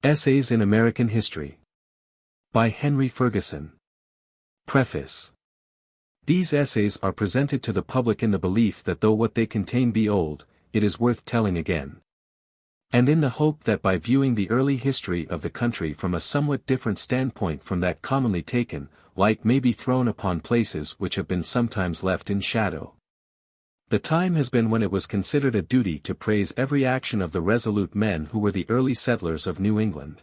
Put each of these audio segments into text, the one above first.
Essays in American History. By Henry Ferguson. Preface. These essays are presented to the public in the belief that though what they contain be old, it is worth telling again. And in the hope that by viewing the early history of the country from a somewhat different standpoint from that commonly taken, light may be thrown upon places which have been sometimes left in shadow. The time has been when it was considered a duty to praise every action of the resolute men who were the early settlers of New England.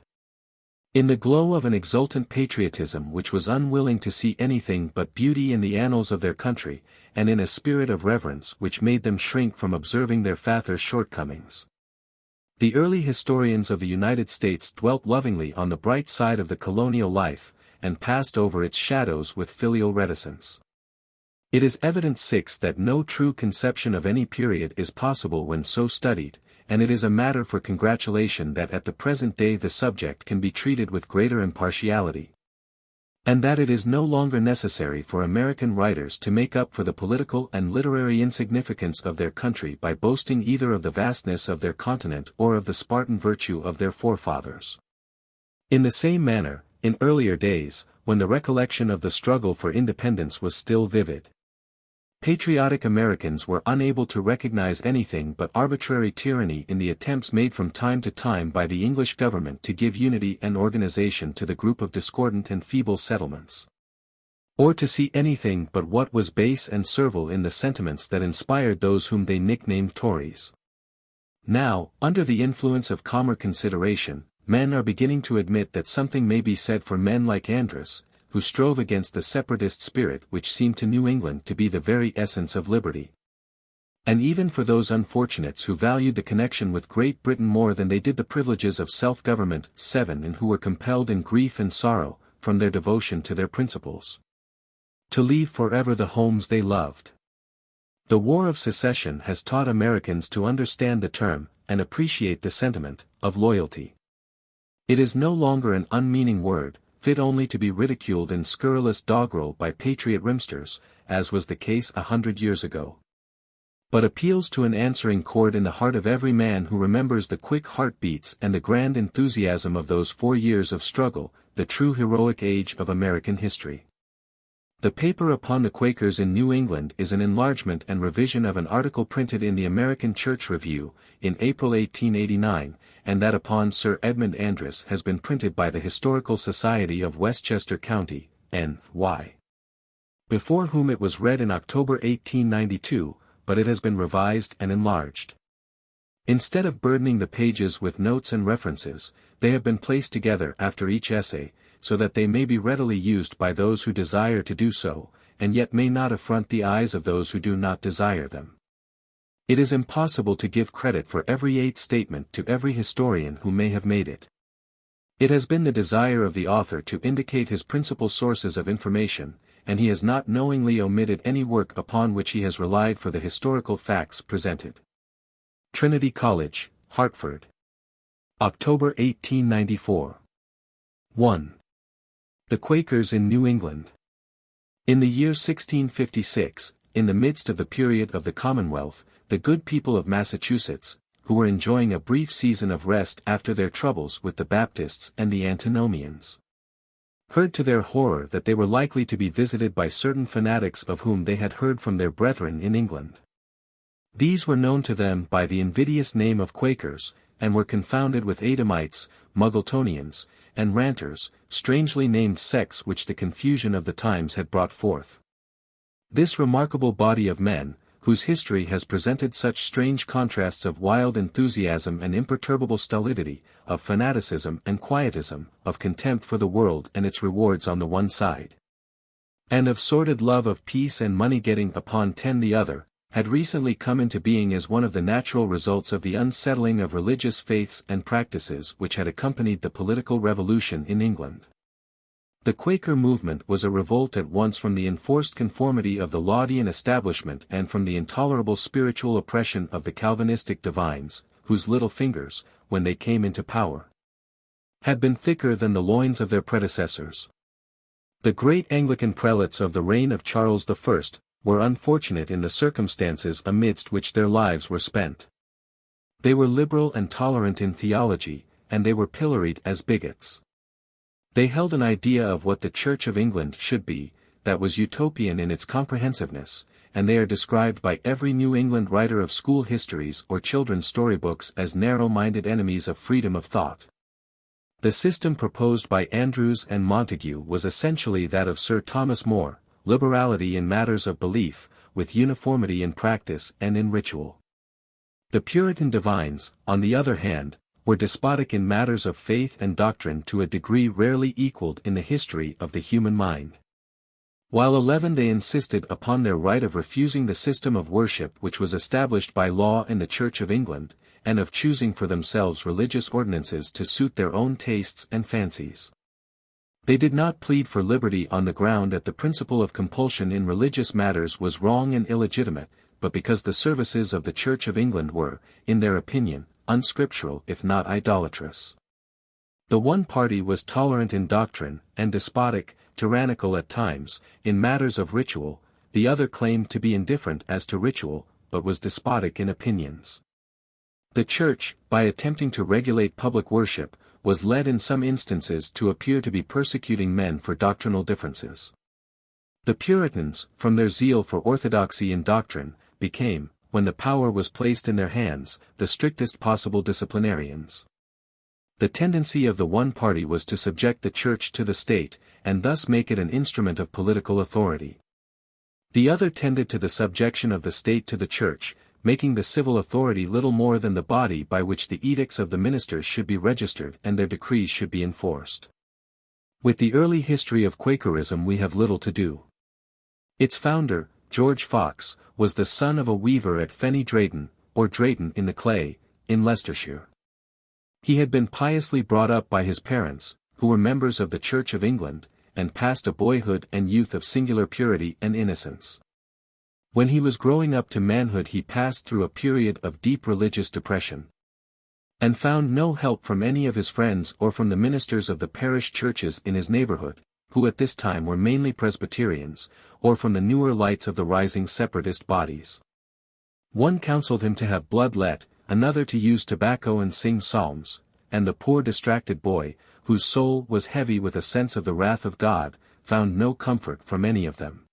In the glow of an exultant patriotism which was unwilling to see anything but beauty in the annals of their country, and in a spirit of reverence which made them shrink from observing their fathers' shortcomings. The early historians of the United States dwelt lovingly on the bright side of the colonial life, and passed over its shadows with filial reticence. It is evident that no true conception of any period is possible when so studied, and it is a matter for congratulation that at the present day the subject can be treated with greater impartiality. And that it is no longer necessary for American writers to make up for the political and literary insignificance of their country by boasting either of the vastness of their continent or of the Spartan virtue of their forefathers. In the same manner, in earlier days, when the recollection of the struggle for independence was still vivid, patriotic Americans were unable to recognize anything but arbitrary tyranny in the attempts made from time to time by the English government to give unity and organization to the group of discordant and feeble settlements. Or to see anything but what was base and servile in the sentiments that inspired those whom they nicknamed Tories. Now, under the influence of calmer consideration, men are beginning to admit that something may be said for men like ANDROS, who strove against the separatist spirit which seemed to New England to be the very essence of liberty. And even for those unfortunates who valued the connection with Great Britain more than they did the privileges of self-government, and who were compelled in grief and sorrow, from their devotion to their principles, to leave forever the homes they loved. The War of Secession has taught Americans to understand the term, and appreciate the sentiment, of loyalty. It is no longer an unmeaning word, fit only to be ridiculed in scurrilous doggerel by patriot rimsters, as was the case 100 years ago. But appeals to an answering chord in the heart of every man who remembers the quick heartbeats and the grand enthusiasm of those 4 years of struggle, the true heroic age of American history. The paper upon the Quakers in New England is an enlargement and revision of an article printed in the American Church Review, in April 1889, and that upon Sir Edmund Andros has been printed by the Historical Society of Westchester County, N.Y., before whom it was read in October 1892, but it has been revised and enlarged. Instead of burdening the pages with notes and references, they have been placed together after each essay, so that they may be readily used by those who desire to do so, and yet may not affront the eyes of those who do not desire them. It is impossible to give credit for every statement to every historian who may have made it. It has been the desire of the author to indicate his principal sources of information, and he has not knowingly omitted any work upon which he has relied for the historical facts presented. Trinity College, Hartford. October 1894. 1. The Quakers in New England. In the year 1656, in the midst of the period of the Commonwealth, the good people of Massachusetts, who were enjoying a brief season of rest after their troubles with the Baptists and the Antinomians, heard to their horror that they were likely to be visited by certain fanatics of whom they had heard from their brethren in England. These were known to them by the invidious name of Quakers, and were confounded with Adamites, Muggletonians, and Ranters, strangely named sects which the confusion of the times had brought forth. This remarkable body of men, whose history has presented such strange contrasts of wild enthusiasm and imperturbable stolidity, of fanaticism and quietism, of contempt for the world and its rewards on the one side, and of sordid love of peace and money-getting upon the other, had recently come into being as one of the natural results of the unsettling of religious faiths and practices which had accompanied the political revolution in England. The Quaker movement was a revolt at once from the enforced conformity of the Laudian establishment and from the intolerable spiritual oppression of the Calvinistic divines, whose little fingers, when they came into power, had been thicker than the loins of their predecessors. The great Anglican prelates of the reign of Charles I were unfortunate in the circumstances amidst which their lives were spent. They were liberal and tolerant in theology, and they were pilloried as bigots. They held an idea of what the Church of England should be, that was utopian in its comprehensiveness, and they are described by every New England writer of school histories or children's storybooks as narrow-minded enemies of freedom of thought. The system proposed by Andrews and Montague was essentially that of Sir Thomas More, liberality in matters of belief, with uniformity in practice and in ritual. The Puritan divines, on the other hand, were despotic in matters of faith and doctrine to a degree rarely equaled in the history of the human mind. While 11 they insisted upon their right of refusing the system of worship which was established by law in the Church of England, and of choosing for themselves religious ordinances to suit their own tastes and fancies. They did not plead for liberty on the ground that the principle of compulsion in religious matters was wrong and illegitimate, but because the services of the Church of England were, in their opinion, unscriptural if not idolatrous. The one party was tolerant in doctrine, and despotic, tyrannical at times, in matters of ritual, the other claimed to be indifferent as to ritual, but was despotic in opinions. The Church, by attempting to regulate public worship, was led in some instances to appear to be persecuting men for doctrinal differences. The Puritans, from their zeal for orthodoxy in doctrine, became, when the power was placed in their hands, the strictest possible disciplinarians. The tendency of the one party was to subject the Church to the state, and thus make it an instrument of political authority. The other tended to the subjection of the state to the Church, making the civil authority little more than the body by which the edicts of the ministers should be registered and their decrees should be enforced. With the early history of Quakerism we have little to do. Its founder, George Fox, was the son of a weaver at Fenny Drayton, or Drayton in the Clay, in Leicestershire. He had been piously brought up by his parents, who were members of the Church of England, and passed a boyhood and youth of singular purity and innocence. When he was growing up to manhood he passed through a period of deep religious depression, and found no help from any of his friends or from the ministers of the parish churches in his neighborhood, who at this time were mainly Presbyterians, or from the newer lights of the rising separatist bodies. One counseled him to have blood let, another to use tobacco and sing psalms, and the poor distracted boy, whose soul was heavy with a sense of the wrath of God, found no comfort from any of them.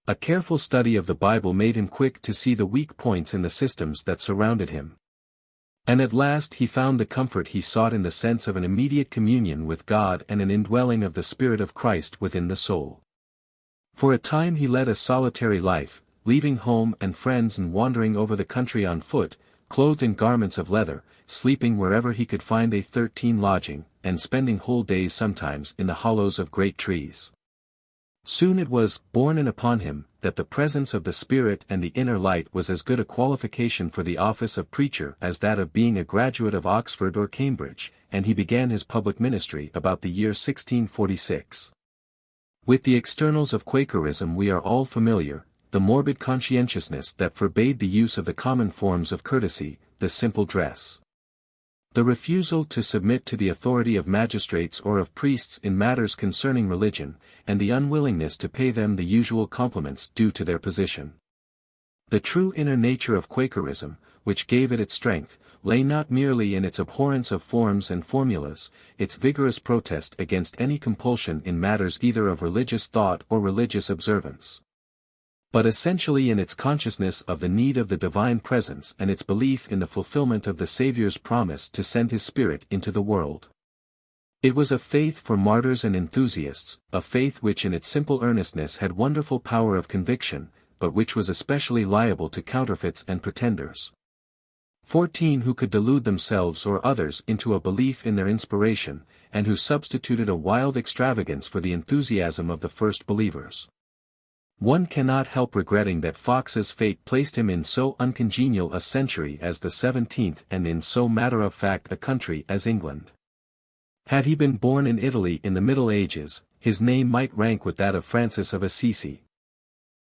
A careful study of the Bible made him quick to see the weak points in the systems that surrounded him. And at last he found the comfort he sought in the sense of an immediate communion with God and an indwelling of the Spirit of Christ within the soul. For a time he led a solitary life, leaving home and friends and wandering over the country on foot, clothed in garments of leather, sleeping wherever he could find a 13 lodging, and spending whole days sometimes in the hollows of great trees. Soon it was borne in upon him that the presence of the Spirit and the inner light was as good a qualification for the office of preacher as that of being a graduate of Oxford or Cambridge, and he began his public ministry about the year 1646. With the externals of Quakerism we are all familiar, the morbid conscientiousness that forbade the use of the common forms of courtesy, the simple dress, the refusal to submit to the authority of magistrates or of priests in matters concerning religion, and the unwillingness to pay them the usual compliments due to their position. The true inner nature of Quakerism, which gave it its strength, lay not merely in its abhorrence of forms and formulas, its vigorous protest against any compulsion in matters either of religious thought or religious observance, but essentially in its consciousness of the need of the divine presence and its belief in the fulfillment of the Saviour's promise to send his Spirit into the world. It was a faith for martyrs and enthusiasts, a faith which in its simple earnestness had wonderful power of conviction, but which was especially liable to counterfeits and pretenders. 14 who could delude themselves or others into a belief in their inspiration, and who substituted a wild extravagance for the enthusiasm of the first believers. One cannot help regretting that Fox's fate placed him in so uncongenial a century as the 17th and in so matter-of-fact a country as England. Had he been born in Italy in the Middle Ages, his name might rank with that of Francis of Assisi.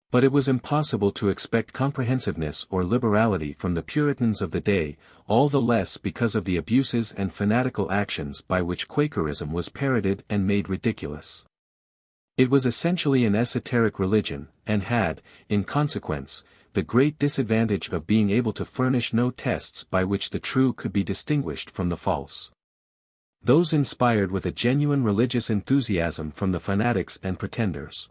But it was impossible to expect comprehensiveness or liberality from the Puritans of the day, all the less because of the abuses and fanatical actions by which Quakerism was parodied and made ridiculous. It was essentially an esoteric religion, and had, in consequence, the great disadvantage of being able to furnish no tests by which the true could be distinguished from the false. those inspired with a genuine religious enthusiasm from the fanatics and pretenders.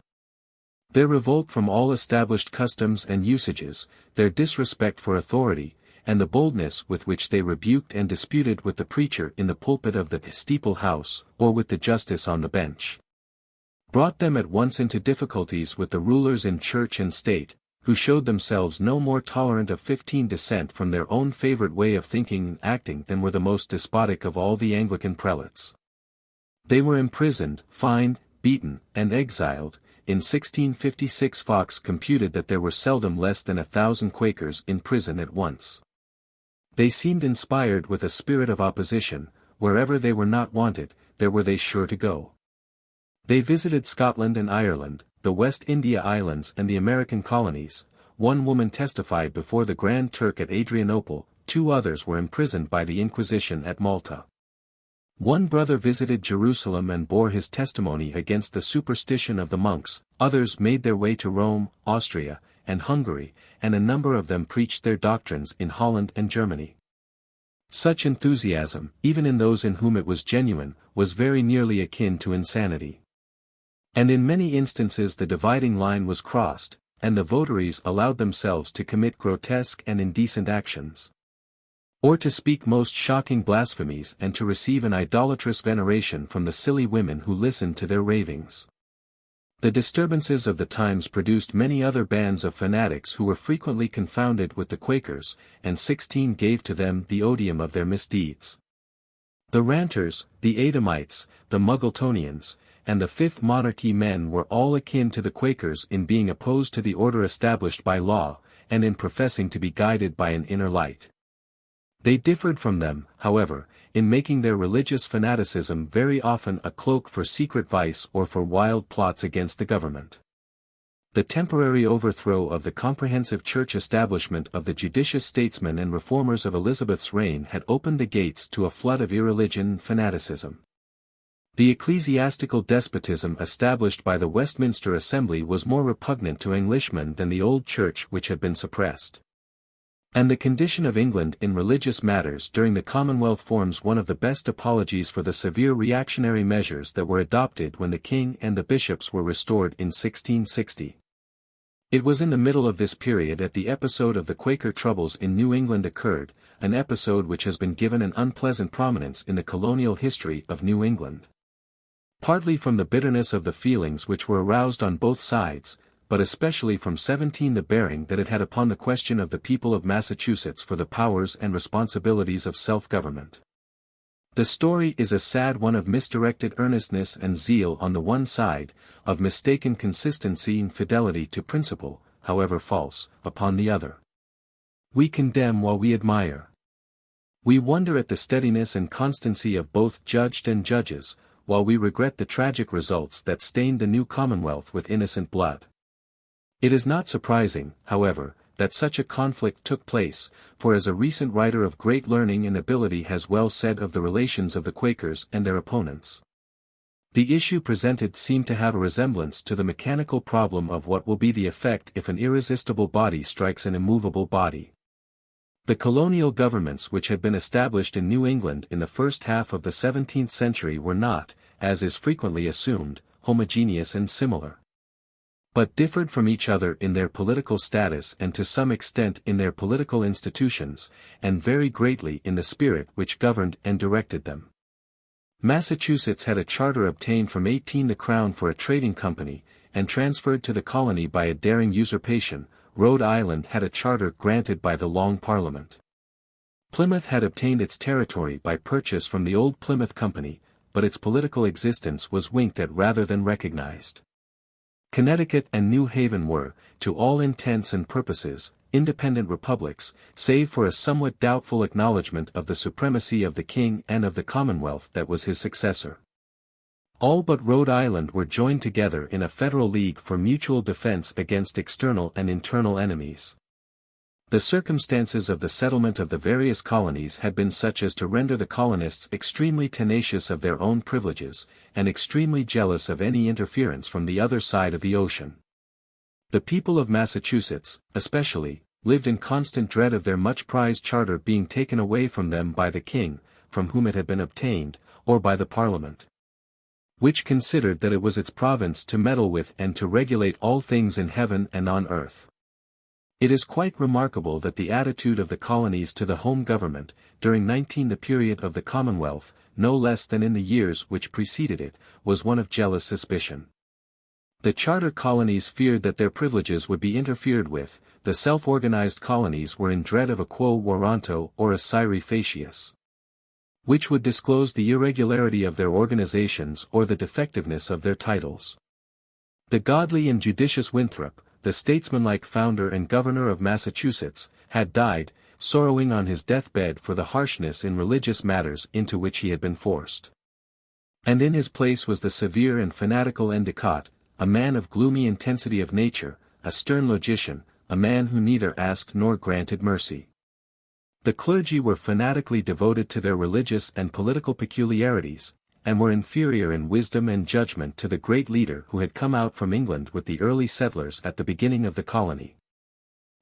Their revolt from all established customs and usages, their disrespect for authority, and the boldness with which they rebuked and disputed with the preacher in the pulpit of the steeple house, or with the justice on the bench, brought them at once into difficulties with the rulers in church and state, who showed themselves no more tolerant of 15 dissent from their own favorite way of thinking and acting than were the most despotic of all the Anglican prelates. They were imprisoned, fined, beaten, and exiled. In 1656 Fox computed that there were seldom less than 1,000 Quakers in prison at once. They seemed inspired with a spirit of opposition. Wherever they were not wanted, there were they sure to go. They visited Scotland and Ireland, the West India Islands and the American colonies. One woman testified before the Grand Turk at Adrianople, 2 others were imprisoned by the Inquisition at Malta. One brother visited Jerusalem and bore his testimony against the superstition of the monks, others made their way to Rome, Austria, and Hungary, and a number of them preached their doctrines in Holland and Germany. Such enthusiasm, even in those in whom it was genuine, was very nearly akin to insanity. And in many instances the dividing line was crossed, and the votaries allowed themselves to commit grotesque and indecent actions, or to speak most shocking blasphemies and to receive an idolatrous veneration from the silly women who listened to their ravings. The disturbances of the times produced many other bands of fanatics who were frequently confounded with the Quakers, and 16 gave to them the odium of their misdeeds. The Ranters, the Edomites, the Muggletonians, and the Fifth Monarchy men were all akin to the Quakers in being opposed to the order established by law, and in professing to be guided by an inner light. They differed from them, however, in making their religious fanaticism very often a cloak for secret vice or for wild plots against the government. The temporary overthrow of the comprehensive church establishment of the judicious statesmen and reformers of Elizabeth's reign had opened the gates to a flood of irreligion and fanaticism. The ecclesiastical despotism established by the Westminster Assembly was more repugnant to Englishmen than the old church which had been suppressed. And the condition of England in religious matters during the Commonwealth forms one of the best apologies for the severe reactionary measures that were adopted when the king and the bishops were restored in 1660. It was in the middle of this period that the episode of the Quaker troubles in New England occurred, an episode which has been given an unpleasant prominence in the colonial history of New England. Partly from the bitterness of the feelings which were aroused on both sides, but especially from the bearing that it had upon the question of the people of Massachusetts for the powers and responsibilities of self-government. The story is a sad one of misdirected earnestness and zeal on the one side, of mistaken consistency and fidelity to principle, however false, upon the other. We condemn while we admire. We wonder at the steadiness and constancy of both judged and judges, while we regret the tragic results that stained the new Commonwealth with innocent blood. It is not surprising, however, that such a conflict took place, for as a recent writer of great learning and ability has well said of the relations of the Quakers and their opponents, the issue presented seemed to have a resemblance to the mechanical problem of what will be the effect if an irresistible body strikes an immovable body. The colonial governments which had been established in New England in the first half of the 17th century were not, as is frequently assumed, homogeneous and similar, but differed from each other in their political status and to some extent in their political institutions, and very greatly in the spirit which governed and directed them. Massachusetts had a charter obtained from 18 the Crown for a trading company, and transferred to the colony by a daring usurpation. Rhode Island had a charter granted by the Long Parliament. Plymouth had obtained its territory by purchase from the old Plymouth Company, but its political existence was winked at rather than recognized. Connecticut and New Haven were, to all intents and purposes, independent republics, save for a somewhat doubtful acknowledgment of the supremacy of the king and of the Commonwealth that was his successor. All but Rhode Island were joined together in a federal league for mutual defense against external and internal enemies. The circumstances of the settlement of the various colonies had been such as to render the colonists extremely tenacious of their own privileges, and extremely jealous of any interference from the other side of the ocean. The people of Massachusetts, especially, lived in constant dread of their much prized charter being taken away from them by the king, from whom it had been obtained, or by the Parliament, which considered that it was its province to meddle with and to regulate all things in heaven and on earth. It is quite remarkable that the attitude of the colonies to the home government, during the period of the Commonwealth, no less than in the years which preceded it, was one of jealous suspicion. The charter colonies feared that their privileges would be interfered with, the self-organized colonies were in dread of a quo warranto or a scire facias, which would disclose the irregularity of their organizations or the defectiveness of their titles. The godly and judicious Winthrop, the statesmanlike founder and governor of Massachusetts, had died, sorrowing on his deathbed for the harshness in religious matters into which he had been forced. And in his place was the severe and fanatical Endicott, a man of gloomy intensity of nature, a stern logician, a man who neither asked nor granted mercy. The clergy were fanatically devoted to their religious and political peculiarities, and were inferior in wisdom and judgment to the great leader who had come out from England with the early settlers at the beginning of the colony.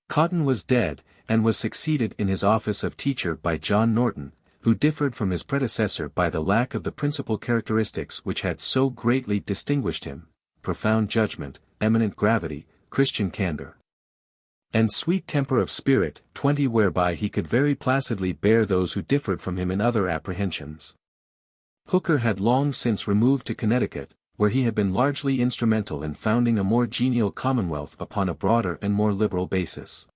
Cotton was dead, and was succeeded in his office of teacher by John Norton, who differed from his predecessor by the lack of the principal characteristics which had so greatly distinguished him: profound judgment, eminent gravity, Christian candor, and sweet temper of spirit, whereby he could very placidly bear those who differed from him in other apprehensions. Hooker had long since removed to Connecticut, where he had been largely instrumental in founding a more genial commonwealth upon a broader and more liberal basis.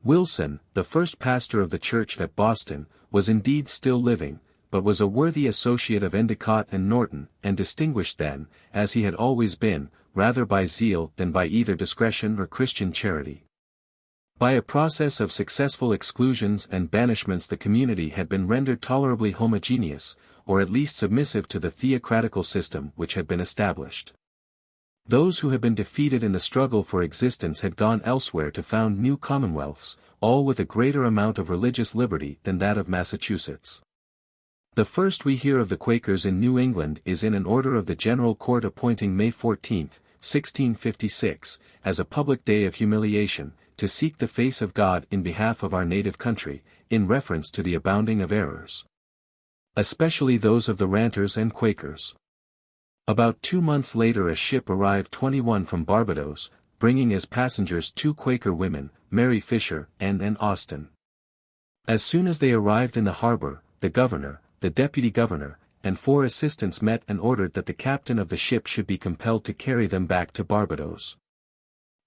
Wilson, the first pastor of the church at Boston, was indeed still living, but was a worthy associate of Endicott and Norton, and distinguished then, as he had always been, rather by zeal than by either discretion or Christian charity. By a process of successful exclusions and banishments the community had been rendered tolerably homogeneous, or at least submissive to the theocratical system which had been established. Those who had been defeated in the struggle for existence had gone elsewhere to found new commonwealths, all with a greater amount of religious liberty than that of Massachusetts. The first we hear of the Quakers in New England is in an order of the General Court appointing May 14, 1656, as a public day of humiliation, to seek the face of God in behalf of our native country, in reference to the abounding of errors, especially those of the ranters and Quakers. About 2 months later a ship arrived 21 from Barbados, bringing as passengers 2 Quaker women, Mary Fisher and Ann Austin. As soon as they arrived in the harbor, the governor, the deputy governor, and 4 assistants met and ordered that the captain of the ship should be compelled to carry them back to Barbados.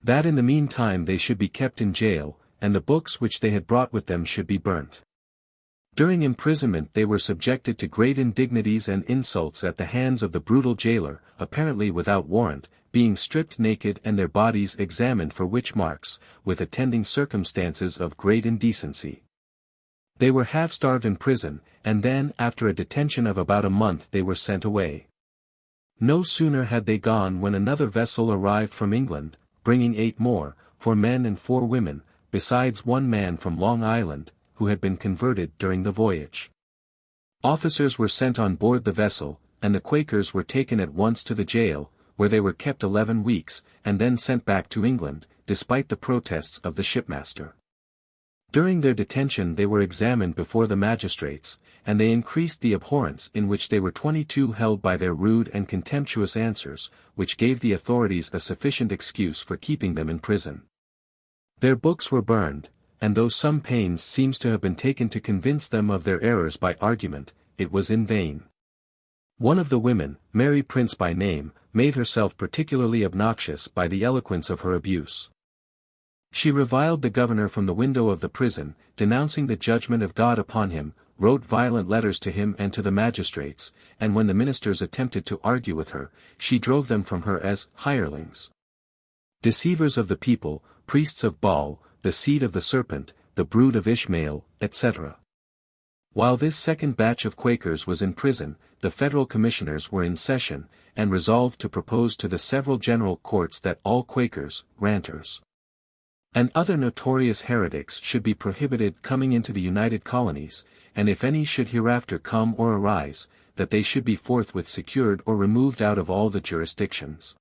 That in the meantime they should be kept in jail, and the books which they had brought with them should be burnt. During imprisonment they were subjected to great indignities and insults at the hands of the brutal jailer, apparently without warrant, being stripped naked and their bodies examined for witch marks, with attending circumstances of great indecency. They were half-starved in prison, and then after a detention of about a month they were sent away. No sooner had they gone when another vessel arrived from England, bringing 8 more, 4 men and 4 women, besides 1 man from Long Island, who had been converted during the voyage. Officers were sent on board the vessel, and the Quakers were taken at once to the jail, where they were kept 11 weeks, and then sent back to England, despite the protests of the shipmaster. During their detention they were examined before the magistrates, and they increased the abhorrence in which they were 22 held by their rude and contemptuous answers, which gave the authorities a sufficient excuse for keeping them in prison. Their books were burned, and though some pains seems to have been taken to convince them of their errors by argument, it was in vain. One of the women, Mary Prince by name, made herself particularly obnoxious by the eloquence of her abuse. She reviled the governor from the window of the prison, denouncing the judgment of God upon him, wrote violent letters to him and to the magistrates, and when the ministers attempted to argue with her, she drove them from her as hirelings, deceivers of the people, priests of Baal, the seed of the serpent, the brood of Ishmael, etc. While this second batch of Quakers was in prison, the federal commissioners were in session, and resolved to propose to the several general courts that all Quakers, ranters, and other notorious heretics should be prohibited coming into the United Colonies, and if any should hereafter come or arise, that they should be forthwith secured or removed out of all the jurisdictions.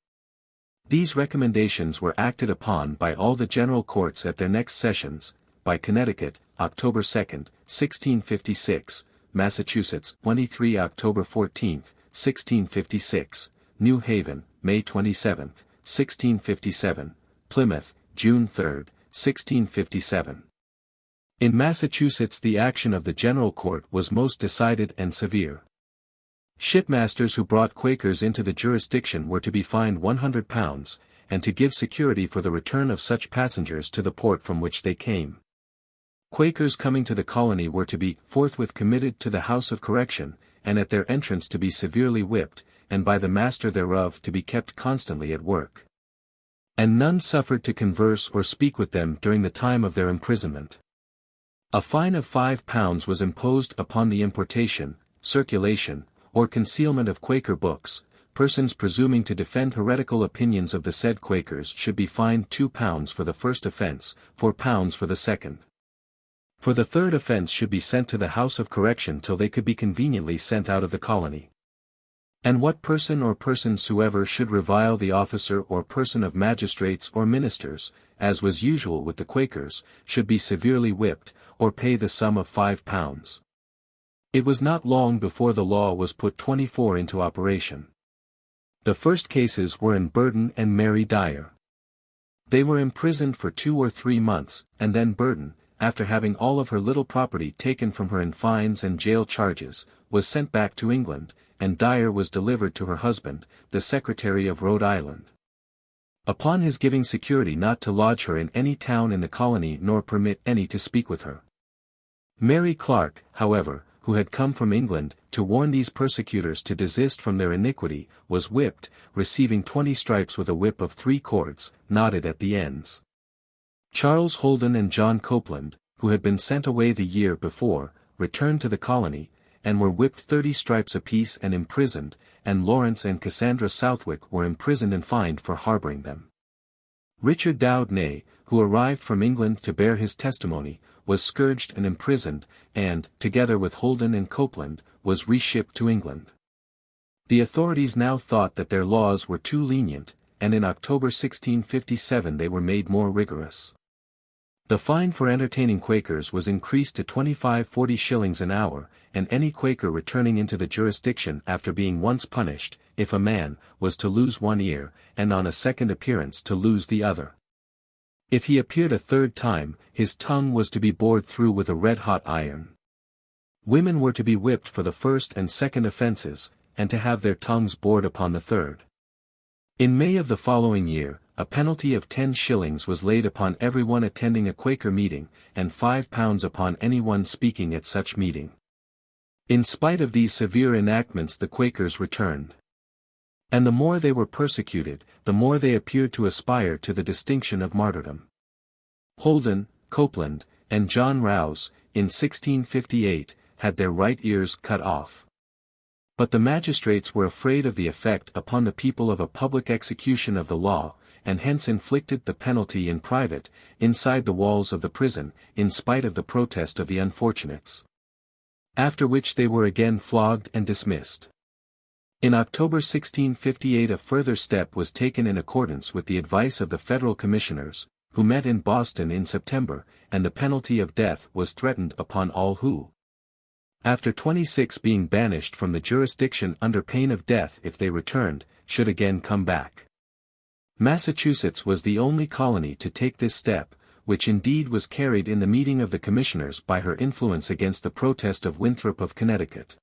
These recommendations were acted upon by all the general courts at their next sessions, by Connecticut, October 2, 1656, Massachusetts, 23 October 14, 1656, New Haven, May 27, 1657, Plymouth, June 3, 1657. In Massachusetts the action of the General Court was most decided and severe. Shipmasters who brought Quakers into the jurisdiction were to be fined £100, and to give security for the return of such passengers to the port from which they came. Quakers coming to the colony were to be forthwith committed to the House of Correction, and at their entrance to be severely whipped, and by the master thereof to be kept constantly at work. And none suffered to converse or speak with them during the time of their imprisonment. A fine of £5 was imposed upon the importation, circulation, or concealment of Quaker books. Persons presuming to defend heretical opinions of the said Quakers should be fined £2 for the first offence, £4 for the second. For the third offence should be sent to the House of Correction till they could be conveniently sent out of the colony. And what person or persons soever should revile the officer or person of magistrates or ministers, as was usual with the Quakers, should be severely whipped, or pay the sum of £5. It was not long before the law was put 24 into operation. The first cases were in Burden and Mary Dyer. They were imprisoned for 2 or 3 months, and then Burden, after having all of her little property taken from her in fines and jail charges, was sent back to England, and Dyer was delivered to her husband, the Secretary of Rhode Island. Upon his giving security not to lodge her in any town in the colony nor permit any to speak with her. Mary Clark, however, who had come from England, to warn these persecutors to desist from their iniquity, was whipped, receiving 20 stripes with a whip of 3 cords, knotted at the ends. Charles Holden and John Copeland, who had been sent away the year before, returned to the colony, and were whipped 30 stripes apiece and imprisoned, and Lawrence and Cassandra Southwick were imprisoned and fined for harboring them. Richard Doudney, who arrived from England to bear his testimony, was scourged and imprisoned, and, together with Holden and Copeland, was reshipped to England. The authorities now thought that their laws were too lenient, and in October 1657 they were made more rigorous. The fine for entertaining Quakers was increased to 25–40 shillings an hour, and any Quaker returning into the jurisdiction after being once punished, if a man, was to lose one ear, and on a second appearance to lose the other. If he appeared a third time, his tongue was to be bored through with a red-hot iron. Women were to be whipped for the first and second offences, and to have their tongues bored upon the third. In May of the following year, a penalty of 10 shillings was laid upon everyone attending a Quaker meeting, and £5 upon anyone speaking at such meeting. In spite of these severe enactments the Quakers returned. And the more they were persecuted, the more they appeared to aspire to the distinction of martyrdom. Holden, Copeland, and John Rouse, in 1658, had their right ears cut off. But the magistrates were afraid of the effect upon the people of a public execution of the law, and hence inflicted the penalty in private, inside the walls of the prison, in spite of the protest of the unfortunates. After which they were again flogged and dismissed. In October 1658 a further step was taken in accordance with the advice of the federal commissioners, who met in Boston in September, and the penalty of death was threatened upon all who, after 26 being banished from the jurisdiction under pain of death if they returned, should again come back. Massachusetts was the only colony to take this step, which indeed was carried in the meeting of the commissioners by her influence against the protest of Winthrop of Connecticut.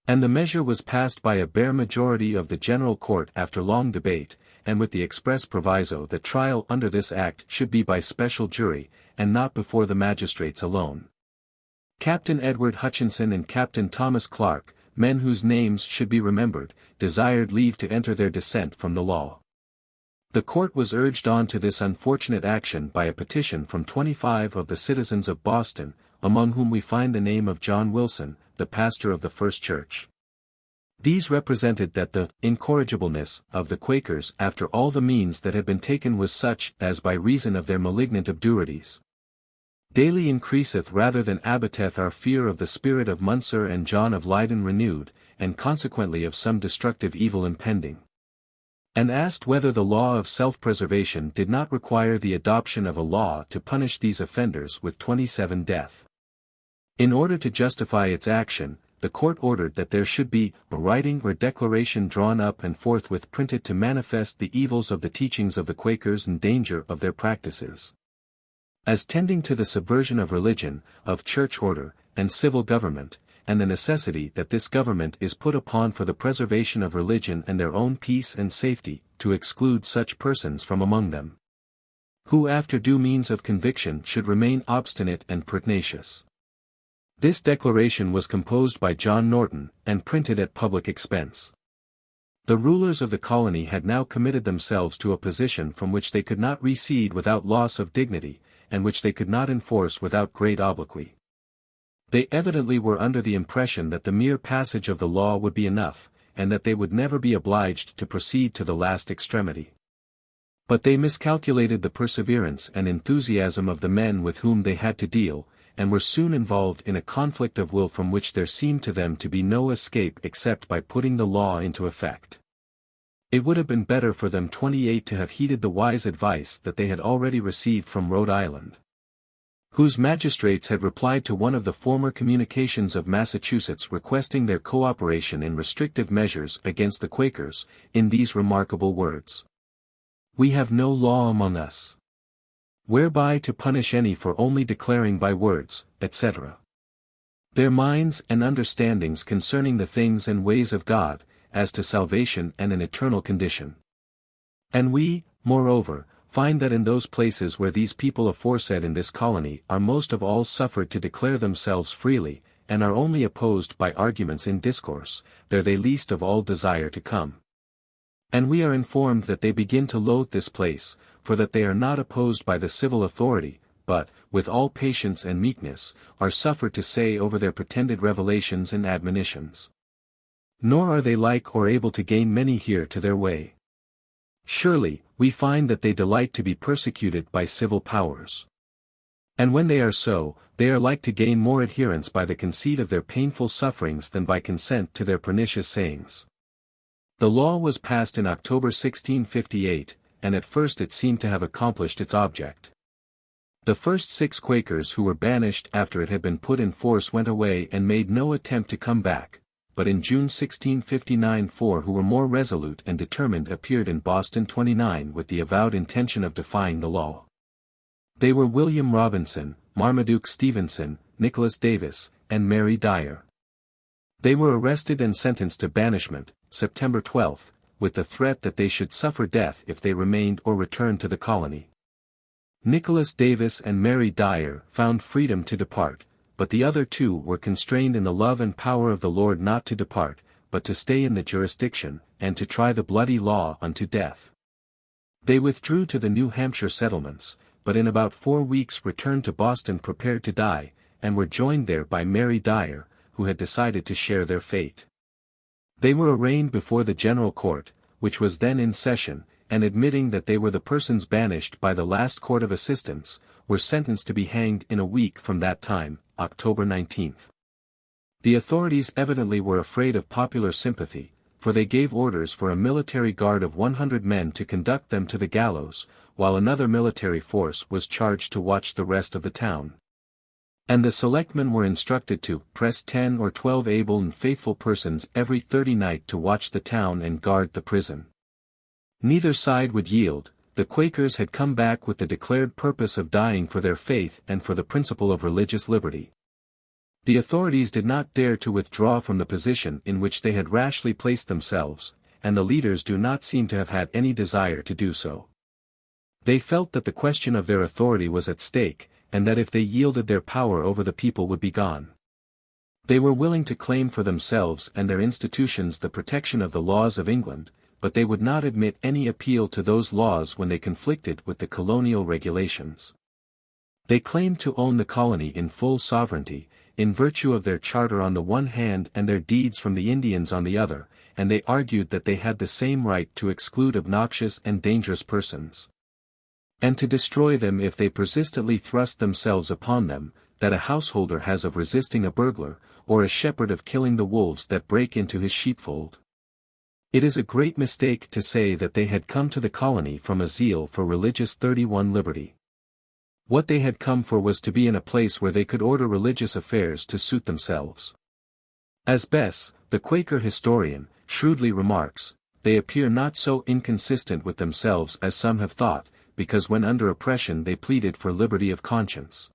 And the measure was passed by a bare majority of the General Court after long debate, and with the express proviso that trial under this act should be by special jury, and not before the magistrates alone. Captain Edward Hutchinson and Captain Thomas Clark, men whose names should be remembered, desired leave to enter their dissent from the law. The court was urged on to this unfortunate action by a petition from 25 of the citizens of Boston, among whom we find the name of John Wilson, the pastor of the First Church. These represented that the incorrigibleness of the Quakers after all the means that had been taken was such as by reason of their malignant obdurities daily increaseth rather than abateth our fear of the spirit of Muncer and John of Leyden renewed, and consequently of some destructive evil impending. And asked whether the law of self-preservation did not require the adoption of a law to punish these offenders with 27 death In order to justify its action, the court ordered that there should be a writing or declaration drawn up and forthwith printed to manifest the evils of the teachings of the Quakers and danger of their practices, as tending to the subversion of religion, of church order, and civil government, and the necessity that this government is put upon for the preservation of religion and their own peace and safety, to exclude such persons from among them, who after due means of conviction should remain obstinate and pertinacious. This declaration was composed by John Norton, and printed at public expense. The rulers of the colony had now committed themselves to a position from which they could not recede without loss of dignity, and which they could not enforce without great obloquy. They evidently were under the impression that the mere passage of the law would be enough, and that they would never be obliged to proceed to the last extremity. But they miscalculated the perseverance and enthusiasm of the men with whom they had to deal, and were soon involved in a conflict of will from which there seemed to them to be no escape except by putting the law into effect. It would have been better for them 28 to have heeded the wise advice that they had already received from Rhode Island, whose magistrates had replied to one of the former communications of Massachusetts requesting their cooperation in restrictive measures against the Quakers, in these remarkable words: "We have no law among us, whereby to punish any for only declaring by words, etc. their minds and understandings concerning the things and ways of God, as to salvation and an eternal condition. And we, moreover, find that in those places where these people aforesaid in this colony are most of all suffered to declare themselves freely, and are only opposed by arguments in discourse, there they least of all desire to come. And we are informed that they begin to loathe this place, for that they are not opposed by the civil authority, but, with all patience and meekness, are suffered to say over their pretended revelations and admonitions. Nor are they like or able to gain many here to their way. Surely, we find that they delight to be persecuted by civil powers. And when they are so, they are like to gain more adherents by the conceit of their painful sufferings than by consent to their pernicious sayings. The law was passed in October 1658, and at first it seemed to have accomplished its object. The first 6 Quakers who were banished after it had been put in force went away and made no attempt to come back, but in June 1659 4 who were more resolute and determined appeared in Boston 29 with the avowed intention of defying the law. They were William Robinson, Marmaduke Stevenson, Nicholas Davis, and Mary Dyer. They were arrested and sentenced to banishment, September 12, with the threat that they should suffer death if they remained or returned to the colony. Nicholas Davis and Mary Dyer found freedom to depart, but the other 2 were constrained in the love and power of the Lord not to depart, but to stay in the jurisdiction, and to try the bloody law unto death. They withdrew to the New Hampshire settlements, but in about 4 weeks returned to Boston prepared to die, and were joined there by Mary Dyer, who had decided to share their fate. They were arraigned before the General Court, which was then in session, and admitting that they were the persons banished by the last Court of Assistance, were sentenced to be hanged in a week from that time, October 19. The authorities evidently were afraid of popular sympathy, for they gave orders for a military guard of 100 men to conduct them to the gallows, while another military force was charged to watch the rest of the town. And the selectmen were instructed to press 10 or 12 able and faithful persons every 30 night to watch the town and guard the prison. Neither side would yield. The Quakers had come back with the declared purpose of dying for their faith and for the principle of religious liberty. The authorities did not dare to withdraw from the position in which they had rashly placed themselves, and the leaders do not seem to have had any desire to do so. They felt that the question of their authority was at stake, and that if they yielded their power over the people would be gone. They were willing to claim for themselves and their institutions the protection of the laws of England, but they would not admit any appeal to those laws when they conflicted with the colonial regulations. They claimed to own the colony in full sovereignty, in virtue of their charter on the one hand and their deeds from the Indians on the other, and they argued that they had the same right to exclude obnoxious and dangerous persons, and to destroy them if they persistently thrust themselves upon them, that a householder has of resisting a burglar, or a shepherd of killing the wolves that break into his sheepfold. It is a great mistake to say that they had come to the colony from a zeal for religious 31 liberty. What they had come for was to be in a place where they could order religious affairs to suit themselves. As Bess, the Quaker historian, shrewdly remarks, they appear not so inconsistent with themselves as some have thought, because when under oppression they pleaded for liberty of conscience.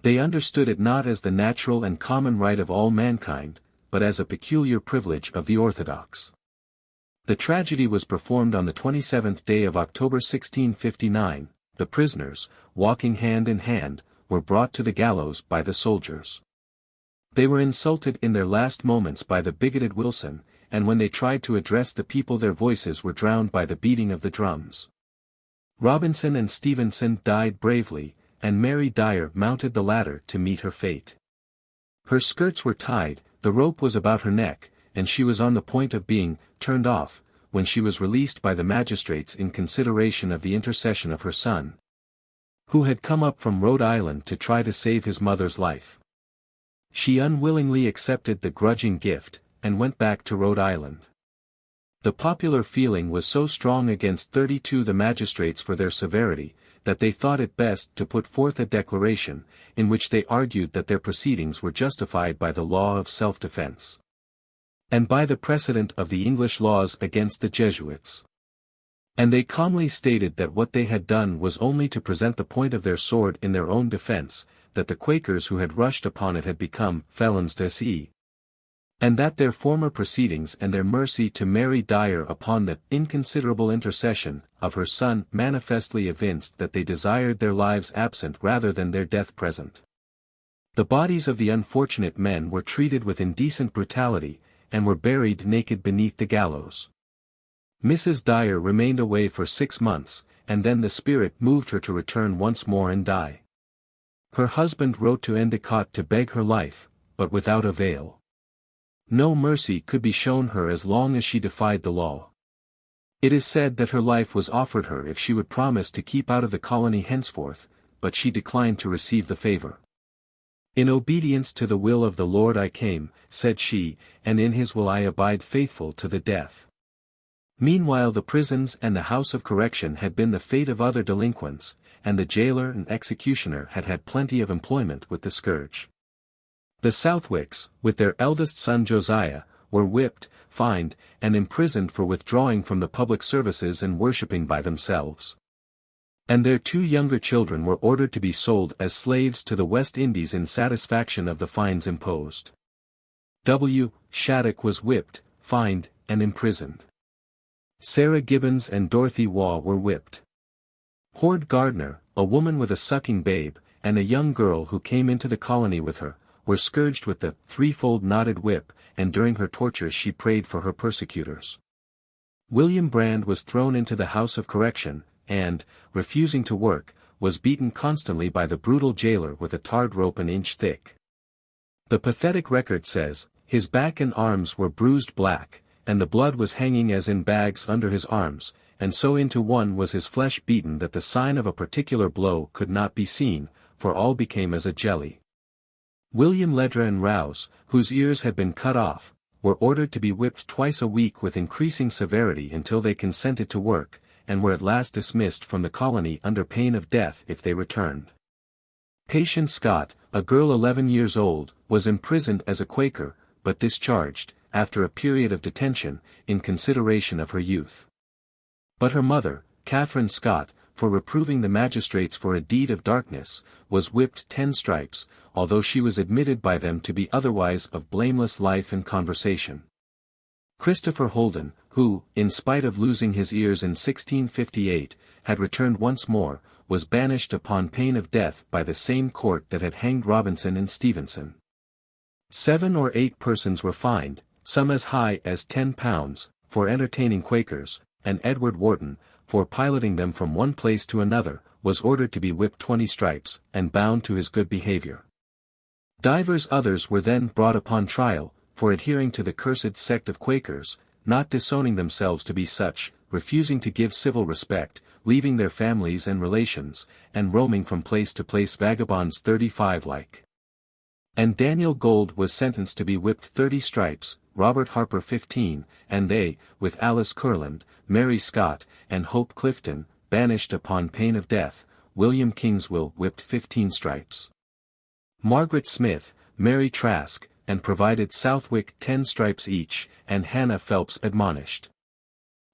They understood it not as the natural and common right of all mankind, but as a peculiar privilege of the orthodox. The tragedy was performed on the 27th day of October 1659, the prisoners, walking hand in hand, were brought to the gallows by the soldiers. They were insulted in their last moments by the bigoted Wilson, and when they tried to address the people their voices were drowned by the beating of the drums. Robinson and Stevenson died bravely, and Mary Dyer mounted the ladder to meet her fate. Her skirts were tied, the rope was about her neck, and she was on the point of being turned off, when she was released by the magistrates in consideration of the intercession of her son, who had come up from Rhode Island to try to save his mother's life. She unwillingly accepted the grudging gift, and went back to Rhode Island. The popular feeling was so strong against the magistrates for their severity, that they thought it best to put forth a declaration, in which they argued that their proceedings were justified by the law of self-defense, and by the precedent of the English laws against the Jesuits. And they calmly stated that what they had done was only to present the point of their sword in their own defense, that the Quakers who had rushed upon it had become felons de se, and that their former proceedings and their mercy to Mary Dyer upon the inconsiderable intercession of her son manifestly evinced that they desired their lives absent rather than their death present. The bodies of the unfortunate men were treated with indecent brutality, and were buried naked beneath the gallows. Mrs. Dyer remained away for 6 months, and then the spirit moved her to return once more and die. Her husband wrote to Endicott to beg her life, but without avail. No mercy could be shown her as long as she defied the law. It is said that her life was offered her if she would promise to keep out of the colony henceforth, but she declined to receive the favor. In obedience to the will of the Lord I came, said she, and in his will I abide faithful to the death. Meanwhile the prisons and the house of correction had been the fate of other delinquents, and the jailer and executioner had had plenty of employment with the scourge. The Southwicks, with their eldest son Josiah, were whipped, fined, and imprisoned for withdrawing from the public services and worshipping by themselves. And their 2 younger children were ordered to be sold as slaves to the West Indies in satisfaction of the fines imposed. W. Shattuck was whipped, fined, and imprisoned. Sarah Gibbons and Dorothy Waugh were whipped. Horde Gardner, a woman with a sucking babe, and a young girl who came into the colony with her, were scourged with the threefold knotted whip, and during her tortures she prayed for her persecutors. William Brand was thrown into the house of correction, and, refusing to work, was beaten constantly by the brutal jailer with a tarred rope an inch thick. The pathetic record says, his back and arms were bruised black, and the blood was hanging as in bags under his arms, and so into one was his flesh beaten that the sign of a particular blow could not be seen, for all became as a jelly. William Ledra and Rouse, whose ears had been cut off, were ordered to be whipped twice a week with increasing severity until they consented to work, and were at last dismissed from the colony under pain of death if they returned. Patience Scott, a girl 11 years old, was imprisoned as a Quaker, but discharged, after a period of detention, in consideration of her youth. But her mother, Catherine Scott, for reproving the magistrates for a deed of darkness, was whipped 10 stripes, although she was admitted by them to be otherwise of blameless life and conversation. Christopher Holden, who, in spite of losing his ears in 1658, had returned once more, was banished upon pain of death by the same court that had hanged Robinson and Stevenson. 7 or 8 persons were fined, some as high as £10, for entertaining Quakers, and Edward Wharton, for piloting them from one place to another, was ordered to be whipped 20 stripes, and bound to his good behavior. Divers others were then brought upon trial, for adhering to the cursed sect of Quakers, not disowning themselves to be such, refusing to give civil respect, leaving their families and relations, and roaming from place to place vagabonds 35 like. And Daniel Gold was sentenced to be whipped 30 stripes, Robert Harper 15, and they, with Alice Curland, Mary Scott, and Hope Clifton, banished upon pain of death, William Kingswell whipped 15 stripes. Margaret Smith, Mary Trask, and provided Southwick 10 stripes each, and Hannah Phelps admonished.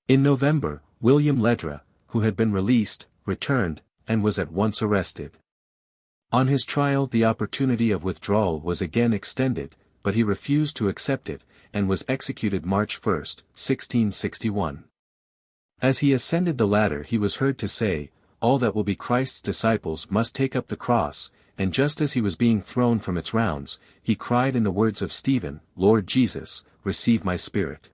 In November, William Ledra, who had been released, returned, and was at once arrested. On his trial the opportunity of withdrawal was again extended, but he refused to accept it, and was executed March 1, 1661. As he ascended the ladder he was heard to say, "All that will be Christ's disciples must take up the cross," and just as he was being thrown from its rounds, he cried in the words of Stephen, "Lord Jesus, receive my spirit."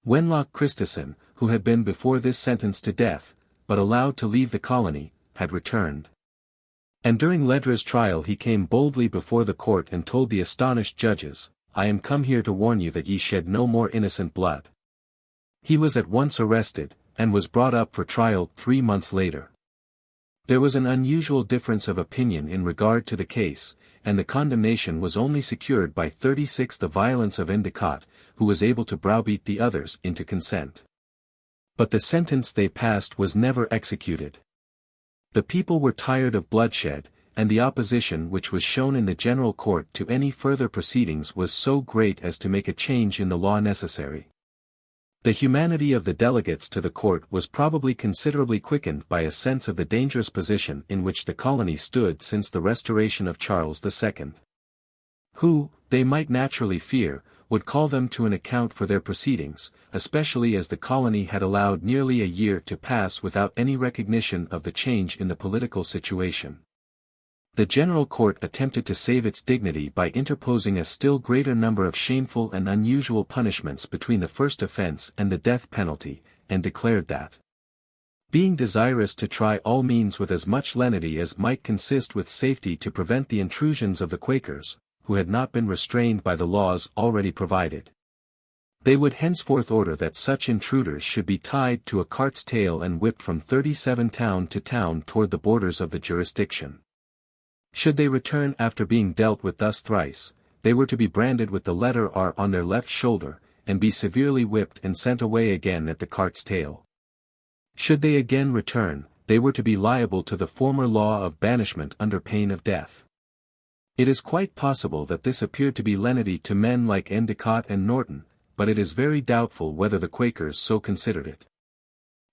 Wenlock Christison, who had been before this sentenced to death, but allowed to leave the colony, had returned. And during Ledra's trial he came boldly before the court and told the astonished judges, "I am come here to warn you that ye shed no more innocent blood." He was at once arrested, and was brought up for trial 3 months later. There was an unusual difference of opinion in regard to the case, and the condemnation was only secured by 36 the violence of Endicott, who was able to browbeat the others into consent. But the sentence they passed was never executed. The people were tired of bloodshed, and the opposition which was shown in the general court to any further proceedings was so great as to make a change in the law necessary. The humanity of the delegates to the court was probably considerably quickened by a sense of the dangerous position in which the colony stood since the restoration of Charles II. Who, they might naturally fear, would call them to an account for their proceedings, especially as the colony had allowed nearly a year to pass without any recognition of the change in the political situation. The General Court attempted to save its dignity by interposing a still greater number of shameful and unusual punishments between the first offense and the death penalty, and declared that, being desirous to try all means with as much lenity as might consist with safety to prevent the intrusions of the Quakers, who had not been restrained by the laws already provided, they would henceforth order that such intruders should be tied to a cart's tail and whipped from 37 town to town toward the borders of the jurisdiction. Should they return after being dealt with thus thrice, they were to be branded with the letter R on their left shoulder, and be severely whipped and sent away again at the cart's tail. Should they again return, they were to be liable to the former law of banishment under pain of death. It is quite possible that this appeared to be lenity to men like Endicott and Norton, but it is very doubtful whether the Quakers so considered it.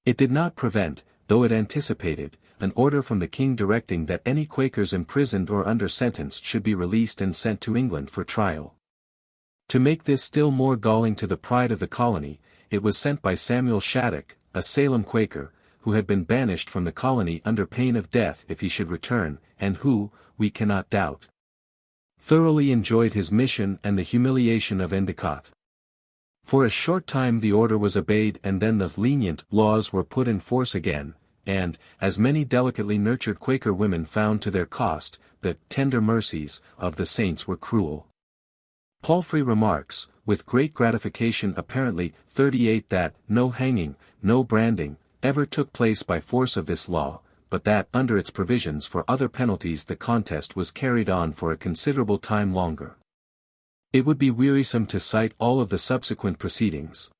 It did not prevent, though it anticipated, an order from the king directing that any Quakers imprisoned or under sentence should be released and sent to England for trial. To make this still more galling to the pride of the colony, it was sent by Samuel Shattuck, a Salem Quaker, who had been banished from the colony under pain of death if he should return, and who, we cannot doubt, thoroughly enjoyed his mission and the humiliation of Endicott. For a short time the order was obeyed and then the lenient laws were put in force again, and, as many delicately nurtured Quaker women found to their cost, the tender mercies of the saints were cruel. Palfrey remarks, with great gratification apparently, 38 that no hanging, no branding, ever took place by force of this law, but that under its provisions for other penalties the contest was carried on for a considerable time longer. It would be wearisome to cite all of the subsequent proceedings.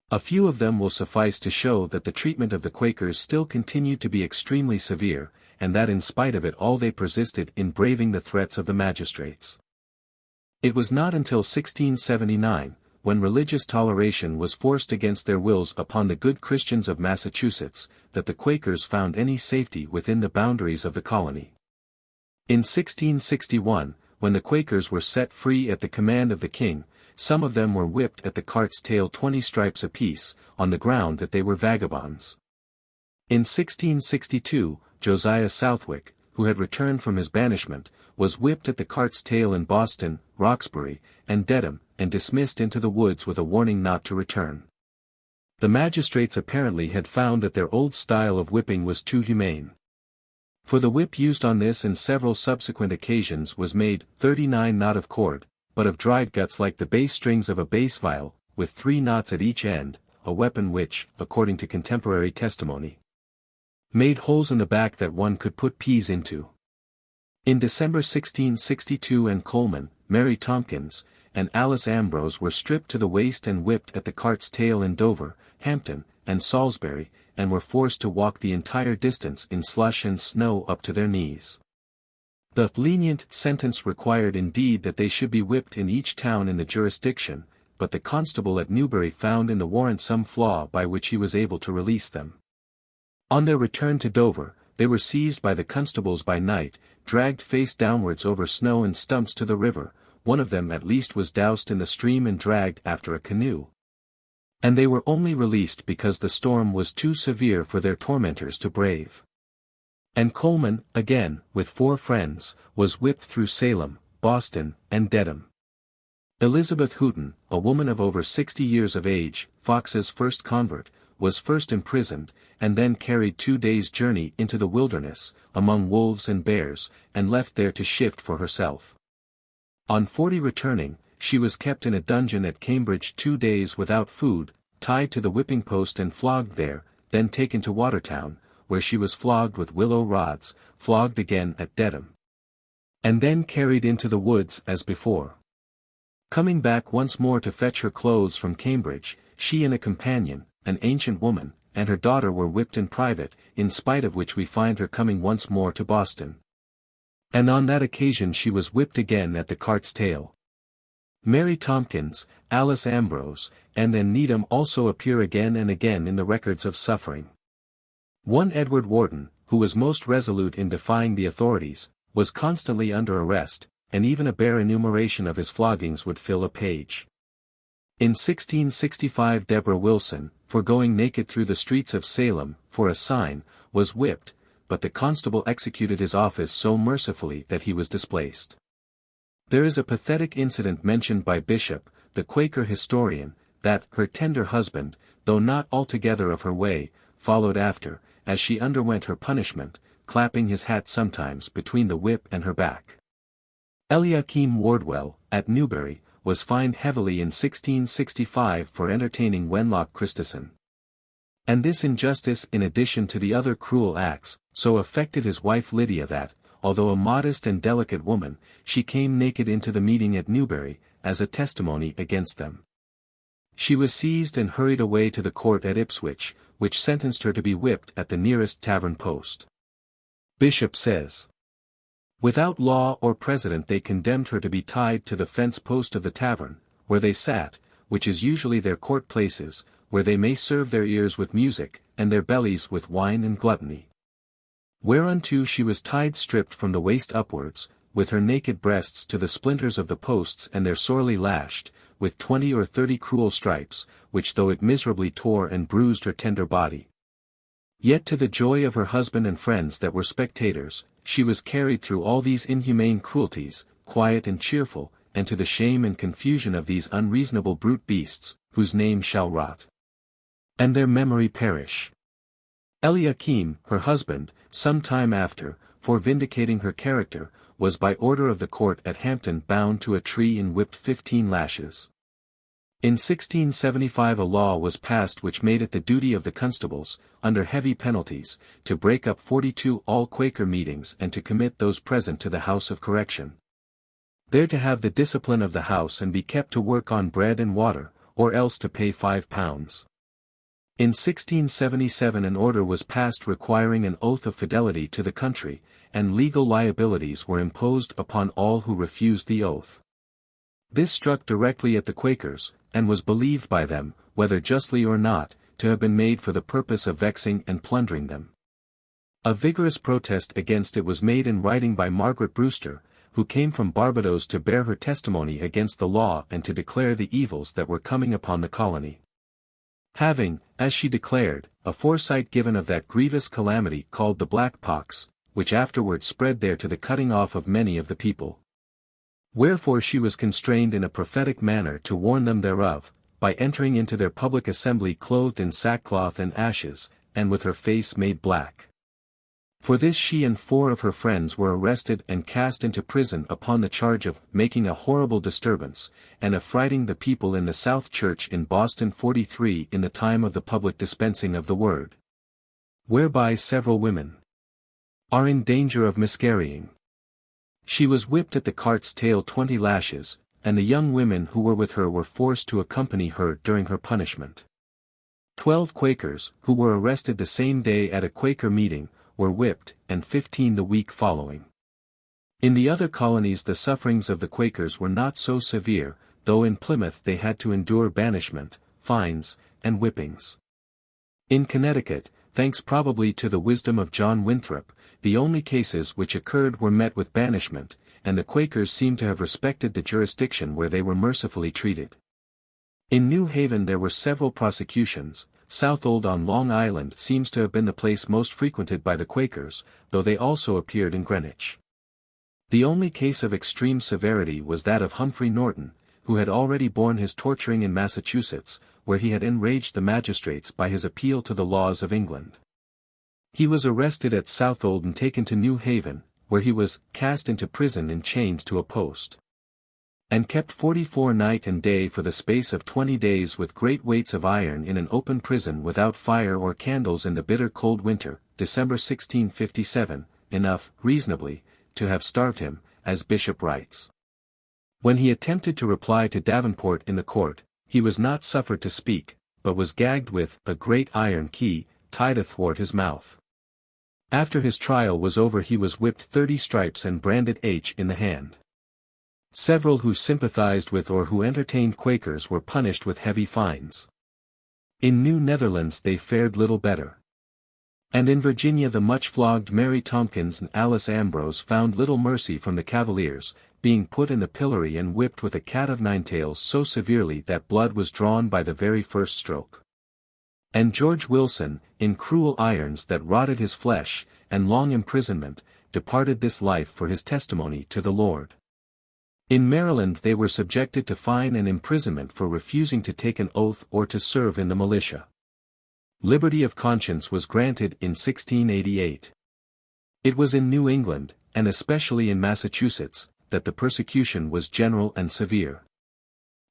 A few of them will suffice to show that the treatment of the Quakers still continued to be extremely severe, and that in spite of it all they persisted in braving the threats of the magistrates. It was not until 1679, when religious toleration was forced against their wills upon the good Christians of Massachusetts, that the Quakers found any safety within the boundaries of the colony. In 1661, when the Quakers were set free at the command of the king, some of them were whipped at the cart's tail 20 stripes apiece, on the ground that they were vagabonds. In 1662, Josiah Southwick, who had returned from his banishment, was whipped at the cart's tail in Boston, Roxbury, and Dedham, and dismissed into the woods with a warning not to return. The magistrates apparently had found that their old style of whipping was too humane. For the whip used on this and several subsequent occasions was made 39 knot of cord, but of dried guts like the bass strings of a bass viol, with 3 knots at each end, a weapon which, according to contemporary testimony, made holes in the back that one could put peas into. In December 1662 Anne Coleman, Mary Tompkins, and Alice Ambrose were stripped to the waist and whipped at the cart's tail in Dover, Hampton, and Salisbury, and were forced to walk the entire distance in slush and snow up to their knees. The lenient sentence required indeed that they should be whipped in each town in the jurisdiction, but the constable at Newbury found in the warrant some flaw by which he was able to release them. On their return to Dover, they were seized by the constables by night, dragged face downwards over snow and stumps to the river. One of them at least was doused in the stream and dragged after a canoe. And they were only released because the storm was too severe for their tormentors to brave. And Coleman, again, with 4 friends, was whipped through Salem, Boston, and Dedham. Elizabeth Houghton, a woman of over 60 years of age, Fox's first convert, was first imprisoned, and then carried 2 days' journey into the wilderness, among wolves and bears, and left there to shift for herself. On 40 returning, she was kept in a dungeon at Cambridge 2 days without food, tied to the whipping post and flogged there, then taken to Watertown, where she was flogged with willow rods, flogged again at Dedham, and then carried into the woods as before. Coming back once more to fetch her clothes from Cambridge, she and a companion, an ancient woman, and her daughter were whipped in private, in spite of which we find her coming once more to Boston. And on that occasion she was whipped again at the cart's tail. Mary Tompkins, Alice Ambrose, and then Needham also appear again and again in the records of suffering. One Edward Wharton, who was most resolute in defying the authorities, was constantly under arrest, and even a bare enumeration of his floggings would fill a page. In 1665 Deborah Wilson, for going naked through the streets of Salem, for a sign, was whipped, but the constable executed his office so mercifully that he was displaced. There is a pathetic incident mentioned by Bishop, the Quaker historian, that her tender husband, though not altogether of her way, followed after, as she underwent her punishment, clapping his hat sometimes between the whip and her back. Eliakim Wardwell, at Newbury, was fined heavily in 1665 for entertaining Wenlock Christison. And this injustice in addition to the other cruel acts, so affected his wife Lydia that, although a modest and delicate woman, she came naked into the meeting at Newbury, as a testimony against them. She was seized and hurried away to the court at Ipswich, which sentenced her to be whipped at the nearest tavern post. Bishop says, "Without law or precedent they condemned her to be tied to the fence post of the tavern, where they sat, which is usually their court places, where they may serve their ears with music, and their bellies with wine and gluttony. Whereunto she was tied stripped from the waist upwards, with her naked breasts to the splinters of the posts and their sorely lashed, with 20 or 30 cruel stripes, which though it miserably tore and bruised her tender body, yet to the joy of her husband and friends that were spectators, she was carried through all these inhumane cruelties, quiet and cheerful, and to the shame and confusion of these unreasonable brute beasts, whose name shall rot, and their memory perish." Eliakim, her husband, some time after, for vindicating her character, was by order of the court at Hampton bound to a tree and whipped 15 lashes. In 1675 a law was passed which made it the duty of the constables, under heavy penalties, to break up 42 all Quaker meetings and to commit those present to the House of Correction, there to have the discipline of the house and be kept to work on bread and water, or else to pay £5. In 1677 an order was passed requiring an oath of fidelity to the country, and legal liabilities were imposed upon all who refused the oath. This struck directly at the Quakers, and was believed by them, whether justly or not, to have been made for the purpose of vexing and plundering them. A vigorous protest against it was made in writing by Margaret Brewster, who came from Barbados to bear her testimony against the law and to declare the evils that were coming upon the colony. Having, as she declared, a foresight given of that grievous calamity called the Black Pox, which afterwards spread there to the cutting off of many of the people. Wherefore she was constrained in a prophetic manner to warn them thereof, by entering into their public assembly clothed in sackcloth and ashes, and with her face made black. For this she and 4 of her friends were arrested and cast into prison upon the charge of making a horrible disturbance, and affrighting the people in the South Church in Boston 43 in the time of the public dispensing of the word, whereby several women are in danger of miscarrying. She was whipped at the cart's tail 20 lashes, and the young women who were with her were forced to accompany her during her punishment. 12 Quakers, who were arrested the same day at a Quaker meeting, were whipped, and 15 the week following. In the other colonies the sufferings of the Quakers were not so severe, though in Plymouth they had to endure banishment, fines, and whippings. In Connecticut, thanks probably to the wisdom of John Winthrop, the only cases which occurred were met with banishment, and the Quakers seem to have respected the jurisdiction where they were mercifully treated. In New Haven there were several prosecutions. Southold on Long Island seems to have been the place most frequented by the Quakers, though they also appeared in Greenwich. The only case of extreme severity was that of Humphrey Norton, who had already borne his torturing in Massachusetts, where he had enraged the magistrates by his appeal to the laws of England. He was arrested at Southold and taken to New Haven, where he was cast into prison and chained to a post, and kept 44 night and day for the space of 20 days with great weights of iron in an open prison without fire or candles in the bitter cold winter, December 1657, enough, reasonably, to have starved him, as Bishop writes. When he attempted to reply to Davenport in the court, he was not suffered to speak, but was gagged with a great iron key, tied athwart his mouth. After his trial was over he was whipped 30 stripes and branded H in the hand. Several who sympathized with or who entertained Quakers were punished with heavy fines. In New Netherlands they fared little better. And in Virginia the much-flogged Mary Tompkins and Alice Ambrose found little mercy from the Cavaliers, being put in the pillory and whipped with a cat of nine tails so severely that blood was drawn by the very first stroke. And George Wilson, in cruel irons that rotted his flesh, and long imprisonment, departed this life for his testimony to the Lord. In Maryland they were subjected to fine and imprisonment for refusing to take an oath or to serve in the militia. Liberty of conscience was granted in 1688. It was in New England, and especially in Massachusetts, that the persecution was general and severe.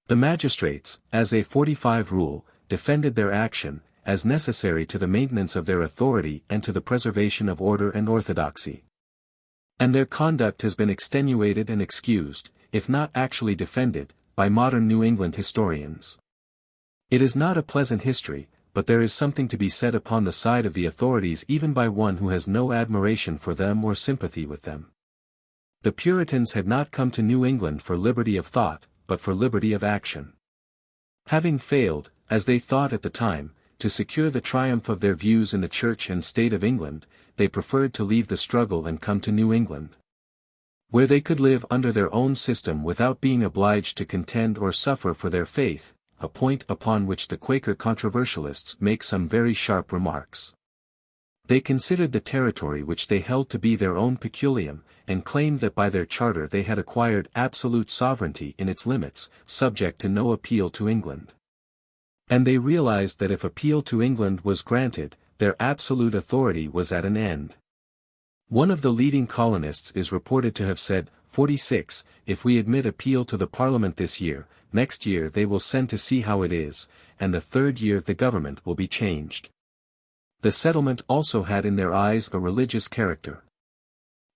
The magistrates, as a 45 rule, defended their action, as necessary to the maintenance of their authority and to the preservation of order and orthodoxy. And their conduct has been extenuated and excused, if not actually defended, by modern New England historians. It is not a pleasant history, but there is something to be said upon the side of the authorities even by one who has no admiration for them or sympathy with them. The Puritans had not come to New England for liberty of thought, but for liberty of action. Having failed, as they thought at the time, to secure the triumph of their views in the Church and State of England, they preferred to leave the struggle and come to New England, where they could live under their own system without being obliged to contend or suffer for their faith, a point upon which the Quaker controversialists make some very sharp remarks. They considered the territory which they held to be their own peculium, and claimed that by their charter they had acquired absolute sovereignty in its limits, subject to no appeal to England. And they realized that if appeal to England was granted, their absolute authority was at an end. One of the leading colonists is reported to have said, 46, if we admit appeal to the Parliament this year, next year they will send to see how it is, and the third year the government will be changed. The settlement also had in their eyes a religious character.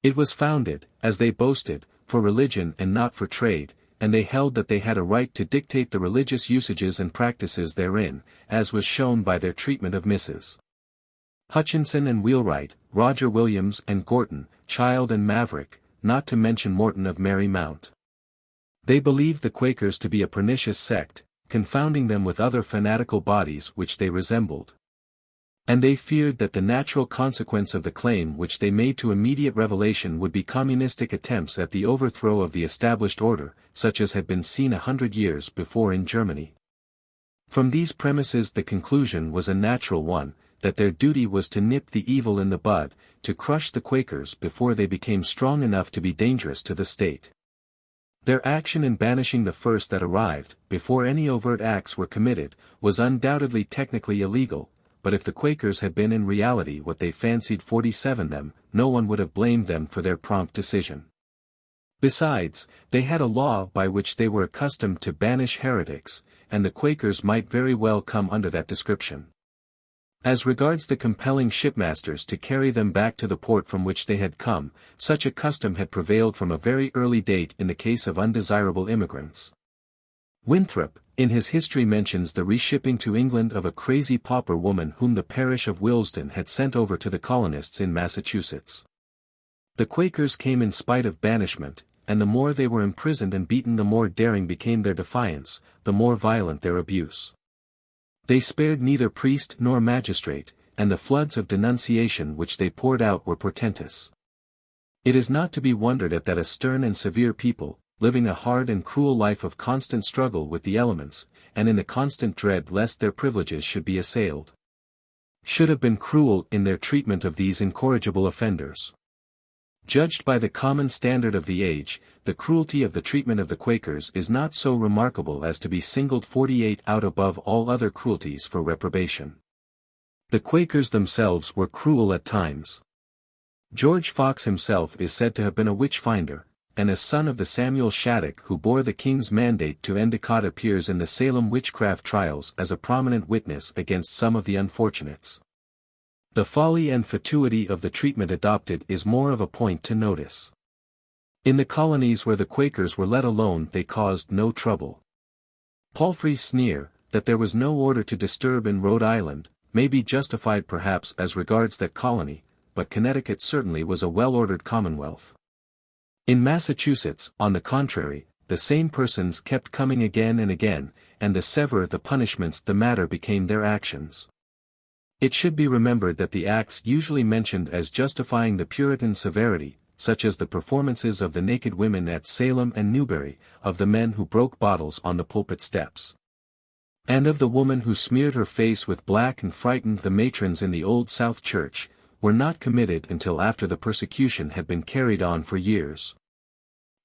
It was founded, as they boasted, for religion and not for trade, and they held that they had a right to dictate the religious usages and practices therein, as was shown by their treatment of Mrs. Hutchinson and Wheelwright, Roger Williams and Gorton, Child and Maverick, not to mention Morton of Merry Mount. They believed the Quakers to be a pernicious sect, confounding them with other fanatical bodies which they resembled. And they feared that the natural consequence of the claim which they made to immediate revelation would be communistic attempts at the overthrow of the established order, such as had been seen 100 years before in Germany. From these premises the conclusion was a natural one, that their duty was to nip the evil in the bud, to crush the Quakers before they became strong enough to be dangerous to the state. Their action in banishing the first that arrived, before any overt acts were committed, was undoubtedly technically illegal, but if the Quakers had been in reality what they fancied 47 them, no one would have blamed them for their prompt decision. Besides, they had a law by which they were accustomed to banish heretics, and the Quakers might very well come under that description. As regards the compelling shipmasters to carry them back to the port from which they had come, such a custom had prevailed from a very early date in the case of undesirable immigrants. Winthrop, in his history mentions the reshipping to England of a crazy pauper woman whom the parish of Willesden had sent over to the colonists in Massachusetts. The Quakers came in spite of banishment, and the more they were imprisoned and beaten the more daring became their defiance, the more violent their abuse. They spared neither priest nor magistrate, and the floods of denunciation which they poured out were portentous. It is not to be wondered at that a stern and severe people, living a hard and cruel life of constant struggle with the elements, and in the constant dread lest their privileges should be assailed, should have been cruel in their treatment of these incorrigible offenders. Judged by the common standard of the age, the cruelty of the treatment of the Quakers is not so remarkable as to be singled 48 out above all other cruelties for reprobation. The Quakers themselves were cruel at times. George Fox himself is said to have been a witch-finder, and as son of the Samuel Shattuck who bore the king's mandate to Endicott appears in the Salem witchcraft trials as a prominent witness against some of the unfortunates. The folly and fatuity of the treatment adopted is more of a point to notice. In the colonies where the Quakers were let alone they caused no trouble. Palfrey's sneer, that there was no order to disturb in Rhode Island, may be justified perhaps as regards that colony, but Connecticut certainly was a well-ordered commonwealth. In Massachusetts, on the contrary, the same persons kept coming again and again, and the severer the punishments the madder became their actions. It should be remembered that the acts usually mentioned as justifying the Puritan severity, such as the performances of the naked women at Salem and Newbury, of the men who broke bottles on the pulpit steps, and of the woman who smeared her face with black and frightened the matrons in the Old South Church, were not committed until after the persecution had been carried on for years.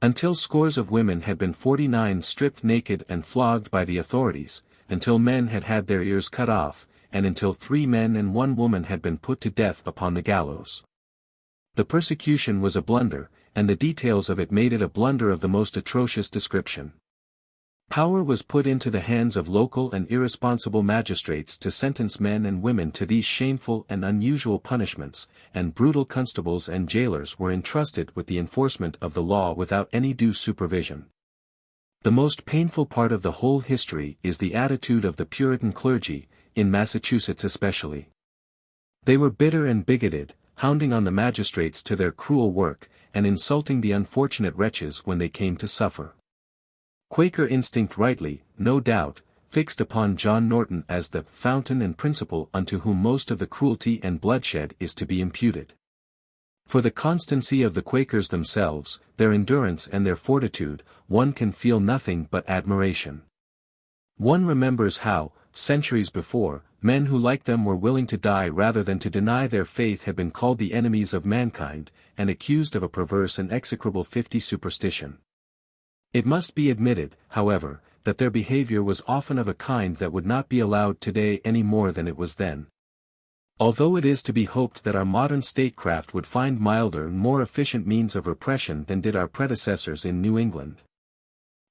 Until scores of women had been 49 stripped naked and flogged by the authorities, until men had had their ears cut off, and until 3 men and 1 woman had been put to death upon the gallows. The persecution was a blunder, and the details of it made it a blunder of the most atrocious description. Power was put into the hands of local and irresponsible magistrates to sentence men and women to these shameful and unusual punishments, and brutal constables and jailers were entrusted with the enforcement of the law without any due supervision. The most painful part of the whole history is the attitude of the Puritan clergy, in Massachusetts especially. They were bitter and bigoted, hounding on the magistrates to their cruel work, and insulting the unfortunate wretches when they came to suffer. Quaker instinct rightly, no doubt, fixed upon John Norton as the fountain and principal unto whom most of the cruelty and bloodshed is to be imputed. For the constancy of the Quakers themselves, their endurance and their fortitude, one can feel nothing but admiration. One remembers how, centuries before, men who like them were willing to die rather than to deny their faith had been called the enemies of mankind, and accused of a perverse and execrable 50 superstition. It must be admitted, however, that their behavior was often of a kind that would not be allowed today any more than it was then. Although it is to be hoped that our modern statecraft would find milder and more efficient means of repression than did our predecessors in New England.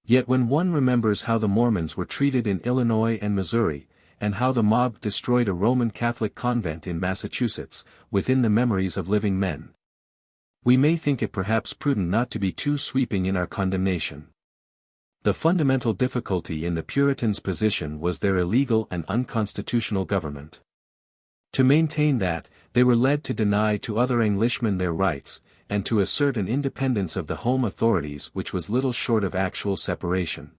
Yet when one remembers how the Mormons were treated in Illinois and Missouri, and how the mob destroyed a Roman Catholic convent in Massachusetts, within the memories of living men, we may think it perhaps prudent not to be too sweeping in our condemnation. The fundamental difficulty in the Puritans' position was their illegal and unconstitutional government. To maintain that, they were led to deny to other Englishmen their rights, and to assert an independence of the home authorities which was little short of actual separation.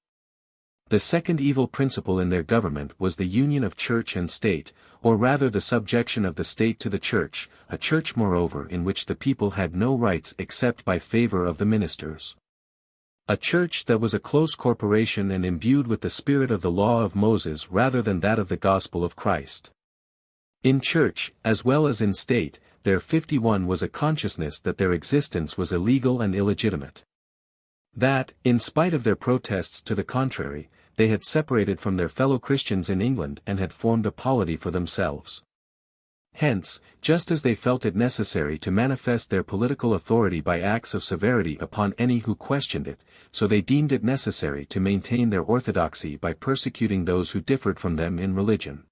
The second evil principle in their government was the union of church and state, or rather the subjection of the state to the church, a church moreover in which the people had no rights except by favor of the ministers. A church that was a close corporation and imbued with the spirit of the law of Moses rather than that of the gospel of Christ. In church, as well as in state, there 51 was a consciousness that their existence was illegal and illegitimate. That, in spite of their protests to the contrary, they had separated from their fellow Christians in England and had formed a polity for themselves. Hence, just as they felt it necessary to manifest their political authority by acts of severity upon any who questioned it, so they deemed it necessary to maintain their orthodoxy by persecuting those who differed from them in religion.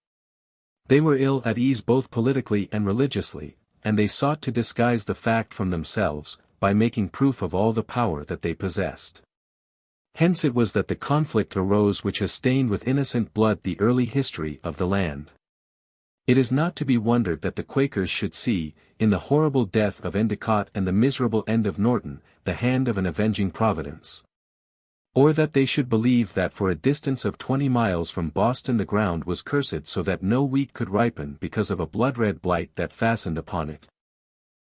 They were ill at ease both politically and religiously, and they sought to disguise the fact from themselves, by making proof of all the power that they possessed. Hence it was that the conflict arose which has stained with innocent blood the early history of the land. It is not to be wondered that the Quakers should see, in the horrible death of Endicott and the miserable end of Norton, the hand of an avenging providence. Or that they should believe that for a distance of 20 miles from Boston the ground was cursed so that no wheat could ripen because of a blood-red blight that fastened upon it.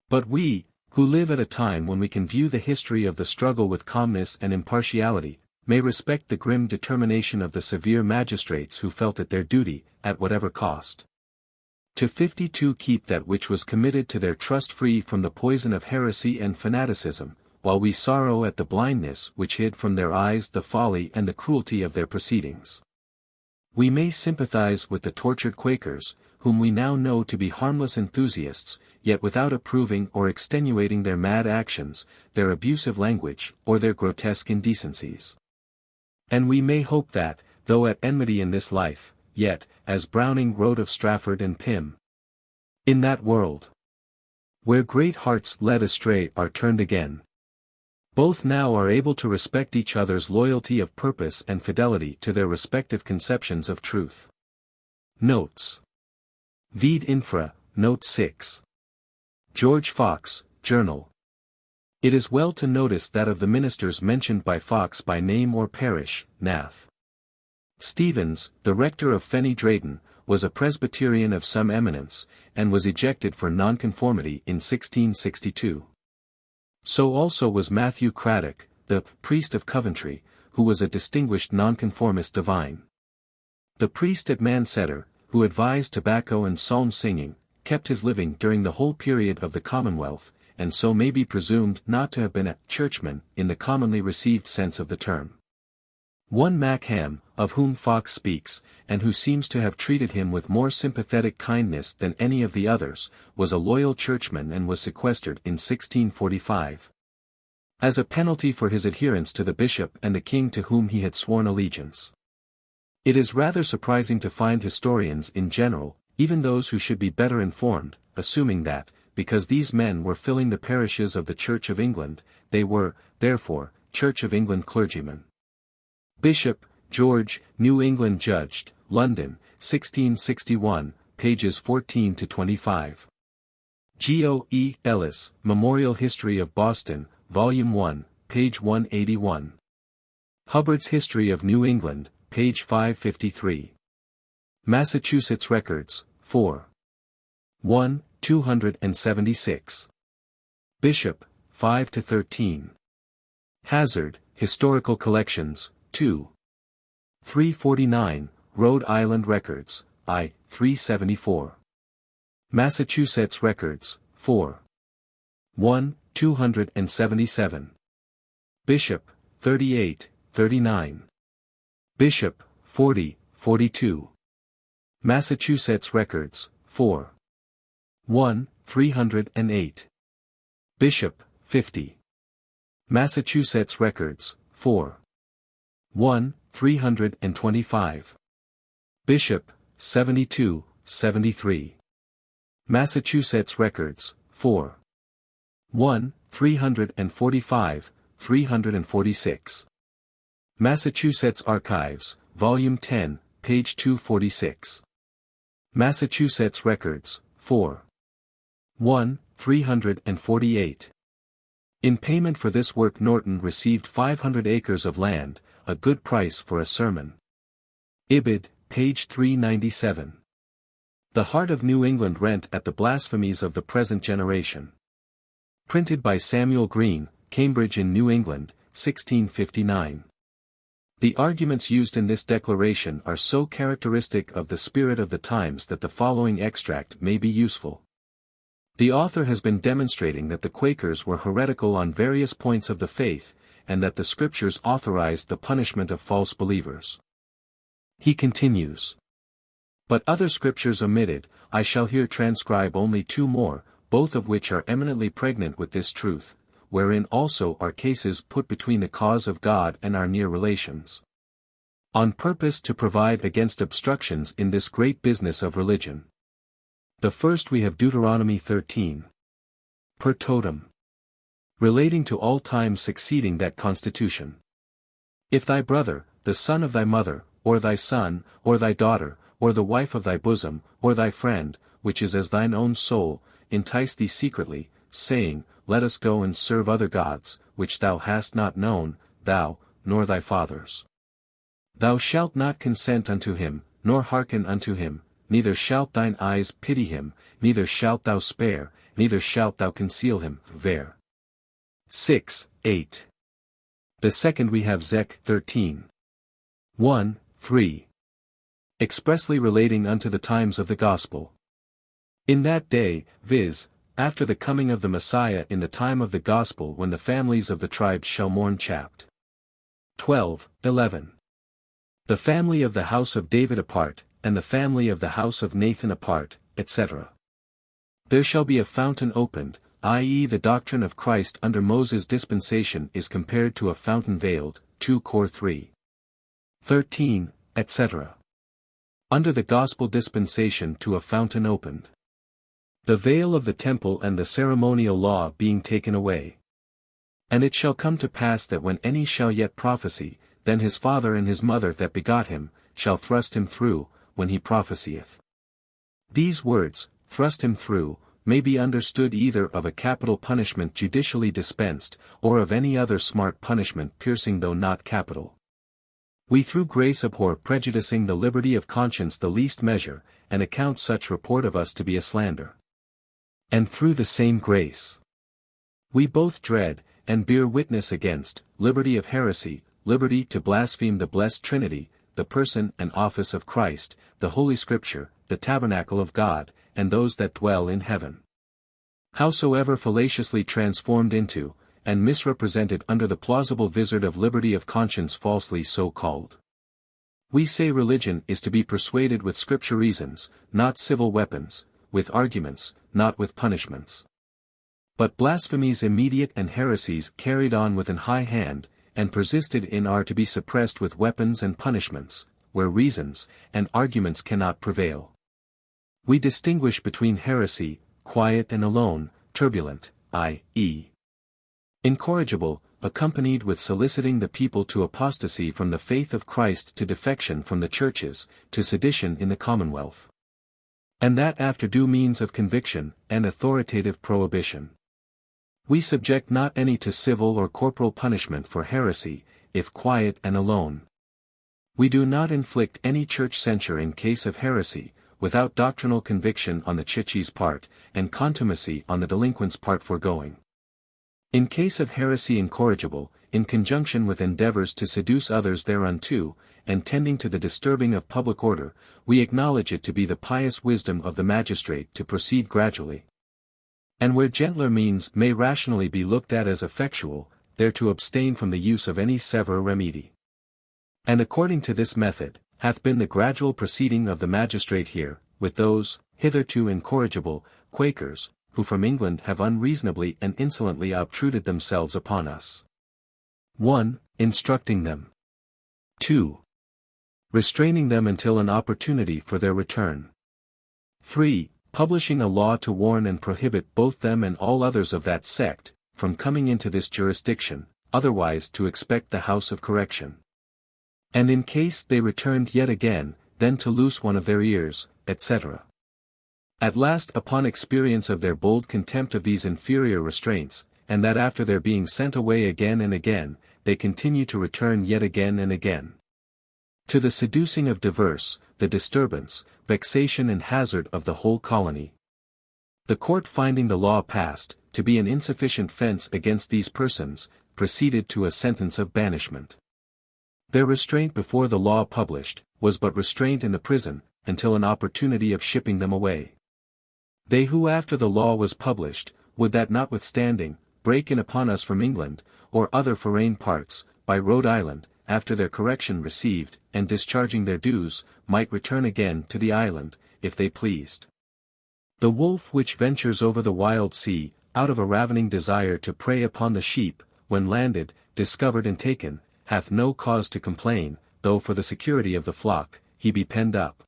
But we, who live at a time when we can view the history of the struggle with calmness and impartiality, may respect the grim determination of the severe magistrates who felt it their duty, at whatever cost, to 52 keep that which was committed to their trust free from the poison of heresy and fanaticism, while we sorrow at the blindness which hid from their eyes the folly and the cruelty of their proceedings. We may sympathize with the tortured Quakers, whom we now know to be harmless enthusiasts, yet without approving or extenuating their mad actions, their abusive language, or their grotesque indecencies. And we may hope that, though at enmity in this life, yet, as Browning wrote of Strafford and Pym, in that world, where great hearts led astray are turned again, both now are able to respect each other's loyalty of purpose and fidelity to their respective conceptions of truth. Notes. Vide infra, Note 6. George Fox, Journal. It is well to notice that of the ministers mentioned by Fox by name or parish, Nath. Stevens, the rector of Fenny Drayton, was a Presbyterian of some eminence, and was ejected for nonconformity in 1662. So also was Matthew Craddock, the priest of Coventry, who was a distinguished nonconformist divine. The priest at Manchester, who advised tobacco and psalm singing, kept his living during the whole period of the Commonwealth, and so may be presumed not to have been a churchman in the commonly received sense of the term. One Mackham, of whom Fox speaks, and who seems to have treated him with more sympathetic kindness than any of the others, was a loyal churchman and was sequestered in 1645. As a penalty for his adherence to the bishop and the king to whom he had sworn allegiance. It is rather surprising to find historians in general, even those who should be better informed, assuming that, because these men were filling the parishes of the Church of England, they were, therefore, Church of England clergymen. Bishop, George, New England Judged, London, 1661, pages 14 to 25. G.O. E. Ellis, Memorial History of Boston, Volume 1, page 181. Hubbard's History of New England, page 553. Massachusetts Records, 4. 1, 276. Bishop, 5 to 13. Hazard, Historical Collections, 2. 349, Rhode Island Records, I. 374. Massachusetts Records, 4. 1, 277. Bishop, 38, 39. Bishop, 40, 42. Massachusetts Records, 4. 1, 308. Bishop, 50. Massachusetts Records, 4. 1, 325. Bishop, 72, 73. Massachusetts Records, 4. 1, 345, 346. Massachusetts Archives, Volume 10, page 246. Massachusetts Records, 4. 1, 348. In payment for this work Norton received 500 acres of land, a good price for a sermon. Ibid, page 397. The Heart of New England rent at the blasphemies of the present generation. Printed by Samuel Green, Cambridge in New England, 1659. The arguments used in this declaration are so characteristic of the spirit of the times that the following extract may be useful. The author has been demonstrating that the Quakers were heretical on various points of the faith, and that the Scriptures authorized the punishment of false believers. He continues. But other Scriptures omitted, I shall here transcribe only 2 more, both of which are eminently pregnant with this truth, wherein also are cases put between the cause of God and our near relations, on purpose to provide against obstructions in this great business of religion. The first we have Deuteronomy 13. Per totem. Relating to all times succeeding that constitution. If thy brother, the son of thy mother, or thy son, or thy daughter, or the wife of thy bosom, or thy friend, which is as thine own soul, entice thee secretly, saying, Let us go and serve other gods, which thou hast not known, thou, nor thy fathers. Thou shalt not consent unto him, nor hearken unto him, neither shalt thine eyes pity him, neither shalt thou spare, neither shalt thou conceal him. Ver. 6, 8. The second we have Zech 13. 1, 3. Expressly relating unto the times of the gospel. In that day, viz., after the coming of the Messiah in the time of the gospel when the families of the tribes shall mourn chapt. 12, 11. The family of the house of David apart, and the family of the house of Nathan apart, etc. There shall be a fountain opened, i.e. the doctrine of Christ under Moses' dispensation is compared to a fountain veiled, 2 Cor 3. 13, etc. Under the gospel dispensation to a fountain opened. The veil of the temple and the ceremonial law being taken away. And it shall come to pass that when any shall yet prophesy, then his father and his mother that begot him, shall thrust him through, when he prophesieth. These words, thrust him through, may be understood either of a capital punishment judicially dispensed, or of any other smart punishment piercing though not capital. We through grace abhor prejudicing the liberty of conscience the least measure, and account such report of us to be a slander. And through the same grace, we both dread, and bear witness against, liberty of heresy, liberty to blaspheme the blessed Trinity, the person and office of Christ, the Holy Scripture, the tabernacle of God, and those that dwell in heaven. Howsoever fallaciously transformed into, and misrepresented under the plausible vizard of liberty of conscience falsely so called. We say religion is to be persuaded with Scripture reasons, not civil weapons, with arguments, not with punishments. But blasphemies immediate and heresies carried on with an high hand, and persisted in are to be suppressed with weapons and punishments, where reasons and arguments cannot prevail. We distinguish between heresy, quiet and alone, turbulent, i.e. incorrigible, accompanied with soliciting the people to apostasy from the faith of Christ to defection from the churches, to sedition in the commonwealth. And that after due means of conviction, and authoritative prohibition. We subject not any to civil or corporal punishment for heresy, if quiet and alone. We do not inflict any church censure in case of heresy, without doctrinal conviction on the chichi's part, and contumacy on the delinquent's part foregoing. In case of heresy incorrigible, in conjunction with endeavors to seduce others thereunto, and tending to the disturbing of public order, we acknowledge it to be the pious wisdom of the magistrate to proceed gradually. And where gentler means may rationally be looked at as effectual, there to abstain from the use of any severe remedy. And according to this method, hath been the gradual proceeding of the magistrate here, with those, hitherto incorrigible, Quakers, who from England have unreasonably and insolently obtruded themselves upon us. 1. Instructing them. 2. Restraining them until an opportunity for their return. 3. Publishing a law to warn and prohibit both them and all others of that sect, from coming into this jurisdiction, otherwise to expect the house of correction. And in case they returned yet again, then to loose one of their ears, etc. At last upon experience of their bold contempt of these inferior restraints, and that after their being sent away again and again, they continue to return yet again and again. To the seducing of diverse, the disturbance, vexation and hazard of the whole colony. The court finding the law passed, to be an insufficient fence against these persons, proceeded to a sentence of banishment. Their restraint before the law published, was but restraint in the prison, until an opportunity of shipping them away. They who after the law was published, would that notwithstanding, break in upon us from England, or other foreign parts, by Rhode Island, after their correction received, and discharging their dues, might return again to the island, if they pleased. The wolf which ventures over the wild sea, out of a ravening desire to prey upon the sheep, when landed, discovered and taken, hath no cause to complain, though for the security of the flock, he be penned up,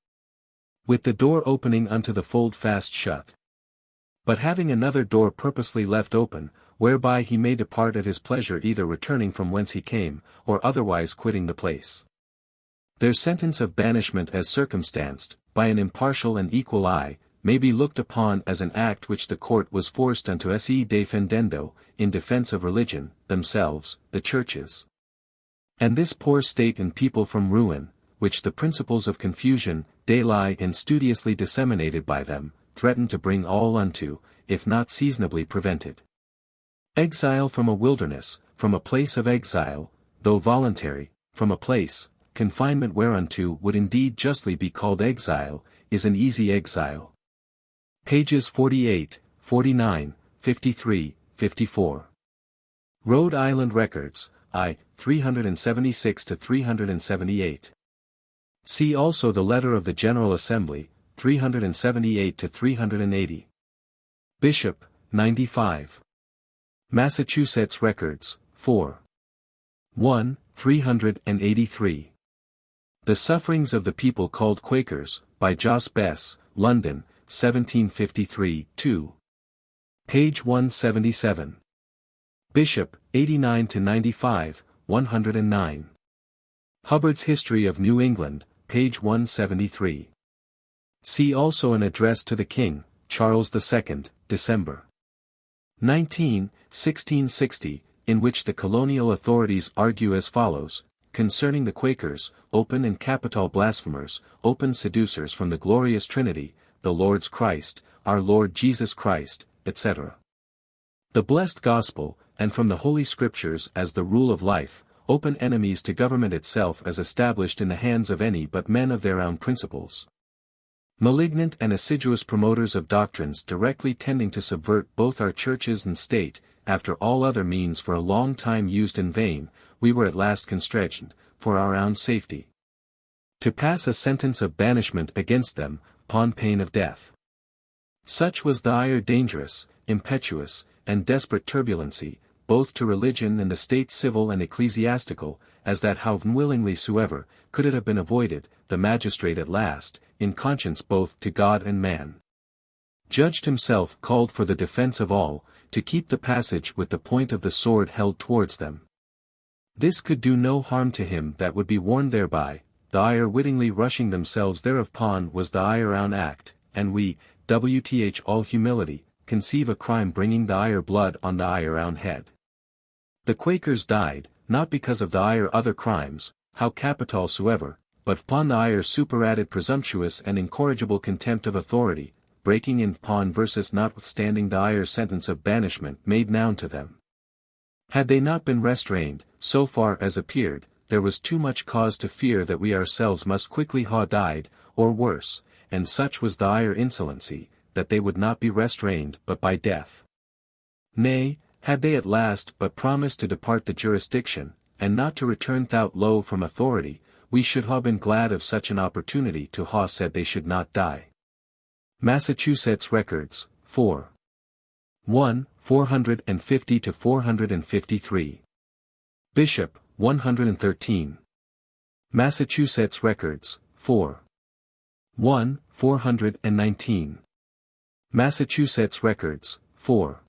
with the door opening unto the fold fast shut. But having another door purposely left open, whereby he may depart at his pleasure, either returning from whence he came, or otherwise quitting the place. Their sentence of banishment, as circumstanced, by an impartial and equal eye, may be looked upon as an act which the court was forced unto se defendendo, in defense of religion, themselves, the churches, and this poor state and people from ruin, which the principles of confusion, de lie and studiously disseminated by them, threaten to bring all unto, if not seasonably prevented. Exile from a wilderness, from a place of exile, though voluntary, from a place, confinement whereunto would indeed justly be called exile, is an easy exile. Pages 48, 49, 53, 54. Rhode Island Records, I. 376-378. See also the letter of the General Assembly, 378-380. Bishop, 95. Massachusetts Records, 4. 1, 383. The Sufferings of the People Called Quakers, by Jos Bess, London, 1753, 2. Page 177. Bishop, 89-95, 109. Hubbard's History of New England, page 173. See also an address to the King, Charles II, December 19, 1660, in which the colonial authorities argue as follows, concerning the Quakers, open and capital blasphemers, open seducers from the glorious Trinity, the Lord's Christ, our Lord Jesus Christ, etc. The blessed gospel, and from the Holy Scriptures as the rule of life, open enemies to government itself as established in the hands of any but men of their own principles. Malignant and assiduous promoters of doctrines directly tending to subvert both our churches and state, after all other means for a long time used in vain, we were at last constrained, for our own safety, to pass a sentence of banishment against them, upon pain of death. Such was the ire dangerous, impetuous, and desperate turbulency, both to religion and the state civil and ecclesiastical, as that how unwillingly soever, could it have been avoided, the magistrate at last, in conscience both to God and man, judged himself called for the defense of all, to keep the passage with the point of the sword held towards them. This could do no harm to him that would be warned thereby, the ire wittingly rushing themselves thereupon was the ire own act, and we, wth all humility, conceive a crime bringing the ire blood on the ire own head. The Quakers died, not because of the ire other crimes, how capital soever, but upon the ire superadded presumptuous and incorrigible contempt of authority, breaking in upon versus notwithstanding the ire sentence of banishment made known to them. Had they not been restrained, so far as appeared, there was too much cause to fear that we ourselves must quickly ha died, or worse, and such was the ire insolency, that they would not be restrained but by death. Nay, had they at last but promised to depart the jurisdiction, and not to return thou low from authority, we should ha been glad of such an opportunity to ha said they should not die. Massachusetts Records, 4. 1, 450-453. Bishop, 113. Massachusetts Records, 4. 1, 419. Massachusetts Records, 4.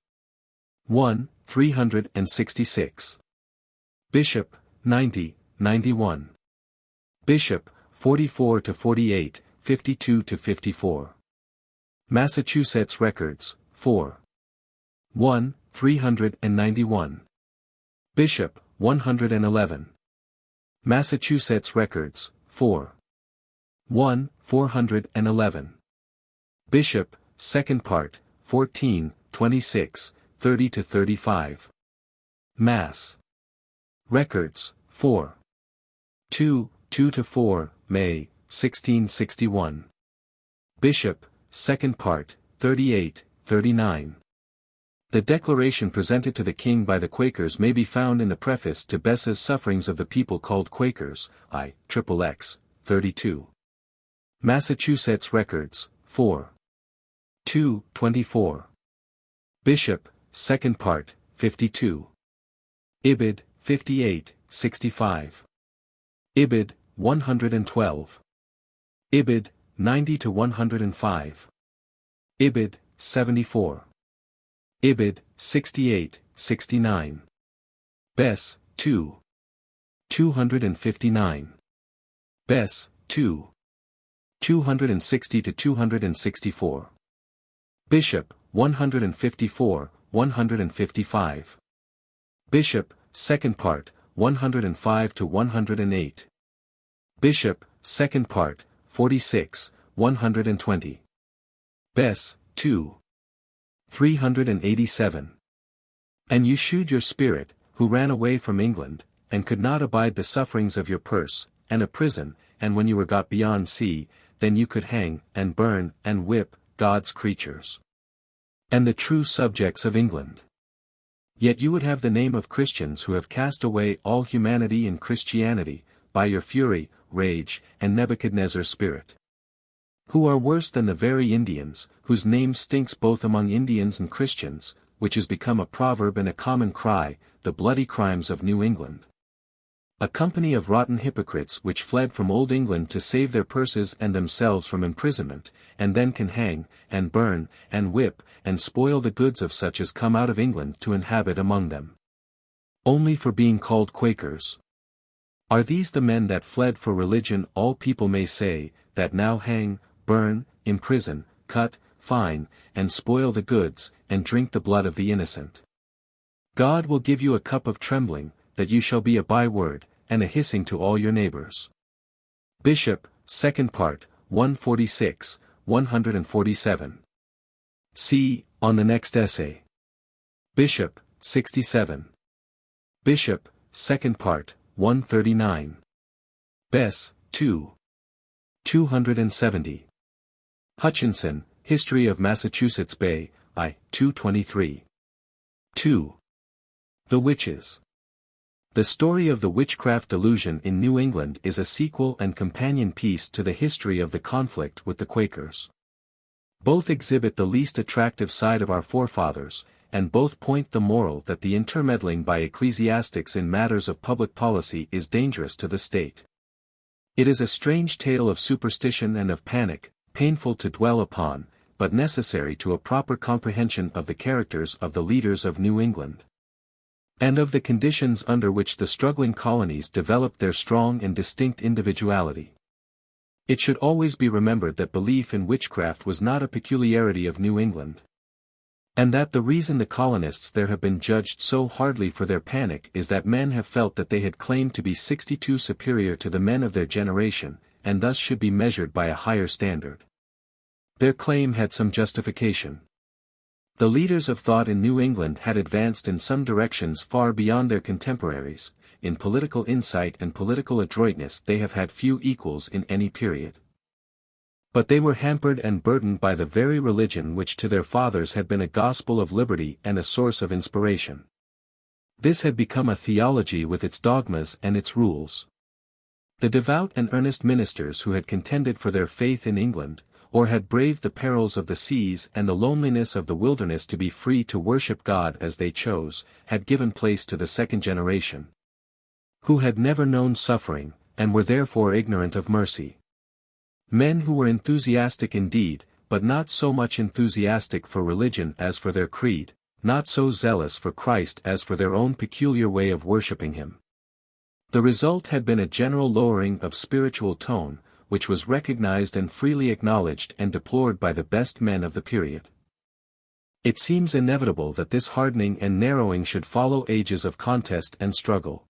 1, 366. Bishop, 90, 91. Bishop, 44-48, 52-54. Massachusetts Records, 4. 1, 391. Bishop, 111. Massachusetts Records, 4. 1, 411. Bishop, 2nd part, 14, 26, 30-35. Mass. Records, 4. 2, 2-4, May, 1661. Bishop, 2nd part, 38, 39. The declaration presented to the king by the Quakers may be found in the preface to Bess's Sufferings of the People Called Quakers, IXX, 32. Massachusetts Records, 4. 2, 24. Bishop, 2nd part, 52. Ibid, 58, 65. Ibid, 112. Ibid, 90-105. Ibid, 74. Ibid, 68, 69. Bess, 2. 259. Bess, 2. 260 to 264. Bishop, 154, 155. Bishop, second part, 105 to 108. Bishop, second part, 46, 120. Bess, 2. 387. And you shewed your spirit, who ran away from England, and could not abide the sufferings of your purse, and a prison, and when you were got beyond sea, then you could hang, and burn, and whip, God's creatures. And the true subjects of England. Yet you would have the name of Christians who have cast away all humanity in Christianity, by your fury, rage, and Nebuchadnezzar's spirit. Who are worse than the very Indians, whose name stinks both among Indians and Christians, which has become a proverb and a common cry, the bloody crimes of New England. A company of rotten hypocrites which fled from Old England to save their purses and themselves from imprisonment, and then can hang, and burn, and whip, and spoil the goods of such as come out of England to inhabit among them. Only for being called Quakers. Are these the men that fled for religion? All people may say, that now hang, burn, imprison, cut, fine, and spoil the goods, and drink the blood of the innocent. God will give you a cup of trembling, that you shall be a byword, and a hissing to all your neighbors. Bishop, second part, 146, 147. See, on the next essay. Bishop, 67. Bishop, second part, 139. Bess, 2. 270. Hutchinson, History of Massachusetts Bay, I. 223. 2. The Witches. The story of the witchcraft delusion in New England is a sequel and companion piece to the history of the conflict with the Quakers. Both exhibit the least attractive side of our forefathers, and both point the moral that the intermeddling by ecclesiastics in matters of public policy is dangerous to the state. It is a strange tale of superstition and of panic, painful to dwell upon, but necessary to a proper comprehension of the characters of the leaders of New England, and of the conditions under which the struggling colonies developed their strong and distinct individuality. It should always be remembered that belief in witchcraft was not a peculiarity of New England, and that the reason the colonists there have been judged so hardly for their panic is that men have felt that they had claimed to be 62 superior to the men of their generation, and thus should be measured by a higher standard. Their claim had some justification. The leaders of thought in New England had advanced in some directions far beyond their contemporaries. In political insight and political adroitness they have had few equals in any period. But they were hampered and burdened by the very religion which to their fathers had been a gospel of liberty and a source of inspiration. This had become a theology with its dogmas and its rules. The devout and earnest ministers who had contended for their faith in England, or had braved the perils of the seas and the loneliness of the wilderness to be free to worship God as they chose, had given place to the second generation, who had never known suffering, and were therefore ignorant of mercy. Men who were enthusiastic indeed, but not so much enthusiastic for religion as for their creed, not so zealous for Christ as for their own peculiar way of worshipping Him. The result had been a general lowering of spiritual tone, which was recognized and freely acknowledged and deplored by the best men of the period. It seems inevitable that this hardening and narrowing should follow ages of contest and struggle.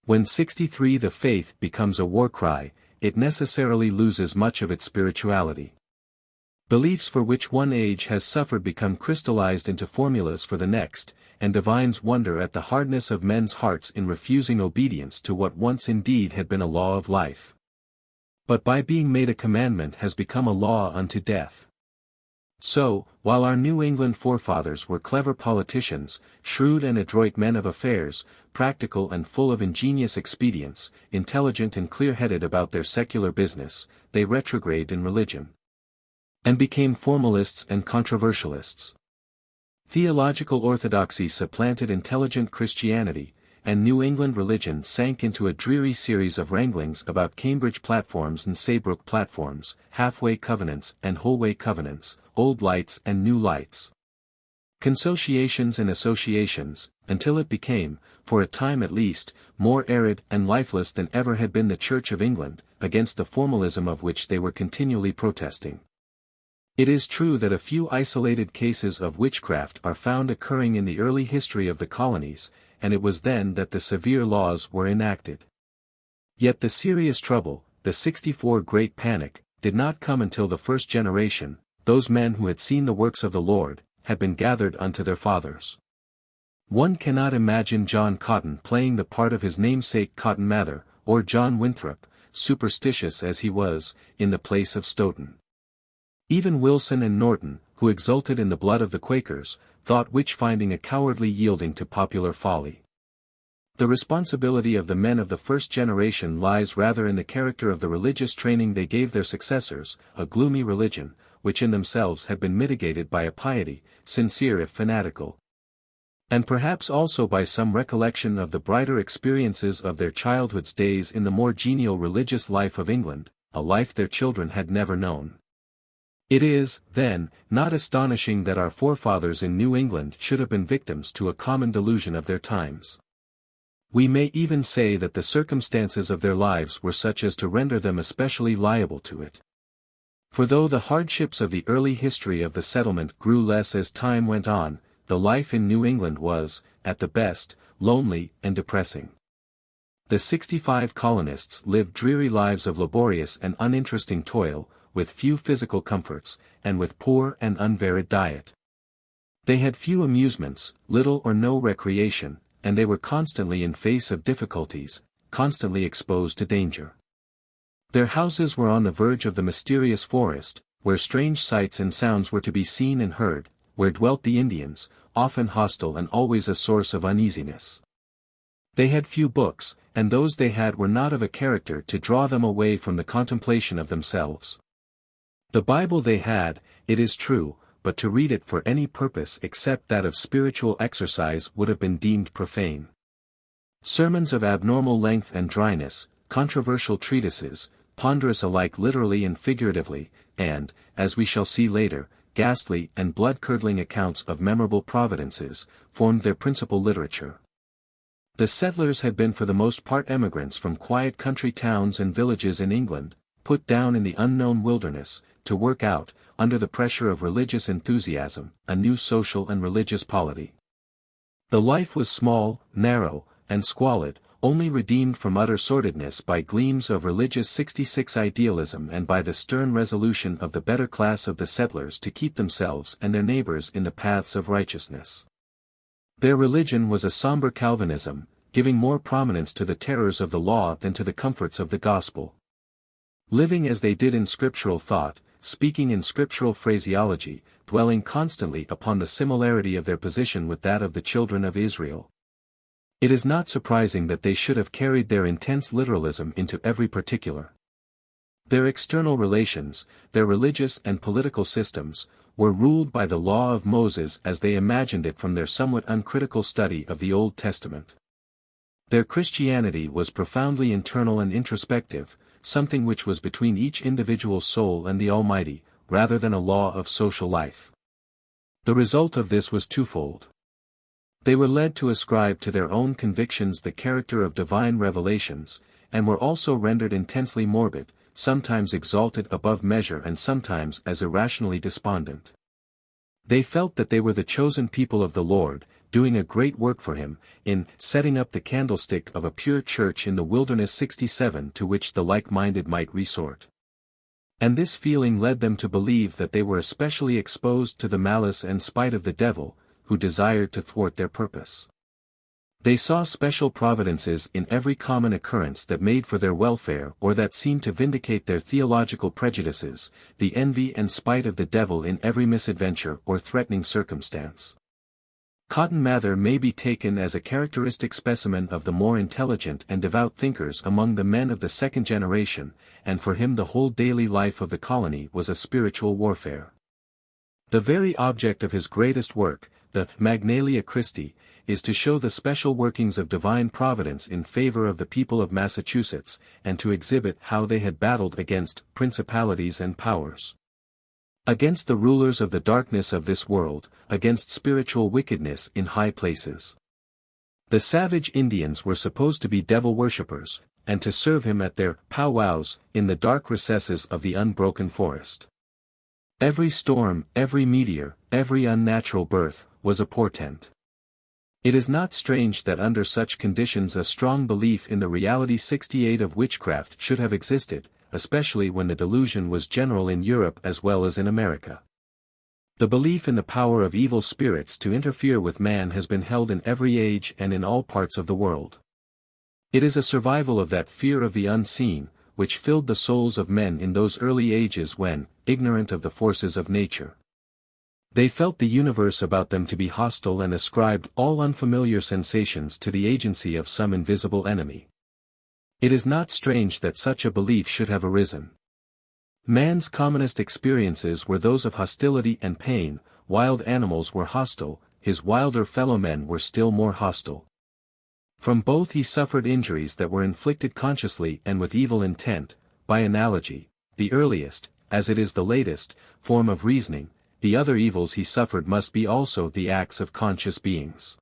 When 63 the faith becomes a war cry, it necessarily loses much of its spirituality. Beliefs for which one age has suffered become crystallized into formulas for the next, and divines wonder at the hardness of men's hearts in refusing obedience to what once indeed had been a law of life, but by being made a commandment has become a law unto death. So, while our New England forefathers were clever politicians, shrewd and adroit men of affairs, practical and full of ingenious expedients, intelligent and clear-headed about their secular business, they retrograded in religion, and became formalists and controversialists. Theological orthodoxy supplanted intelligent Christianity, and New England religion sank into a dreary series of wranglings about Cambridge platforms and Saybrook platforms, halfway covenants and wholeway covenants, old lights and new lights. Consociations and associations, until it became, for a time at least, more arid and lifeless than ever had been the Church of England, against the formalism of which they were continually protesting. It is true that a few isolated cases of witchcraft are found occurring in the early history of the colonies, and it was then that the severe laws were enacted. Yet the serious trouble, the '64 Great Panic, did not come until the first generation, those men who had seen the works of the Lord, had been gathered unto their fathers. One cannot imagine John Cotton playing the part of his namesake Cotton Mather, or John Winthrop, superstitious as he was, in the place of Stoughton. Even Wilson and Norton, who exulted in the blood of the Quakers, thought witch-finding a cowardly yielding to popular folly. The responsibility of the men of the first generation lies rather in the character of the religious training they gave their successors, a gloomy religion, which in themselves had been mitigated by a piety, sincere if fanatical, and perhaps also by some recollection of the brighter experiences of their childhood's days in the more genial religious life of England, a life their children had never known. It is, then, not astonishing that our forefathers in New England should have been victims to a common delusion of their times. We may even say that the circumstances of their lives were such as to render them especially liable to it. For though the hardships of the early history of the settlement grew less as time went on, the life in New England was, at the best, lonely and depressing. The 65 colonists lived dreary lives of laborious and uninteresting toil, with few physical comforts, and with poor and unvaried diet. They had few amusements, little or no recreation, and they were constantly in face of difficulties, constantly exposed to danger. Their houses were on the verge of the mysterious forest, where strange sights and sounds were to be seen and heard, where dwelt the Indians, often hostile and always a source of uneasiness. They had few books, and those they had were not of a character to draw them away from the contemplation of themselves. The Bible they had, it is true, but to read it for any purpose except that of spiritual exercise would have been deemed profane. Sermons of abnormal length and dryness, controversial treatises, ponderous alike literally and figuratively, and, as we shall see later, ghastly and blood-curdling accounts of memorable providences, formed their principal literature. The settlers had been for the most part emigrants from quiet country towns and villages in England, put down in the unknown wilderness, to work out, under the pressure of religious enthusiasm, a new social and religious polity. The life was small, narrow, and squalid, only redeemed from utter sordidness by gleams of religious '66 idealism and by the stern resolution of the better class of the settlers to keep themselves and their neighbors in the paths of righteousness. Their religion was a somber Calvinism, giving more prominence to the terrors of the law than to the comforts of the gospel. Living as they did in scriptural thought, speaking in scriptural phraseology, dwelling constantly upon the similarity of their position with that of the children of Israel. It is not surprising that they should have carried their intense literalism into every particular. Their external relations, their religious and political systems, were ruled by the law of Moses as they imagined it from their somewhat uncritical study of the Old Testament. Their Christianity was profoundly internal and introspective, something which was between each individual soul and the Almighty, rather than a law of social life. The result of this was twofold. They were led to ascribe to their own convictions the character of divine revelations, and were also rendered intensely morbid, sometimes exalted above measure and sometimes as irrationally despondent. They felt that they were the chosen people of the Lord, doing a great work for him, in setting up the candlestick of a pure church in the wilderness '67 to which the like-minded might resort. And this feeling led them to believe that they were especially exposed to the malice and spite of the devil, who desired to thwart their purpose. They saw special providences in every common occurrence that made for their welfare or that seemed to vindicate their theological prejudices, the envy and spite of the devil in every misadventure or threatening circumstance. Cotton Mather may be taken as a characteristic specimen of the more intelligent and devout thinkers among the men of the second generation, and for him the whole daily life of the colony was a spiritual warfare. The very object of his greatest work, the Magnalia Christi, is to show the special workings of divine providence in favor of the people of Massachusetts, and to exhibit how they had battled against principalities and powers. Against the rulers of the darkness of this world, against spiritual wickedness in high places. The savage Indians were supposed to be devil worshippers, and to serve him at their powwows in the dark recesses of the unbroken forest. Every storm, every meteor, every unnatural birth, was a portent. It is not strange that under such conditions a strong belief in the reality 68 of witchcraft should have existed, especially when the delusion was general in Europe as well as in America. The belief in the power of evil spirits to interfere with man has been held in every age and in all parts of the world. It is a survival of that fear of the unseen, which filled the souls of men in those early ages when, ignorant of the forces of nature, they felt the universe about them to be hostile and ascribed all unfamiliar sensations to the agency of some invisible enemy. It is not strange that such a belief should have arisen. Man's commonest experiences were those of hostility and pain. Wild animals were hostile, his wilder fellow-men were still more hostile. From both he suffered injuries that were inflicted consciously and with evil intent. By analogy, the earliest, as it is the latest, form of reasoning, the other evils he suffered must be also the acts of conscious beings.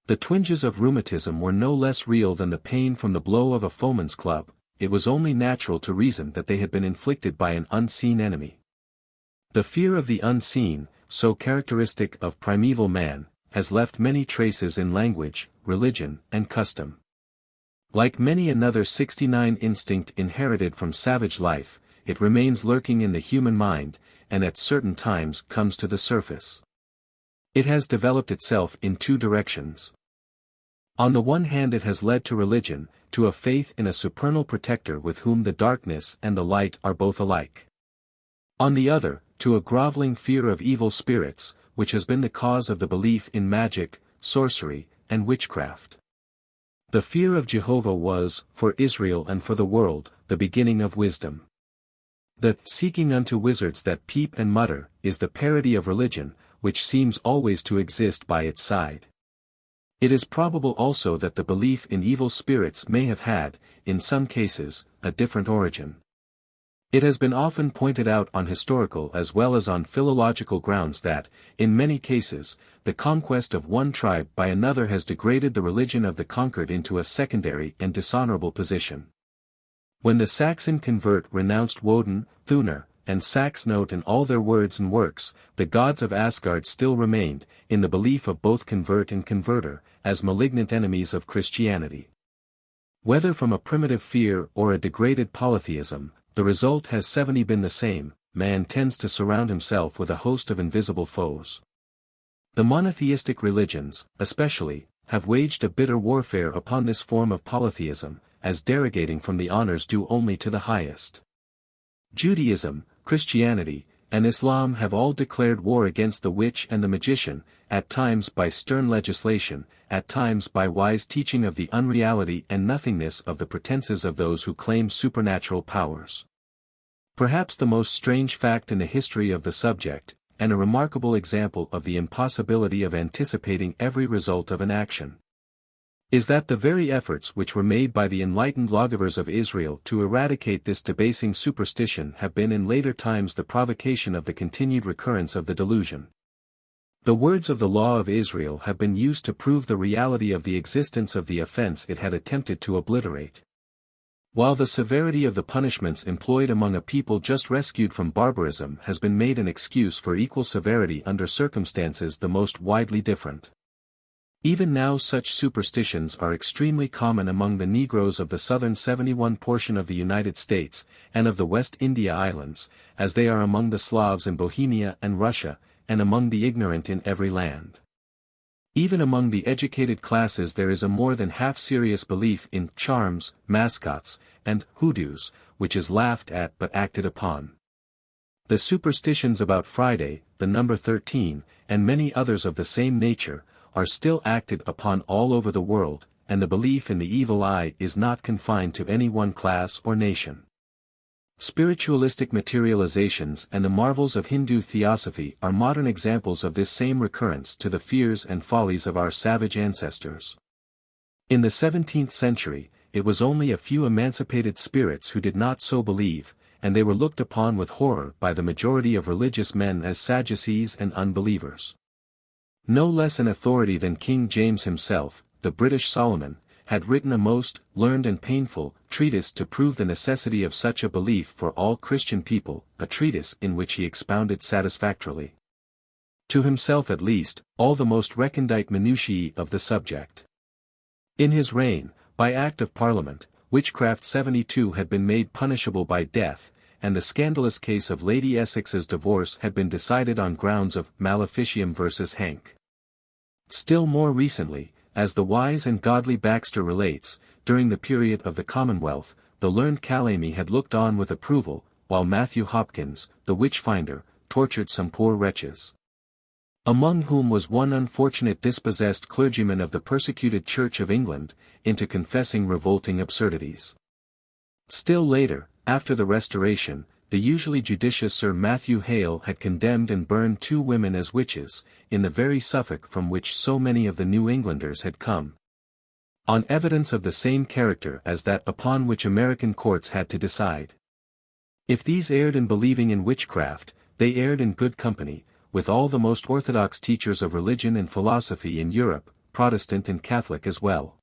The twinges of rheumatism were no less real than the pain from the blow of a foeman's club. It was only natural to reason that they had been inflicted by an unseen enemy. The fear of the unseen, so characteristic of primeval man, has left many traces in language, religion, and custom. Like many another 69 instinct inherited from savage life, it remains lurking in the human mind, and at certain times comes to the surface. It has developed itself in two directions. On the one hand it has led to religion, to a faith in a supernal protector with whom the darkness and the light are both alike. On the other, to a groveling fear of evil spirits, which has been the cause of the belief in magic, sorcery, and witchcraft. The fear of Jehovah was, for Israel and for the world, the beginning of wisdom. The seeking unto wizards that peep and mutter is the parody of religion, which seems always to exist by its side. It is probable also that the belief in evil spirits may have had, in some cases, a different origin. It has been often pointed out on historical as well as on philological grounds that, in many cases, the conquest of one tribe by another has degraded the religion of the conquered into a secondary and dishonorable position. When the Saxon convert renounced Woden, Thunor, and Saxnote in all their words and works, the gods of Asgard still remained, in the belief of both convert and converter, as malignant enemies of Christianity. Whether from a primitive fear or a degraded polytheism, the result has 70 been the same: man tends to surround himself with a host of invisible foes. The monotheistic religions, especially, have waged a bitter warfare upon this form of polytheism, as derogating from the honors due only to the highest. Judaism, Christianity, and Islam have all declared war against the witch and the magician, at times by stern legislation, at times by wise teaching of the unreality and nothingness of the pretenses of those who claim supernatural powers. Perhaps the most strange fact in the history of the subject, and a remarkable example of the impossibility of anticipating every result of an action, is that the very efforts which were made by the enlightened lawgivers of Israel to eradicate this debasing superstition have been in later times the provocation of the continued recurrence of the delusion. The words of the law of Israel have been used to prove the reality of the existence of the offense it had attempted to obliterate. While the severity of the punishments employed among a people just rescued from barbarism has been made an excuse for equal severity under circumstances the most widely different. Even now such superstitions are extremely common among the Negroes of the southern 71 portion of the United States, and of the West India Islands, as they are among the Slavs in Bohemia and Russia, and among the ignorant in every land. Even among the educated classes there is a more than half-serious belief in charms, mascots, and hoodoos, which is laughed at but acted upon. The superstitions about Friday, the number 13, and many others of the same nature, are still acted upon all over the world, and the belief in the evil eye is not confined to any one class or nation. Spiritualistic materializations and the marvels of Hindu theosophy are modern examples of this same recurrence to the fears and follies of our savage ancestors. In the 17th century, it was only a few emancipated spirits who did not so believe, and they were looked upon with horror by the majority of religious men as Sadducees and unbelievers. No less an authority than King James himself, the British Solomon, had written a most learned and painful treatise to prove the necessity of such a belief for all Christian people, a treatise in which he expounded satisfactorily, to himself at least, all the most recondite minutiae of the subject. In his reign, by Act of Parliament, witchcraft 72 had been made punishable by death, and the scandalous case of Lady Essex's divorce had been decided on grounds of maleficium versus Hank. Still more recently, as the wise and godly Baxter relates, during the period of the Commonwealth, the learned Calamy had looked on with approval, while Matthew Hopkins, the witch-finder, tortured some poor wretches, among whom was one unfortunate dispossessed clergyman of the persecuted Church of England, into confessing revolting absurdities. Still later, after the Restoration, the usually judicious Sir Matthew Hale had condemned and burned 2 women as witches, in the very Suffolk from which so many of the New Englanders had come, on evidence of the same character as that upon which American courts had to decide. If these erred in believing in witchcraft, they erred in good company, with all the most orthodox teachers of religion and philosophy in Europe, Protestant and Catholic as well.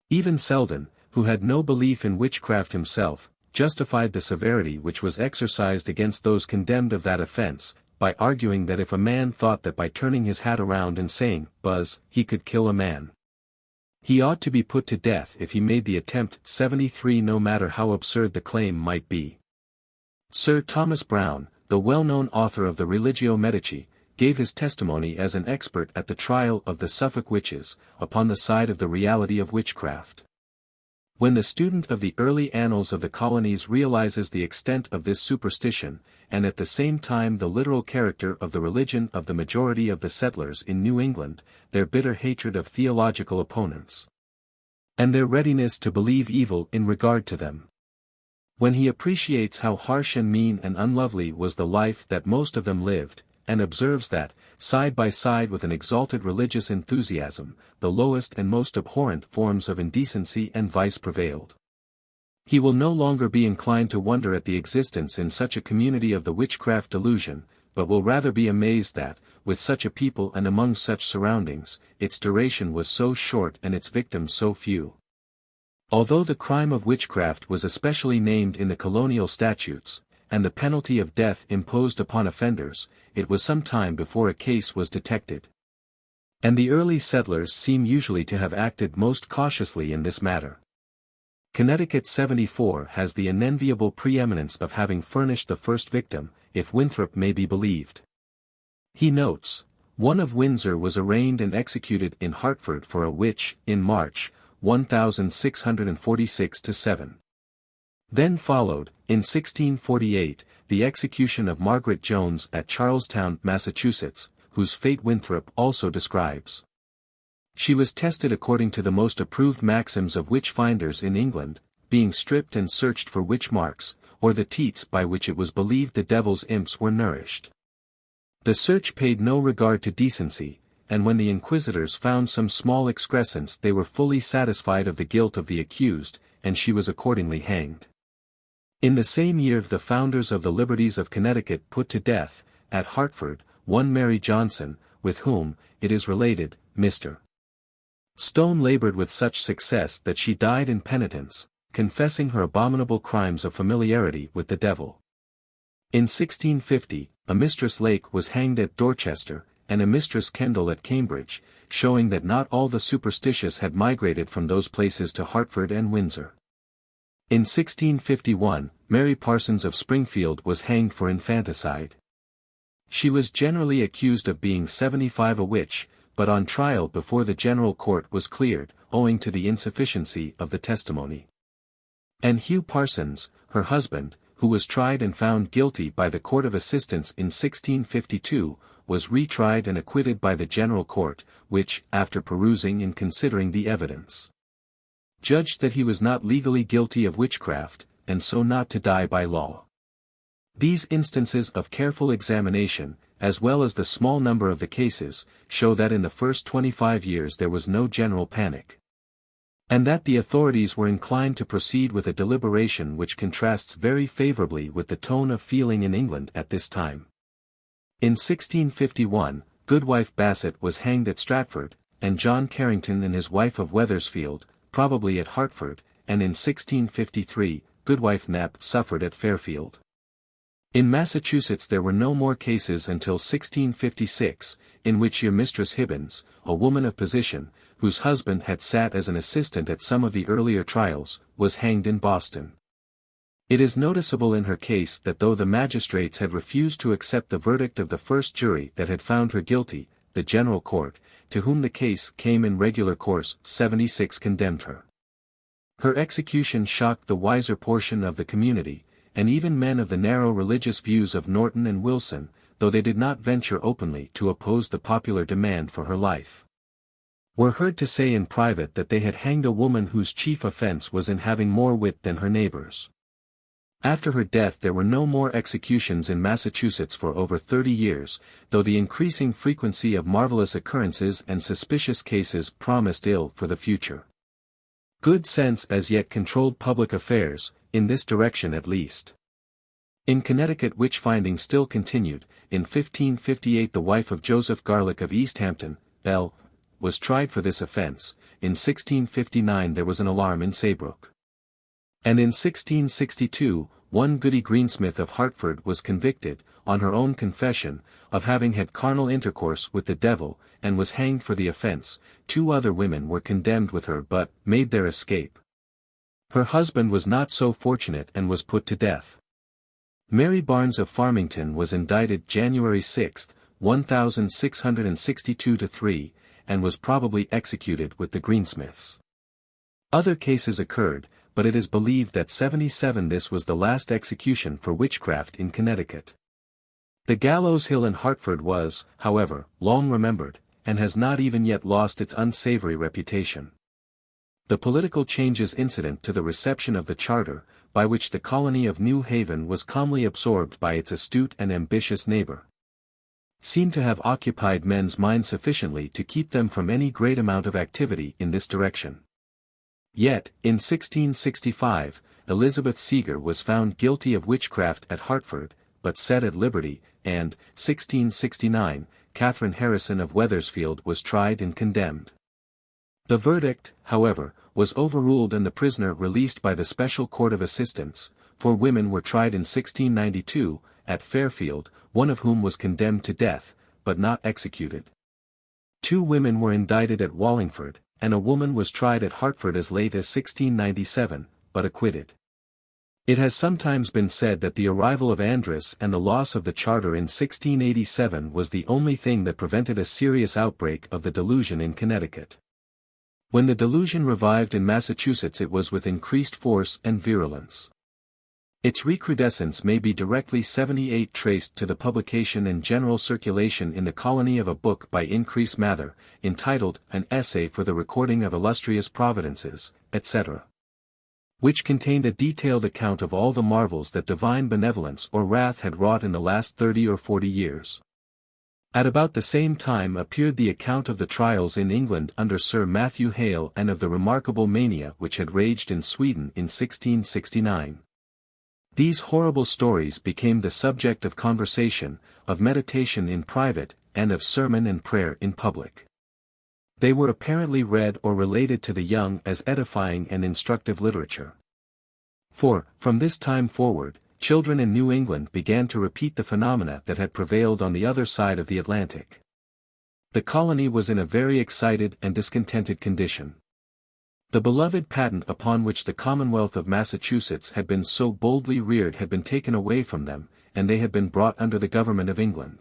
Even Selden, who had no belief in witchcraft himself, justified the severity which was exercised against those condemned of that offense, by arguing that if a man thought that by turning his hat around and saying, "Buzz," he could kill a man, he ought to be put to death if he made the attempt. 73 No matter how absurd the claim might be. Sir Thomas Browne, the well-known author of the Religio Medici, gave his testimony as an expert at the trial of the Suffolk witches, upon the side of the reality of witchcraft. When the student of the early annals of the colonies realizes the extent of this superstition, and at the same time the literal character of the religion of the majority of the settlers in New England, their bitter hatred of theological opponents, and their readiness to believe evil in regard to them, when he appreciates how harsh and mean and unlovely was the life that most of them lived, and observes that, side by side with an exalted religious enthusiasm, the lowest and most abhorrent forms of indecency and vice prevailed, he will no longer be inclined to wonder at the existence in such a community of the witchcraft delusion, but will rather be amazed that, with such a people and among such surroundings, its duration was so short and its victims so few. Although the crime of witchcraft was especially named in the colonial statutes, and the penalty of death imposed upon offenders, it was some time before a case was detected. And the early settlers seem usually to have acted most cautiously in this matter. Connecticut 74 has the unenviable preeminence of having furnished the first victim, if Winthrop may be believed. He notes, "One of Windsor was arraigned and executed in Hartford for a witch, in March, 1646-7. Then followed, in 1648, the execution of Margaret Jones at Charlestown, Massachusetts, whose fate Winthrop also describes. She was tested according to the most approved maxims of witch-finders in England, being stripped and searched for witch marks, or the teats by which it was believed the devil's imps were nourished. The search paid no regard to decency, and when the inquisitors found some small excrescence they were fully satisfied of the guilt of the accused, and she was accordingly hanged. In the same year the founders of the Liberties of Connecticut put to death, at Hartford, one Mary Johnson, with whom, it is related, Mr. Stone labored with such success that she died in penitence, confessing her abominable crimes of familiarity with the devil. In 1650, a Mistress Lake was hanged at Dorchester, and a Mistress Kendall at Cambridge, showing that not all the superstitious had migrated from those places to Hartford and Windsor. In 1651, Mary Parsons of Springfield was hanged for infanticide. She was generally accused of being 75 a witch, but on trial before the General Court was cleared, owing to the insufficiency of the testimony. And Hugh Parsons, her husband, who was tried and found guilty by the Court of Assistants in 1652, was retried and acquitted by the General Court, which, after perusing and considering the evidence, judged that he was not legally guilty of witchcraft, and so not to die by law. These instances of careful examination, as well as the small number of the cases, show that in the first 25 years there was no general panic. and that the authorities were inclined to proceed with a deliberation which contrasts very favorably with the tone of feeling in England at this time. In 1651, Goodwife Bassett was hanged at Stratford, and John Carrington and his wife of Wethersfield, probably at Hertford, and in 1653, Goodwife Knapp suffered at Fairfield. In Massachusetts there were no more cases until 1656, in which your Mistress Hibbins, a woman of position, whose husband had sat as an assistant at some of the earlier trials, was hanged in Boston. It is noticeable in her case that though the magistrates had refused to accept the verdict of the first jury that had found her guilty, the General Court, to whom the case came in regular course, 76 condemned her. Her execution shocked the wiser portion of the community, and even men of the narrow religious views of Norton and Wilson, though they did not venture openly to oppose the popular demand for her life, were heard to say in private that they had hanged a woman whose chief offense was in having more wit than her neighbors. After her death there were no more executions in Massachusetts for over 30 years, though the increasing frequency of marvelous occurrences and suspicious cases promised ill for the future. Good sense as yet controlled public affairs, in this direction at least. In Connecticut witch-finding still continued. In 1558 the wife of Joseph Garlick of East Hampton, L., was tried for this offense. In 1659 there was an alarm in Saybrook. And in 1662, one Goody Greensmith of Hartford was convicted, on her own confession, of having had carnal intercourse with the devil, and was hanged for the offense. 2 other women were condemned with her but made their escape. Her husband was not so fortunate and was put to death. Mary Barnes of Farmington was indicted January 6, 1662-3, and was probably executed with the Greensmiths. Other cases occurred, but it is believed that 77 this was the last execution for witchcraft in Connecticut. The Gallows Hill in Hartford was, however, long remembered, and has not even yet lost its unsavory reputation. The political changes incident to the reception of the charter, by which the colony of New Haven was calmly absorbed by its astute and ambitious neighbor, seem to have occupied men's minds sufficiently to keep them from any great amount of activity in this direction. Yet, in 1665, Elizabeth Seeger was found guilty of witchcraft at Hartford, but set at liberty, and, 1669, Catherine Harrison of Wethersfield was tried and condemned. The verdict, however, was overruled and the prisoner released by the Special Court of Assistants. 4 women were tried in 1692, at Fairfield, one of whom was condemned to death, but not executed. 2 women were indicted at Wallingford, and a woman was tried at Hartford as late as 1697, but acquitted. It has sometimes been said that the arrival of ANDROS and the loss of the charter in 1687 was the only thing that prevented a serious outbreak of the delusion in Connecticut. When the delusion revived in Massachusetts it was with increased force and virulence. Its recrudescence may be directly 78 traced to the publication and general circulation in the colony of a book by Increase Mather, entitled An Essay for the Recording of Illustrious Providences, etc., which contained a detailed account of all the marvels that divine benevolence or wrath had wrought in the last 30 or 40 years. At about the same time appeared the account of the trials in England under Sir Matthew Hale and of the remarkable mania which had raged in Sweden in 1669. These horrible stories became the subject of conversation, of meditation in private, and of sermon and prayer in public. They were apparently read or related to the young as edifying and instructive literature. For, from this time forward, children in New England began to repeat the phenomena that had prevailed on the other side of the Atlantic. The colony was in a very excited and discontented condition. The beloved patent upon which the Commonwealth of Massachusetts had been so boldly reared had been taken away from them, and they had been brought under the government of England.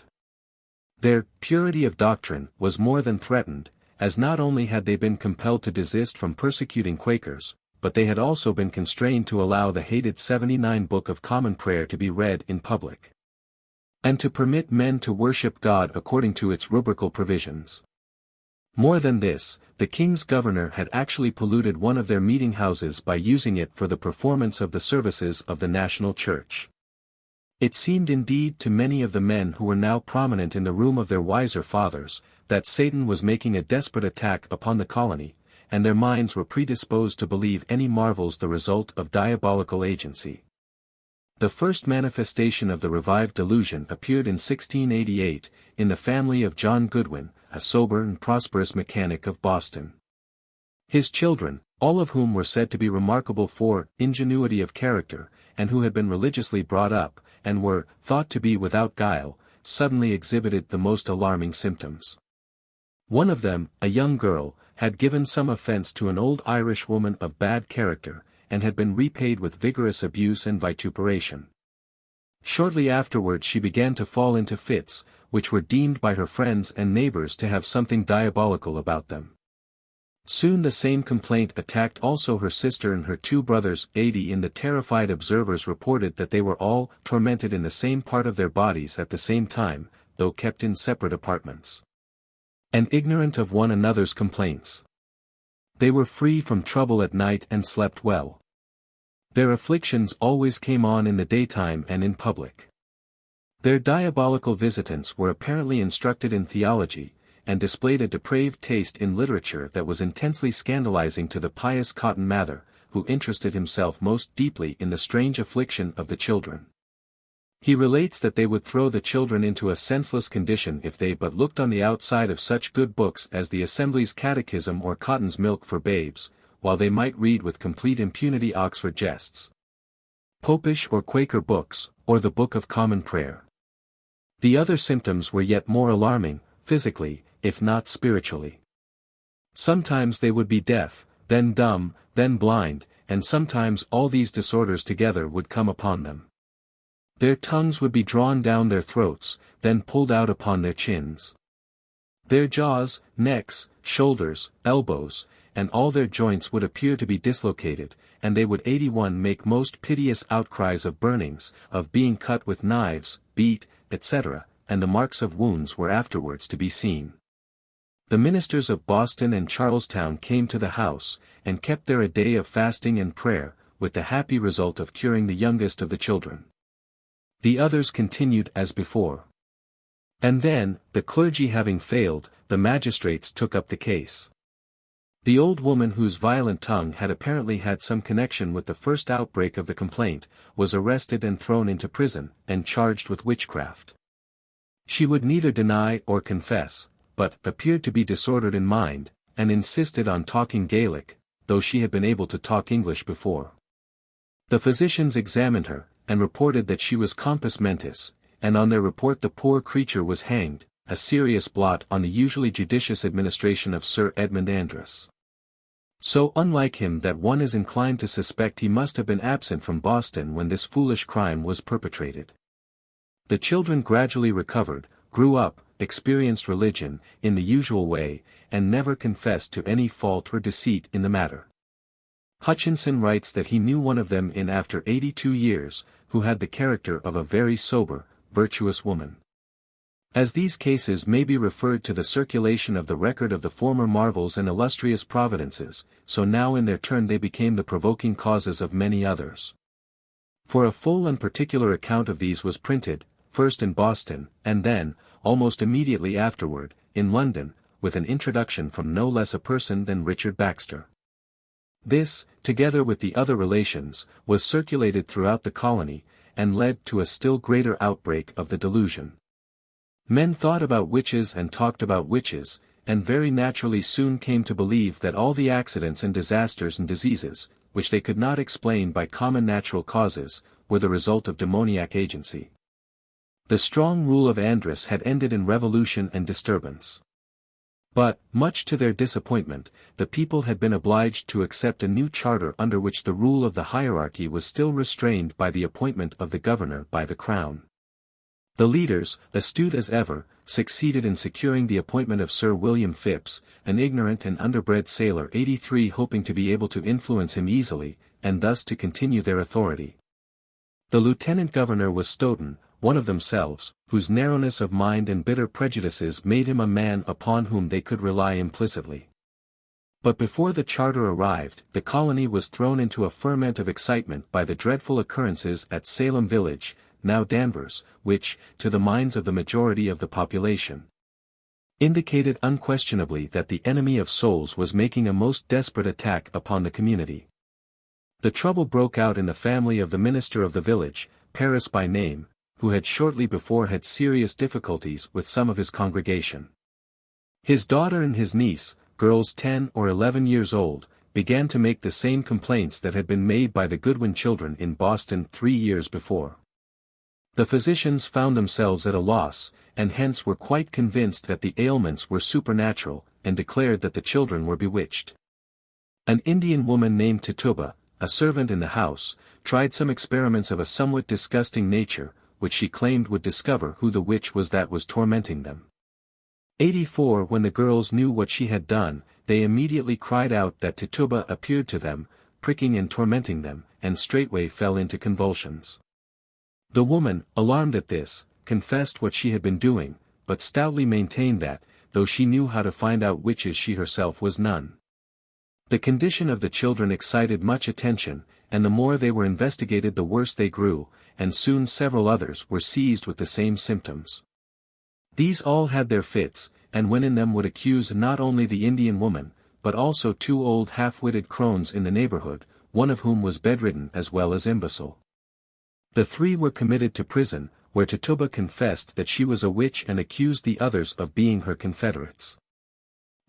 Their purity of doctrine was more than threatened, as not only had they been compelled to desist from persecuting Quakers, but they had also been constrained to allow the hated 79 Book of Common Prayer to be read in public, and to permit men to worship God according to its rubrical provisions. More than this, the king's governor had actually polluted one of their meeting houses by using it for the performance of the services of the national church. It seemed indeed to many of the men who were now prominent in the room of their wiser fathers, that Satan was making a desperate attack upon the colony, and their minds were predisposed to believe any marvels the result of diabolical agency. The first manifestation of the revived delusion appeared in 1688, in the family of John Goodwin, a sober and prosperous mechanic of Boston. His children, all of whom were said to be remarkable for ingenuity of character, and who had been religiously brought up, and were thought to be without guile, suddenly exhibited the most alarming symptoms. One of them, a young girl, had given some offence to an old Irish woman of bad character, and had been repaid with vigorous abuse and vituperation. Shortly afterwards she began to fall into fits, which were deemed by her friends and neighbours to have something diabolical about them. Soon the same complaint attacked also her sister and her two brothers. In the terrified observers reported that they were all tormented in the same part of their bodies at the same time, though kept in separate apartments, and ignorant of one another's complaints. They were free from trouble at night and slept well. Their afflictions always came on in the daytime and in public. Their diabolical visitants were apparently instructed in theology, and displayed a depraved taste in literature that was intensely scandalizing to the pious Cotton Mather, who interested himself most deeply in the strange affliction of the children. He relates that they would throw the children into a senseless condition if they but looked on the outside of such good books as the Assembly's Catechism or Cotton's Milk for Babes, while they might read with complete impunity Oxford jests, Popish or Quaker books, or the Book of Common Prayer. The other symptoms were yet more alarming, physically, if not spiritually. Sometimes they would be deaf, then dumb, then blind, and sometimes all these disorders together would come upon them. Their tongues would be drawn down their throats, then pulled out upon their chins. Their jaws, necks, shoulders, elbows, and all their joints would appear to be dislocated, and they would 81 make most piteous outcries of burnings, of being cut with knives, beat, etc., and the marks of wounds were afterwards to be seen. The ministers of Boston and Charlestown came to the house, and kept there a day of fasting and prayer, with the happy result of curing the youngest of the children. The others continued as before. And then, the clergy having failed, the magistrates took up the case. The old woman whose violent tongue had apparently had some connection with the first outbreak of the complaint, was arrested and thrown into prison, and charged with witchcraft. She would neither deny or confess, but appeared to be disordered in mind, and insisted on talking Gaelic, though she had been able to talk English before. The physicians examined her, and reported that she was compos mentis, and on their report the poor creature was hanged, a serious blot on the usually judicious administration of Sir Edmund Andros. So unlike him that one is inclined to suspect he must have been absent from Boston when this foolish crime was perpetrated. The children gradually recovered, grew up, experienced religion, in the usual way, and never confessed to any fault or deceit in the matter. Hutchinson writes that he knew one of them in after 82 years, who had the character of a very sober, virtuous woman. As these cases may be referred to the circulation of the record of the former marvels and illustrious providences, so now in their turn they became the provoking causes of many others. For a full and particular account of these was printed, first in Boston, and then, almost immediately afterward, in London, with an introduction from no less a person than Richard Baxter. This, together with the other relations, was circulated throughout the colony, and led to a still greater outbreak of the delusion. Men thought about witches and talked about witches, and very naturally soon came to believe that all the accidents and disasters and diseases, which they could not explain by common natural causes, were the result of demoniac agency. The strong rule of Andros had ended in revolution and disturbance. But, much to their disappointment, the people had been obliged to accept a new charter under which the rule of the hierarchy was still restrained by the appointment of the governor by the crown. The leaders, astute as ever, succeeded in securing the appointment of Sir William Phipps, an ignorant and underbred sailor 83, hoping to be able to influence him easily, and thus to continue their authority. The lieutenant governor was Stoughton, one of themselves, whose narrowness of mind and bitter prejudices made him a man upon whom they could rely implicitly. But before the charter arrived, the colony was thrown into a ferment of excitement by the dreadful occurrences at Salem village, now Danvers, which, to the minds of the majority of the population, indicated unquestionably that the enemy of souls was making a most desperate attack upon the community. The trouble broke out in the family of the minister of the village, Paris by name, who had shortly before had serious difficulties with some of his congregation. His daughter and his niece, girls 10 or 11 years old, began to make the same complaints that had been made by the Goodwin children in Boston 3 years before. The physicians found themselves at a loss, and hence were quite convinced that the ailments were supernatural, and declared that the children were bewitched. An Indian woman named Tituba, a servant in the house, tried some experiments of a somewhat disgusting nature, which she claimed would discover who the witch was that was tormenting them. 84 When the girls knew what she had done, they immediately cried out that Tituba appeared to them, pricking and tormenting them, and straightway fell into convulsions. The woman, alarmed at this, confessed what she had been doing, but stoutly maintained that, though she knew how to find out witches, she herself was none. The condition of the children excited much attention, and the more they were investigated the worse they grew, and soon several others were seized with the same symptoms. These all had their fits, and when in them would accuse not only the Indian woman, but also 2 old half-witted crones in the neighborhood, one of whom was bedridden as well as imbecile. The 3 were committed to prison, where Tituba confessed that she was a witch and accused the others of being her confederates.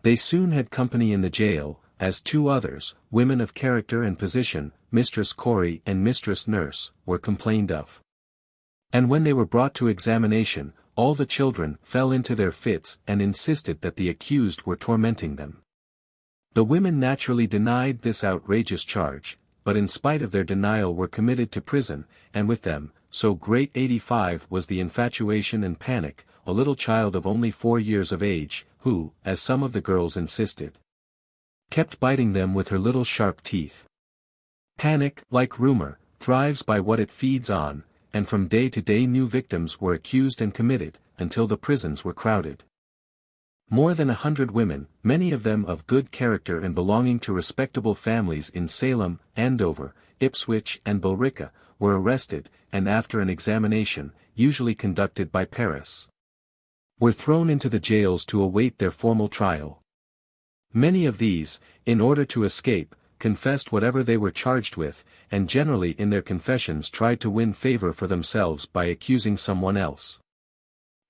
They soon had company in the jail, as 2 others, women of character and position, Mistress Corey and Mistress Nurse, were complained of. And when they were brought to examination, all the children fell into their fits and insisted that the accused were tormenting them. The women naturally denied this outrageous charge, but in spite of their denial were committed to prison, and with them, so great 85 was the infatuation and panic, a little child of only 4 years of age, who, as some of the girls insisted, kept biting them with her little sharp teeth. Panic, like rumor, thrives by what it feeds on, and from day to day new victims were accused and committed, until the prisons were crowded. More than 100 women, many of them of good character and belonging to respectable families in Salem, Andover, Ipswich and Billerica, were arrested, and after an examination, usually conducted by Paris, were thrown into the jails to await their formal trial. Many of these, in order to escape, confessed whatever they were charged with, and generally in their confessions tried to win favor for themselves by accusing someone else.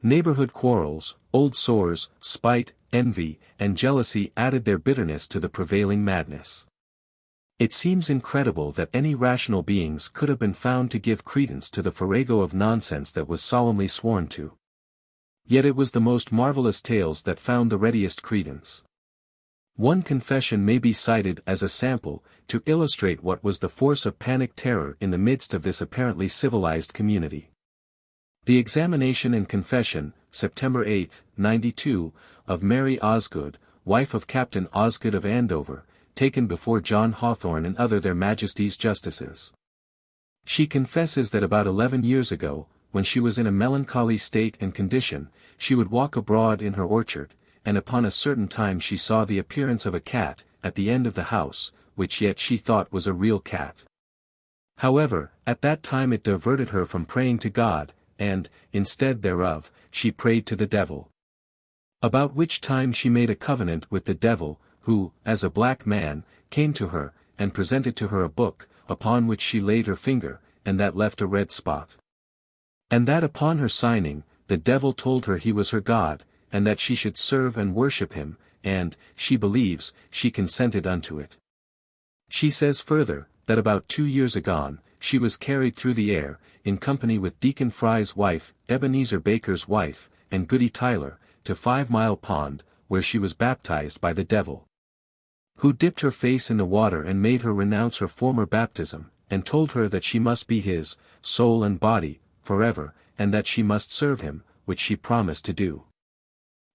Neighborhood quarrels, old sores, spite, envy, and jealousy added their bitterness to the prevailing madness. It seems incredible that any rational beings could have been found to give credence to the farrago of nonsense that was solemnly sworn to. Yet it was the most marvelous tales that found the readiest credence. One confession may be cited as a sample, to illustrate what was the force of panic terror in the midst of this apparently civilized community. The examination and confession, September 8, 92, of Mary Osgood, wife of Captain Osgood of Andover, taken before John Hawthorne and other their Majesties' justices. She confesses that about 11 years ago, when she was in a melancholy state and condition, she would walk abroad in her orchard, and upon a certain time she saw the appearance of a cat, at the end of the house, which yet she thought was a real cat. However, at that time it diverted her from praying to God, and, instead thereof, she prayed to the devil. About which time she made a covenant with the devil, who, as a black man, came to her, and presented to her a book, upon which she laid her finger, and that left a red spot. And that upon her signing, the devil told her he was her God, and that she should serve and worship him, and, she believes, she consented unto it. She says further, that about 2 years agone, she was carried through the air, in company with Deacon Fry's wife, Ebenezer Baker's wife, and Goody Tyler, to 5 Mile Pond, where she was baptized by the devil, who dipped her face in the water and made her renounce her former baptism, and told her that she must be his, soul and body, forever, and that she must serve him, which she promised to do.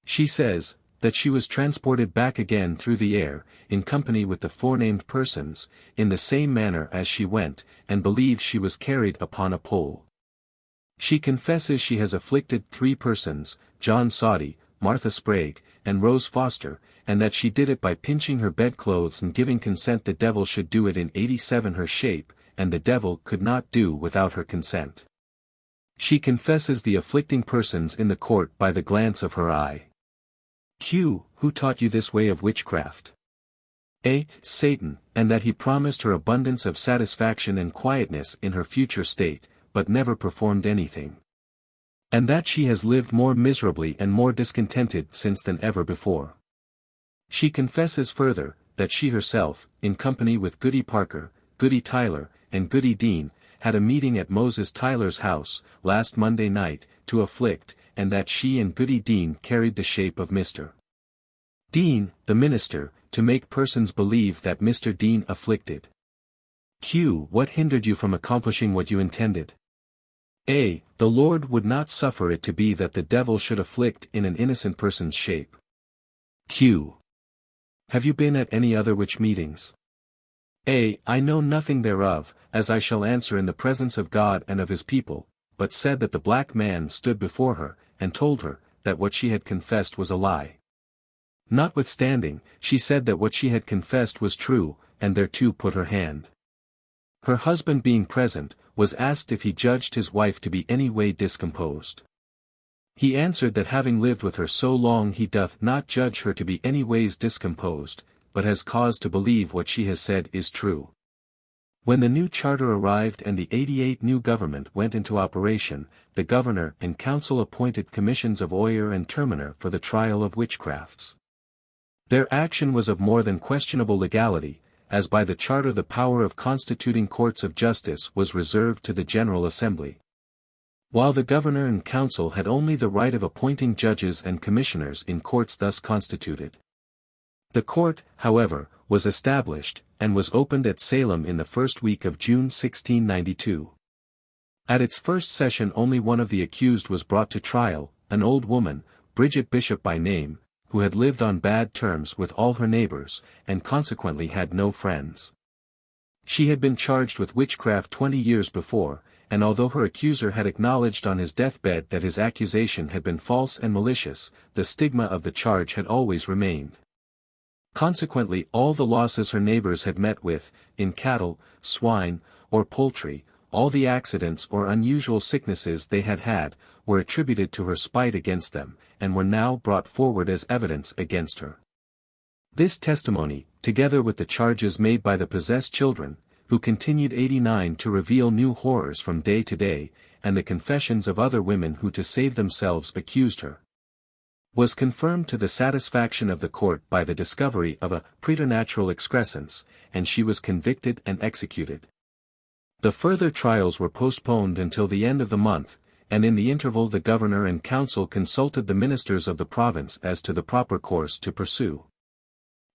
She says, that she was transported back again through the air, in company with the forenamed persons, in the same manner as she went, and believes she was carried upon a pole. She confesses she has afflicted 3 persons, John Sawdy, Martha Sprague, and Rose Foster, and that she did it by pinching her bedclothes and giving consent the devil should do it in 87 her shape, and the devil could not do without her consent. She confesses the afflicting persons in the court by the glance of her eye. Q. Who taught you this way of witchcraft? A. Satan, and that he promised her abundance of satisfaction and quietness in her future state, but never performed anything. And that she has lived more miserably and more discontented since than ever before. She confesses further, that she herself, in company with Goody Parker, Goody Tyler, and Goody Dean, had a meeting at Moses Tyler's house, last Monday night, to afflict, and that she and Goody Dean carried the shape of Mr. Dean, the minister, to make persons believe that Mr. Dean afflicted. Q. What hindered you from accomplishing what you intended? A. The Lord would not suffer it to be that the devil should afflict in an innocent person's shape. Q. Have you been at any other witch meetings? A. I know nothing thereof, as I shall answer in the presence of God and of his people, but said that the black man stood before her, and told her, that what she had confessed was a lie. Notwithstanding, she said that what she had confessed was true, and thereto put her hand. Her husband being present, was asked if he judged his wife to be any way discomposed. He answered that having lived with her so long he doth not judge her to be any ways discomposed, but has cause to believe what she has said is true. When the new charter arrived and the 88 new government went into operation, the governor and council appointed commissions of Oyer and Terminer for the trial of witchcrafts. Their action was of more than questionable legality, as by the charter the power of constituting courts of justice was reserved to the General Assembly. While the governor and council had only the right of appointing judges and commissioners in courts thus constituted. The court, however, was established, and was opened at Salem in the first week of June 1692. At its first session only one of the accused was brought to trial, an old woman, Bridget Bishop by name, who had lived on bad terms with all her neighbors, and consequently had no friends. She had been charged with witchcraft 20 years before, and although her accuser had acknowledged on his deathbed that his accusation had been false and malicious, the stigma of the charge had always remained. Consequently all the losses her neighbors had met with, in cattle, swine, or poultry, all the accidents or unusual sicknesses they had had, were attributed to her spite against them, and were now brought forward as evidence against her. This testimony, together with the charges made by the possessed children, who continued 89 to reveal new horrors from day to day, and the confessions of other women who to save themselves accused her, was confirmed to the satisfaction of the court by the discovery of a preternatural excrescence, and she was convicted and executed. The further trials were postponed until the end of the month, and in the interval the governor and council consulted the ministers of the province as to the proper course to pursue.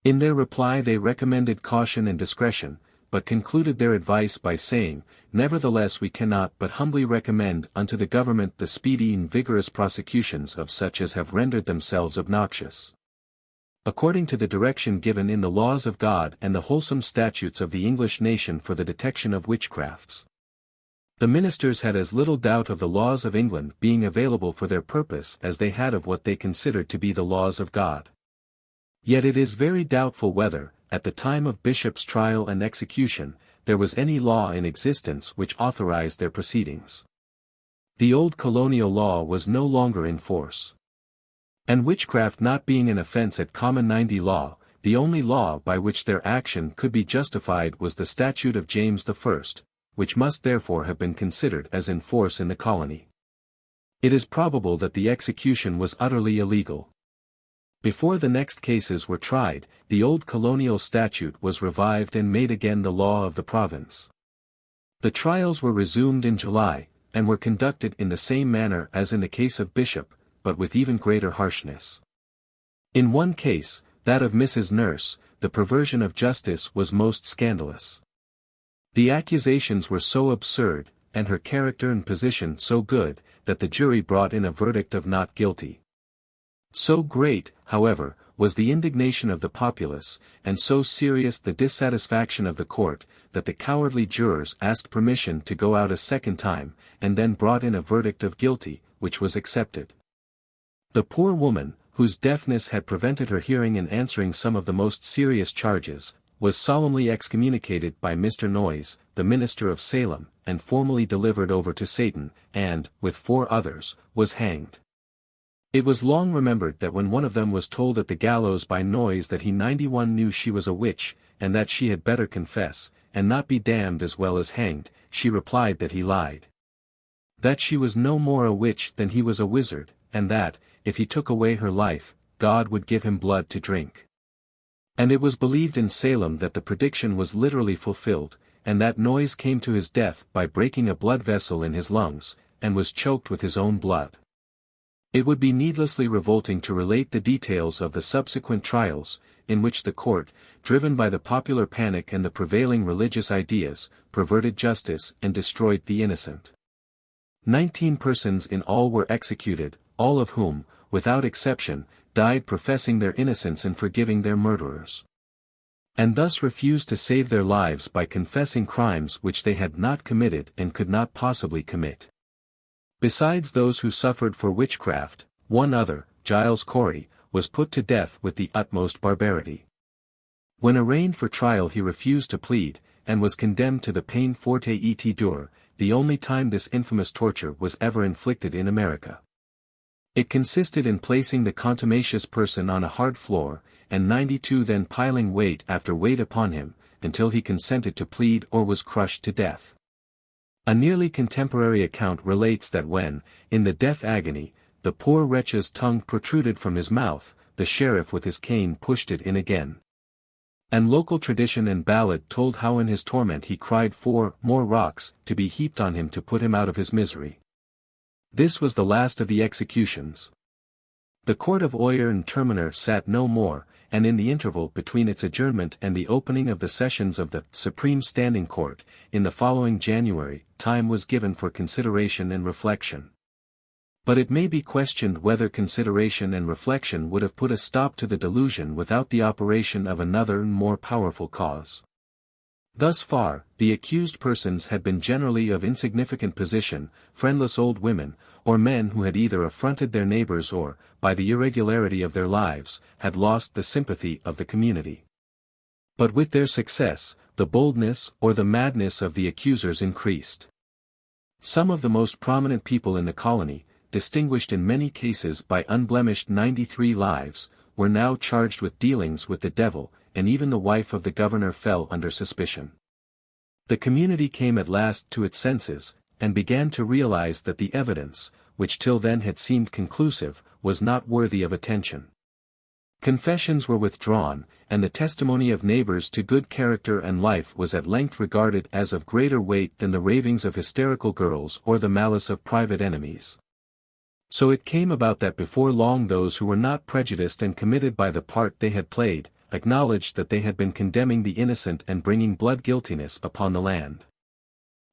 In their reply they recommended caution and discretion, but concluded their advice by saying, "Nevertheless we cannot but humbly recommend unto the government the speedy and vigorous prosecutions of such as have rendered themselves obnoxious, according to the direction given in the laws of God and the wholesome statutes of the English nation for the detection of witchcrafts." The ministers had as little doubt of the laws of England being available for their purpose as they had of what they considered to be the laws of God. Yet it is very doubtful whether, at the time of Bishop's trial and execution, there was any law in existence which authorized their proceedings. The old colonial law was no longer in force. And witchcraft not being an offense at common 90 law, the only law by which their action could be justified was the statute of James I, which must therefore have been considered as in force in the colony. It is probable that the execution was utterly illegal. Before the next cases were tried, the old colonial statute was revived and made again the law of the province. The trials were resumed in July, and were conducted in the same manner as in the case of Bishop, but with even greater harshness. In one case, that of Mrs. Nurse, the perversion of justice was most scandalous. The accusations were so absurd, and her character and position so good, that the jury brought in a verdict of not guilty. So great, however, was the indignation of the populace, and so serious the dissatisfaction of the court, that the cowardly jurors asked permission to go out a second time, and then brought in a verdict of guilty, which was accepted. The poor woman, whose deafness had prevented her hearing and answering some of the most serious charges, was solemnly excommunicated by Mr. Noyes, the minister of Salem, and formally delivered over to Satan, and, with 4 others, was hanged. It was long remembered that when one of them was told at the gallows by Noyes that he 91 knew she was a witch, and that she had better confess, and not be damned as well as hanged, she replied that he lied. That she was no more a witch than he was a wizard, and that, if he took away her life, God would give him blood to drink. And it was believed in Salem that the prediction was literally fulfilled, and that Noyes came to his death by breaking a blood vessel in his lungs, and was choked with his own blood. It would be needlessly revolting to relate the details of the subsequent trials, in which the court, driven by the popular panic and the prevailing religious ideas, perverted justice and destroyed the innocent. 19 persons in all were executed, all of whom, without exception, died professing their innocence and forgiving their murderers. And thus refused to save their lives by confessing crimes which they had not committed and could not possibly commit. Besides those who suffered for witchcraft, one other, Giles Corey, was put to death with the utmost barbarity. When arraigned for trial he refused to plead, and was condemned to the peine forte et dure, the only time this infamous torture was ever inflicted in America. It consisted in placing the contumacious person on a hard floor, and 92 then piling weight after weight upon him, until he consented to plead or was crushed to death. A nearly contemporary account relates that when, in the death agony, the poor wretch's tongue protruded from his mouth, the sheriff with his cane pushed it in again. And local tradition and ballad told how in his torment he cried for more rocks to be heaped on him to put him out of his misery. This was the last of the executions. The court of Oyer and Terminer sat no more, and in the interval between its adjournment and the opening of the sessions of the Supreme Standing Court, in the following January, time was given for consideration and reflection. But it may be questioned whether consideration and reflection would have put a stop to the delusion without the operation of another and more powerful cause. Thus far, the accused persons had been generally of insignificant position, friendless old women, or men who had either affronted their neighbors or, by the irregularity of their lives, had lost the sympathy of the community. But with their success, the boldness or the madness of the accusers increased. Some of the most prominent people in the colony, distinguished in many cases by unblemished 93 lives, were now charged with dealings with the devil, and even the wife of the governor fell under suspicion. The community came at last to its senses, and began to realize that the evidence, which till then had seemed conclusive, was not worthy of attention. Confessions were withdrawn, and the testimony of neighbors to good character and life was at length regarded as of greater weight than the ravings of hysterical girls or the malice of private enemies. So it came about that before long those who were not prejudiced and committed by the part they had played, acknowledged that they had been condemning the innocent and bringing blood guiltiness upon the land.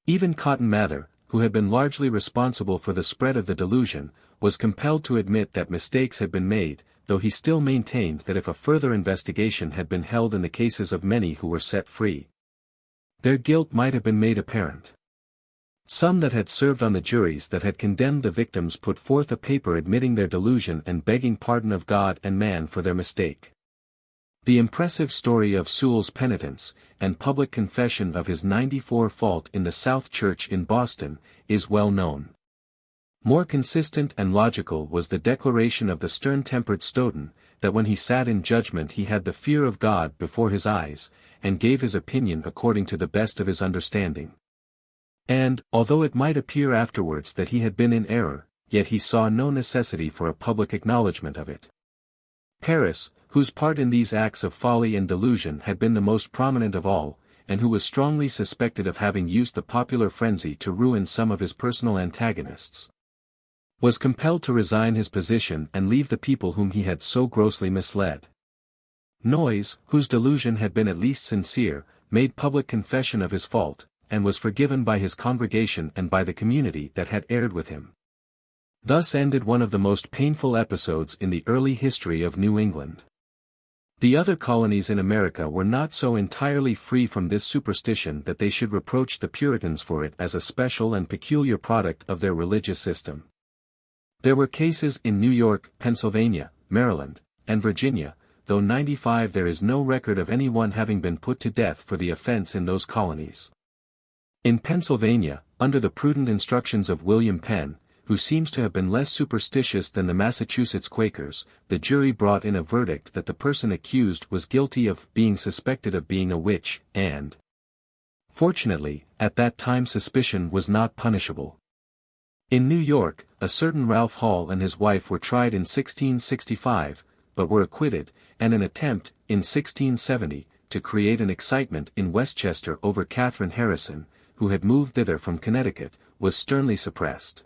Even Cotton Mather, who had been largely responsible for the spread of the delusion, was compelled to admit that mistakes had been made, though he still maintained that if a further investigation had been held in the cases of many who were set free, their guilt might have been made apparent. Some that had served on the juries that had condemned the victims put forth a paper admitting their delusion and begging pardon of God and man for their mistake. The impressive story of Sewell's penitence, and public confession of his 94 fault in the South Church in Boston, is well known. More consistent and logical was the declaration of the stern-tempered Stoughton, that when he sat in judgment he had the fear of God before his eyes, and gave his opinion according to the best of his understanding. And, although it might appear afterwards that he had been in error, yet he saw no necessity for a public acknowledgment of it. Paris, whose part in these acts of folly and delusion had been the most prominent of all, and who was strongly suspected of having used the popular frenzy to ruin some of his personal antagonists, was compelled to resign his position and leave the people whom he had so grossly misled. Noyes, whose delusion had been at least sincere, made public confession of his fault, and was forgiven by his congregation and by the community that had erred with him. Thus ended one of the most painful episodes in the early history of New England. The other colonies in America were not so entirely free from this superstition that they should reproach the Puritans for it as a special and peculiar product of their religious system. There were cases in New York, Pennsylvania, Maryland, and Virginia, though 95 there is no record of anyone having been put to death for the offense in those colonies. In Pennsylvania, under the prudent instructions of William Penn, who seems to have been less superstitious than the Massachusetts Quakers, the jury brought in a verdict that the person accused was guilty of being suspected of being a witch, and fortunately, at that time suspicion was not punishable. In New York, a certain Ralph Hall and his wife were tried in 1665, but were acquitted, and an attempt, in 1670, to create an excitement in Westchester over Catherine Harrison, who had moved thither from Connecticut, was sternly suppressed.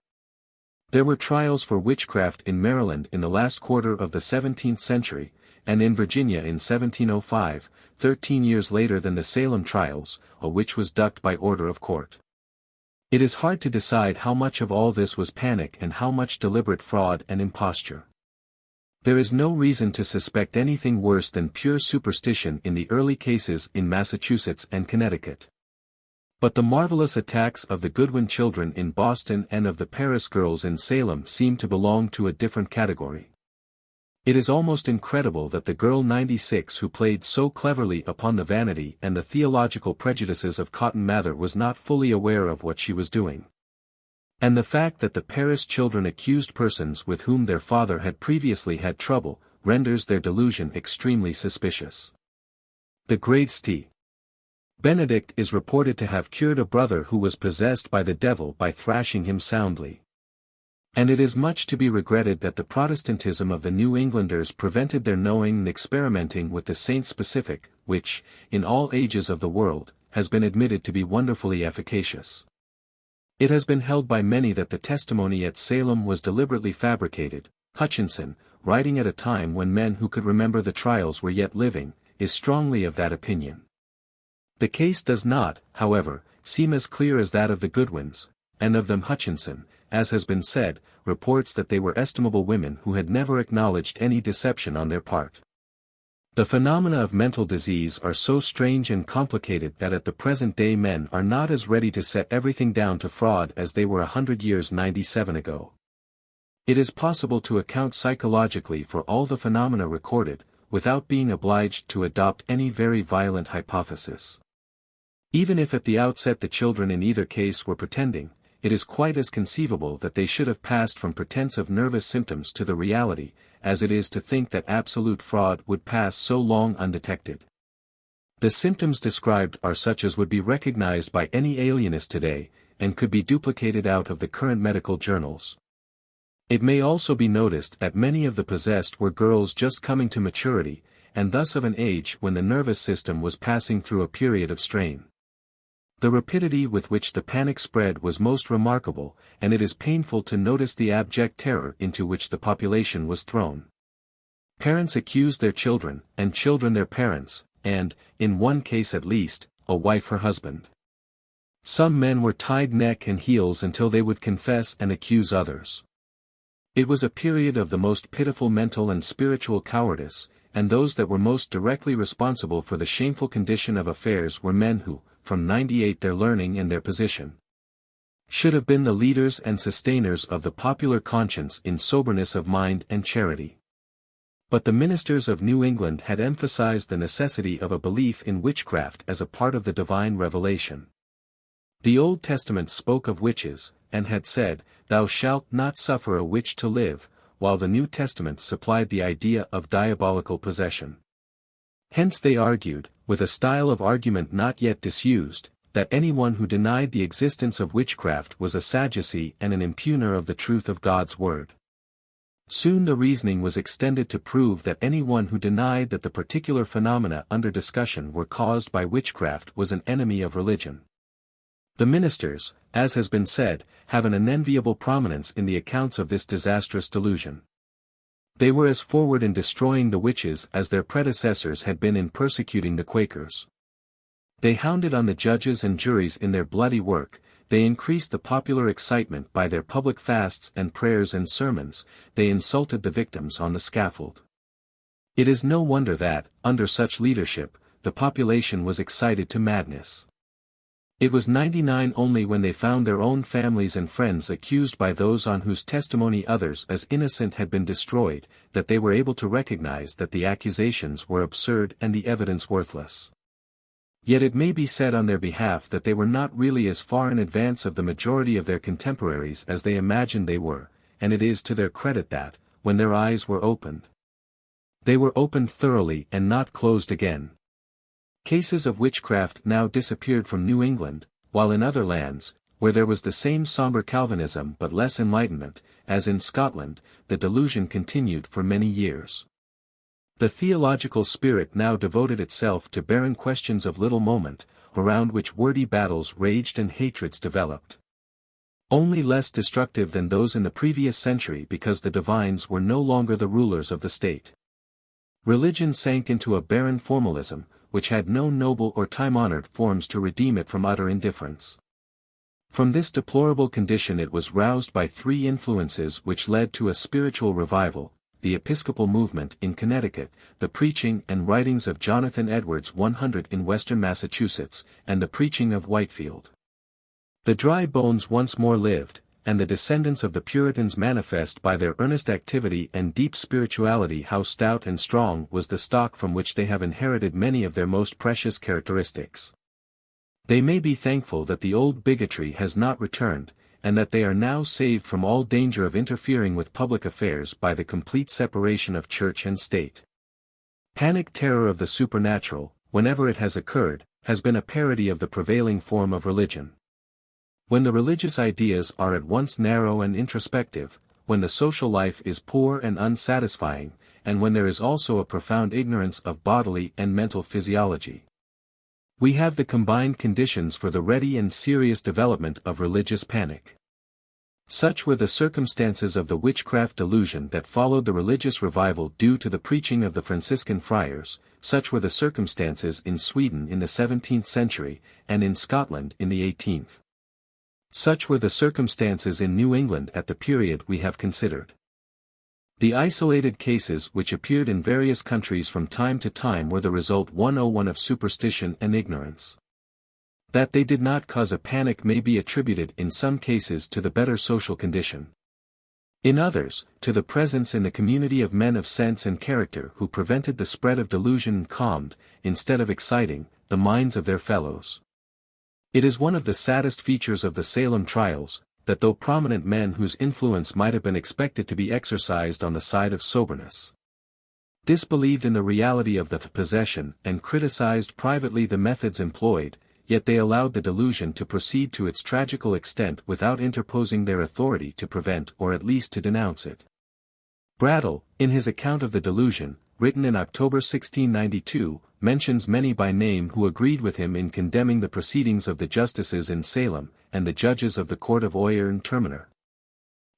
There were trials for witchcraft in Maryland in the last quarter of the 17th century, and in Virginia in 1705, 13 years later than the Salem trials, a witch was ducked by order of court. It is hard to decide how much of all this was panic and how much deliberate fraud and imposture. There is no reason to suspect anything worse than pure superstition in the early cases in Massachusetts and Connecticut. But the marvelous attacks of the Goodwin children in Boston and of the Paris girls in Salem seem to belong to a different category. It is almost incredible that the girl 96 who played so cleverly upon the vanity and the theological prejudices of Cotton Mather was not fully aware of what she was doing. And the fact that the Paris children accused persons with whom their father had previously had trouble, renders their delusion extremely suspicious. The great St. Benedict is reported to have cured a brother who was possessed by the devil by thrashing him soundly. And it is much to be regretted that the Protestantism of the New Englanders prevented their knowing and experimenting with the saint-specific, which, in all ages of the world, has been admitted to be wonderfully efficacious. It has been held by many that the testimony at Salem was deliberately fabricated. Hutchinson, writing at a time when men who could remember the trials were yet living, is strongly of that opinion. The case does not, however, seem as clear as that of the Goodwins, and of them Hutchinson, as has been said, reports that they were estimable women who had never acknowledged any deception on their part. The phenomena of mental disease are so strange and complicated that at the present day men are not as ready to set everything down to fraud as they were 100 years 97 ago. It is possible to account psychologically for all the phenomena recorded, without being obliged to adopt any very violent hypothesis. Even if at the outset the children in either case were pretending, it is quite as conceivable that they should have passed from pretense of nervous symptoms to the reality, as it is to think that absolute fraud would pass so long undetected. The symptoms described are such as would be recognized by any alienist today, and could be duplicated out of the current medical journals. It may also be noticed that many of the possessed were girls just coming to maturity, and thus of an age when the nervous system was passing through a period of strain. The rapidity with which the panic spread was most remarkable, and it is painful to notice the abject terror into which the population was thrown. Parents accused their children, and children their parents, and, in one case at least, a wife her husband. Some men were tied neck and heels until they would confess and accuse others. It was a period of the most pitiful mental and spiritual cowardice, and those that were most directly responsible for the shameful condition of affairs were men who, from 98 their learning and their position, should have been the leaders and sustainers of the popular conscience in soberness of mind and charity. But the ministers of New England had emphasized the necessity of a belief in witchcraft as a part of the divine revelation. The Old Testament spoke of witches, and had said, "Thou shalt not suffer a witch to live," while the New Testament supplied the idea of diabolical possession. Hence they argued, with a style of argument not yet disused, that anyone who denied the existence of witchcraft was a Sadducee and an impugner of the truth of God's word. Soon the reasoning was extended to prove that anyone who denied that the particular phenomena under discussion were caused by witchcraft was an enemy of religion. The ministers, as has been said, have an unenviable prominence in the accounts of this disastrous delusion. They were as forward in destroying the witches as their predecessors had been in persecuting the Quakers. They hounded on the judges and juries in their bloody work, they increased the popular excitement by their public fasts and prayers and sermons, they insulted the victims on the scaffold. It is no wonder that, under such leadership, the population was excited to madness. It was 99 only when they found their own families and friends accused by those on whose testimony others as innocent had been destroyed, that they were able to recognize that the accusations were absurd and the evidence worthless. Yet it may be said on their behalf that they were not really as far in advance of the majority of their contemporaries as they imagined they were, and it is to their credit that, when their eyes were opened, they were opened thoroughly and not closed again. Cases of witchcraft now disappeared from New England, while in other lands, where there was the same somber Calvinism but less enlightenment, as in Scotland, the delusion continued for many years. The theological spirit now devoted itself to barren questions of little moment, around which wordy battles raged and hatreds developed. Only less destructive than those in the previous century because the divines were no longer the rulers of the state. Religion sank into a barren formalism, which had no noble or time-honored forms to redeem it from utter indifference. From this deplorable condition it was roused by three influences which led to a spiritual revival: the Episcopal movement in Connecticut, the preaching and writings of Jonathan Edwards 100 in western Massachusetts, and the preaching of Whitefield. The dry bones once more lived, and the descendants of the Puritans manifest by their earnest activity and deep spirituality how stout and strong was the stock from which they have inherited many of their most precious characteristics. They may be thankful that the old bigotry has not returned, and that they are now saved from all danger of interfering with public affairs by the complete separation of church and state. Panic terror of the supernatural, whenever it has occurred, has been a parody of the prevailing form of religion. When the religious ideas are at once narrow and introspective, when the social life is poor and unsatisfying, and when there is also a profound ignorance of bodily and mental physiology, we have the combined conditions for the ready and serious development of religious panic. Such were the circumstances of the witchcraft delusion that followed the religious revival due to the preaching of the Franciscan friars, such were the circumstances in Sweden in the 17th century, and in Scotland in the 18th. Such were the circumstances in New England at the period we have considered. The isolated cases which appeared in various countries from time to time were the result 101 of superstition and ignorance. That they did not cause a panic may be attributed in some cases to the better social condition. In others, to the presence in the community of men of sense and character who prevented the spread of delusion and calmed, instead of exciting, the minds of their fellows. It is one of the saddest features of the Salem trials, that though prominent men whose influence might have been expected to be exercised on the side of soberness, disbelieved in the reality of the possession and criticized privately the methods employed, yet they allowed the delusion to proceed to its tragical extent without interposing their authority to prevent or at least to denounce it. Brattle, in his account of the delusion, written in October 1692, mentions many by name who agreed with him in condemning the proceedings of the justices in Salem, and the judges of the court of Oyer and Terminer,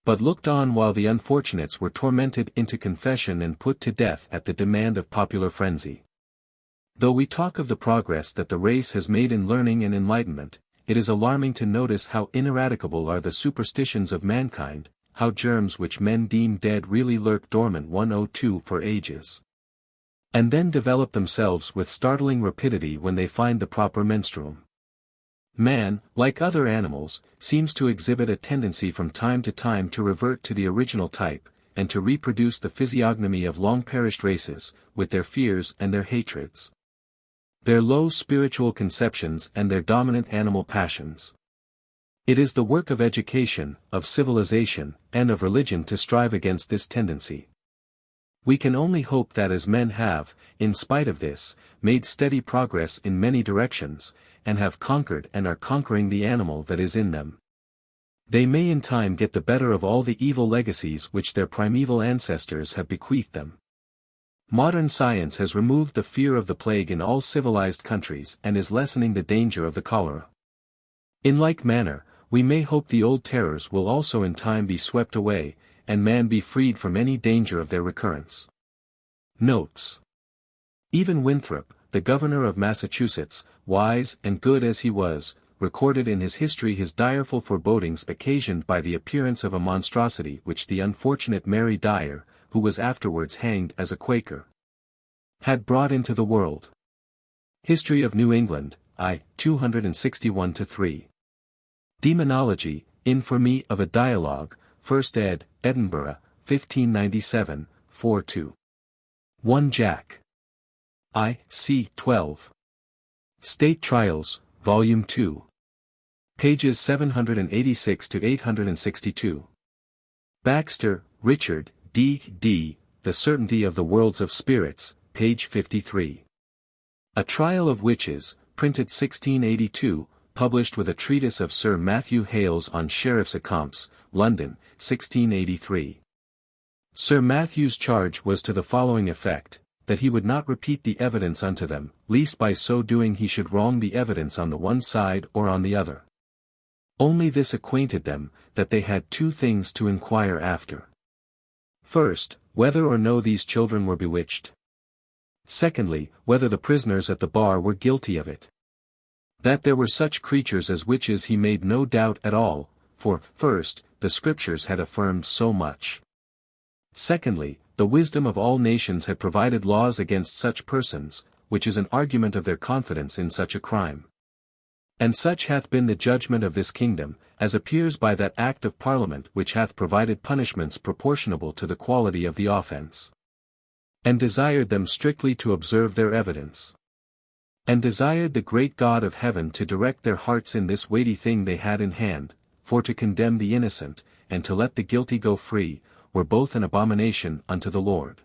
but looked on while the unfortunates were tormented into confession and put to death at the demand of popular frenzy. Though we talk of the progress that the race has made in learning and enlightenment, it is alarming to notice how ineradicable are the superstitions of mankind, how germs which men deem dead really lurk dormant 102 for ages, and then develop themselves with startling rapidity when they find the proper menstruum. Man, like other animals, seems to exhibit a tendency from time to time to revert to the original type, and to reproduce the physiognomy of long-perished races, with their fears and their hatreds, their low spiritual conceptions and their dominant animal passions. It is the work of education, of civilization, and of religion to strive against this tendency. We can only hope that as men have, in spite of this, made steady progress in many directions, and have conquered and are conquering the animal that is in them, they may in time get the better of all the evil legacies which their primeval ancestors have bequeathed them. Modern science has removed the fear of the plague in all civilized countries and is lessening the danger of the cholera. In like manner, we may hope the old terrors will also in time be swept away, and man be freed from any danger of their recurrence. Notes. Even Winthrop, the governor of Massachusetts, wise and good as he was, recorded in his history his direful forebodings occasioned by the appearance of a monstrosity which the unfortunate Mary Dyer, who was afterwards hanged as a Quaker, had brought into the world. History of New England, I. 261-3. Demonology, in for me of a Dialogue, 1st ed., Edinburgh, 1597, 4-2. 1 Jack. I. C. 12. State Trials, Volume 2. Pages 786 to 862. Baxter, Richard, D.D., The Certainty of the Worlds of Spirits, page 53. A Trial of Witches, printed 1682, published with a treatise of Sir Matthew Hales on Sheriff's Accompts, London, 1683. Sir Matthew's charge was to the following effect, that he would not repeat the evidence unto them, lest by so doing he should wrong the evidence on the one side or on the other. Only this acquainted them, that they had two things to inquire after. First, whether or no these children were bewitched. Secondly, whether the prisoners at the bar were guilty of it. That there were such creatures as witches he made no doubt at all, for, first, the Scriptures had affirmed so much. Secondly, the wisdom of all nations had provided laws against such persons, which is an argument of their confidence in such a crime. And such hath been the judgment of this kingdom, as appears by that Act of Parliament which hath provided punishments proportionable to the quality of the offence. And desired them strictly to observe their evidence. And desired the great God of heaven to direct their hearts in this weighty thing they had in hand, for to condemn the innocent, and to let the guilty go free, were both an abomination unto the Lord.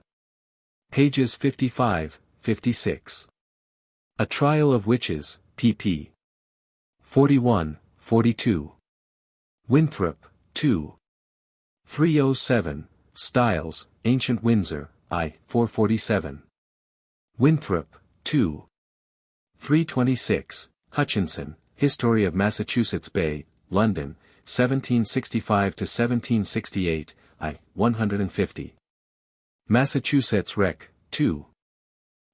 Pages 55, 56. A Trial of Witches, pp. 41, 42. Winthrop, 2. 307, Styles, Ancient Windsor, I. 447. Winthrop, 2. 326, Hutchinson, History of Massachusetts Bay, London, 1765 to 1768, I. 150. Massachusetts Rec. 2.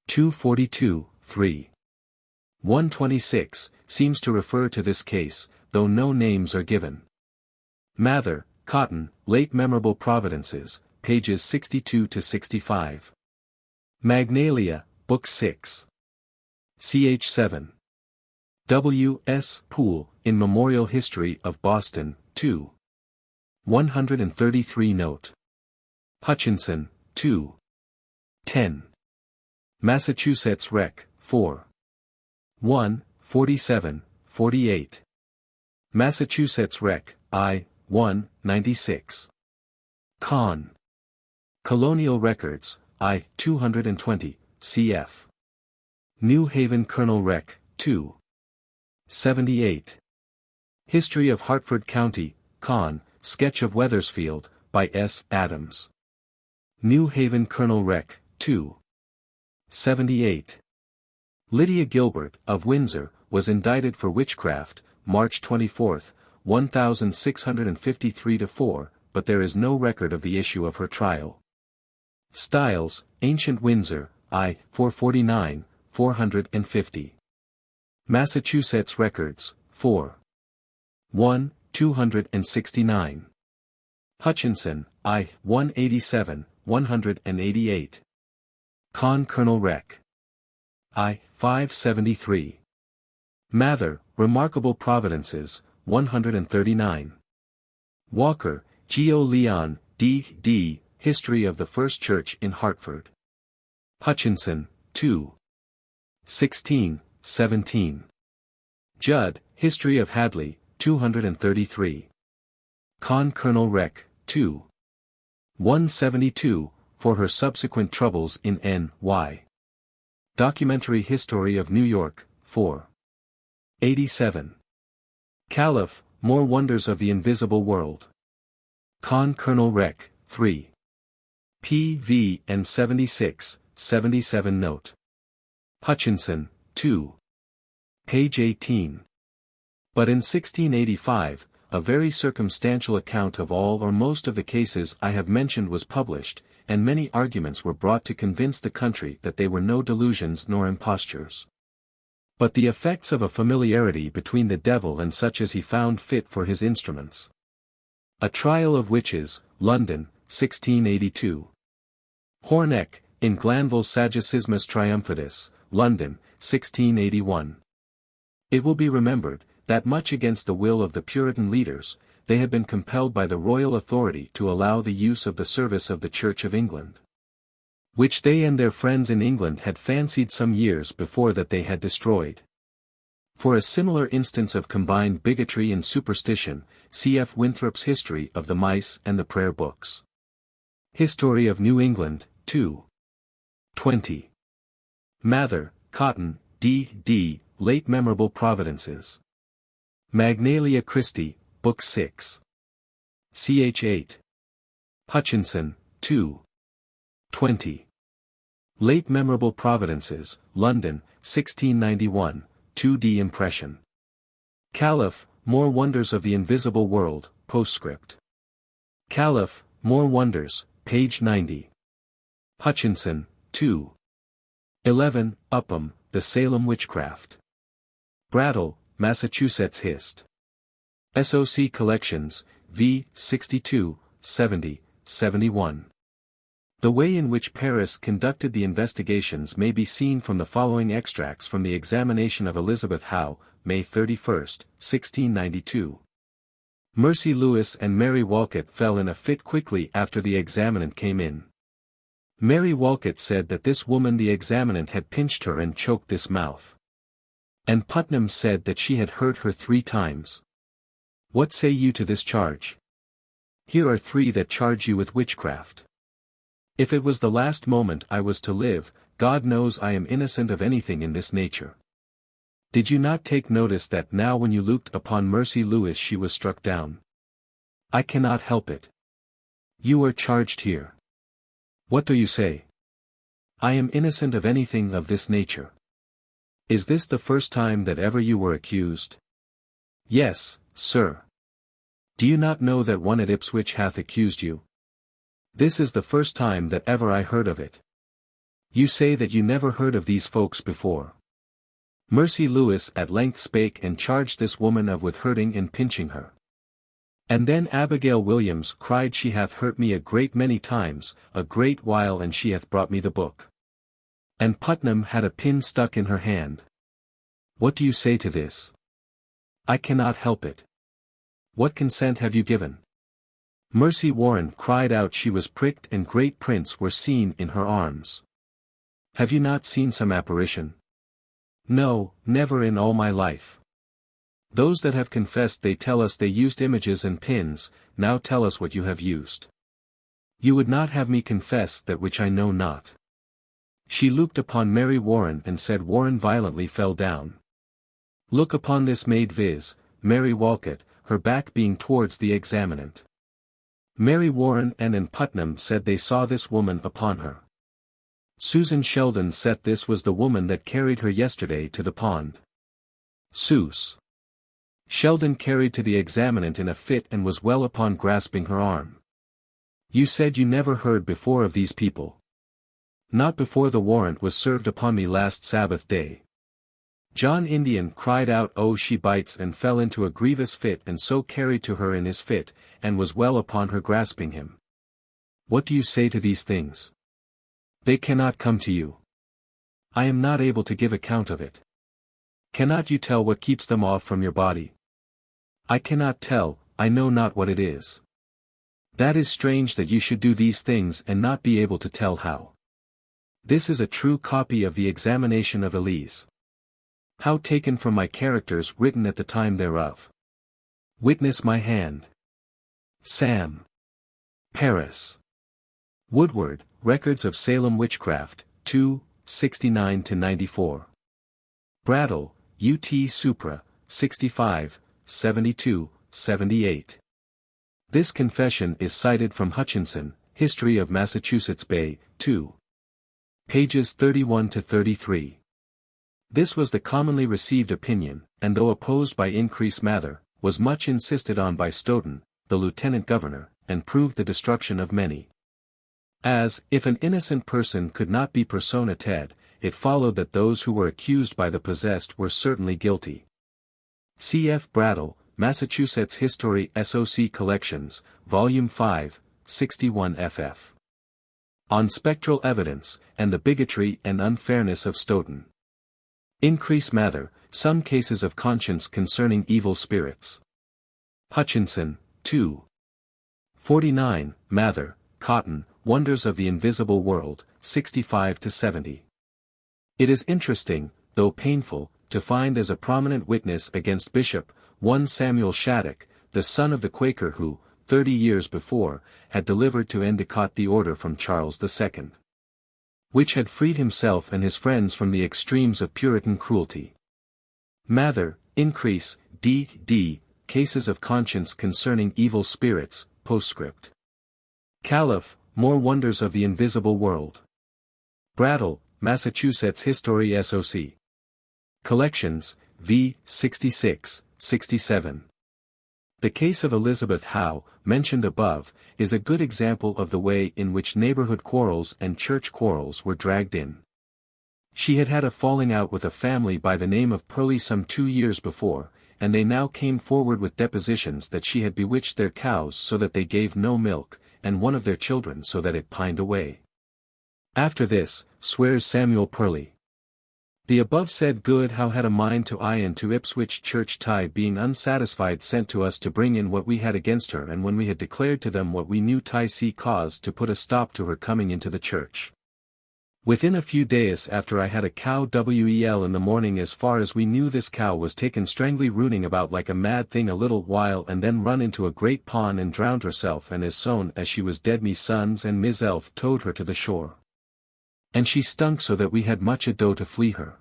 242, 3. 126, seems to refer to this case, though no names are given. Mather, Cotton, Late Memorable Providences, pages 62 to 65. Magnalia, Book 6. Ch. 7. W. S. Poole, In Memorial History of Boston, 2. 133 Note. Hutchinson, 2. 10. Massachusetts Rec. 4. 1, 47, 48. Massachusetts Rec. I. 1, 96. Con. Colonial Records, I. 220, cf. New Haven Colonel Rec. 2. 78. History of Hartford County, Con. Sketch of Wethersfield, by S. Adams. New Haven Colonel Rec. 2. 78. Lydia Gilbert, of Windsor, was indicted for witchcraft, March 24, 1653-4, but there is no record of the issue of her trial. Styles, Ancient Windsor, I. 449, 450. Massachusetts Records, 4. 1, 269. Hutchinson, I. 187, 188. Con. Colonel Rec. I. 573. Mather, Remarkable Providences, 139. Walker, Geo. Leon, D.D., History of the First Church in Hartford. Hutchinson, 2. 16, 17. Judd, History of Hadley, 233. Con. Colonel Rec. 2. 172, for her subsequent troubles in N.Y. Documentary History of New York, 4. 87. Caliph, More Wonders of the Invisible World. Con. Colonel Rec. 3. P.V. and 76, 77 Note. Hutchinson, 2. Page 18. But in 1685, a very circumstantial account of all or most of the cases I have mentioned was published, and many arguments were brought to convince the country that they were no delusions nor impostures, but the effects of a familiarity between the devil and such as he found fit for his instruments. A Trial of Witches, London, 1682. Horneck, in Glanvill's Saggicismus Triumphatus, London, 1681. It will be remembered, that much against the will of the Puritan leaders, they had been compelled by the royal authority to allow the use of the service of the Church of England, which they and their friends in England had fancied some years before that they had destroyed. For a similar instance of combined bigotry and superstition, cf. Winthrop's History of the Mice and the Prayer Books. History of New England, 2. 20. Mather, Cotton, D.D., Late Memorable Providences. Magnalia Christi, Book 6. Ch. 8. Hutchinson, 2. 20. Late Memorable Providences, London, 1691, 2d impression. Caliph, More Wonders of the Invisible World, postscript. Caliph, More Wonders, page 90. Hutchinson, 2. 11, Upham, The Salem Witchcraft. Brattle, Massachusetts Hist. SOC Collections, v. 62, 70, 71. The way in which Paris conducted the investigations may be seen from the following extracts from the examination of Elizabeth Howe, May 31, 1692. Mercy Lewis and Mary Walcott fell in a fit quickly after the examinant came in. Mary Walcott said that this woman the examinant had pinched her and choked this mouth. And Putnam said that she had hurt her 3 times. What say you to this charge? Here are 3 that charge you with witchcraft. If it was the last moment I was to live, God knows I am innocent of anything in this nature. Did you not take notice that now when you looked upon Mercy Lewis she was struck down? I cannot help it. You are charged here. What do you say? I am innocent of anything of this nature. Is this the first time that ever you were accused? Yes, sir. Do you not know that one at Ipswich hath accused you? This is the first time that ever I heard of it. You say that you never heard of these folks before. Mercy Lewis at length spake and charged this woman of with hurting and pinching her. And then Abigail Williams cried she hath hurt me a great many times, a great while and she hath brought me the book. And Putnam had a pin stuck in her hand. What do you say to this? I cannot help it. What consent have you given? Mercy Warren cried out she was pricked and great prints were seen in her arms. Have you not seen some apparition? No, never in all my life. Those that have confessed they tell us they used images and pins, now tell us what you have used. You would not have me confess that which I know not. She looked upon Mary Warren and said Warren violently fell down. Look upon this maid viz., Mary Walcott, her back being towards the examinant. Mary Warren and Putnam said they saw this woman upon her. Susan Sheldon said this was the woman that carried her yesterday to the pond. Sus. Sheldon carried to the examinant in a fit and was well upon grasping her arm. You said you never heard before of these people. Not before the warrant was served upon me last Sabbath day. John Indian cried out oh she bites and fell into a grievous fit and so carried to her in his fit, and was well upon her grasping him. What do you say to these things? They cannot come to you. I am not able to give account of it. Cannot you tell what keeps them off from your body? I cannot tell, I know not what it is. That is strange that you should do these things and not be able to tell how. This is a true copy of the examination of Elise. How taken from my characters written at the time thereof. Witness my hand. Sam. Paris. Woodward, Records of Salem Witchcraft, 2, 69-94. Brattle, U.T. Supra, 65, 72, 78. This confession is cited from Hutchinson, History of Massachusetts Bay, 2. Pages 31-33. This was the commonly received opinion, and though opposed by Increase Mather, was much insisted on by Stoughton, the lieutenant governor, and proved the destruction of many. As, if an innocent person could not be persona ted, it followed that those who were accused by the possessed were certainly guilty. C.F. Brattle, Massachusetts History SOC Collections, Volume 5, 61 ff. On Spectral Evidence, and the Bigotry and Unfairness of Stoughton. Increase Mather, Some Cases of Conscience Concerning Evil Spirits. Hutchinson, 2. 49, Mather, Cotton, Wonders of the Invisible World, 65-70. It is interesting, though painful, to to find as a prominent witness against Bishop 1 Samuel Shattuck, the son of the Quaker who, 30 years before, had delivered to Endicott the order from Charles II, which had freed himself and his friends from the extremes of Puritan cruelty. Mather, Increase, D.D., Cases of Conscience Concerning Evil Spirits, Postscript. Calif., More Wonders of the Invisible World. Brattle, Massachusetts History SOC. Collections, v. 66, 67. The case of Elizabeth Howe, mentioned above, is a good example of the way in which neighborhood quarrels and church quarrels were dragged in. She had had a falling out with a family by the name of Purley some 2 years before, and they now came forward with depositions that she had bewitched their cows so that they gave no milk, and one of their children so that it pined away. After this, swears Samuel Purley, the above said good Howe had a mind to Ion to Ipswich church tide being unsatisfied sent to us to bring in what we had against her, and when we had declared to them what we knew tie see cause to put a stop to her coming into the church. Within a few days after I had a cow wel in the morning as far as we knew this cow was taken strangely rooting about like a mad thing a little while and then run into a great pond and drowned herself and as soon as she was dead me sons and Ms. Elf towed her to the shore. And she stunk so that we had much ado to flee her.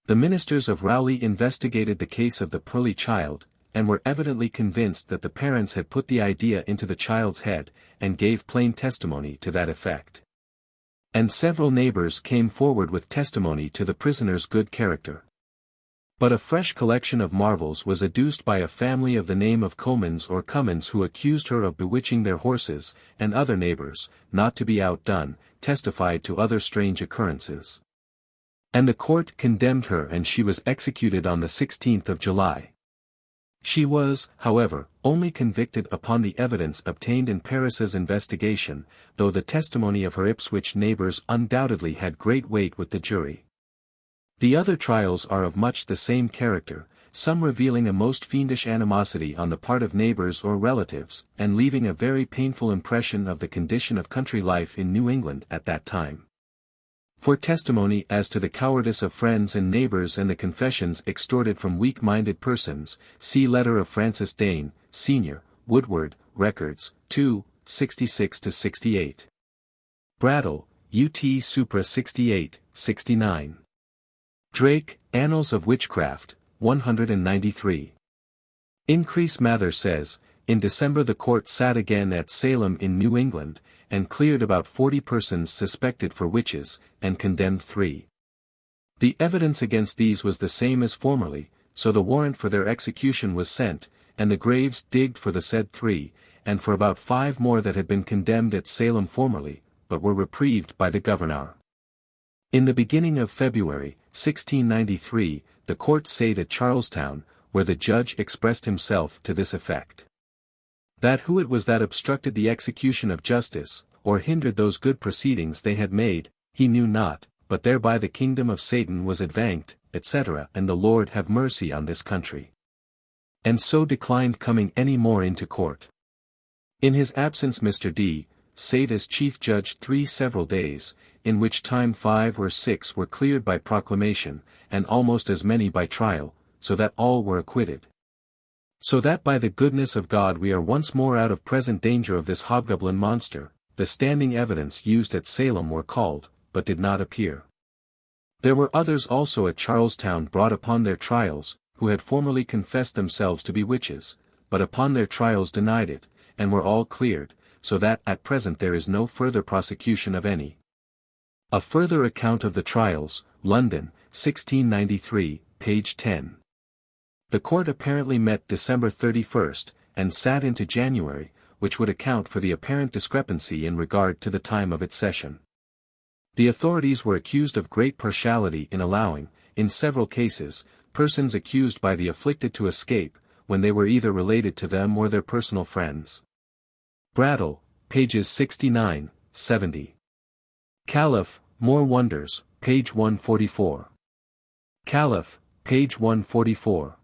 The ministers of Rowley investigated the case of the Purley child, and were evidently convinced that the parents had put the idea into the child's head, and gave plain testimony to that effect. And several neighbors came forward with testimony to the prisoner's good character. But a fresh collection of marvels was adduced by a family of the name of Comins or Cummins who accused her of bewitching their horses, and other neighbors, not to be outdone, testified to other strange occurrences. And the court condemned her and she was executed on the 16th of July. She was, however, only convicted upon the evidence obtained in Paris's investigation, though the testimony of her Ipswich neighbors undoubtedly had great weight with the jury. The other trials are of much the same character, some revealing a most fiendish animosity on the part of neighbors or relatives, and leaving a very painful impression of the condition of country life in New England at that time. For testimony as to the cowardice of friends and neighbors and the confessions extorted from weak-minded persons, see letter of Francis Dane, Sr., Woodward, Records, 2, 66-68. Brattle, UT Supra 68, 69. Drake, Annals of Witchcraft, 193. Increase Mather says, in December the court sat again at Salem in New England, and cleared about 40 persons suspected for witches, and condemned 3. The evidence against these was the same as formerly, so the warrant for their execution was sent, and the graves digged for the said 3, and for about 5 more that had been condemned at Salem formerly, but were reprieved by the governor. In the beginning of February, 1693, the court sate at Charlestown, where the judge expressed himself to this effect: that who it was that obstructed the execution of justice, or hindered those good proceedings they had made, he knew not, but thereby the kingdom of Satan was advanced, etc. And the Lord have mercy on this country. And so declined coming any more into court. In his absence Mr. D. sate as chief judge 3 several days, in which time 5 or 6 were cleared by proclamation, and almost as many by trial, so that all were acquitted. So that by the goodness of God we are once more out of present danger of this hobgoblin monster. The standing evidence used at Salem were called, but did not appear. There were others also at Charlestown brought upon their trials, who had formerly confessed themselves to be witches, but upon their trials denied it, and were all cleared, so that at present there is no further prosecution of any. A further account of the trials, London, 1693, page 10. The court apparently met December 31st, and sat into January, which would account for the apparent discrepancy in regard to the time of its session. The authorities were accused of great partiality in allowing, in several cases, persons accused by the afflicted to escape, when they were either related to them or their personal friends. Brattle, pages 69, 70. Calif., More Wonders, page 144. Calif., page 144.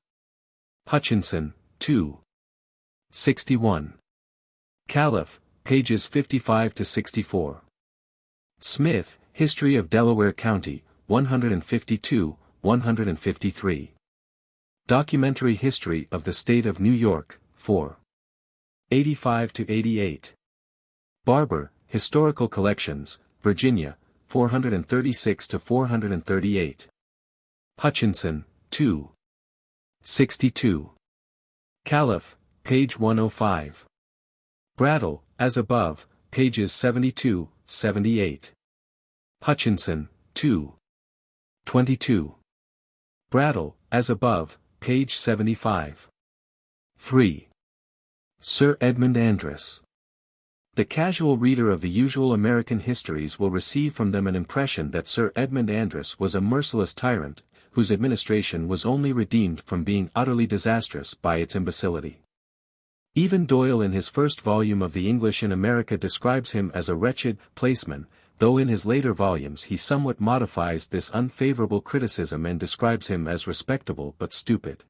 Hutchinson, 2. 61. Calif., pages 55-64. Smith, History of Delaware County, 152, 153. Documentary History of the State of New York, 4. 85-88. Barber, Historical Collections, Virginia, 436-438. Hutchinson, 2. 62. Calif., page 105. Brattle, as above, pages 72, 78. Hutchinson, 2. 22. Brattle, as above, page 75. 3. Sir Edmund Andros. The casual reader of the usual American histories will receive from them an impression that Sir Edmund Andros was a merciless tyrant, whose administration was only redeemed from being utterly disastrous by its imbecility. Even Doyle in his first volume of The English in America describes him as a wretched placeman, though in his later volumes he somewhat modifies this unfavorable criticism and describes him as respectable but stupid.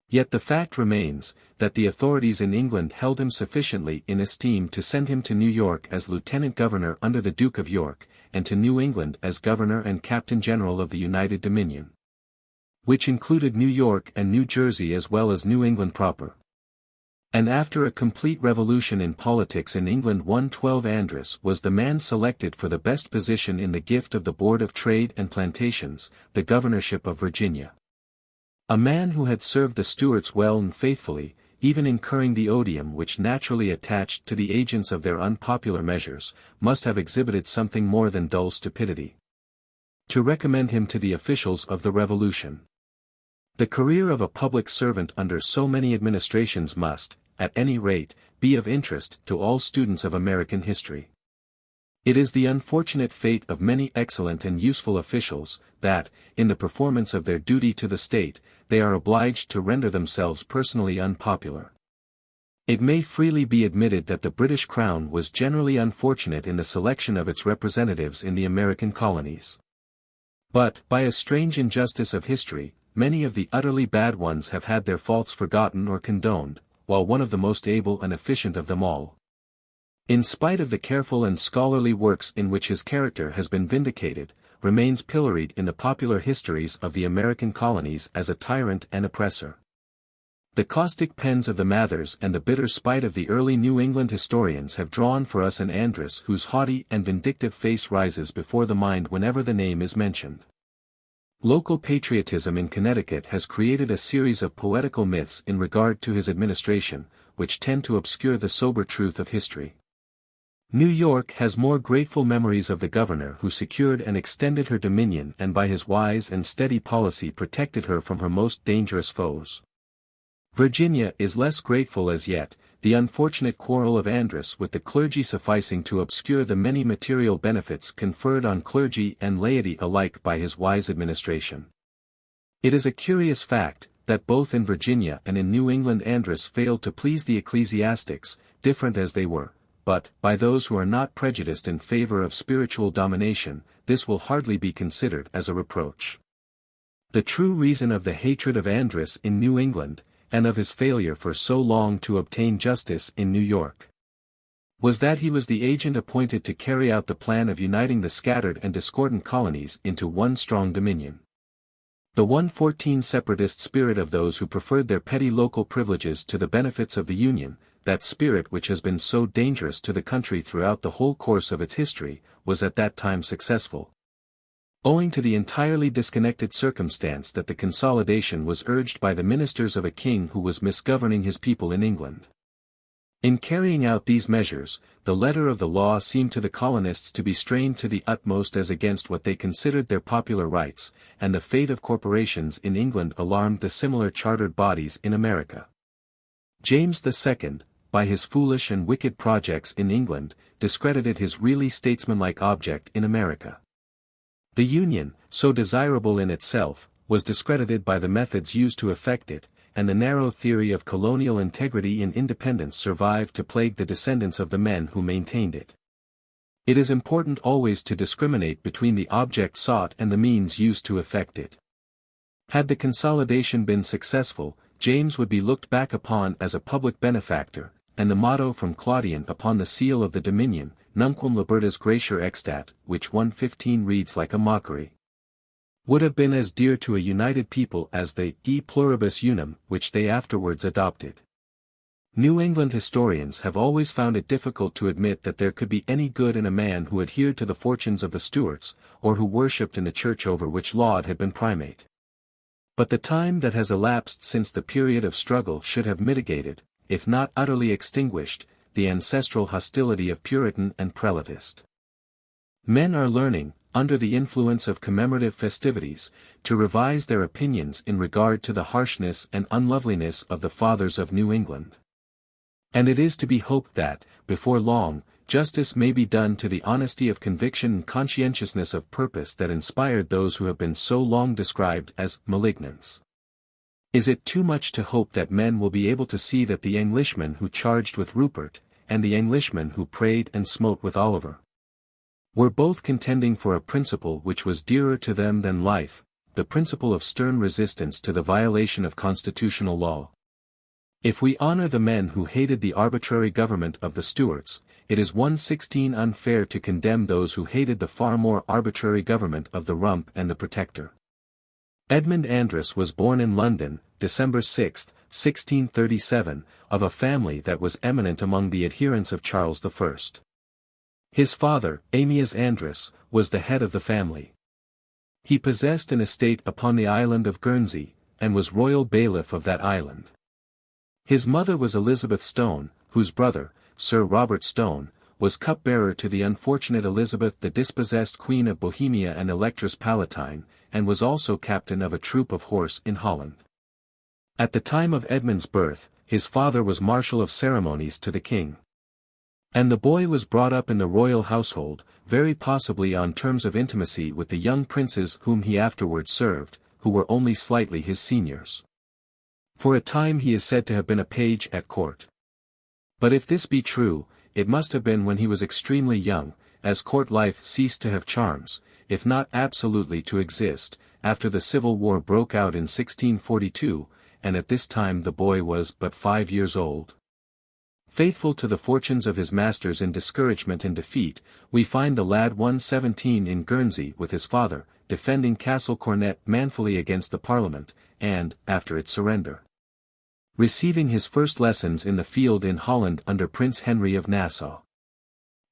Yet the fact remains, that the authorities in England held him sufficiently in esteem to send him to New York as Lieutenant Governor under the Duke of York, and to New England as Governor and Captain General of the United Dominion, which included New York and New Jersey as well as New England proper. And after a complete revolution in politics in England, 112 Andros was the man selected for the best position in the gift of the Board of Trade and Plantations, the governorship of Virginia. A man who had served the Stuarts well and faithfully, even incurring the odium which naturally attached to the agents of their unpopular measures, must have exhibited something more than dull stupidity to recommend him to the officials of the Revolution. The career of a public servant under so many administrations must, at any rate, be of interest to all students of American history. It is the unfortunate fate of many excellent and useful officials, that, in the performance of their duty to the state, they are obliged to render themselves personally unpopular. It may freely be admitted that the British Crown was generally unfortunate in the selection of its representatives in the American colonies. But, by a strange injustice of history, many of the utterly bad ones have had their faults forgotten or condoned, while one of the most able and efficient of them all, in spite of the careful and scholarly works in which his character has been vindicated, remains pilloried in the popular histories of the American colonies as a tyrant and oppressor. The caustic pens of the Mathers and the bitter spite of the early New England historians have drawn for us an Andros whose haughty and vindictive face rises before the mind whenever the name is mentioned. Local patriotism in Connecticut has created a series of poetical myths in regard to his administration, which tend to obscure the sober truth of history. New York has more grateful memories of the governor who secured and extended her dominion and by his wise and steady policy protected her from her most dangerous foes. Virginia is less grateful as yet, the unfortunate quarrel of Andros with the clergy sufficing to obscure the many material benefits conferred on clergy and laity alike by his wise administration. It is a curious fact, that both in Virginia and in New England Andros failed to please the ecclesiastics, different as they were. But, by those who are not prejudiced in favor of spiritual domination, this will hardly be considered as a reproach. The true reason of the hatred of Andros in New England, and of his failure for so long to obtain justice in New York, was that he was the agent appointed to carry out the plan of uniting the scattered and discordant colonies into one strong dominion. The 114 separatist spirit of those who preferred their petty local privileges to the benefits of the Union, that spirit which has been so dangerous to the country throughout the whole course of its history, was at that time successful, owing to the entirely disconnected circumstance that the consolidation was urged by the ministers of a king who was misgoverning his people in England. In carrying out these measures, the letter of the law seemed to the colonists to be strained to the utmost as against what they considered their popular rights, and the fate of corporations in England alarmed the similar chartered bodies in America. James II, by his foolish and wicked projects in England, discredited his really statesmanlike object in America. The Union, so desirable in itself, was discredited by the methods used to effect it, and the narrow theory of colonial integrity and independence survived to plague the descendants of the men who maintained it. It is important always to discriminate between the object sought and the means used to effect it. Had the consolidation been successful, James would be looked back upon as a public benefactor, and the motto from Claudian upon the seal of the Dominion, Nunquam libertas gratia extat, which 115 reads like a mockery. would have been as dear to a united people as the E pluribus unum which they afterwards adopted. New England historians have always found it difficult to admit that there could be any good in a man who adhered to the fortunes of the Stuarts, or who worshipped in the church over which Laud had been primate. But the time that has elapsed since the period of struggle should have mitigated, if not utterly extinguished, the ancestral hostility of Puritan and Prelatist. Men are learning, under the influence of commemorative festivities, to revise their opinions in regard to the harshness and unloveliness of the fathers of New England. And it is to be hoped that, before long, justice may be done to the honesty of conviction and conscientiousness of purpose that inspired those who have been so long described as malignants. Is it too much to hope that men will be able to see that the Englishman who charged with Rupert, and the Englishman who prayed and smote with Oliver, were both contending for a principle which was dearer to them than life, the principle of stern resistance to the violation of constitutional law? If we honor the men who hated the arbitrary government of the Stuarts, it is 1:16 unfair to condemn those who hated the far more arbitrary government of the Rump and the Protector. Edmund Andros was born in London, December 6, 1637, of a family that was eminent among the adherents of Charles I. His father, Amyas Andros, was the head of the family. He possessed an estate upon the island of Guernsey, and was royal bailiff of that island. His mother was Elizabeth Stone, whose brother, Sir Robert Stone, was cupbearer to the unfortunate Elizabeth, the dispossessed Queen of Bohemia and Electress Palatine, and was also captain of a troop of horse in Holland. At the time of Edmund's birth, his father was Marshal of Ceremonies to the king. And the boy was brought up in the royal household, very possibly on terms of intimacy with the young princes whom he afterwards served, who were only slightly his seniors. For a time he is said to have been a page at court. But if this be true, it must have been when he was extremely young, as court life ceased to have charms, if not absolutely to exist, after the Civil War broke out in 1642, and at this time the boy was but 5 years old. Faithful to the fortunes of his masters in discouragement and defeat, we find the lad 1:17 in Guernsey with his father, defending Castle Cornet manfully against the Parliament, and, after its surrender, receiving his first lessons in the field in Holland under Prince Henry of Nassau.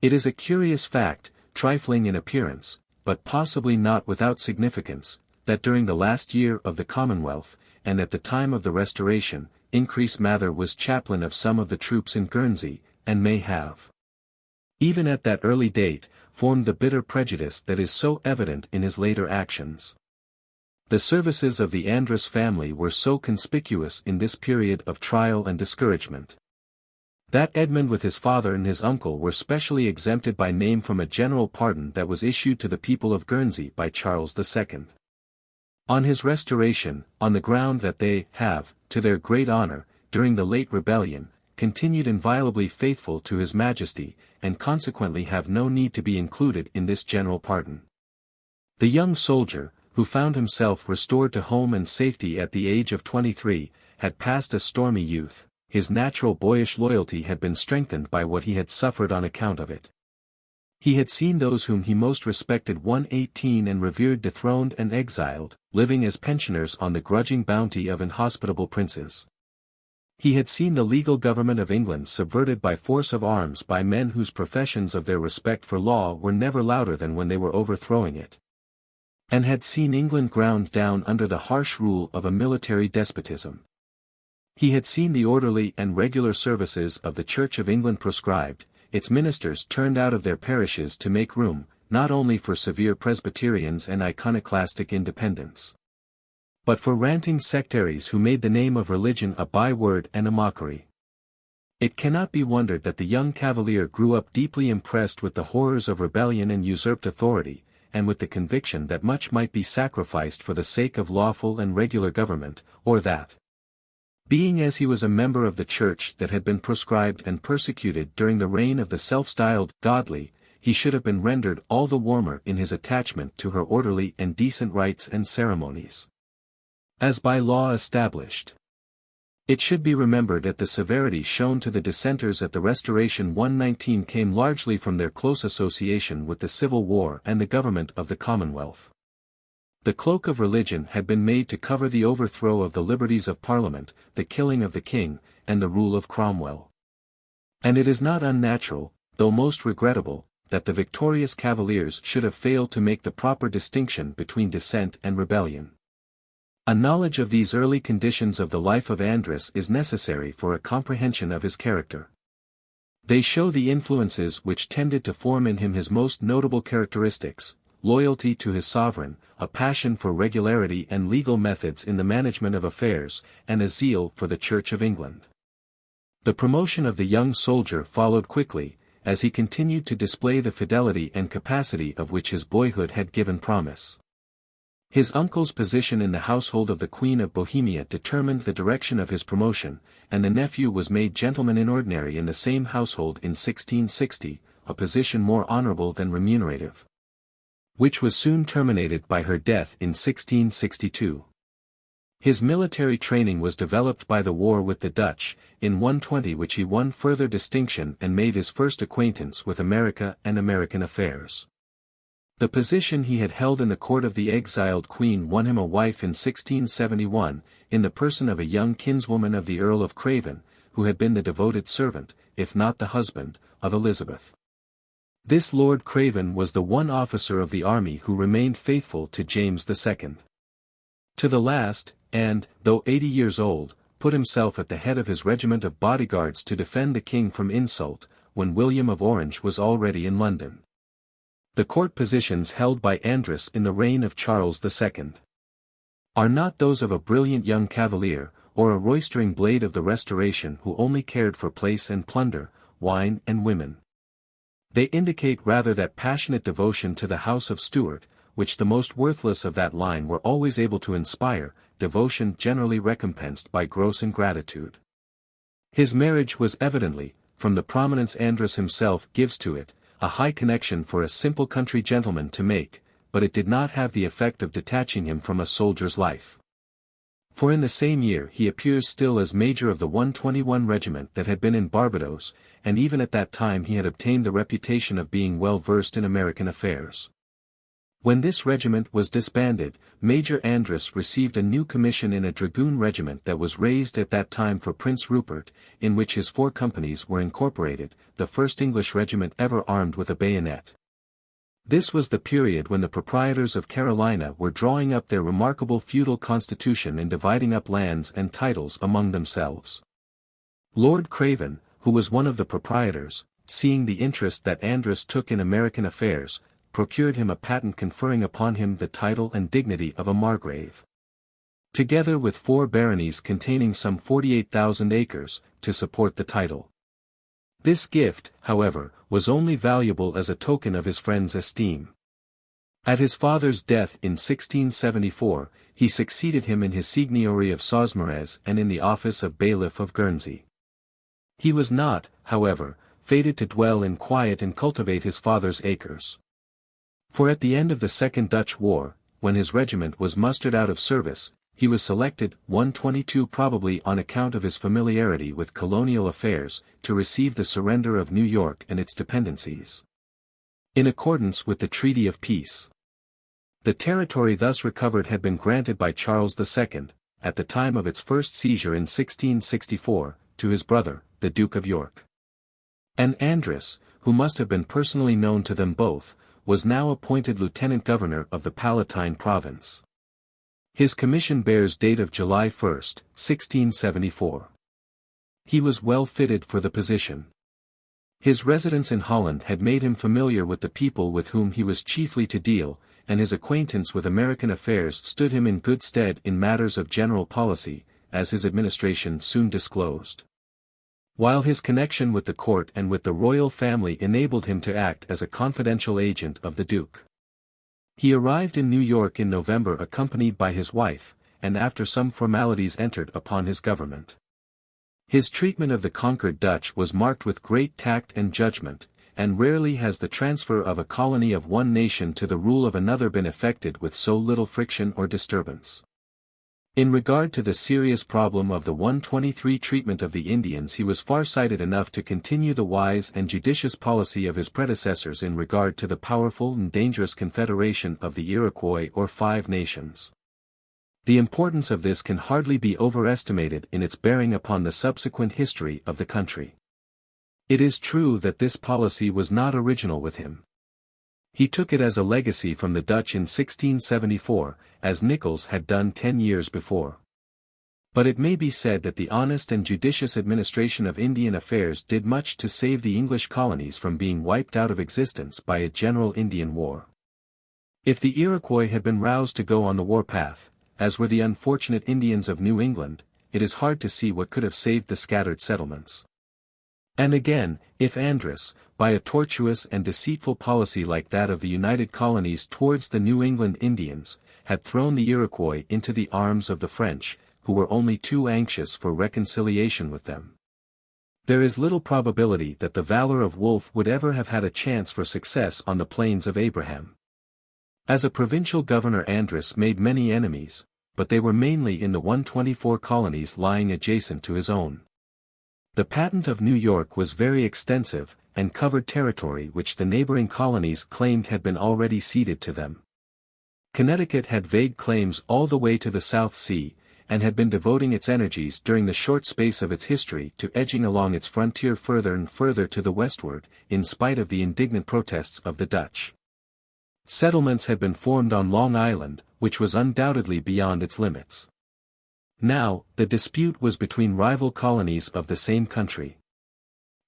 It is a curious fact, trifling in appearance, but possibly not without significance, that during the last year of the Commonwealth, and at the time of the Restoration, Increase Mather was chaplain of some of the troops in Guernsey, and may have, even at that early date, formed the bitter prejudice that is so evident in his later actions. The services of the Andros family were so conspicuous in this period of trial and discouragement, that Edmund with his father and his uncle were specially exempted by name from a general pardon that was issued to the people of Guernsey by Charles II. On his restoration, on the ground that they have, to their great honor, during the late rebellion, continued inviolably faithful to His Majesty, and consequently have no need to be included in this general pardon. The young soldier, who found himself restored to home and safety at the age of 23, had passed a stormy youth. His natural boyish loyalty had been strengthened by what he had suffered on account of it. He had seen those whom he most respected 118 and revered dethroned and exiled, living as pensioners on the grudging bounty of inhospitable princes. He had seen the legal government of England subverted by force of arms by men whose professions of their respect for law were never louder than when they were overthrowing it, and had seen England ground down under the harsh rule of a military despotism. He had seen the orderly and regular services of the Church of England proscribed, its ministers turned out of their parishes to make room, not only for severe Presbyterians and iconoclastic independents, but for ranting sectaries who made the name of religion a byword and a mockery. It cannot be wondered that the young Cavalier grew up deeply impressed with the horrors of rebellion and usurped authority, and with the conviction that much might be sacrificed for the sake of lawful and regular government, or that, being as he was a member of the Church that had been proscribed and persecuted during the reign of the self-styled godly, he should have been rendered all the warmer in his attachment to her orderly and decent rites and ceremonies, as by law established. It should be remembered that the severity shown to the dissenters at the Restoration 119 came largely from their close association with the Civil War and the government of the Commonwealth. The cloak of religion had been made to cover the overthrow of the liberties of Parliament, the killing of the king, and the rule of Cromwell. And it is not unnatural, though most regrettable, that the victorious Cavaliers should have failed to make the proper distinction between dissent and rebellion. A knowledge of these early conditions of the life of Andros is necessary for a comprehension of his character. They show the influences which tended to form in him his most notable characteristics: loyalty to his sovereign, a passion for regularity and legal methods in the management of affairs, and a zeal for the Church of England. The promotion of the young soldier followed quickly, as he continued to display the fidelity and capacity of which his boyhood had given promise. His uncle's position in the household of the Queen of Bohemia determined the direction of his promotion, and the nephew was made gentleman in ordinary in the same household in 1660, a position more honourable than remunerative, which was soon terminated by her death in 1662. His military training was developed by the war with the Dutch, in 120 which he won further distinction and made his first acquaintance with America and American affairs. The position he had held in the court of the exiled Queen won him a wife in 1671, in the person of a young kinswoman of the Earl of Craven, who had been the devoted servant, if not the husband, of Elizabeth. This Lord Craven was the one officer of the army who remained faithful to James II. To the last, and, though 80 years old, put himself at the head of his regiment of bodyguards to defend the king from insult, when William of Orange was already in London. The court positions held by Andros in the reign of Charles II are not those of a brilliant young cavalier, or a roistering blade of the Restoration who only cared for place and plunder, wine and women. They indicate rather that passionate devotion to the House of Stuart, which the most worthless of that line were always able to inspire, devotion generally recompensed by gross ingratitude. His marriage was evidently, from the prominence Andros himself gives to it, a high connection for a simple country gentleman to make, but it did not have the effect of detaching him from a soldier's life. For in the same year he appears still as major of the 121 regiment that had been in Barbados, and even at that time he had obtained the reputation of being well versed in American affairs. When this regiment was disbanded, Major Andros received a new commission in a dragoon regiment that was raised at that time for Prince Rupert, in which his 4 companies were incorporated, the first English regiment ever armed with a bayonet. This was the period when the proprietors of Carolina were drawing up their remarkable feudal constitution and dividing up lands and titles among themselves. Lord Craven, who was one of the proprietors, seeing the interest that Andros took in American affairs, procured him a patent conferring upon him the title and dignity of a margrave, together with 4 baronies containing some 48,000 acres, to support the title. This gift, however, was only valuable as a token of his friend's esteem. At his father's death in 1674, he succeeded him in his seigniory of Sausmarez and in the office of bailiff of Guernsey. He was not, however, fated to dwell in quiet and cultivate his father's acres. For at the end of the Second Dutch War, when his regiment was mustered out of service, he was selected, 122 probably on account of his familiarity with colonial affairs, to receive the surrender of New York and its dependencies, in accordance with the Treaty of Peace. The territory thus recovered had been granted by Charles II, at the time of its first seizure in 1664, to his brother, the Duke of York. And Andros, who must have been personally known to them both, was now appointed Lieutenant Governor of the Palatine Province. His commission bears date of July 1, 1674. He was well fitted for the position. His residence in Holland had made him familiar with the people with whom he was chiefly to deal, and his acquaintance with American affairs stood him in good stead in matters of general policy, as his administration soon disclosed. While his connection with the court and with the royal family enabled him to act as a confidential agent of the Duke. He arrived in New York in November accompanied by his wife, and after some formalities entered upon his government. His treatment of the conquered Dutch was marked with great tact and judgment, and rarely has the transfer of a colony of one nation to the rule of another been effected with so little friction or disturbance. In regard to the serious problem of the 123 treatment of the Indians, he was far-sighted enough to continue the wise and judicious policy of his predecessors in regard to the powerful and dangerous confederation of the Iroquois or Five Nations. The importance of this can hardly be overestimated in its bearing upon the subsequent history of the country. It is true that this policy was not original with him. He took it as a legacy from the Dutch in 1674, as Nichols had done 10 years before. But it may be said that the honest and judicious administration of Indian affairs did much to save the English colonies from being wiped out of existence by a general Indian war. If the Iroquois had been roused to go on the warpath, as were the unfortunate Indians of New England, it is hard to see what could have saved the scattered settlements. And again, if Andros, by a tortuous and deceitful policy like that of the United Colonies towards the New England Indians, had thrown the Iroquois into the arms of the French, who were only too anxious for reconciliation with them, there is little probability that the valor of Wolfe would ever have had a chance for success on the Plains of Abraham. As a provincial governor, Andros made many enemies, but they were mainly in the 124 colonies lying adjacent to his own. The patent of New York was very extensive, and covered territory which the neighboring colonies claimed had been already ceded to them. Connecticut had vague claims all the way to the South Sea, and had been devoting its energies during the short space of its history to edging along its frontier further and further to the westward, in spite of the indignant protests of the Dutch. Settlements had been formed on Long Island, which was undoubtedly beyond its limits. Now, the dispute was between rival colonies of the same country.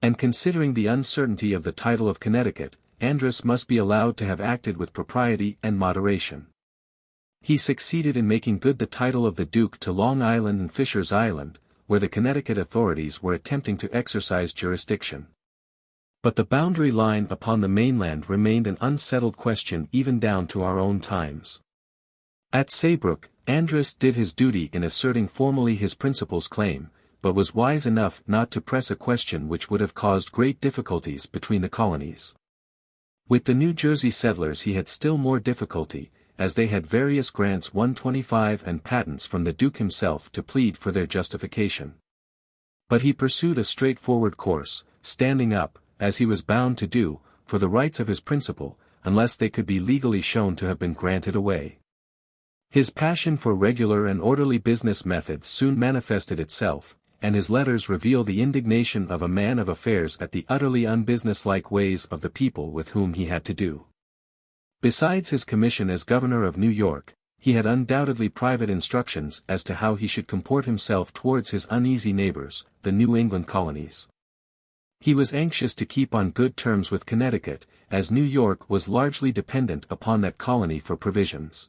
And considering the uncertainty of the title of Connecticut, Andros must be allowed to have acted with propriety and moderation. He succeeded in making good the title of the Duke to Long Island and Fisher's Island, where the Connecticut authorities were attempting to exercise jurisdiction. But the boundary line upon the mainland remained an unsettled question even down to our own times. At Saybrook, Andros did his duty in asserting formally his principal's claim, but was wise enough not to press a question which would have caused great difficulties between the colonies. With the New Jersey settlers he had still more difficulty, as they had various grants 125 and patents from the Duke himself to plead for their justification. But he pursued a straightforward course, standing up, as he was bound to do, for the rights of his principal, unless they could be legally shown to have been granted away. His passion for regular and orderly business methods soon manifested itself, and his letters reveal the indignation of a man of affairs at the utterly unbusinesslike ways of the people with whom he had to do. Besides his commission as governor of New York, he had undoubtedly private instructions as to how he should comport himself towards his uneasy neighbors, the New England colonies. He was anxious to keep on good terms with Connecticut, as New York was largely dependent upon that colony for provisions.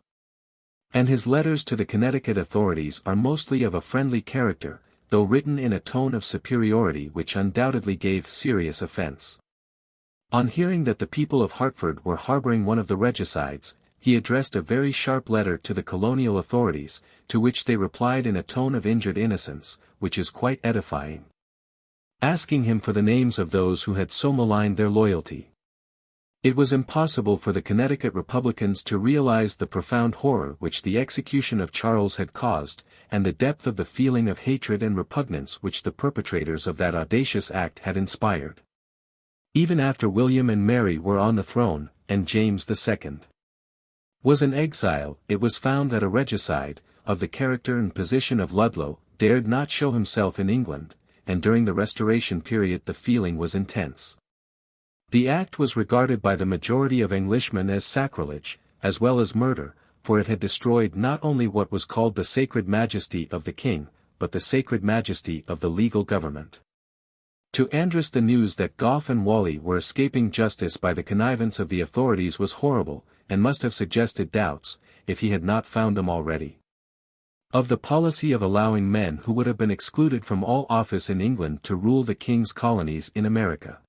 And his letters to the Connecticut authorities are mostly of a friendly character, though written in a tone of superiority which undoubtedly gave serious offense. On hearing that the people of Hartford were harboring one of the regicides, he addressed a very sharp letter to the colonial authorities, to which they replied in a tone of injured innocence, which is quite edifying, asking him for the names of those who had so maligned their loyalty. It was impossible for the Connecticut Republicans to realize the profound horror which the execution of Charles had caused, and the depth of the feeling of hatred and repugnance which the perpetrators of that audacious act had inspired. Even after William and Mary were on the throne, and James II was in exile, it was found that a regicide, of the character and position of Ludlow, dared not show himself in England, and during the Restoration period the feeling was intense. The act was regarded by the majority of Englishmen as sacrilege, as well as murder, for it had destroyed not only what was called the sacred majesty of the king, but the sacred majesty of the legal government. To Andros the news that Gough and Whalley were escaping justice by the connivance of the authorities was horrible, and must have suggested doubts, if he had not found them already, of the policy of allowing men who would have been excluded from all office in England to rule the king's colonies in America.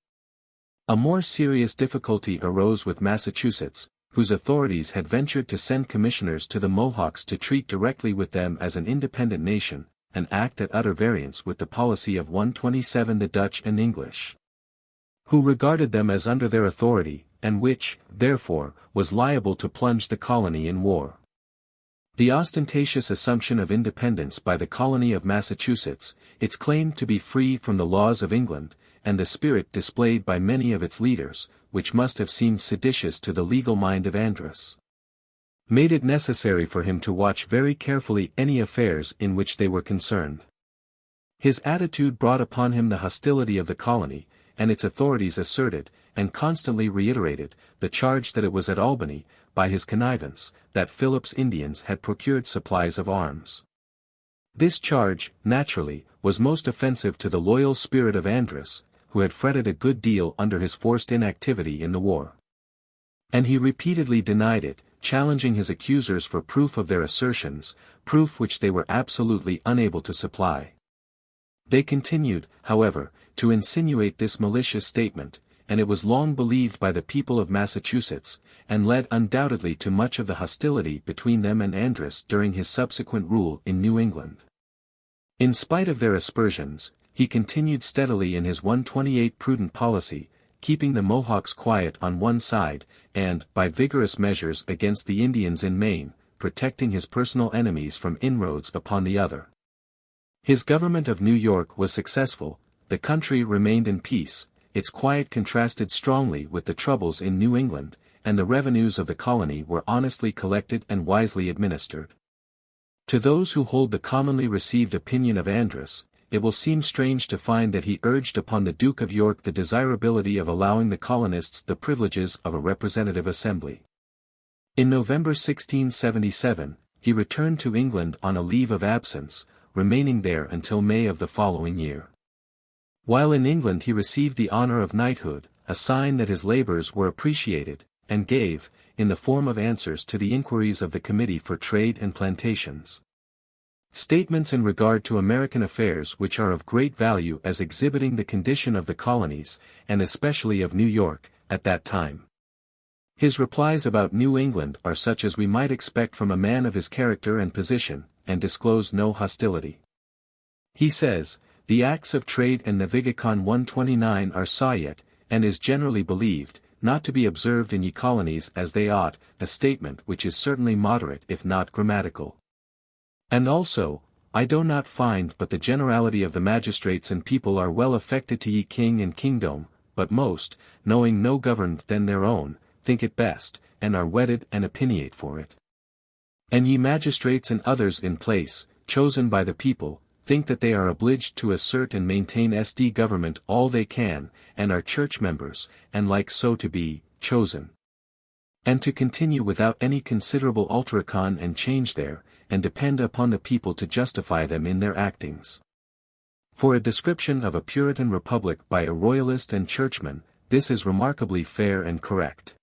A more serious difficulty arose with Massachusetts, whose authorities had ventured to send commissioners to the Mohawks to treat directly with them as an independent nation, an act at utter variance with the policy of 127 the Dutch and English, who regarded them as under their authority, and which, therefore, was liable to plunge the colony in war. The ostentatious assumption of independence by the colony of Massachusetts, its claim to be free from the laws of England, and the spirit displayed by many of its leaders, which must have seemed seditious to the legal mind of Andros, made it necessary for him to watch very carefully any affairs in which they were concerned. His attitude brought upon him the hostility of the colony, and its authorities asserted, and constantly reiterated, the charge that it was at Albany, by his connivance, that Philip's Indians had procured supplies of arms. This charge, naturally, was most offensive to the loyal spirit of Andros, who had fretted a good deal under his forced inactivity in the war. And he repeatedly denied it, challenging his accusers for proof of their assertions, proof which they were absolutely unable to supply. They continued, however, to insinuate this malicious statement, and it was long believed by the people of Massachusetts, and led undoubtedly to much of the hostility between them and Andros during his subsequent rule in New England. In spite of their aspersions, he continued steadily in his 128 prudent policy, keeping the Mohawks quiet on one side, and, by vigorous measures against the Indians in Maine, protecting his personal enemies from inroads upon the other. His government of New York was successful, the country remained in peace, its quiet contrasted strongly with the troubles in New England, and the revenues of the colony were honestly collected and wisely administered. To those who hold the commonly received opinion of Andros, it will seem strange to find that he urged upon the Duke of York the desirability of allowing the colonists the privileges of a representative assembly. In November 1677, he returned to England on a leave of absence, remaining there until May of the following year. While in England he received the honor of knighthood, a sign that his labors were appreciated, and gave, in the form of answers to the inquiries of the Committee for Trade and Plantations, statements in regard to American affairs which are of great value as exhibiting the condition of the colonies, and especially of New York, at that time. His replies about New England are such as we might expect from a man of his character and position, and disclose no hostility. He says, "The Acts of Trade and Navigation 129 are saw yet, and is generally believed, not to be observed in ye colonies as they ought, a statement which is certainly moderate if not grammatical. And also, I do not find but the generality of the magistrates and people are well affected to ye king and kingdom, but most, knowing no governed than their own, think it best, and are wedded and opiniate for it. And ye magistrates and others in place, chosen by the people, think that they are obliged to assert and maintain SD government all they can, and are church members, and like so to be, chosen. And to continue without any considerable alteration and change there, and depend upon the people to justify them in their actings. For a description of a Puritan republic by a royalist and churchman, this is remarkably fair and correct."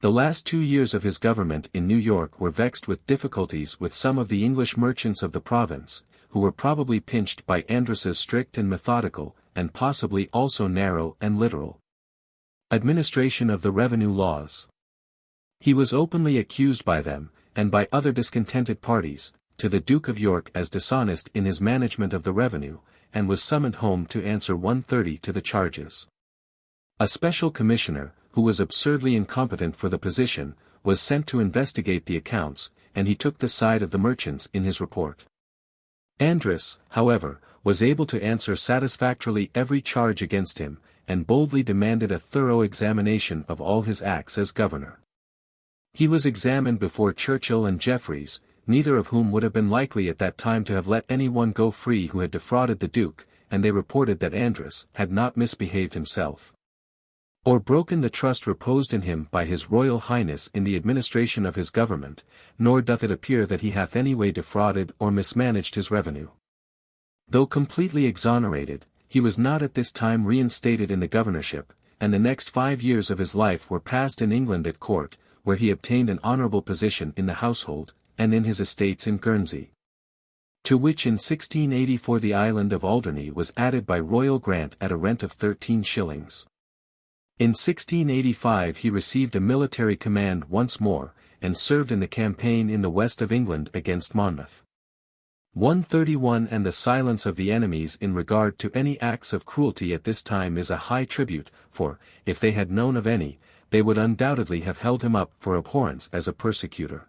The last 2 years of his government in New York were vexed with difficulties with some of the English merchants of the province, who were probably pinched by Andros's strict and methodical, and possibly also narrow and literal, administration of the revenue laws. He was openly accused by them, and by other discontented parties, to the Duke of York as dishonest in his management of the revenue, and was summoned home to answer 130 to the charges. A special commissioner, who was absurdly incompetent for the position, was sent to investigate the accounts, and he took the side of the merchants in his report. Andros, however, was able to answer satisfactorily every charge against him, and boldly demanded a thorough examination of all his acts as governor. He was examined before Churchill and Jeffreys, neither of whom would have been likely at that time to have let any one go free who had defrauded the Duke, and they reported that Andros had not misbehaved himself, or broken the trust reposed in him by his Royal Highness in the administration of his government, nor doth it appear that he hath any way defrauded or mismanaged his revenue. Though completely exonerated, he was not at this time reinstated in the governorship, and the next 5 years of his life were passed in England at court, where he obtained an honourable position in the household, and in his estates in Guernsey, to which in 1684 the island of Alderney was added by royal grant at a rent of 13 shillings. In 1685 he received a military command once more, and served in the campaign in the west of England against Monmouth. 131 And the silence of the enemies in regard to any acts of cruelty at this time is a high tribute, for, if they had known of any, they would undoubtedly have held him up for abhorrence as a persecutor.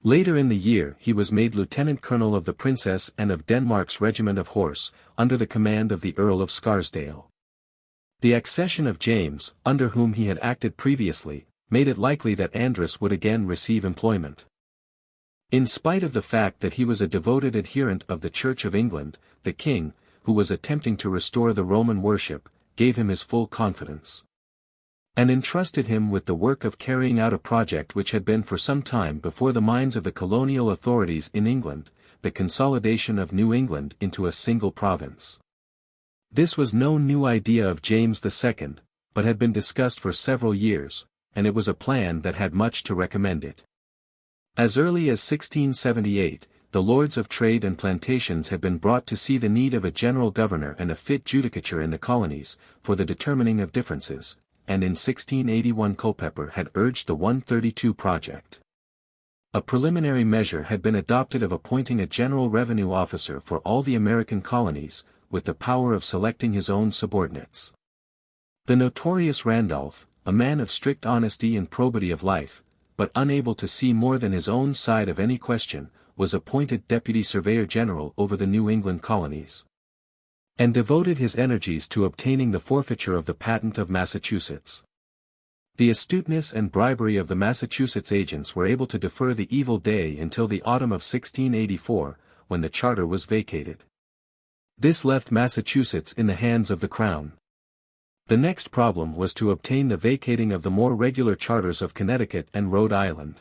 Later in the year he was made lieutenant colonel of the Princess and of Denmark's regiment of horse, under the command of the Earl of Scarsdale. The accession of James, under whom he had acted previously, made it likely that Andros would again receive employment. In spite of the fact that he was a devoted adherent of the Church of England, the king, who was attempting to restore the Roman worship, gave him his full confidence, and entrusted him with the work of carrying out a project which had been for some time before the minds of the colonial authorities in England, the consolidation of New England into a single province. This was no new idea of James II, but had been discussed for several years, and it was a plan that had much to recommend it. As early as 1678, the Lords of Trade and Plantations had been brought to see the need of a general governor and a fit judicature in the colonies, for the determining of differences, and in 1681 Culpeper had urged the 132 project. A preliminary measure had been adopted of appointing a general revenue officer for all the American colonies, with the power of selecting his own subordinates. The notorious Randolph, a man of strict honesty and probity of life, but unable to see more than his own side of any question, was appointed Deputy Surveyor General over the New England colonies, and devoted his energies to obtaining the forfeiture of the patent of Massachusetts. The astuteness and bribery of the Massachusetts agents were able to defer the evil day until the autumn of 1684, when the charter was vacated. This left Massachusetts in the hands of the Crown. The next problem was to obtain the vacating of the more regular charters of Connecticut and Rhode Island.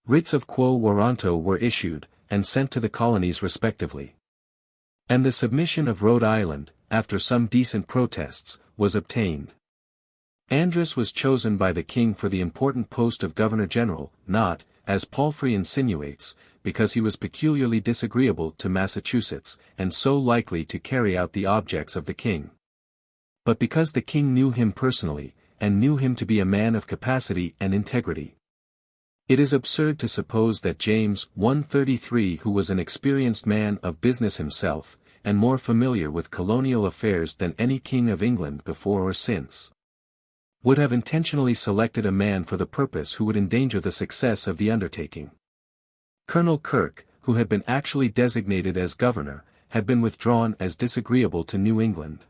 Writs of quo warranto were issued, and sent to the colonies respectively. And the submission of Rhode Island, after some decent protests, was obtained. Andros was chosen by the king for the important post of Governor-General, not, as Palfrey insinuates, because he was peculiarly disagreeable to Massachusetts, and so likely to carry out the objects of the king, but because the king knew him personally, and knew him to be a man of capacity and integrity. It is absurd to suppose that James 133, who was an experienced man of business himself, and more familiar with colonial affairs than any king of England before or since, would have intentionally selected a man for the purpose who would endanger the success of the undertaking. Colonel Kirke, who had been actually designated as governor, had been withdrawn as disagreeable to New England.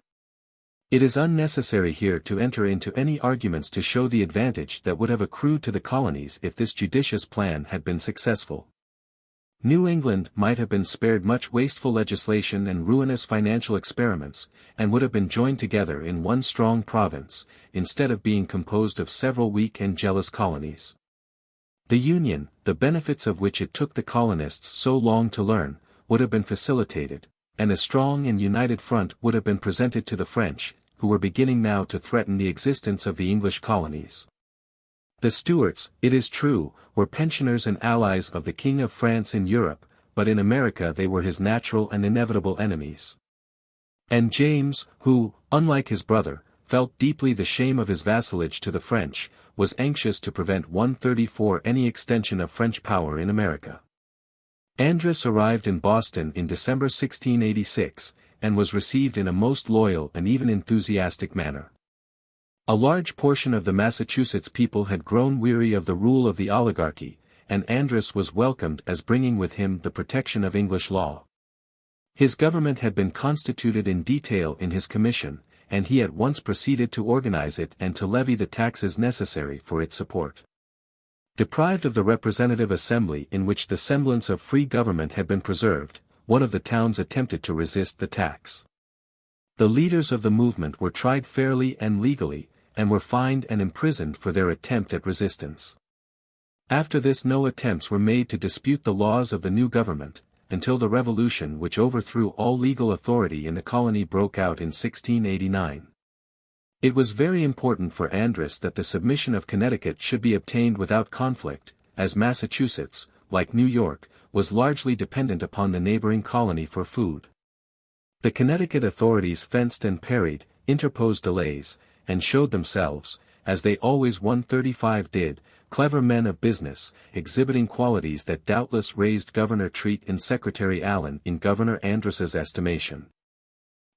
It is unnecessary here to enter into any arguments to show the advantage that would have accrued to the colonies if this judicious plan had been successful. New England might have been spared much wasteful legislation and ruinous financial experiments, and would have been joined together in one strong province, instead of being composed of several weak and jealous colonies. The Union, the benefits of which it took the colonists so long to learn, would have been facilitated, and a strong and united front would have been presented to the French, who were beginning now to threaten the existence of the English colonies. The Stuarts, it is true, were pensioners and allies of the King of France in Europe, but in America they were his natural and inevitable enemies. And James, who, unlike his brother, felt deeply the shame of his vassalage to the French, was anxious to prevent 134 any extension of French power in America. Andros arrived in Boston in December 1686, and was received in a most loyal and even enthusiastic manner. A large portion of the Massachusetts people had grown weary of the rule of the oligarchy, and Andros was welcomed as bringing with him the protection of English law. His government had been constituted in detail in his commission, and he at once proceeded to organize it and to levy the taxes necessary for its support. Deprived of the representative assembly in which the semblance of free government had been preserved, one of the towns attempted to resist the tax. The leaders of the movement were tried fairly and legally, and were fined and imprisoned for their attempt at resistance. After this no attempts were made to dispute the laws of the new government, until the revolution which overthrew all legal authority in the colony broke out in 1689. It was very important for Andros that the submission of Connecticut should be obtained without conflict, as Massachusetts, like New York, was largely dependent upon the neighboring colony for food. The Connecticut authorities fenced and parried, interposed delays, and showed themselves, as they always 135 did, clever men of business, exhibiting qualities that doubtless raised Governor Treat and Secretary Allen in Governor Andros's estimation.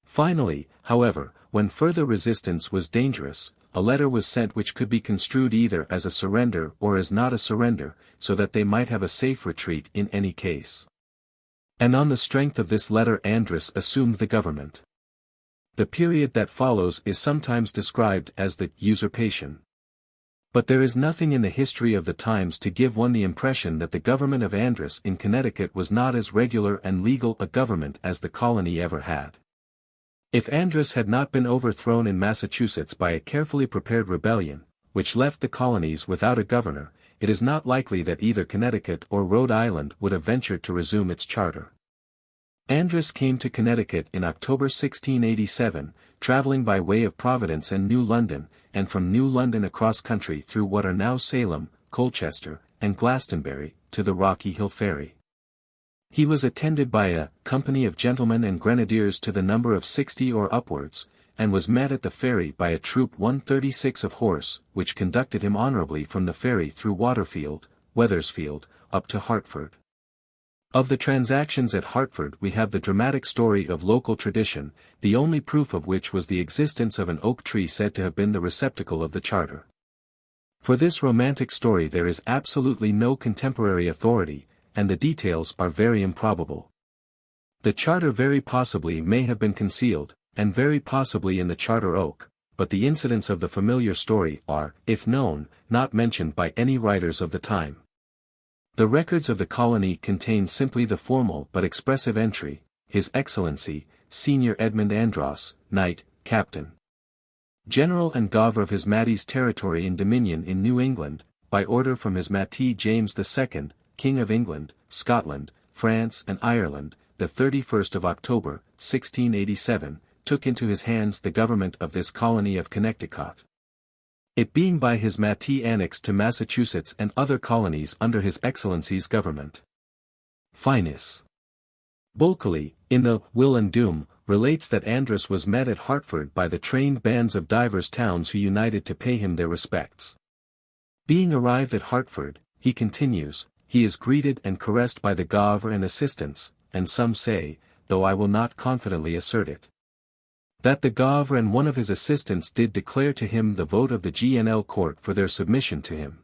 Finally, however, when further resistance was dangerous, a letter was sent which could be construed either as a surrender or as not a surrender, so that they might have a safe retreat in any case. And on the strength of this letter Andros assumed the government. The period that follows is sometimes described as the usurpation. But there is nothing in the history of the times to give one the impression that the government of Andros in Connecticut was not as regular and legal a government as the colony ever had. If Andros had not been overthrown in Massachusetts by a carefully prepared rebellion, which left the colonies without a governor, it is not likely that either Connecticut or Rhode Island would have ventured to resume its charter. Andros came to Connecticut in October 1687, traveling by way of Providence and New London, and from New London across country through what are now Salem, Colchester, and Glastonbury, to the Rocky Hill Ferry. He was attended by a company of gentlemen and grenadiers to the number of 60 or upwards, and was met at the ferry by a troop 136 of horse, which conducted him honorably from the ferry through Waterfield, Wethersfield, up to Hartford. Of the transactions at Hartford we have the dramatic story of local tradition, the only proof of which was the existence of an oak tree said to have been the receptacle of the charter. For this romantic story there is absolutely no contemporary authority, and the details are very improbable. The charter very possibly may have been concealed, and very possibly in the charter oak, but the incidents of the familiar story are, if known, not mentioned by any writers of the time. The records of the colony contain simply the formal but expressive entry, His Excellency, Senior Edmund Andros, Knight, Captain General and Gov. of His Majesty's Territory and Dominion in New England, by order from His Majesty James II, King of England, Scotland, France and Ireland, the 31st of October, 1687, took into his hands the government of this colony of Connecticut. It being by His Majesty annexed to Massachusetts and other colonies under His Excellency's government. FINIS. Bulkeley, in the Will and Doom, relates that Andros was met at Hartford by the trained bands of divers towns who united to pay him their respects. Being arrived at Hartford, he continues, he is greeted and caressed by the Gov. And assistants, and some say, though I will not confidently assert it, that the Gov. And one of his assistants did declare to him the vote of the GNL Court for their submission to him.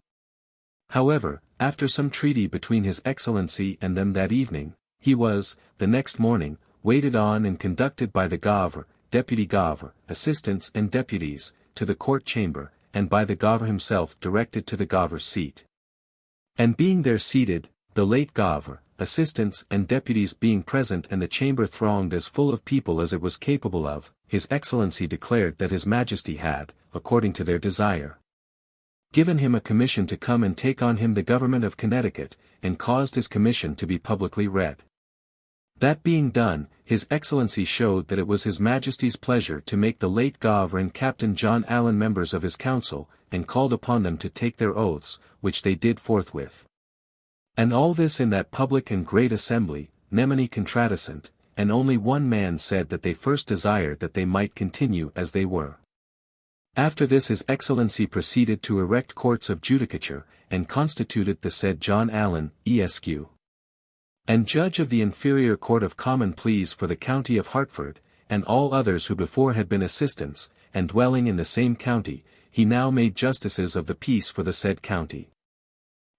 However, after some treaty between His Excellency and them that evening, he was, the next morning, waited on and conducted by the Gov., Deputy Gov., assistants and deputies, to the court chamber, and by the Gov. Himself directed to the Gov's seat. And being there seated, the late Gov., assistants and deputies being present and the chamber thronged as full of people as it was capable of, His Excellency declared that His Majesty had, according to their desire, given him a commission to come and take on him the government of Connecticut, and caused his commission to be publicly read. That being done, His Excellency showed that it was His Majesty's pleasure to make the late Gov. And Captain John Allen members of his council, and called upon them to take their oaths, which they did forthwith. And all this in that public and great assembly, nemine contradicent, and only one man said that they first desired that they might continue as they were. After this His Excellency proceeded to erect courts of judicature, and constituted the said John Allen, Esq. and Judge of the Inferior Court of Common Pleas for the county of Hartford, and all others who before had been assistants, and dwelling in the same county, he now made justices of the peace for the said county.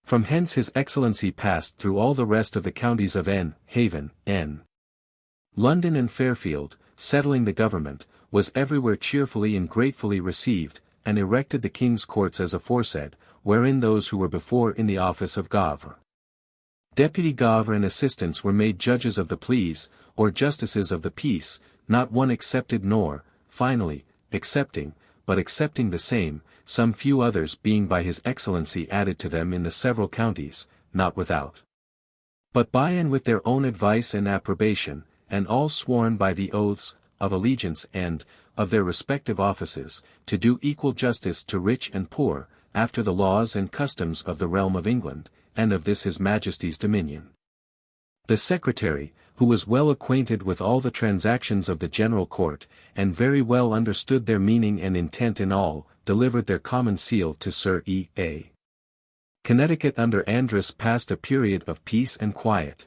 From hence His Excellency passed through all the rest of the counties of N. Haven, N. London and Fairfield, settling the government, was everywhere cheerfully and gratefully received, and erected the King's Courts as aforesaid, wherein those who were before in the office of Gov. Deputy Gov. And assistants were made judges of the pleas, or justices of the peace, not one excepted nor, finally, excepting, but excepting the same, some few others being by His Excellency added to them in the several counties, not without, but by and with their own advice and approbation, and all sworn by the oaths of allegiance and of their respective offices, to do equal justice to rich and poor, after the laws and customs of the realm of England, and of this His Majesty's dominion. The Secretary, who was well acquainted with all the transactions of the General Court, and very well understood their meaning and intent in all, delivered their common seal to Sir E. A. Connecticut under Andros passed a period of peace and quiet.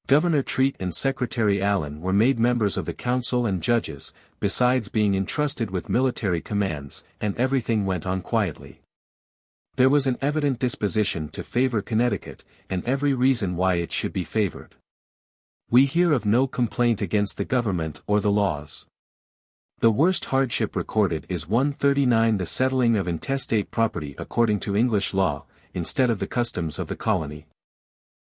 Governor Treat and Secretary Allen were made members of the council and judges, besides being entrusted with military commands, and everything went on quietly. There was an evident disposition to favor Connecticut, and every reason why it should be favored. We hear of no complaint against the government or the laws. The worst hardship recorded is 139, the settling of intestate property according to English law, instead of the customs of the colony.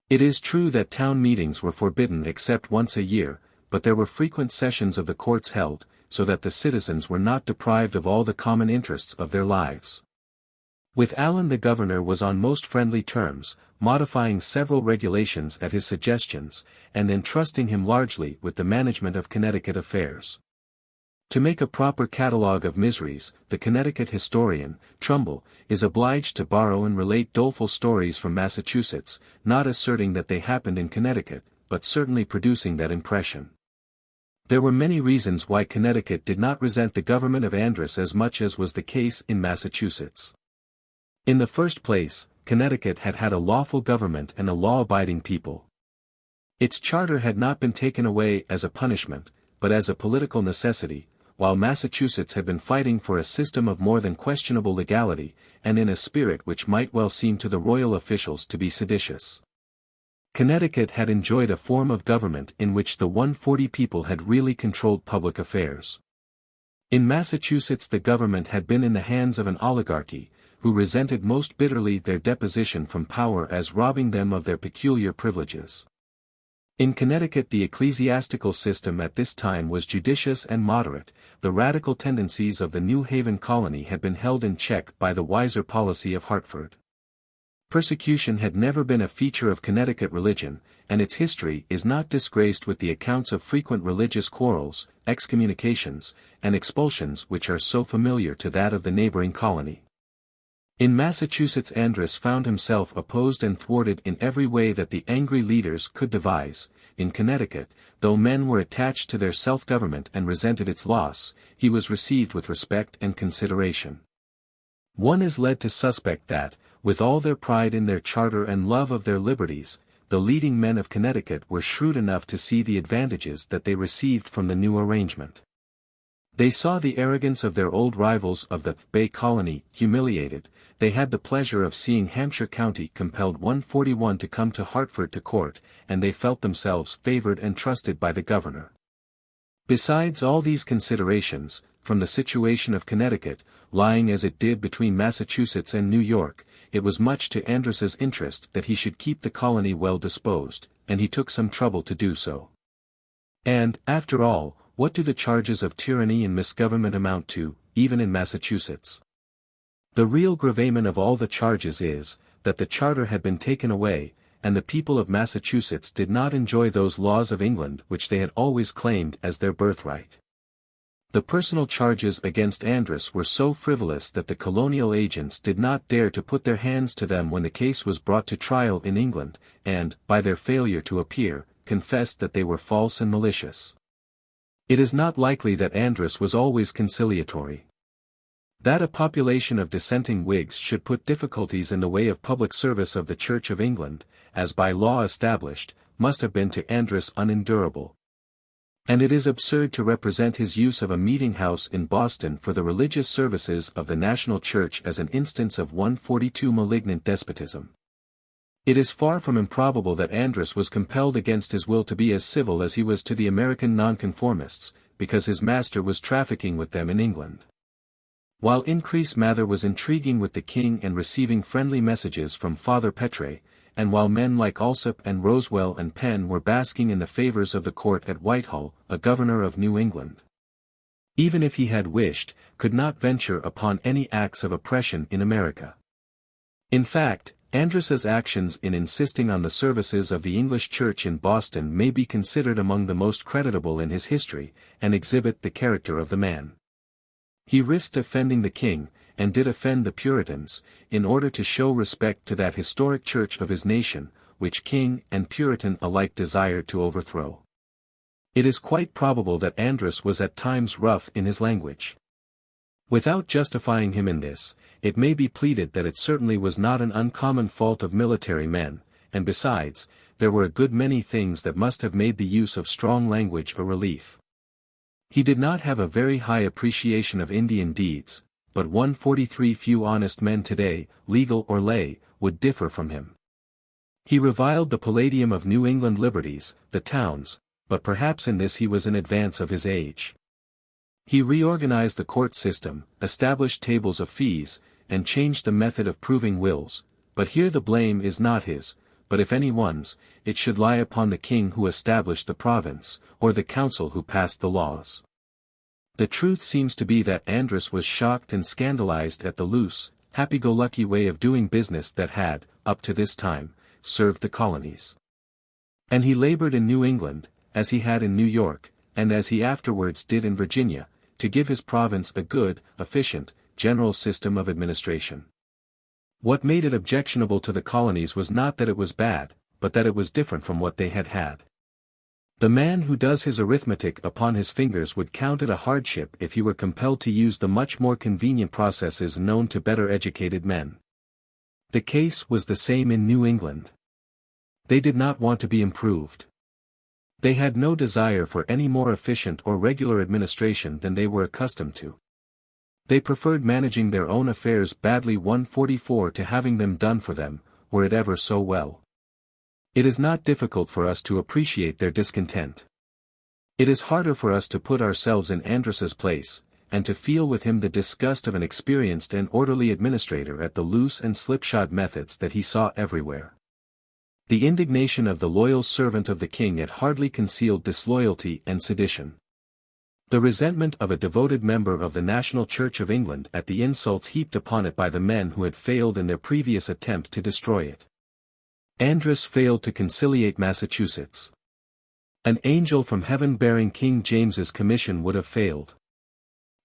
It is true that town meetings were forbidden except once a year, but there were frequent sessions of the courts held, so that the citizens were not deprived of all the common interests of their lives. With Allen the governor was on most friendly terms, modifying several regulations at his suggestions, and entrusting him largely with the management of Connecticut affairs. To make a proper catalogue of miseries, the Connecticut historian, Trumbull, is obliged to borrow and relate doleful stories from Massachusetts, not asserting that they happened in Connecticut, but certainly producing that impression. There were many reasons why Connecticut did not resent the government of Andros as much as was the case in Massachusetts. In the first place, Connecticut had had a lawful government and a law-abiding people. Its charter had not been taken away as a punishment, but as a political necessity, while Massachusetts had been fighting for a system of more than questionable legality, and in a spirit which might well seem to the royal officials to be seditious. Connecticut had enjoyed a form of government in which the 140 people had really controlled public affairs. In Massachusetts the government had been in the hands of an oligarchy, who resented most bitterly their deposition from power as robbing them of their peculiar privileges. In Connecticut the ecclesiastical system at this time was judicious and moderate, the radical tendencies of the New Haven colony had been held in check by the wiser policy of Hartford. Persecution had never been a feature of Connecticut religion, and its history is not disgraced with the accounts of frequent religious quarrels, excommunications, and expulsions which are so familiar to that of the neighboring colony. In Massachusetts Andros found himself opposed and thwarted in every way that the angry leaders could devise. In Connecticut, though men were attached to their self-government and resented its loss, he was received with respect and consideration. One is led to suspect that, with all their pride in their charter and love of their liberties, the leading men of Connecticut were shrewd enough to see the advantages that they received from the new arrangement. They saw the arrogance of their old rivals of the Bay Colony humiliated. They had the pleasure of seeing Hampshire County compelled 141 to come to Hartford to court, and they felt themselves favored and trusted by the governor. Besides all these considerations, from the situation of Connecticut, lying as it did between Massachusetts and New York, it was much to Andros's interest that he should keep the colony well disposed, and he took some trouble to do so. And, after all, what do the charges of tyranny and misgovernment amount to, even in Massachusetts? The real gravamen of all the charges is, that the charter had been taken away, and the people of Massachusetts did not enjoy those laws of England which they had always claimed as their birthright. The personal charges against Andros were so frivolous that the colonial agents did not dare to put their hands to them when the case was brought to trial in England, and, by their failure to appear, confessed that they were false and malicious. It is not likely that Andros was always conciliatory. That a population of dissenting Whigs should put difficulties in the way of public service of the Church of England, as by law established, must have been to Andros unendurable. And it is absurd to represent his use of a meeting-house in Boston for the religious services of the national church as an instance of 142 malignant despotism. It is far from improbable that Andros was compelled against his will to be as civil as he was to the American nonconformists, because his master was trafficking with them in England. While Increase Mather was intriguing with the king and receiving friendly messages from Father Petre, and while men like Alsop and Rosewell and Penn were basking in the favors of the court at Whitehall, a governor of New England, even if he had wished, could not venture upon any acts of oppression in America. In fact, Andros's actions in insisting on the services of the English Church in Boston may be considered among the most creditable in his history, and exhibit the character of the man. He risked offending the king, and did offend the Puritans, in order to show respect to that historic church of his nation, which king and Puritan alike desired to overthrow. It is quite probable that Andros was at times rough in his language. Without justifying him in this, it may be pleaded that it certainly was not an uncommon fault of military men, and besides, there were a good many things that must have made the use of strong language a relief. He did not have a very high appreciation of Indian deeds, but 143 few honest men today, legal or lay, would differ from him. He reviled the palladium of New England liberties, the towns, but perhaps in this he was in advance of his age. He reorganized the court system, established tables of fees, and changed the method of proving wills, but here the blame is not his, but if anyone's, it should lie upon the king who established the province, or the council who passed the laws. The truth seems to be that Andros was shocked and scandalized at the loose, happy-go-lucky way of doing business that had, up to this time, served the colonies. And he labored in New England, as he had in New York, and as he afterwards did in Virginia, to give his province a good, efficient, general system of administration. What made it objectionable to the colonies was not that it was bad, but that it was different from what they had had. The man who does his arithmetic upon his fingers would count it a hardship if he were compelled to use the much more convenient processes known to better educated men. The case was the same in New England. They did not want to be improved. They had no desire for any more efficient or regular administration than they were accustomed to. They preferred managing their own affairs badly 144 to having them done for them, were it ever so well. It is not difficult for us to appreciate their discontent. It is harder for us to put ourselves in Andros's place, and to feel with him the disgust of an experienced and orderly administrator at the loose and slipshod methods that he saw everywhere. The indignation of the loyal servant of the king had hardly concealed disloyalty and sedition. The resentment of a devoted member of the National Church of England at the insults heaped upon it by the men who had failed in their previous attempt to destroy it. Andros failed to conciliate Massachusetts. An angel from heaven bearing King James's commission would have failed.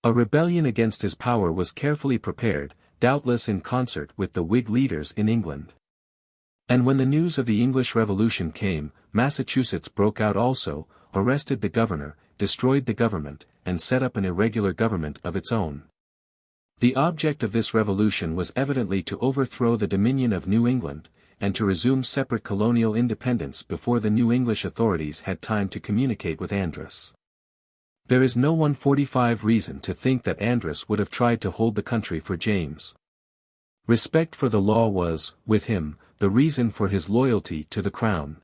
A rebellion against his power was carefully prepared, doubtless in concert with the Whig leaders in England. And when the news of the English Revolution came, Massachusetts broke out also, arrested the governor, destroyed the government, and set up an irregular government of its own. The object of this revolution was evidently to overthrow the dominion of New England, and to resume separate colonial independence before the New English authorities had time to communicate with Andros. There is no 145 reason to think that Andros would have tried to hold the country for James. Respect for the law was, with him, the reason for his loyalty to the crown.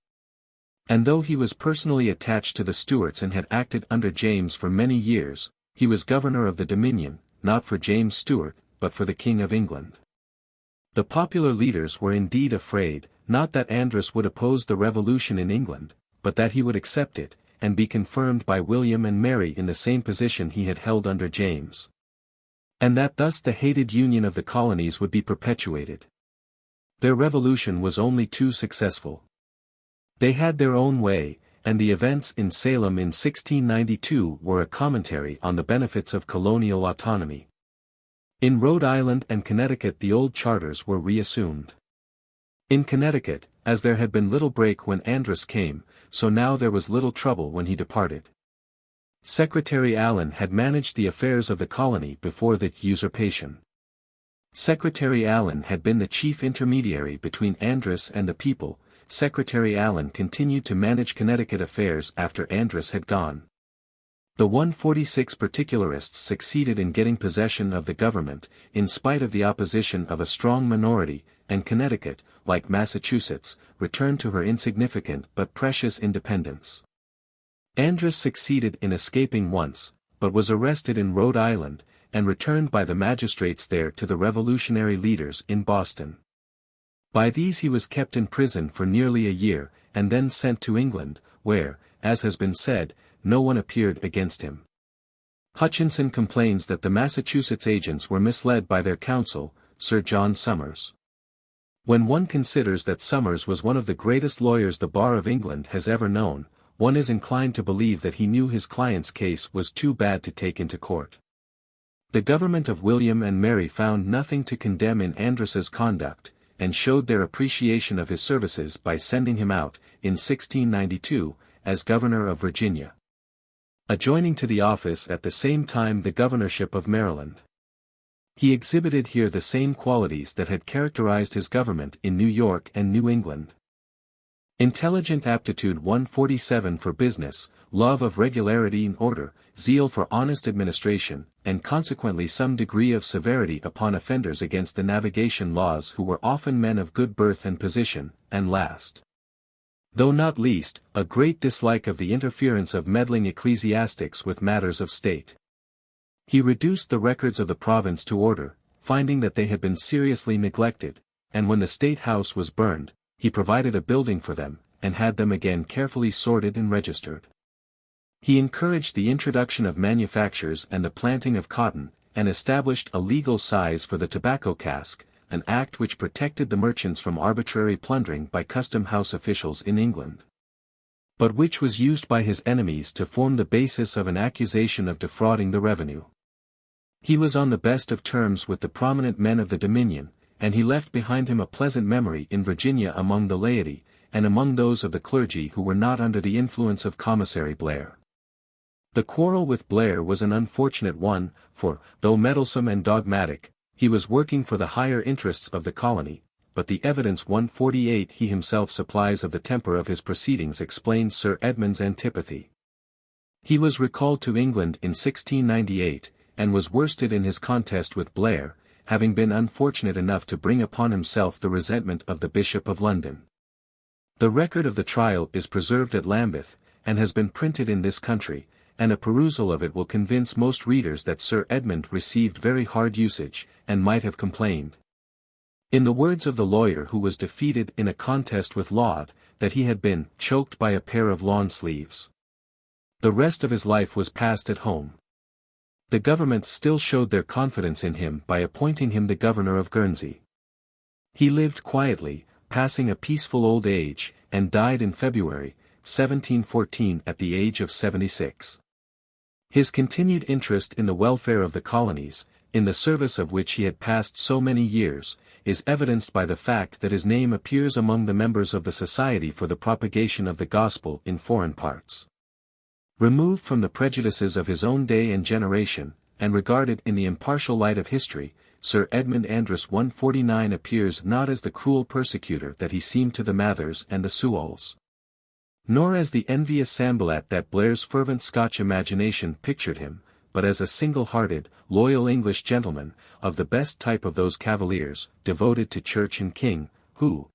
And though he was personally attached to the Stuarts and had acted under James for many years, he was governor of the Dominion, not for James Stuart, but for the King of England. The popular leaders were indeed afraid, not that Andros would oppose the revolution in England, but that he would accept it, and be confirmed by William and Mary in the same position he had held under James. And that thus the hated union of the colonies would be perpetuated. Their revolution was only too successful. They had their own way, and the events in Salem in 1692 were a commentary on the benefits of colonial autonomy. In Rhode Island and Connecticut the old charters were reassumed. In Connecticut, as there had been little break when Andros came, so now there was little trouble when he departed. Secretary Allen had managed the affairs of the colony before the usurpation. Secretary Allen had been the chief intermediary between Andros and the people. Secretary Allen continued to manage Connecticut affairs after Andros had gone. The 146 particularists succeeded in getting possession of the government, in spite of the opposition of a strong minority, and Connecticut, like Massachusetts, returned to her insignificant but precious independence. Andros succeeded in escaping once, but was arrested in Rhode Island, and returned by the magistrates there to the revolutionary leaders in Boston. By these he was kept in prison for nearly a year, and then sent to England, where, as has been said, no one appeared against him. Hutchinson complains that the Massachusetts agents were misled by their counsel, Sir John Somers. When one considers that Somers was one of the greatest lawyers the bar of England has ever known, one is inclined to believe that he knew his client's case was too bad to take into court. The government of William and Mary found nothing to condemn in Andros's conduct, and showed their appreciation of his services by sending him out, in 1692, as governor of Virginia. Adjoining to the office at the same time the governorship of Maryland. He exhibited here the same qualities that had characterized his government in New York and New England. Intelligent aptitude 147 for business, love of regularity and order, zeal for honest administration, and consequently some degree of severity upon offenders against the navigation laws who were often men of good birth and position, and last, though not least, a great dislike of the interference of meddling ecclesiastics with matters of state. He reduced the records of the province to order, finding that they had been seriously neglected, and when the state house was burned, he provided a building for them, and had them again carefully sorted and registered. He encouraged the introduction of manufactures and the planting of cotton, and established a legal size for the tobacco cask, an act which protected the merchants from arbitrary plundering by custom house officials in England, but which was used by his enemies to form the basis of an accusation of defrauding the revenue. He was on the best of terms with the prominent men of the Dominion, and he left behind him a pleasant memory in Virginia among the laity, and among those of the clergy who were not under the influence of Commissary Blair. The quarrel with Blair was an unfortunate one, for, though meddlesome and dogmatic, he was working for the higher interests of the colony, but the evidence 148 he himself supplies of the temper of his proceedings explains Sir Edmund's antipathy. He was recalled to England in 1698, and was worsted in his contest with Blair, having been unfortunate enough to bring upon himself the resentment of the Bishop of London. The record of the trial is preserved at Lambeth, and has been printed in this country, and a perusal of it will convince most readers that Sir Edmund received very hard usage, and might have complained. In the words of the lawyer who was defeated in a contest with Laud, that he had been choked by a pair of lawn sleeves. The rest of his life was passed at home. The government still showed their confidence in him by appointing him the governor of Guernsey. He lived quietly, passing a peaceful old age, and died in February, 1714 at the age of 76. His continued interest in the welfare of the colonies, in the service of which he had passed so many years, is evidenced by the fact that his name appears among the members of the Society for the Propagation of the Gospel in foreign parts. Removed from the prejudices of his own day and generation, and regarded in the impartial light of history, Sir Edmund Andros 149 appears not as the cruel persecutor that he seemed to the Mathers and the Sewalls, nor as the envious Sanballat that Blair's fervent Scotch imagination pictured him, but as a single-hearted, loyal English gentleman, of the best type of those cavaliers, devoted to church and king, who,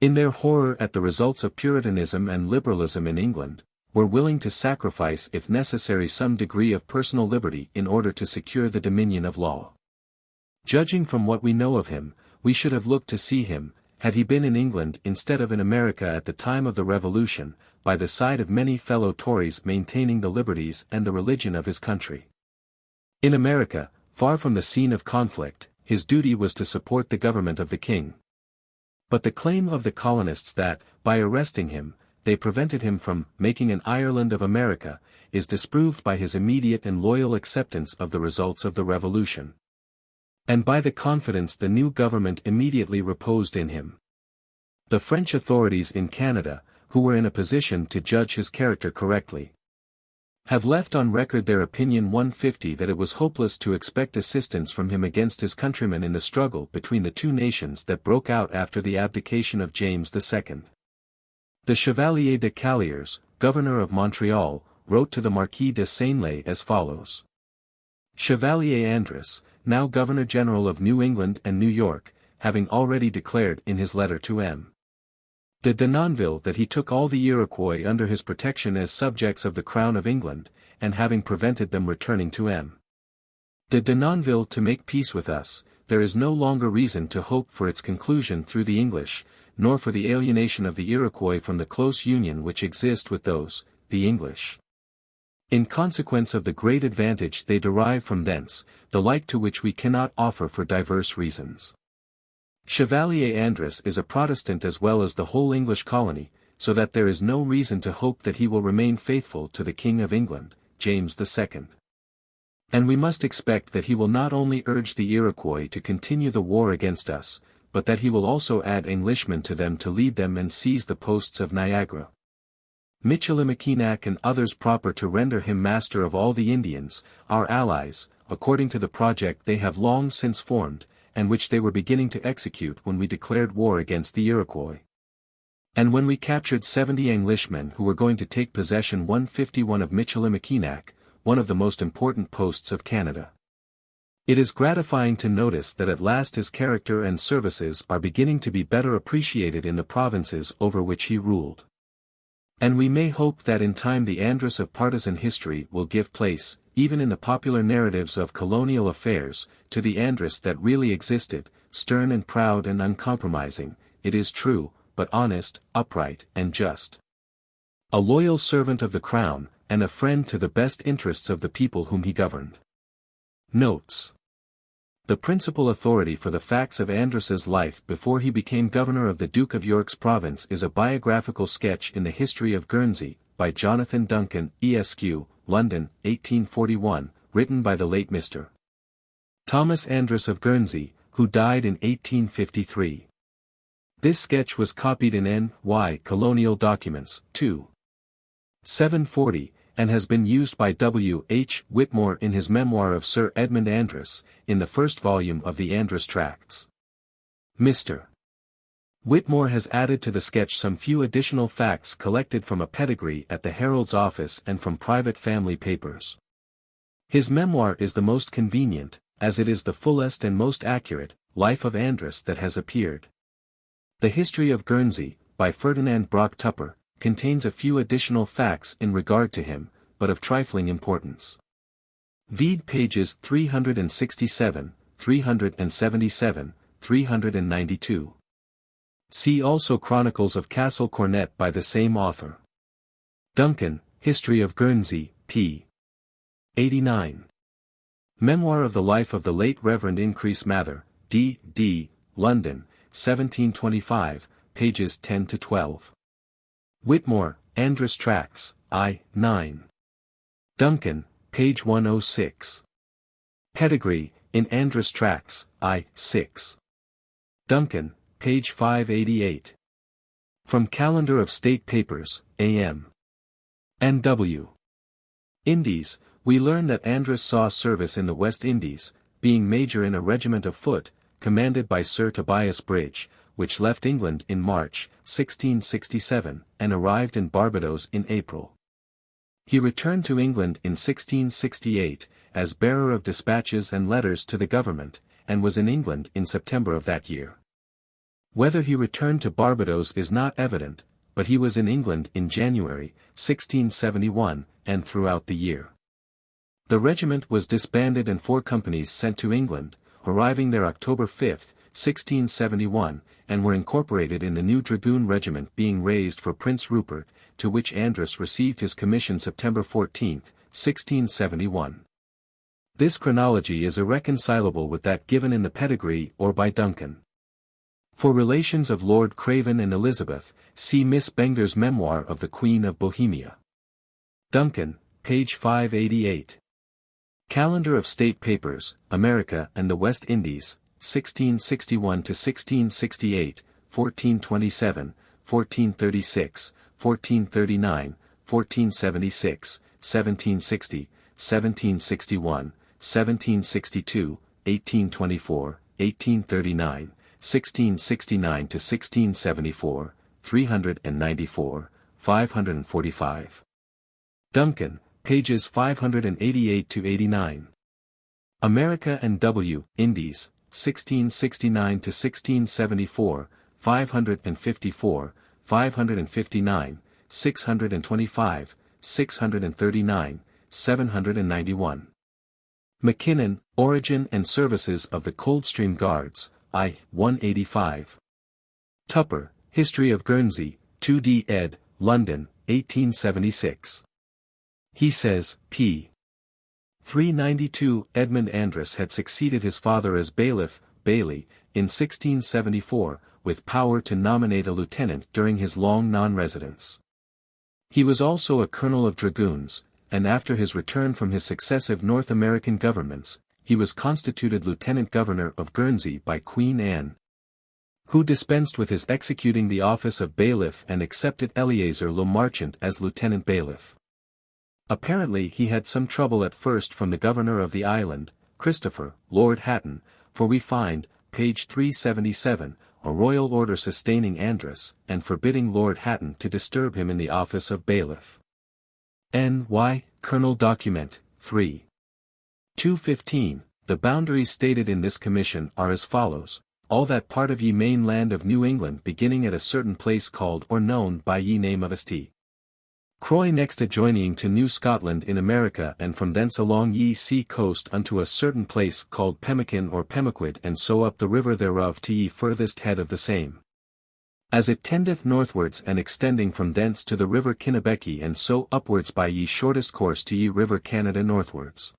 in their horror at the results of Puritanism and liberalism in England, were willing to sacrifice if necessary some degree of personal liberty in order to secure the dominion of law. Judging from what we know of him, we should have looked to see him, had he been in England instead of in America at the time of the Revolution, by the side of many fellow Tories maintaining the liberties and the religion of his country. In America, far from the scene of conflict, his duty was to support the government of the king. But the claim of the colonists that, by arresting him, they prevented him from making an Ireland of America, is disproved by his immediate and loyal acceptance of the results of the Revolution, and by the confidence the new government immediately reposed in him. The French authorities in Canada, who were in a position to judge his character correctly, have left on record their opinion 150 that it was hopeless to expect assistance from him against his countrymen in the struggle between the two nations that broke out after the abdication of James II. The Chevalier de Calliers, governor of Montreal, wrote to the Marquis de Seignelay as follows. Chevalier Andros, now Governor-General of New England and New York, having already declared in his letter to M. de Denonville that he took all the Iroquois under his protection as subjects of the Crown of England, and having prevented them returning to M. de Denonville to make peace with us, there is no longer reason to hope for its conclusion through the English, nor for the alienation of the Iroquois from the close union which exists with those, the English, in consequence of the great advantage they derive from thence, the like to which we cannot offer for diverse reasons. Chevalier Andros is a Protestant as well as the whole English colony, so that there is no reason to hope that he will remain faithful to the King of England, James II. And we must expect that he will not only urge the Iroquois to continue the war against us, but that he will also add Englishmen to them to lead them and seize the posts of Niagara, Michilimackinac and others proper to render him master of all the Indians, our allies, according to the project they have long since formed, and which they were beginning to execute when we declared war against the Iroquois. And when we captured 70 Englishmen who were going to take possession 151 of Michilimackinac, one of the most important posts of Canada. It is gratifying to notice that at last his character and services are beginning to be better appreciated in the provinces over which he ruled. And we may hope that in time the Andros of partisan history will give place, even in the popular narratives of colonial affairs, to the Andros that really existed, stern and proud and uncompromising, it is true, but honest, upright, and just. A loyal servant of the crown, and a friend to the best interests of the people whom he governed. Notes. The principal authority for the facts of Andros's life before he became governor of the Duke of York's province is a biographical sketch in the History of Guernsey, by Jonathan Duncan, Esq., London, 1841, written by the late Mr. Thomas Andros of Guernsey, who died in 1853. This sketch was copied in N.Y. Colonial Documents, 2. 740, and has been used by W. H. Whitmore in his memoir of Sir Edmund Andros, in the first volume of the Andros Tracts. Mr. Whitmore has added to the sketch some few additional facts collected from a pedigree at the Herald's office and from private family papers. His memoir is the most convenient, as it is the fullest and most accurate, life of Andros that has appeared. The History of Guernsey, by Ferdinand Brock Tupper, contains a few additional facts in regard to him, but of trifling importance. Vide pages 367, 377, 392. See also Chronicles of Castle Cornet by the same author. Duncan, History of Guernsey, p. 89. Memoir of the Life of the late Reverend Increase Mather, D.D., London, 1725, pages 10 to 12. Whitmore, Andros Tracts, I. 9. Duncan, page 106. Pedigree, in Andros Tracts, I. 6. Duncan, page 588. From Calendar of State Papers, A.M. N.W. Indies, we learn that Andros saw service in the West Indies, being major in a regiment of foot, commanded by Sir Tobias Bridge, which left England in March, 1667, and arrived in Barbados in April. He returned to England in 1668, as bearer of dispatches and letters to the government, and was in England in September of that year. Whether he returned to Barbados is not evident, but he was in England in January, 1671, and throughout the year. The regiment was disbanded and 4 companies sent to England, arriving there October 5, 1671, and were incorporated in the new Dragoon Regiment being raised for Prince Rupert, to which Andros received his commission September 14, 1671. This chronology is irreconcilable with that given in the pedigree or by Duncan. For relations of Lord Craven and Elizabeth, see Miss Benger's Memoir of the Queen of Bohemia. Duncan, page 588. Calendar of State Papers, America and the West Indies, 1661 to 1668, 1427, 1436, 1439, 1476, 1760, 1761, 1762, 1824, 1839, 1669 to 1674, 394, 545. Duncan, pages 588 to 89. America and W. Indies, 1669 to 1674, 554, 559, 625, 639, 791. McKinnon, Origin and Services of the Coldstream Guards, I. 185. Tupper, History of Guernsey, 2d ed., London, 1876. He says, p. 392 Edmund Andros had succeeded his father as bailiff, Bailey, in 1674, with power to nominate a lieutenant during his long non-residence. He was also a colonel of dragoons, and after his return from his successive North American governments, he was constituted lieutenant governor of Guernsey by Queen Anne, who dispensed with his executing the office of bailiff and accepted Eleazar Le Marchant as lieutenant bailiff. Apparently he had some trouble at first from the governor of the island, Christopher, Lord Hatton, for we find, page 377, a royal order sustaining Andros, and forbidding Lord Hatton to disturb him in the office of bailiff. N.Y. Colonel Document, 3. 215, the boundaries stated in this commission are as follows: all that part of ye main land of New England beginning at a certain place called or known by ye name of St. Croix next adjoining to New Scotland in America, and from thence along ye sea coast unto a certain place called Pemmican or Pemaquid, and so up the river thereof to ye furthest head of the same, as it tendeth northwards, and extending from thence to the river Kennebec, and so upwards by ye shortest course to ye river Canada northwards.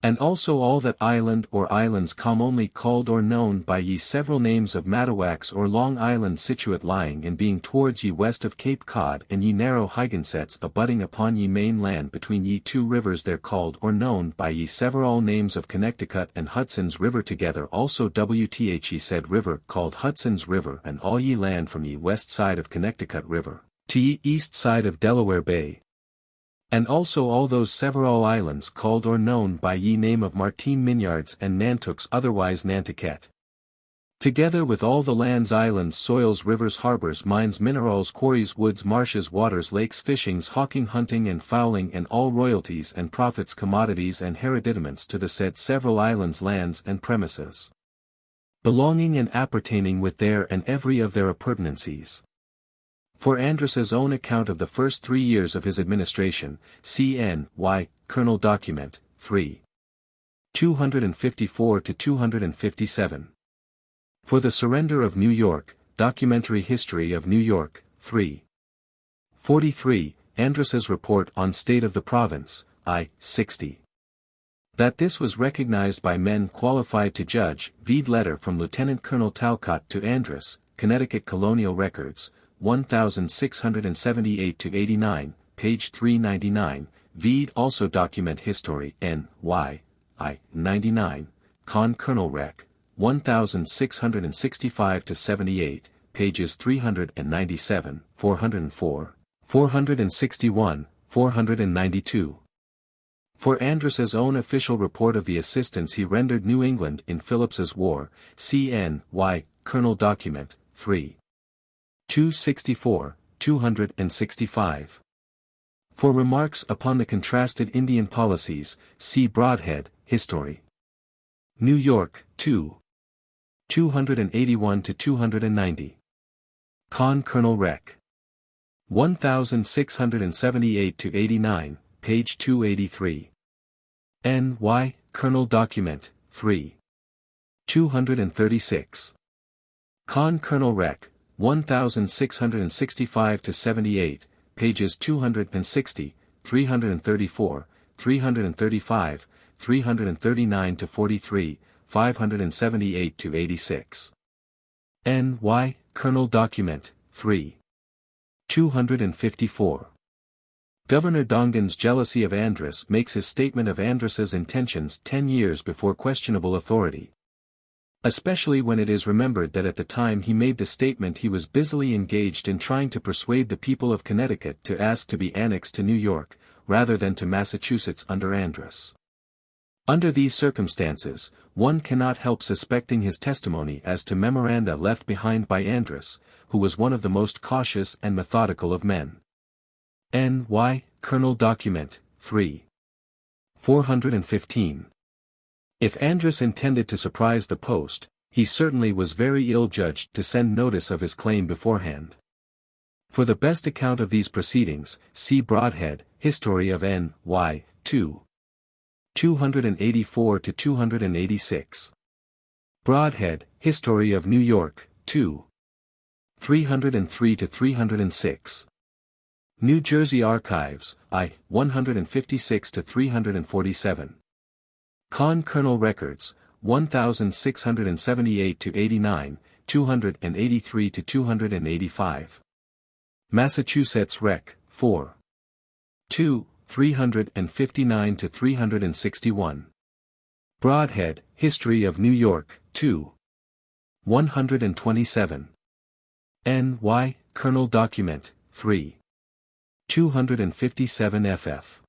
And also all that island or islands commonly called or known by ye several names of Madawax or Long Island situate lying and being towards ye west of Cape Cod, and ye narrow Higansets abutting upon ye main land between ye two rivers there called or known by ye several names of Connecticut and Hudson's River together also wth ye said river called Hudson's River, and all ye land from ye west side of Connecticut River, to ye east side of Delaware Bay. And also all those several islands called or known by ye name of Martine Mignards and Nantucks otherwise Nantucket. Together with all the lands, islands, soils, rivers, harbors, mines, minerals, quarries, woods, marshes, waters, lakes, fishings, hawking, hunting and fowling, and all royalties and profits, commodities and hereditaments to the said several islands, lands and premises, belonging and appertaining with their and every of their appurtenancies. For Andros's own account of the first 3 years of his administration, C.N.Y. Colonel Document, 3. 254 to 257. For the surrender of New York, Documentary History of New York, 3. 43, Andros's Report on State of the Province, I. 60. That this was recognized by men qualified to judge, vide letter from Lieutenant Colonel Talcott to Andros, Connecticut Colonial Records, 1678-89, page 399, vide also Document History, N.Y. I. 99, Con Colonel Rec. 1665-78, pages 397, 404, 461, 492. For Andros's own official report of the assistance he rendered New England in Phillips's War, C.N.Y. Colonel Document, 3. 264, 265. For remarks upon the contrasted Indian policies, see Broadhead, History. New York, 2. 281-290. Con Colonel Rec. 1678-89, page 283. N.Y. Colonel Document, 3. 236. Con Colonel Rec. 1665-78, pages 260, 334, 335, 339-43, 578-86. N.Y. Colonel Document, 3. 254. Governor Dongan's jealousy of Andros makes his statement of Andros's intentions 10 years before questionable authority. Especially when it is remembered that at the time he made the statement he was busily engaged in trying to persuade the people of Connecticut to ask to be annexed to New York, rather than to Massachusetts under Andros. Under these circumstances, one cannot help suspecting his testimony as to memoranda left behind by Andros, who was one of the most cautious and methodical of men. N.Y. Colonel Document, 3. 415. If Andros intended to surprise the post, he certainly was very ill-judged to send notice of his claim beforehand. For the best account of these proceedings, see Broadhead, History of N.Y., 2. 284-286. Broadhead, History of New York, 2. 303-306. New Jersey Archives, I. 156-347. Con Colonel Records, 1678-89, 283-285. Massachusetts Rec. 4. 2, 359-361. Broadhead, History of New York, 2. 127. N.Y. Colonel Document, 3. 257 ff.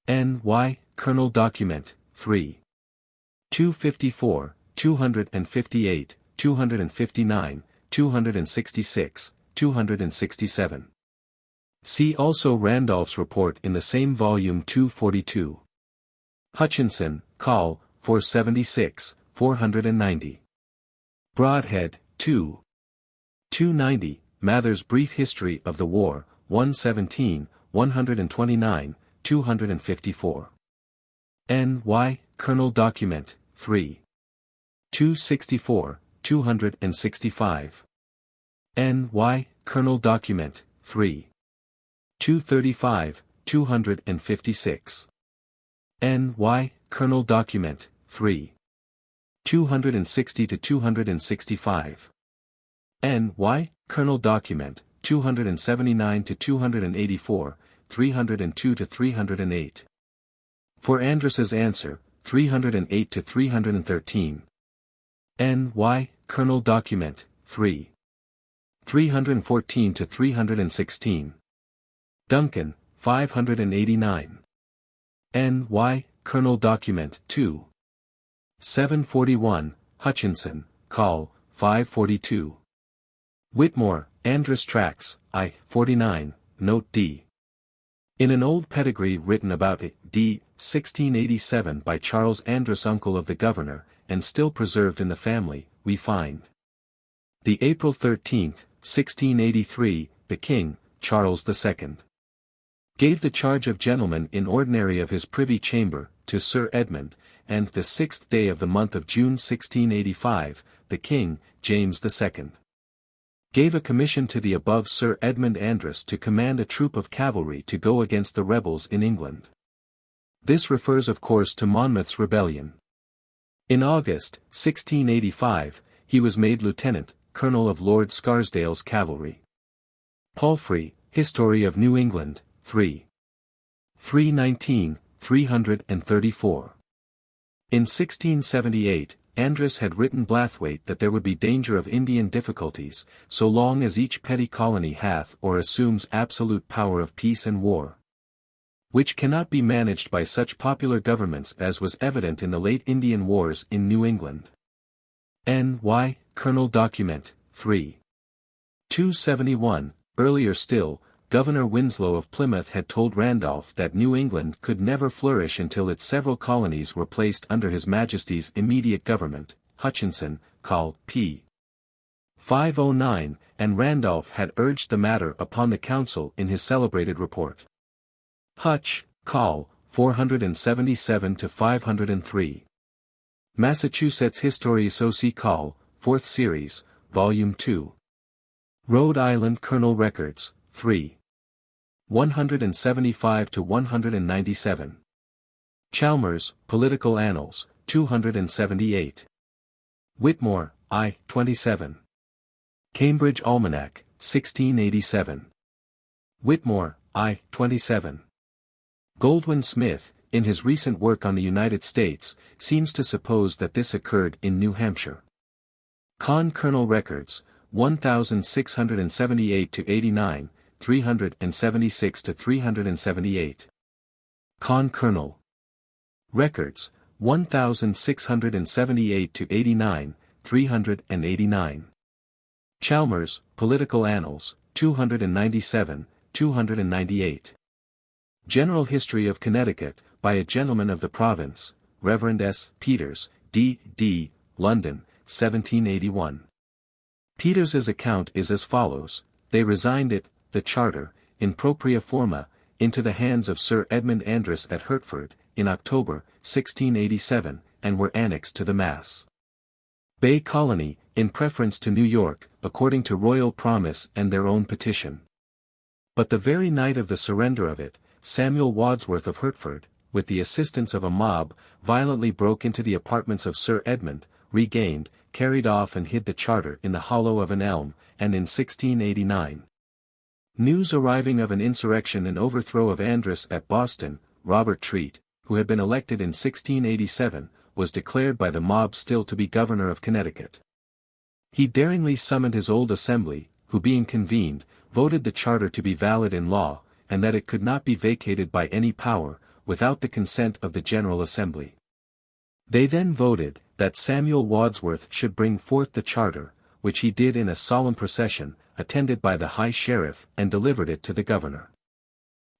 N.Y. Colonel Document, 3. 254, 258, 259, 266, 267. See also Randolph's report in the same volume 242. Hutchinson, Col, 476, 490. Broadhead, 2. 290, Mather's Brief History of the War, 117, 129, 254. N.Y., Colonel Document, 3. 264, 265. N.Y., Colonel Document, 3. 235, 256. N.Y., Colonel Document, 3. 260 to 265. N.Y., Colonel Document, 279 to 284, 302 to 308. For Andros's answer, 308 to 313. N.Y., Colonel Document, 3. 314 to 316. Duncan, 589. N.Y., Colonel Document, 2. 741, Hutchinson, Col, 542. Whitmore, Andros Tracts, I. 49, Note D. In an old pedigree written about it, D. 1687 by Charles Andros, uncle of the governor, and still preserved in the family, we find. The April 13, 1683, the King, Charles II. Gave the charge of gentlemen in ordinary of his privy chamber, to Sir Edmund, and the 6th day of the month of June 1685, the King, James II. Gave a commission to the above Sir Edmund Andros to command a troop of cavalry to go against the rebels in England. This refers of course to Monmouth's rebellion. In August, 1685, he was made lieutenant, colonel of Lord Scarsdale's cavalry. Palfrey, History of New England, 3. 319, 334. In 1678, Andros had written Blathwayt that there would be danger of Indian difficulties, so long as each petty colony hath or assumes absolute power of peace and war, which cannot be managed by such popular governments as was evident in the late Indian wars in New England. N.Y., Colonel Document, 3. 271, earlier still, Governor Winslow of Plymouth had told Randolph that New England could never flourish until its several colonies were placed under His Majesty's immediate government, Hutchinson, Col. p. 509, and Randolph had urged the matter upon the council in his celebrated report. Hutch, Col. 477 to 503. Massachusetts History Soc. Col. 4th Series, Volume 2. Rhode Island Colonel Records, 3. 175 to 197. Chalmers, Political Annals, 278. Whitmore, I. 27. Cambridge Almanac, 1687. Whitmore, I. 27. Goldwin Smith, in his recent work on the United States, seems to suppose that this occurred in New Hampshire. Con Colonel Records, 1678 to 89, 376 to 378. Con Colonel Records, 1678 to 89, 389. Chalmers, Political Annals, 297, 298. General History of Connecticut, by a Gentleman of the Province, Rev. S. Peters, D.D., London, 1781. Peters's account is as follows: they resigned it, the charter, in propria forma, into the hands of Sir Edmund Andros at Hertford, in October, 1687, and were annexed to the Mass Bay Colony, in preference to New York, according to royal promise and their own petition. But the very night of the surrender of it, Samuel Wadsworth of Hertford, with the assistance of a mob, violently broke into the apartments of Sir Edmund, regained, carried off and hid the charter in the hollow of an elm, and in 1689. News arriving of an insurrection and overthrow of Andros at Boston, Robert Treat, who had been elected in 1687, was declared by the mob still to be governor of Connecticut. He daringly summoned his old assembly, who being convened, voted the charter to be valid in law, and that it could not be vacated by any power, without the consent of the General Assembly. They then voted, that Samuel Wadsworth should bring forth the charter, which he did in a solemn procession, attended by the High Sheriff, and delivered it to the governor.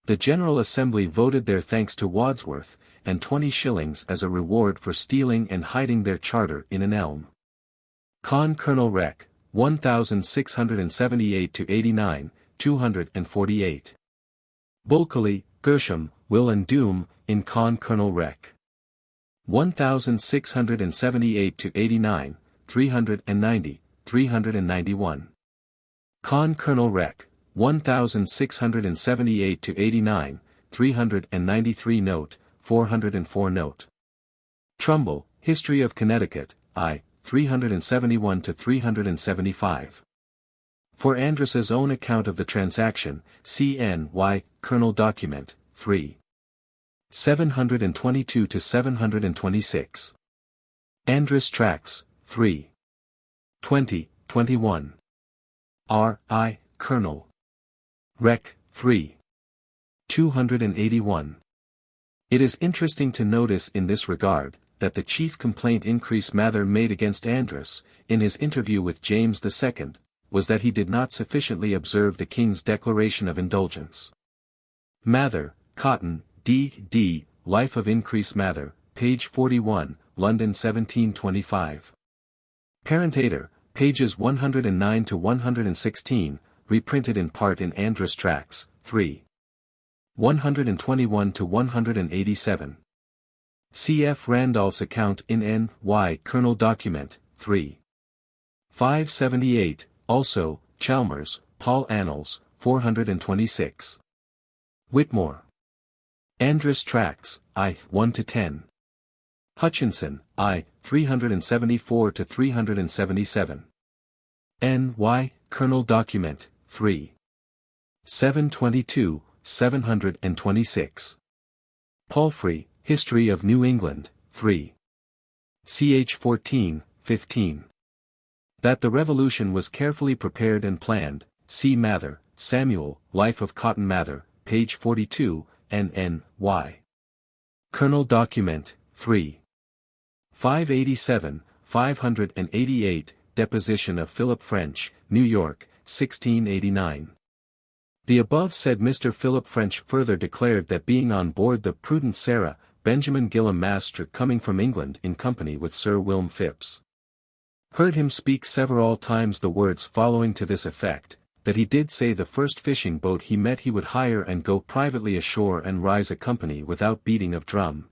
The General Assembly voted their thanks to Wadsworth, and 20 shillings as a reward for stealing and hiding their charter in an elm. Con Colonel Rec. 1678-89, 248. Bulkeley, Gershom, Will and Doom, in Con Colonel Rec. 1678-89, 390, 391. Con Colonel Rec. 1678-89, 393 note, 404 note. Trumbull, History of Connecticut, I. 371-375. For Andros's own account of the transaction, see N.Y. Colonel Document, 3. 722-726. Andros Tracts, 3. 20, 21. R.I. Colonel. Rec. 3. 281. It is interesting to notice in this regard, that the chief complaint Increase Mather made against Andros, in his interview with James II, was that he did not sufficiently observe the king's declaration of indulgence. Mather, Cotton, D.D., Life of Increase Mather, page 41, London 1725. Parentator, pages 109-116, reprinted in part in Andros Tracts, 3. 121-187. C.F. Randolph's account in N.Y. Colonel Document, 3. 578, also, Chalmers, Paul Annals, 426. Whitmore. Andros Tracts, I. 1-10. Hutchinson, I. 374-377. N.Y. Colonel Document, 3. 722, 726. Palfrey, History of New England, 3. Ch. 14, 15. That the Revolution was carefully prepared and planned, see Mather, Samuel, Life of Cotton Mather, page 42, N.Y. Colonel Document, 3. 587, 588, Deposition of Philip French, New York, 1689. The above said Mr. Philip French further declared that being on board the Prudent Sarah, Benjamin Gillam Master coming from England in company with Sir William Phipps, heard him speak several times the words following to this effect, that he did say the first fishing boat he met he would hire and go privately ashore and rise a company without beating of drum.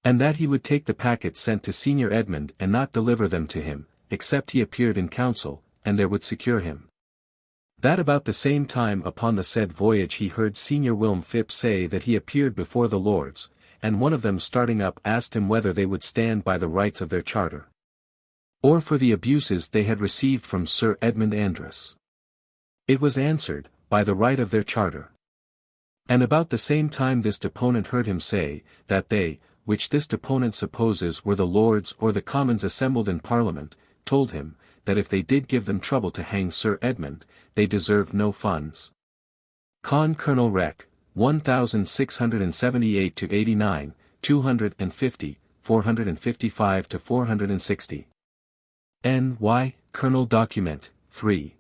And that he would take the packets sent to Senior Edmund and not deliver them to him, except he appeared in council, and there would secure him. That about the same time upon the said voyage he heard Senior William Phipps say that he appeared before the Lords, and one of them starting up asked him whether they would stand by the rights of their charter, or for the abuses they had received from Sir Edmund Andros. It was answered, by the right of their charter. And about the same time this deponent heard him say, that they, which this deponent supposes were the Lords or the Commons assembled in Parliament, told him, that if they did give them trouble to hang Sir Edmund, they deserved no funds. Con Colonel Rec. 1678-89, 250, 455-460. N.Y. Colonel Document, 3.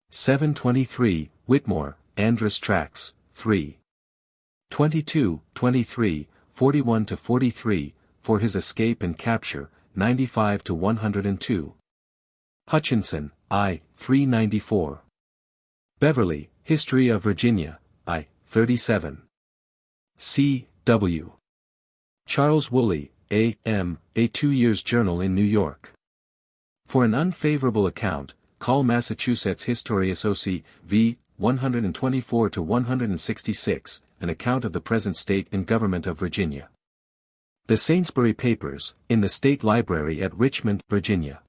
723, Whitmore, Andros Tracts, 3. 22, 23, 41-43, for his escape and capture, 95-102. Hutchinson, I. 394. Beverley, History of Virginia, I. 37. C. W. Charles Woolley, A.M., A 2 Years Journal in New York. For an unfavorable account, call Massachusetts History Associ. v. 124-166, an account of the present state and government of Virginia. The Sainsbury Papers, in the State Library at Richmond, Virginia.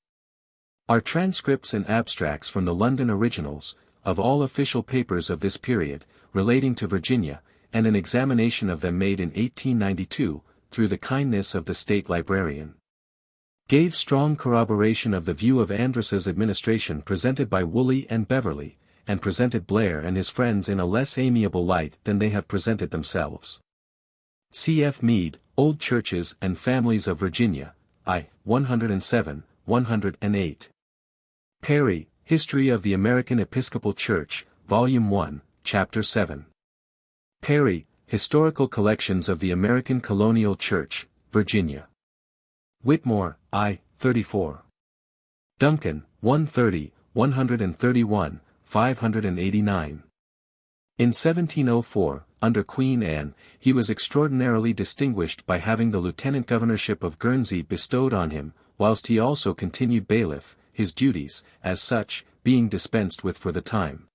Are transcripts and abstracts from the London originals, of all official papers of this period, relating to Virginia, and an examination of them made in 1892, through the kindness of the State Librarian. Gave strong corroboration of the view of Andros's administration presented by Woolley and Beverley, and presented Blair and his friends in a less amiable light than they have presented themselves. C. F. Mead, Old Churches and Families of Virginia, I. 107, 108. Perry, History of the American Episcopal Church, Volume 1, Chapter 7. Perry, Historical Collections of the American Colonial Church, Virginia. Whitmore, I. 34. Duncan, 130, 131, 589. In 1704, under Queen Anne, he was extraordinarily distinguished by having the lieutenant governorship of Guernsey bestowed on him, whilst he also continued bailiff, his duties, as such, being dispensed with for the time.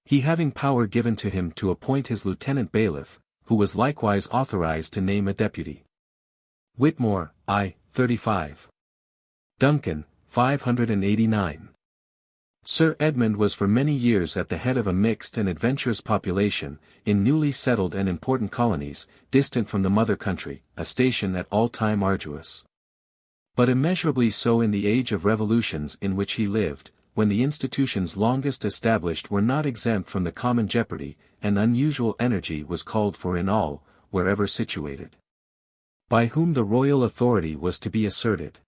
He having power given to him to appoint his lieutenant bailiff, who was likewise authorized to name a deputy. Whitmore, I. 35. Duncan, 589. Sir Edmund was for many years at the head of a mixed and adventurous population, in newly settled and important colonies, distant from the mother country, a station at all time arduous. But immeasurably so in the age of revolutions in which he lived, when the institutions longest established were not exempt from the common jeopardy, and unusual energy was called for in all, wherever situated, by whom the royal authority was to be asserted.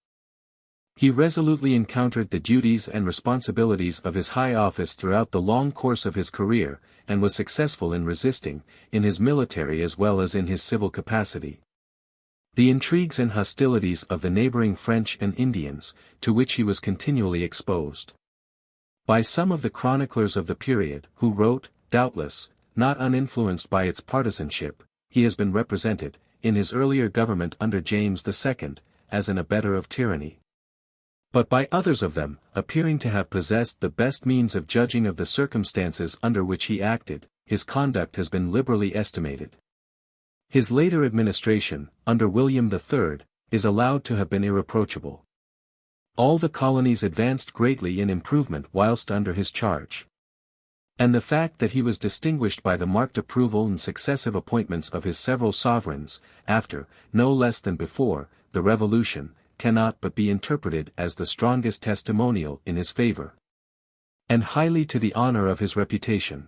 He resolutely encountered the duties and responsibilities of his high office throughout the long course of his career, and was successful in resisting, in his military as well as in his civil capacity, the intrigues and hostilities of the neighboring French and Indians, to which he was continually exposed. By some of the chroniclers of the period, who wrote, doubtless, not uninfluenced by its partisanship, he has been represented, in his earlier government under James II, as an abettor of tyranny. But by others of them, appearing to have possessed the best means of judging of the circumstances under which he acted, his conduct has been liberally estimated. His later administration, under William III, is allowed to have been irreproachable. All the colonies advanced greatly in improvement whilst under his charge. And the fact that he was distinguished by the marked approval and successive appointments of his several sovereigns, after, no less than before, the Revolution, cannot but be interpreted as the strongest testimonial in his favor, and highly to the honor of his reputation.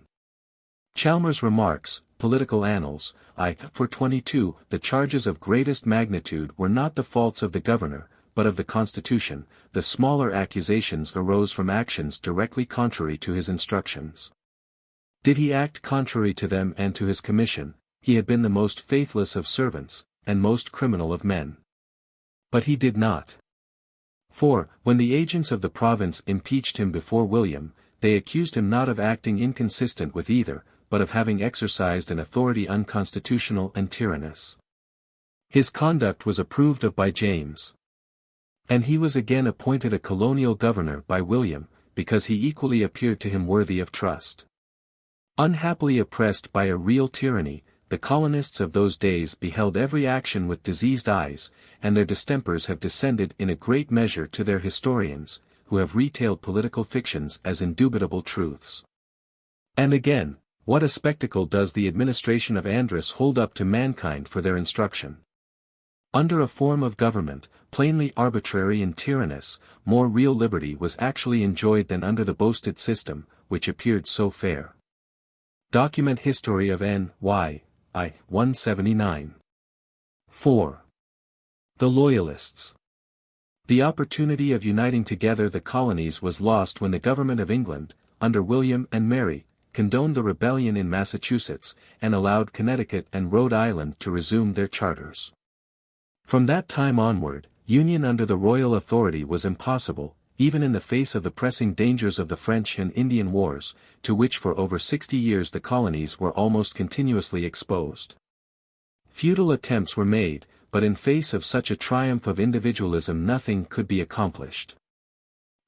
Chalmers remarks, Political Annals, I. 422, the charges of greatest magnitude were not the faults of the governor, but of the Constitution. The smaller accusations arose from actions directly contrary to his instructions. Did he act contrary to them and to his commission, he had been the most faithless of servants, and most criminal of men. But he did not. For, when the agents of the province impeached him before William, they accused him not of acting inconsistent with either, but of having exercised an authority unconstitutional and tyrannous. His conduct was approved of by James. And he was again appointed a colonial governor by William, because he equally appeared to him worthy of trust. Unhappily oppressed by a real tyranny, the colonists of those days beheld every action with diseased eyes, and their distempers have descended in a great measure to their historians, who have retailed political fictions as indubitable truths. And again, what a spectacle does the administration of Andros hold up to mankind for their instruction! Under a form of government, plainly arbitrary and tyrannous, more real liberty was actually enjoyed than under the boasted system, which appeared so fair. Document History of N.Y. I. 179. 4. The Loyalists. The opportunity of uniting together the colonies was lost when the government of England, under William and Mary, condoned the rebellion in Massachusetts, and allowed Connecticut and Rhode Island to resume their charters. From that time onward, union under the royal authority was impossible, even in the face of the pressing dangers of the French and Indian wars, to which for over 60 years the colonies were almost continuously exposed. Futile attempts were made, but in face of such a triumph of individualism nothing could be accomplished.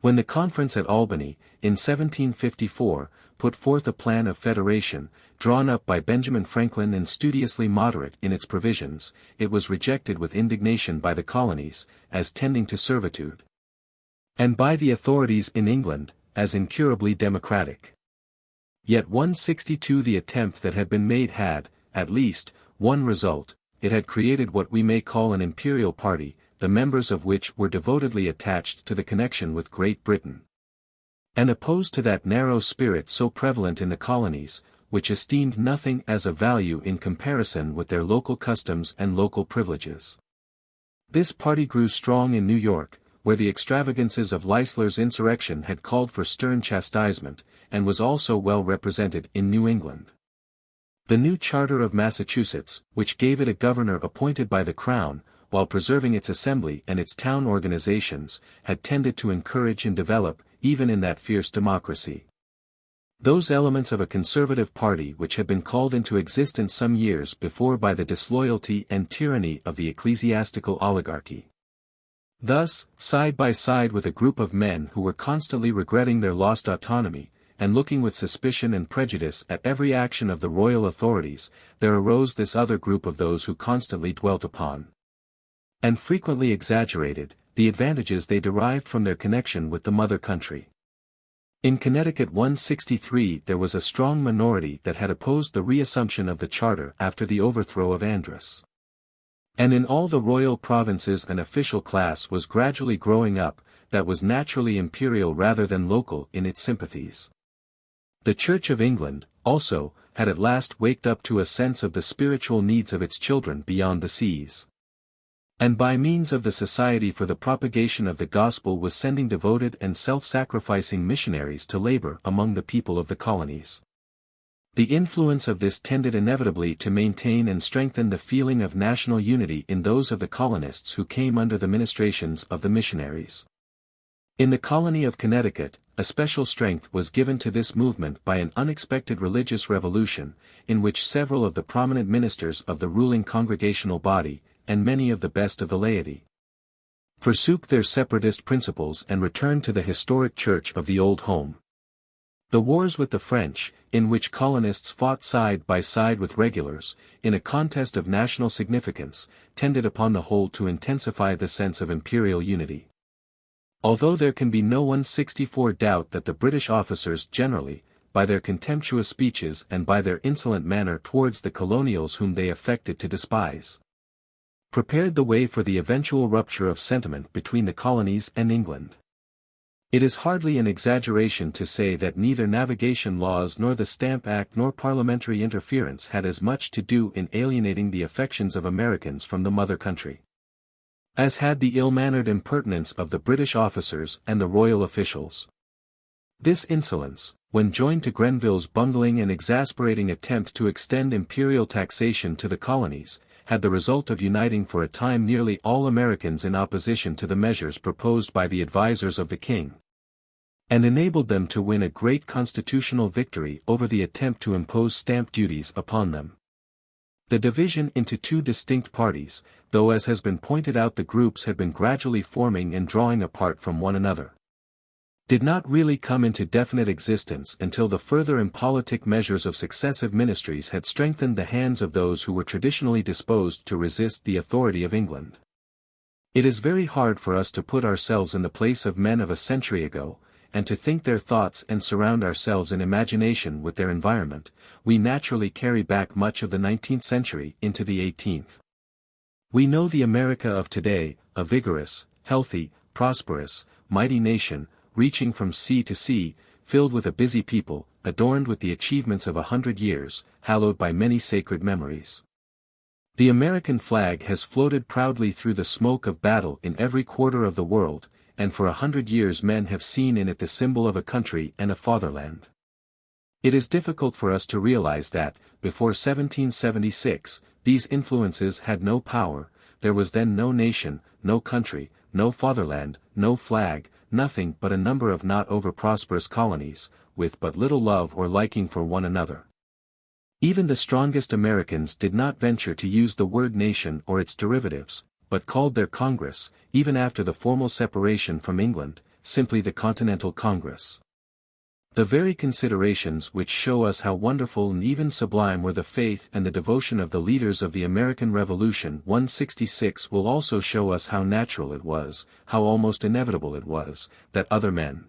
When the conference at Albany, in 1754, put forth a plan of federation, drawn up by Benjamin Franklin and studiously moderate in its provisions, it was rejected with indignation by the colonies, as tending to servitude, and by the authorities in England, as incurably democratic. Yet 162 the attempt that had been made had, at least, one result: it had created what we may call an imperial party, the members of which were devotedly attached to the connection with Great Britain, and opposed to that narrow spirit so prevalent in the colonies, which esteemed nothing as of value in comparison with their local customs and local privileges. This party grew strong in New York, where the extravagances of Leisler's insurrection had called for stern chastisement, and was also well represented in New England. The new Charter of Massachusetts, which gave it a governor appointed by the Crown, while preserving its assembly and its town organizations, had tended to encourage and develop, even in that fierce democracy, those elements of a conservative party which had been called into existence some years before by the disloyalty and tyranny of the ecclesiastical oligarchy. Thus, side by side with a group of men who were constantly regretting their lost autonomy, and looking with suspicion and prejudice at every action of the royal authorities, there arose this other group of those who constantly dwelt upon, and frequently exaggerated, the advantages they derived from their connection with the mother country. In Connecticut 163 there was a strong minority that had opposed the reassumption of the charter after the overthrow of ANDROS. And in all the royal provinces an official class was gradually growing up, that was naturally imperial rather than local in its sympathies. The Church of England, also, had at last waked up to a sense of the spiritual needs of its children beyond the seas, and by means of the Society for the Propagation of the Gospel was sending devoted and self-sacrificing missionaries to labor among the people of the colonies. The influence of this tended inevitably to maintain and strengthen the feeling of national unity in those of the colonists who came under the ministrations of the missionaries. In the colony of Connecticut, a special strength was given to this movement by an unexpected religious revolution, in which several of the prominent ministers of the ruling congregational body, and many of the best of the laity, forsook their separatist principles and returned to the historic church of the old home. The wars with the French, in which colonists fought side by side with regulars, in a contest of national significance, tended upon the whole to intensify the sense of imperial unity. Although there can be no 164 doubt that the British officers generally, by their contemptuous speeches and by their insolent manner towards the colonials whom they affected to despise, prepared the way for the eventual rupture of sentiment between the colonies and England. It is hardly an exaggeration to say that neither navigation laws nor the Stamp Act nor parliamentary interference had as much to do in alienating the affections of Americans from the mother country, as had the ill-mannered impertinence of the British officers and the royal officials. This insolence, when joined to Grenville's bungling and exasperating attempt to extend imperial taxation to the colonies, had the result of uniting for a time nearly all Americans in opposition to the measures proposed by the advisers of the king, and enabled them to win a great constitutional victory over the attempt to impose stamp duties upon them. The division into two distinct parties, though as has been pointed out the groups had been gradually forming and drawing apart from one another, did not really come into definite existence until the further impolitic measures of successive ministries had strengthened the hands of those who were traditionally disposed to resist the authority of England. It is very hard for us to put ourselves in the place of men of a century ago, and to think their thoughts and surround ourselves in imagination with their environment. We naturally carry back much of the 19th century into the 18th. We know the America of today, a vigorous, healthy, prosperous, mighty nation, reaching from sea to sea, filled with a busy people, adorned with the achievements of 100 years, hallowed by many sacred memories. The American flag has floated proudly through the smoke of battle in every quarter of the world, and for 100 years men have seen in it the symbol of a country and a fatherland. It is difficult for us to realize that, before 1776, these influences had no power. There was then no nation, no country, no fatherland, no flag, nothing but a number of not over-prosperous colonies, with but little love or liking for one another. Even the strongest Americans did not venture to use the word nation or its derivatives, but called their Congress, even after the formal separation from England, simply the Continental Congress. The very considerations which show us how wonderful and even sublime were the faith and the devotion of the leaders of the American Revolution 166 will also show us how natural it was, how almost inevitable it was, that other men,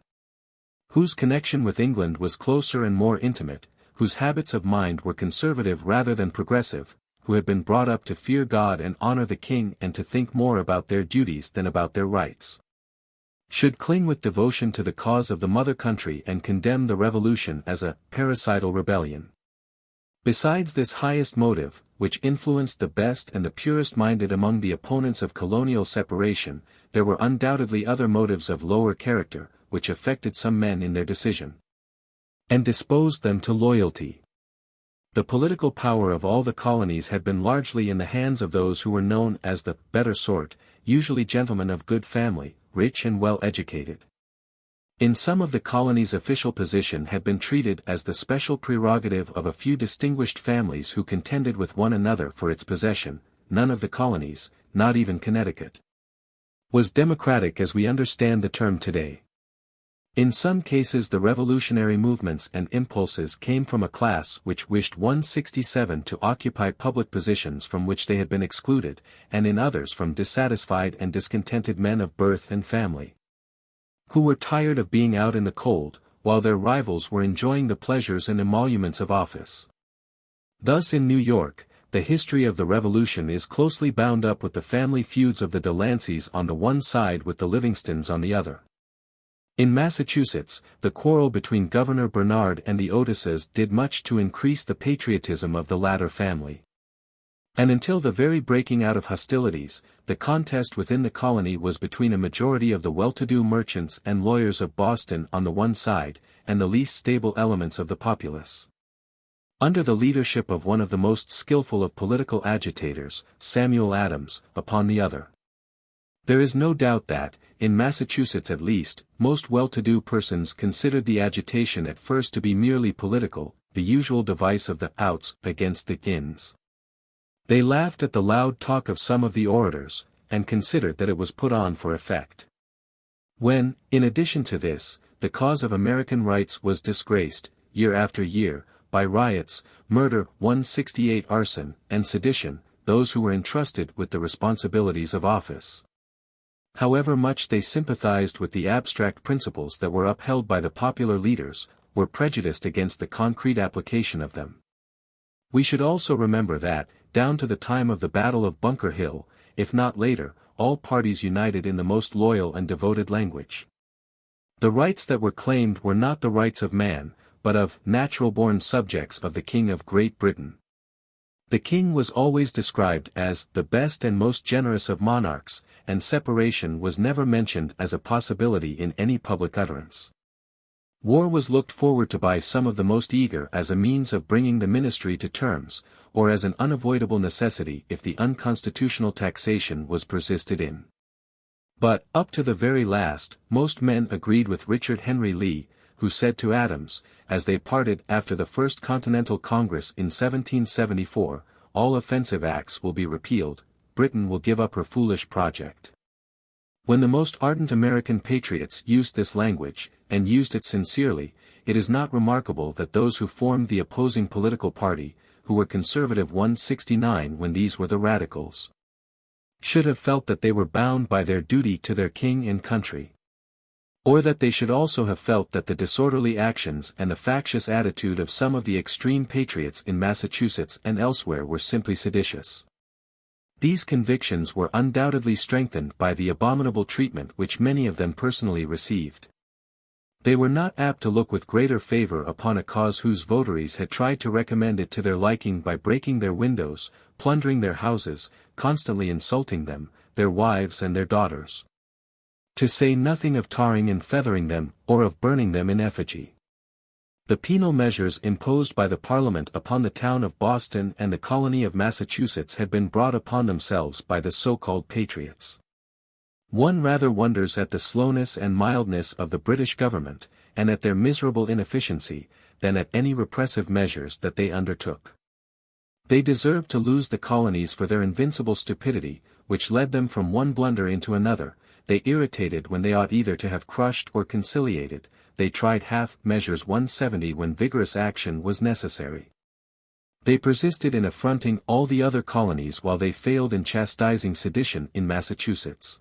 whose connection with England was closer and more intimate, whose habits of mind were conservative rather than progressive, who had been brought up to fear God and honor the king and to think more about their duties than about their rights, should cling with devotion to the cause of the mother country and condemn the revolution as a parricidal rebellion. Besides this highest motive, which influenced the best and the purest-minded among the opponents of colonial separation, there were undoubtedly other motives of lower character, which affected some men in their decision and disposed them to loyalty. The political power of all the colonies had been largely in the hands of those who were known as the better sort, usually gentlemen of good family, rich and well educated. In some of the colonies official position had been treated as the special prerogative of a few distinguished families who contended with one another for its possession. None of the colonies, not even Connecticut, was democratic as we understand the term today. In some cases the revolutionary movements and impulses came from a class which wished 167 to occupy public positions from which they had been excluded, and in others from dissatisfied and discontented men of birth and family, who were tired of being out in the cold, while their rivals were enjoying the pleasures and emoluments of office. Thus in New York, the history of the Revolution is closely bound up with the family feuds of the Delanceys on the one side with the Livingstons on the other. In Massachusetts, the quarrel between Governor Bernard and the Otises did much to increase the patriotism of the latter family. And until the very breaking out of hostilities, the contest within the colony was between a majority of the well-to-do merchants and lawyers of Boston on the one side, and the least stable elements of the populace, under the leadership of one of the most skillful of political agitators, Samuel Adams, upon the other. There is no doubt that, in Massachusetts at least, most well-to-do persons considered the agitation at first to be merely political, the usual device of the outs against the ins. They laughed at the loud talk of some of the orators, and considered that it was put on for effect. When, in addition to this, the cause of American rights was disgraced, year after year, by riots, murder, 168 arson, and sedition, those who were entrusted with the responsibilities of office, however much they sympathized with the abstract principles that were upheld by the popular leaders, were prejudiced against the concrete application of them. We should also remember that, down to the time of the Battle of Bunker Hill, if not later, all parties united in the most loyal and devoted language. The rights that were claimed were not the rights of man, but of natural-born subjects of the King of Great Britain. The king was always described as the best and most generous of monarchs, and separation was never mentioned as a possibility in any public utterance. War was looked forward to by some of the most eager as a means of bringing the ministry to terms, or as an unavoidable necessity if the unconstitutional taxation was persisted in. But, up to the very last, most men agreed with Richard Henry Lee, who said to Adams, as they parted after the First Continental Congress in 1774, "All offensive acts will be repealed, Britain will give up her foolish project." When the most ardent American patriots used this language, and used it sincerely, it is not remarkable that those who formed the opposing political party, who were conservative 169 when these were the radicals, should have felt that they were bound by their duty to their king and country. Or that they should also have felt that the disorderly actions and the factious attitude of some of the extreme patriots in Massachusetts and elsewhere were simply seditious. These convictions were undoubtedly strengthened by the abominable treatment which many of them personally received. They were not apt to look with greater favor upon a cause whose votaries had tried to recommend it to their liking by breaking their windows, plundering their houses, constantly insulting them, their wives and their daughters, to say nothing of tarring and feathering them, or of burning them in effigy. The penal measures imposed by the Parliament upon the town of Boston and the colony of Massachusetts had been brought upon themselves by the so-called patriots. One rather wonders at the slowness and mildness of the British government, and at their miserable inefficiency, than at any repressive measures that they undertook. They deserved to lose the colonies for their invincible stupidity, which led them from one blunder into another. They irritated when they ought either to have crushed or conciliated, they tried half measures 170 when vigorous action was necessary. They persisted in affronting all the other colonies while they failed in chastising sedition in Massachusetts.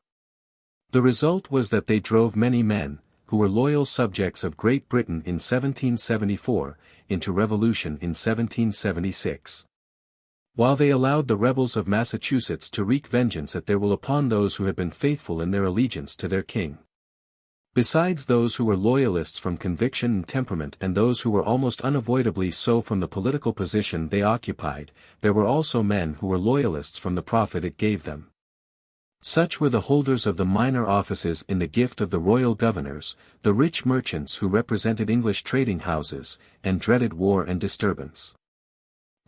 The result was that they drove many men, who were loyal subjects of Great Britain in 1774, into revolution in 1776. While they allowed the rebels of Massachusetts to wreak vengeance at their will upon those who had been faithful in their allegiance to their king. Besides those who were loyalists from conviction and temperament and those who were almost unavoidably so from the political position they occupied, there were also men who were loyalists from the profit it gave them. Such were the holders of the minor offices in the gift of the royal governors, the rich merchants who represented English trading houses, and dreaded war and disturbance.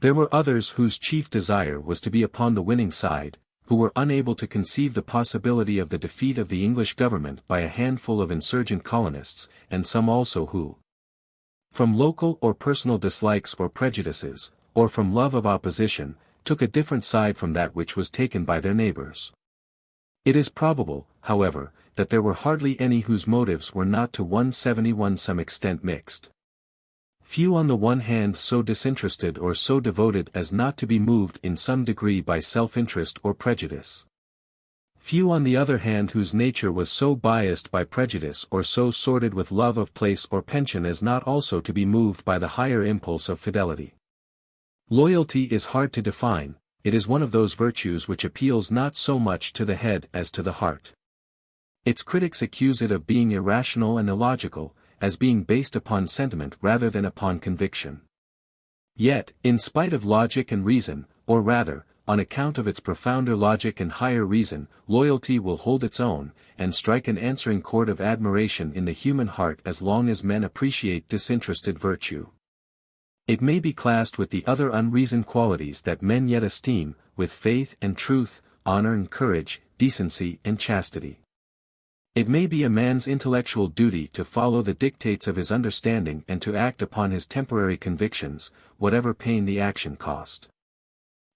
There were others whose chief desire was to be upon the winning side, who were unable to conceive the possibility of the defeat of the English government by a handful of insurgent colonists, and some also who, from local or personal dislikes or prejudices, or from love of opposition, took a different side from that which was taken by their neighbors. It is probable, however, that there were hardly any whose motives were not to 171 some extent mixed. Few on the one hand so disinterested or so devoted as not to be moved in some degree by self-interest or prejudice. Few on the other hand whose nature was so biased by prejudice or so sordid with love of place or pension as not also to be moved by the higher impulse of fidelity. Loyalty is hard to define. It is one of those virtues which appeals not so much to the head as to the heart. Its critics accuse it of being irrational and illogical, as being based upon sentiment rather than upon conviction. Yet, in spite of logic and reason, or rather, on account of its profounder logic and higher reason, loyalty will hold its own, and strike an answering chord of admiration in the human heart as long as men appreciate disinterested virtue. It may be classed with the other unreasoned qualities that men yet esteem, with faith and truth, honor and courage, decency and chastity. It may be a man's intellectual duty to follow the dictates of his understanding and to act upon his temporary convictions, whatever pain the action cost.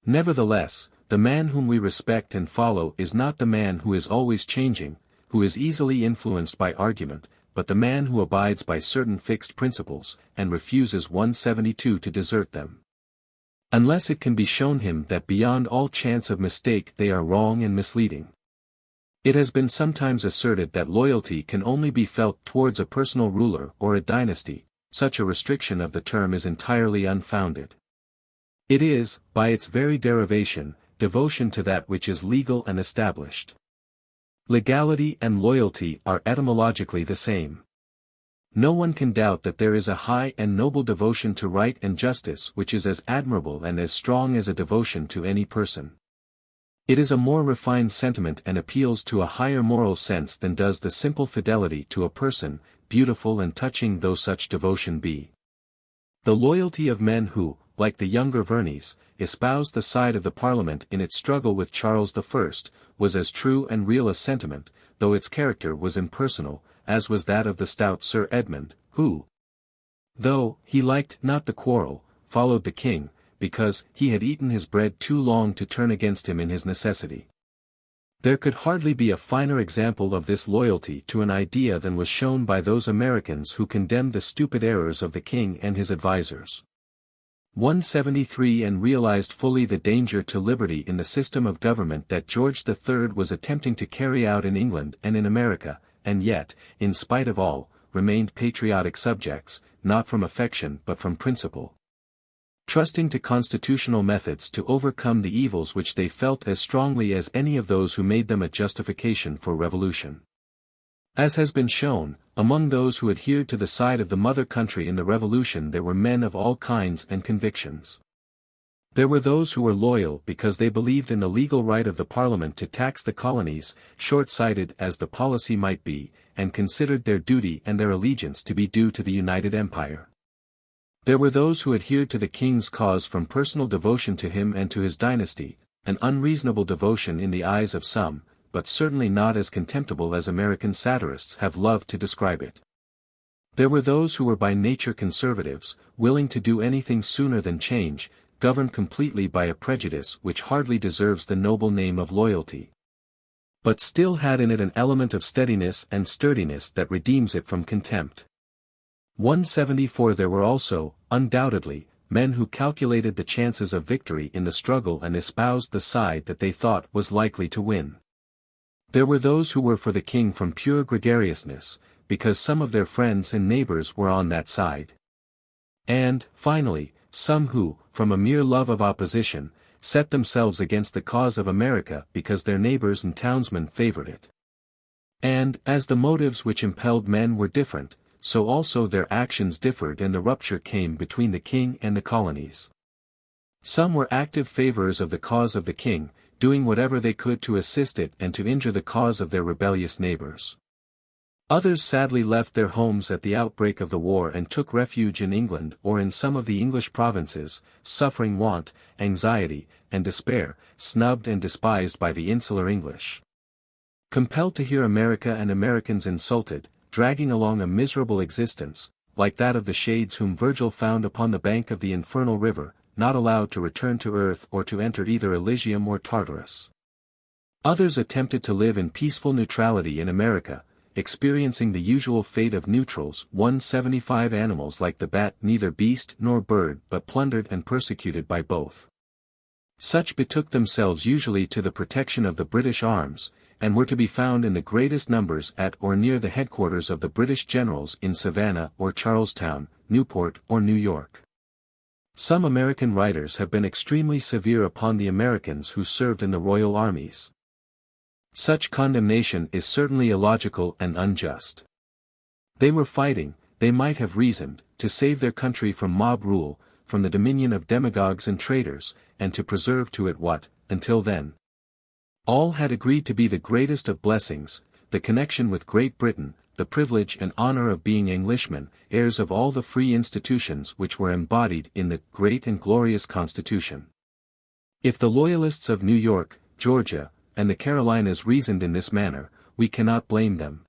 Nevertheless, the man whom we respect and follow is not the man who is always changing, who is easily influenced by argument, but the man who abides by certain fixed principles, and refuses 172 to desert them. Unless it can be shown him that beyond all chance of mistake they are wrong and misleading. It has been sometimes asserted that loyalty can only be felt towards a personal ruler or a dynasty. Such a restriction of the term is entirely unfounded. It is, by its very derivation, devotion to that which is legal and established. Legality and loyalty are etymologically the same. No one can doubt that there is a high and noble devotion to right and justice which is as admirable and as strong as a devotion to any person. It is a more refined sentiment and appeals to a higher moral sense than does the simple fidelity to a person, beautiful and touching though such devotion be. The loyalty of men who, like the younger Vernes, espoused the side of the Parliament in its struggle with Charles I, was as true and real a sentiment, though its character was impersonal, as was that of the stout Sir Edmund, who, though he liked not the quarrel, followed the king, because he had eaten his bread too long to turn against him in his necessity. There could hardly be a finer example of this loyalty to an idea than was shown by those Americans who condemned the stupid errors of the king and his advisers. 173 and realized fully the danger to liberty in the system of government that George III was attempting to carry out in England and in America, and yet, in spite of all, remained patriotic subjects, not from affection but from principle. Trusting to constitutional methods to overcome the evils which they felt as strongly as any of those who made them a justification for revolution. As has been shown, among those who adhered to the side of the mother country in the revolution there were men of all kinds and convictions. There were those who were loyal because they believed in the legal right of the Parliament to tax the colonies, short-sighted as the policy might be, and considered their duty and their allegiance to be due to the United Empire. There were those who adhered to the king's cause from personal devotion to him and to his dynasty, an unreasonable devotion in the eyes of some, but certainly not as contemptible as American satirists have loved to describe it. There were those who were by nature conservatives, willing to do anything sooner than change, governed completely by a prejudice which hardly deserves the noble name of loyalty, but still had in it an element of steadiness and sturdiness that redeems it from contempt. 174 There were also, undoubtedly, men who calculated the chances of victory in the struggle and espoused the side that they thought was likely to win. There were those who were for the king from pure gregariousness, because some of their friends and neighbors were on that side. And, finally, some who, from a mere love of opposition, set themselves against the cause of America because their neighbors and townsmen favored it. And, as the motives which impelled men were different, so also their actions differed, and the rupture came between the king and the colonies. Some were active favorers of the cause of the king, doing whatever they could to assist it and to injure the cause of their rebellious neighbors. Others sadly left their homes at the outbreak of the war and took refuge in England or in some of the English provinces, suffering want, anxiety, and despair, snubbed and despised by the insular English. Compelled to hear America and Americans insulted, dragging along a miserable existence, like that of the shades whom Virgil found upon the bank of the infernal river, not allowed to return to earth or to enter either Elysium or Tartarus. Others attempted to live in peaceful neutrality in America, experiencing the usual fate of neutrals, 175 animals like the bat, neither beast nor bird but plundered and persecuted by both. Such betook themselves usually to the protection of the British arms, and were to be found in the greatest numbers at or near the headquarters of the British generals in Savannah or Charlestown, Newport or New York. Some American writers have been extremely severe upon the Americans who served in the royal armies. Such condemnation is certainly illogical and unjust. They were fighting, they might have reasoned, to save their country from mob rule, from the dominion of demagogues and traitors, and to preserve to it what, until then, all had agreed to be the greatest of blessings, the connection with Great Britain, the privilege and honor of being Englishmen, heirs of all the free institutions which were embodied in the great and glorious Constitution. If the Loyalists of New York, Georgia, and the Carolinas reasoned in this manner, we cannot blame them.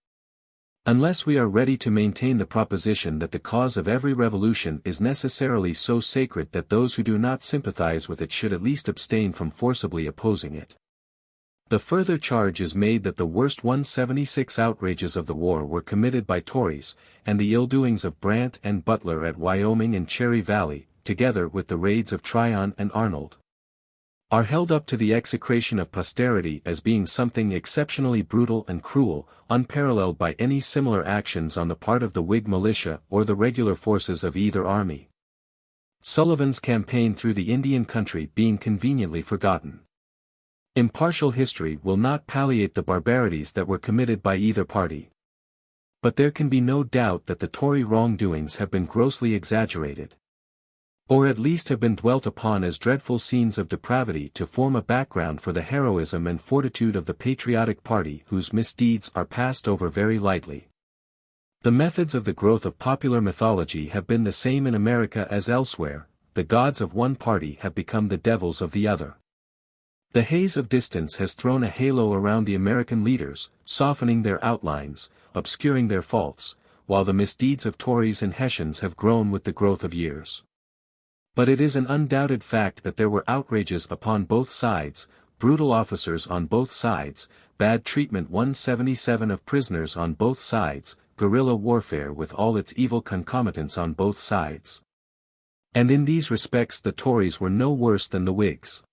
Unless we are ready to maintain the proposition that the cause of every revolution is necessarily so sacred that those who do not sympathize with it should at least abstain from forcibly opposing it. The further charge is made that the worst 176 outrages of the war were committed by Tories, and the ill-doings of Brant and Butler at Wyoming and Cherry Valley, together with the raids of Tryon and Arnold, are held up to the execration of posterity as being something exceptionally brutal and cruel, unparalleled by any similar actions on the part of the Whig militia or the regular forces of either army. Sullivan's campaign through the Indian country being conveniently forgotten. Impartial history will not palliate the barbarities that were committed by either party. But there can be no doubt that the Tory wrongdoings have been grossly exaggerated, or at least have been dwelt upon as dreadful scenes of depravity to form a background for the heroism and fortitude of the patriotic party whose misdeeds are passed over very lightly. The methods of the growth of popular mythology have been the same in America as elsewhere. The gods of one party have become the devils of the other. The haze of distance has thrown a halo around the American leaders, softening their outlines, obscuring their faults, while the misdeeds of Tories and Hessians have grown with the growth of years. But it is an undoubted fact that there were outrages upon both sides, brutal officers on both sides, bad treatment 177 of prisoners on both sides, guerrilla warfare with all its evil concomitants on both sides. And in these respects the Tories were no worse than the Whigs.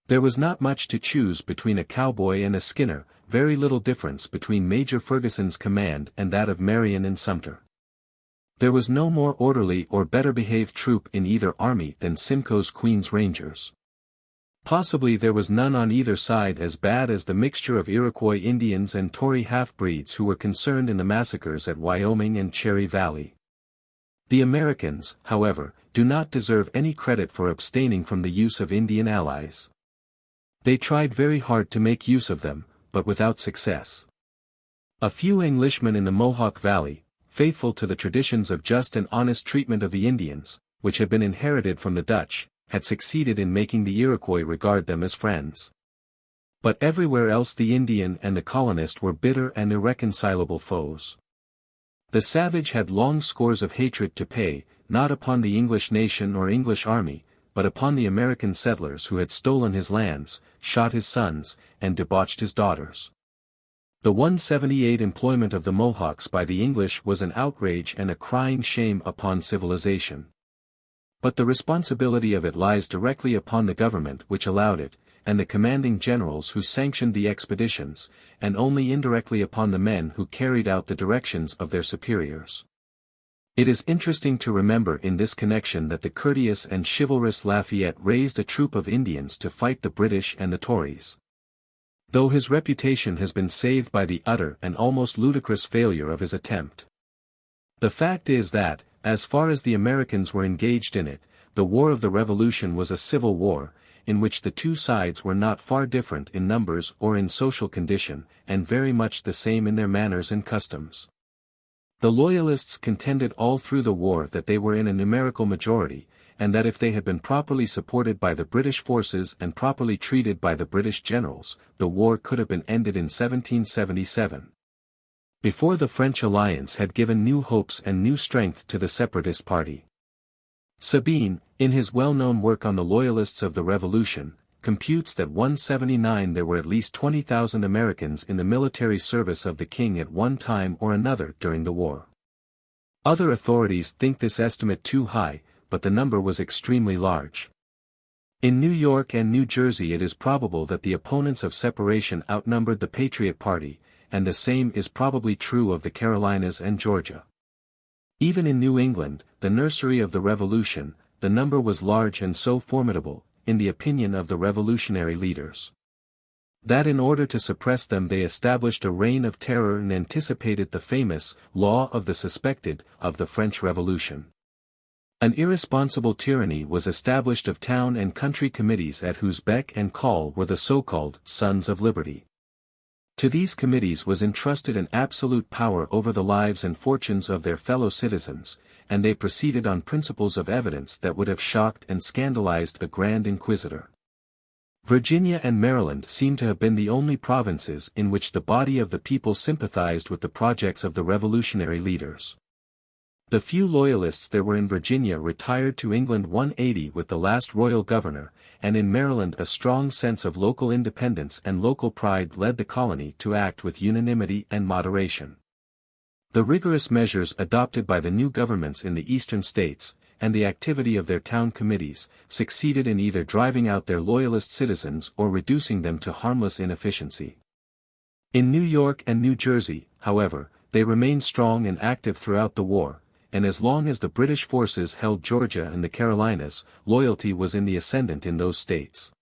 There was not much to choose between a cowboy and a Skinner, very little difference between Major Ferguson's command and that of Marion and Sumter. There was no more orderly or better behaved troop in either army than Simcoe's Queen's Rangers. Possibly there was none on either side as bad as the mixture of Iroquois Indians and Tory half-breeds who were concerned in the massacres at Wyoming and Cherry Valley. The Americans, however, do not deserve any credit for abstaining from the use of Indian allies. They tried very hard to make use of them, but without success. A few Englishmen in the Mohawk Valley, faithful to the traditions of just and honest treatment of the Indians, which had been inherited from the Dutch, had succeeded in making the Iroquois regard them as friends. But everywhere else the Indian and the colonist were bitter and irreconcilable foes. The savage had long scores of hatred to pay, not upon the English nation or English army, but upon the American settlers who had stolen his lands, shot his sons, and debauched his daughters. The 178 employment of the Mohawks by the English was an outrage and a crying shame upon civilization. But the responsibility of it lies directly upon the government which allowed it, and the commanding generals who sanctioned the expeditions, and only indirectly upon the men who carried out the directions of their superiors. It is interesting to remember in this connection that the courteous and chivalrous Lafayette raised a troop of Indians to fight the British and the Tories. though his reputation has been saved by the utter and almost ludicrous failure of his attempt. The fact is that, as far as the Americans were engaged in it, the War of the Revolution was a civil war, in which the two sides were not far different in numbers or in social condition, and very much the same in their manners and customs. The Loyalists contended all through the war that they were in a numerical majority, and that if they had been properly supported by the British forces and properly treated by the British generals, the war could have been ended in 1777. Before the French alliance had given new hopes and new strength to the separatist party. Sabine, in his well-known work on the Loyalists of the Revolution, computes that 179 there were at least 20,000 Americans in the military service of the king at one time or another during the war. Other authorities think this estimate too high, but the number was extremely large. In New York and New Jersey it is probable that the opponents of separation outnumbered the Patriot Party, and the same is probably true of the Carolinas and Georgia. Even in New England, the nursery of the Revolution, the number was large and so formidable, in the opinion of the revolutionary leaders, that in order to suppress them they established a reign of terror and anticipated the famous law of the suspected of the French Revolution. An irresponsible tyranny was established of town and country committees at whose beck and call were the so-called Sons of Liberty. To these committees was entrusted an absolute power over the lives and fortunes of their fellow citizens, and they proceeded on principles of evidence that would have shocked and scandalized a Grand Inquisitor. Virginia and Maryland seem to have been the only provinces in which the body of the people sympathized with the projects of the revolutionary leaders. The few Loyalists there were in Virginia retired to England 180 with the last royal governor, and in Maryland a strong sense of local independence and local pride led the colony to act with unanimity and moderation. The rigorous measures adopted by the new governments in the eastern states, and the activity of their town committees, succeeded in either driving out their Loyalist citizens or reducing them to harmless inefficiency. In New York and New Jersey, however, they remained strong and active throughout the war, and as long as the British forces held Georgia and the Carolinas, loyalty was in the ascendant in those states.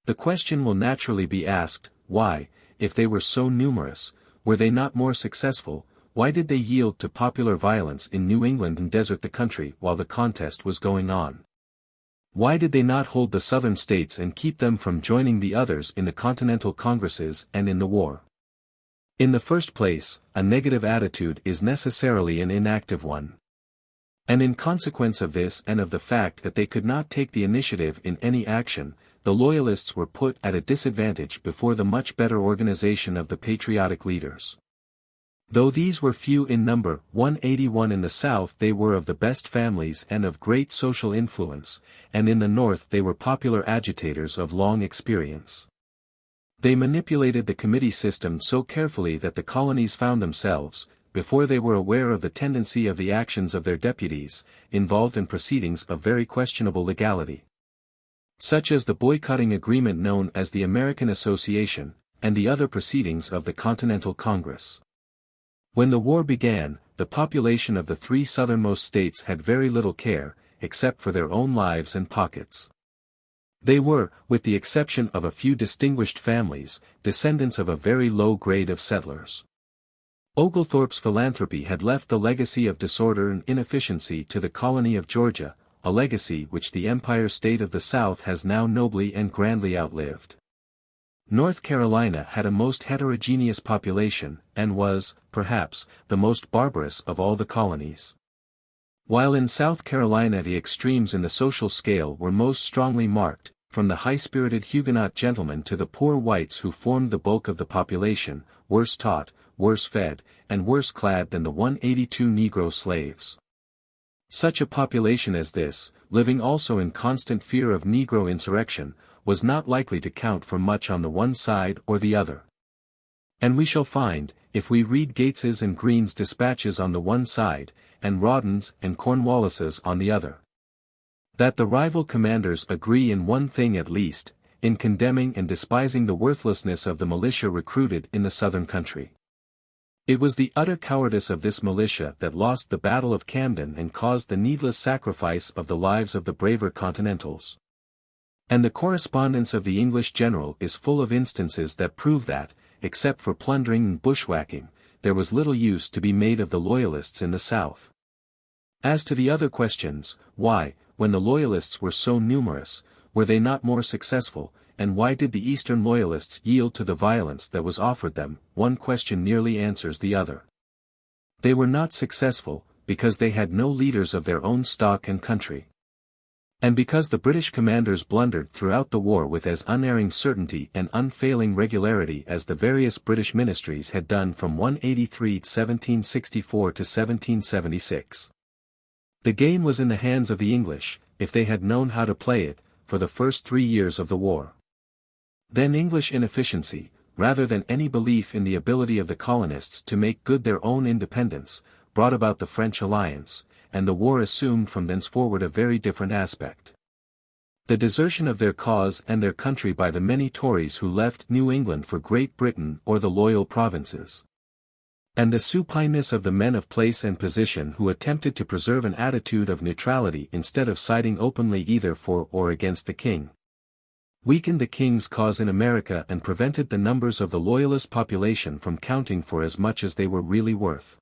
The question will naturally be asked, why, if they were so numerous, were they not more successful? Why did they yield to popular violence in New England and desert the country while the contest was going on? Why did they not hold the southern states and keep them from joining the others in the continental congresses and in the war? In the first place, a negative attitude is necessarily an inactive one. And in consequence of this and of the fact that they could not take the initiative in any action, the Loyalists were put at a disadvantage before the much better organization of the patriotic leaders. Though these were few in number, 181 in the South, they were of the best families and of great social influence, and in the North they were popular agitators of long experience. They manipulated the committee system so carefully that the colonies found themselves, before they were aware of the tendency of the actions of their deputies, involved in proceedings of very questionable legality, such as the boycotting agreement known as the American Association, and the other proceedings of the Continental Congress. When the war began, the population of the three southernmost states had very little care, except for their own lives and pockets. They were, with the exception of a few distinguished families, descendants of a very low grade of settlers. Oglethorpe's philanthropy had left the legacy of disorder and inefficiency to the colony of Georgia, a legacy which the Empire State of the South has now nobly and grandly outlived. North Carolina had a most heterogeneous population, and was, perhaps, the most barbarous of all the colonies. While in South Carolina the extremes in the social scale were most strongly marked, from the high-spirited Huguenot gentlemen to the poor whites who formed the bulk of the population, worse taught, worse fed, and worse clad than the 182 Negro slaves. Such a population as this, living also in constant fear of Negro insurrection, was not likely to count for much on the one side or the other. And we shall find, if we read Gates's and Greene's dispatches on the one side, and Rawdon's and Cornwallis's on the other, that the rival commanders agree in one thing at least, in condemning and despising the worthlessness of the militia recruited in the southern country. It was the utter cowardice of this militia that lost the Battle of Camden and caused the needless sacrifice of the lives of the braver Continentals. And the correspondence of the English general is full of instances that prove that, except for plundering and bushwhacking, there was little use to be made of the Loyalists in the South. As to the other questions, why, when the Loyalists were so numerous, were they not more successful, and why did the Eastern Loyalists yield to the violence that was offered them? One question nearly answers the other. They were not successful, because they had no leaders of their own stock and country. And because the British commanders blundered throughout the war with as unerring certainty and unfailing regularity as the various British ministries had done from 1764 to 1776. The game was in the hands of the English, if they had known how to play it, for the first 3 years of the war. Then English inefficiency, rather than any belief in the ability of the colonists to make good their own independence, brought about the French alliance, and the war assumed from thenceforward a very different aspect. The desertion of their cause and their country by the many Tories who left New England for Great Britain or the loyal provinces. And the supineness of the men of place and position who attempted to preserve an attitude of neutrality instead of siding openly either for or against the king, weakened the king's cause in America and prevented the numbers of the Loyalist population from counting for as much as they were really worth.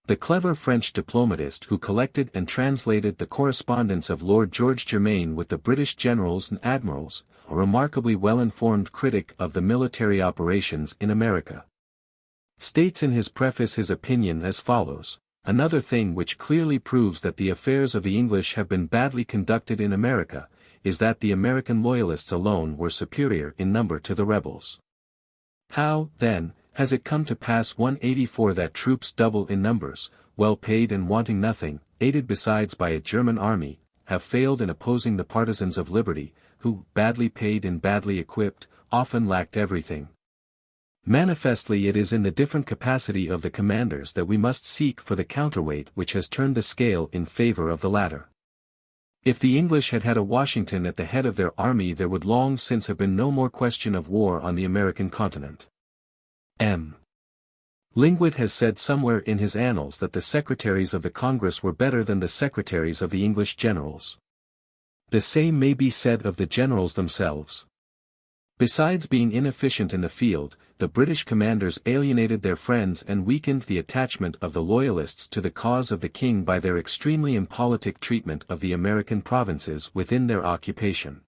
The clever French diplomatist who collected and translated the correspondence of Lord George Germain with the British generals and admirals, a remarkably well-informed critic of the military operations in America, states in his preface his opinion as follows: another thing which clearly proves that the affairs of the English have been badly conducted in America, is that the American Loyalists alone were superior in number to the rebels. How, then, has it come to pass 184 that troops double in numbers, well paid and wanting nothing, aided besides by a German army, have failed in opposing the partisans of liberty, who, badly paid and badly equipped, often lacked everything? Manifestly it is in the different capacity of the commanders that we must seek for the counterweight which has turned the scale in favor of the latter. If the English had had a Washington at the head of their army, there would long since have been no more question of war on the American continent. M. Lingwit has said somewhere in his annals that the secretaries of the Congress were better than the secretaries of the English generals. The same may be said of the generals themselves. Besides being inefficient in the field, the British commanders alienated their friends and weakened the attachment of the Loyalists to the cause of the king by their extremely impolitic treatment of the American provinces within their occupation.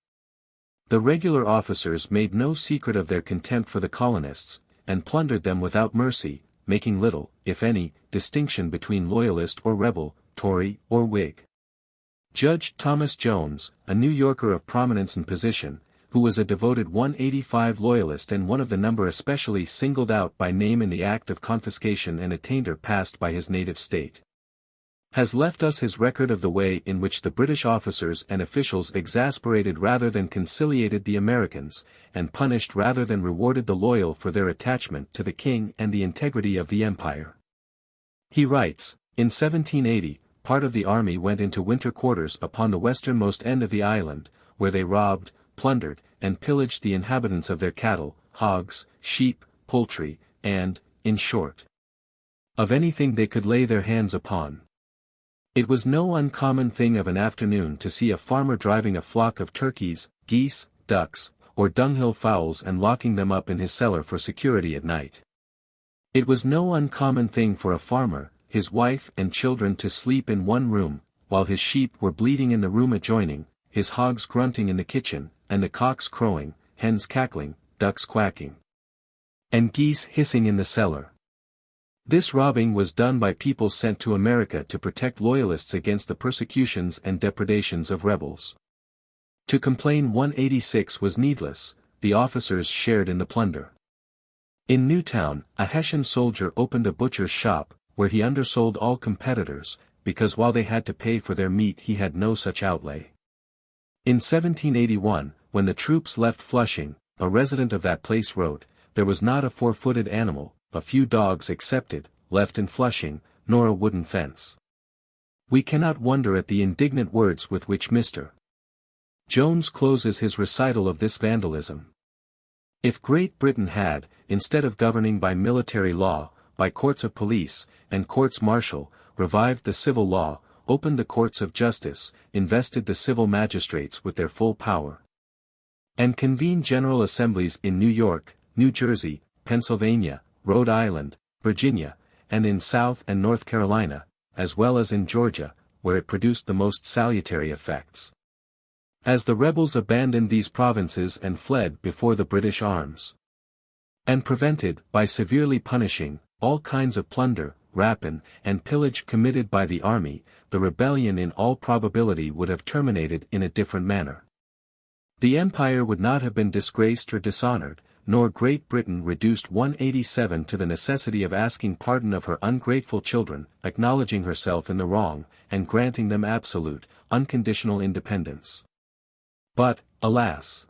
The regular officers made no secret of their contempt for the colonists, and plundered them without mercy, making little, if any, distinction between Loyalist or rebel, Tory or Whig. Judge Thomas Jones, a New Yorker of prominence and position, who was a devoted 185 Loyalist and one of the number especially singled out by name in the act of confiscation and attainder passed by his native state, has left us his record of the way in which the British officers and officials exasperated rather than conciliated the Americans, and punished rather than rewarded the loyal for their attachment to the king and the integrity of the empire. He writes, in 1780, part of the army went into winter quarters upon the westernmost end of the island, where they robbed, plundered, and pillaged the inhabitants of their cattle, hogs, sheep, poultry, and, in short, of anything they could lay their hands upon. It was no uncommon thing of an afternoon to see a farmer driving a flock of turkeys, geese, ducks, or dunghill fowls and locking them up in his cellar for security at night. It was no uncommon thing for a farmer, his wife and children to sleep in one room, while his sheep were bleating in the room adjoining, his hogs grunting in the kitchen, and the cocks crowing, hens cackling, ducks quacking, and geese hissing in the cellar. This robbing was done by people sent to America to protect Loyalists against the persecutions and depredations of rebels. To complain 186 was needless, the officers shared in the plunder. In Newtown, a Hessian soldier opened a butcher's shop, where he undersold all competitors, because while they had to pay for their meat he had no such outlay. In 1781, when the troops left Flushing, a resident of that place wrote, "There was not a four-footed animal, a few dogs excepted, left in Flushing, nor a wooden fence." We cannot wonder at the indignant words with which Mr. Jones closes his recital of this vandalism. If Great Britain had, instead of governing by military law, by courts of police, and courts martial, revived the civil law, opened the courts of justice, invested the civil magistrates with their full power, and convene general assemblies in New York, New Jersey, Pennsylvania, Rhode Island, Virginia, and in South and North Carolina, as well as in Georgia, where it produced the most salutary effects. As the rebels abandoned these provinces and fled before the British arms, and prevented, by severely punishing, all kinds of plunder, rapine, and pillage committed by the army, the rebellion in all probability would have terminated in a different manner. The empire would not have been disgraced or dishonored, nor Great Britain reduced 187 to the necessity of asking pardon of her ungrateful children, acknowledging herself in the wrong, and granting them absolute, unconditional independence. But, alas!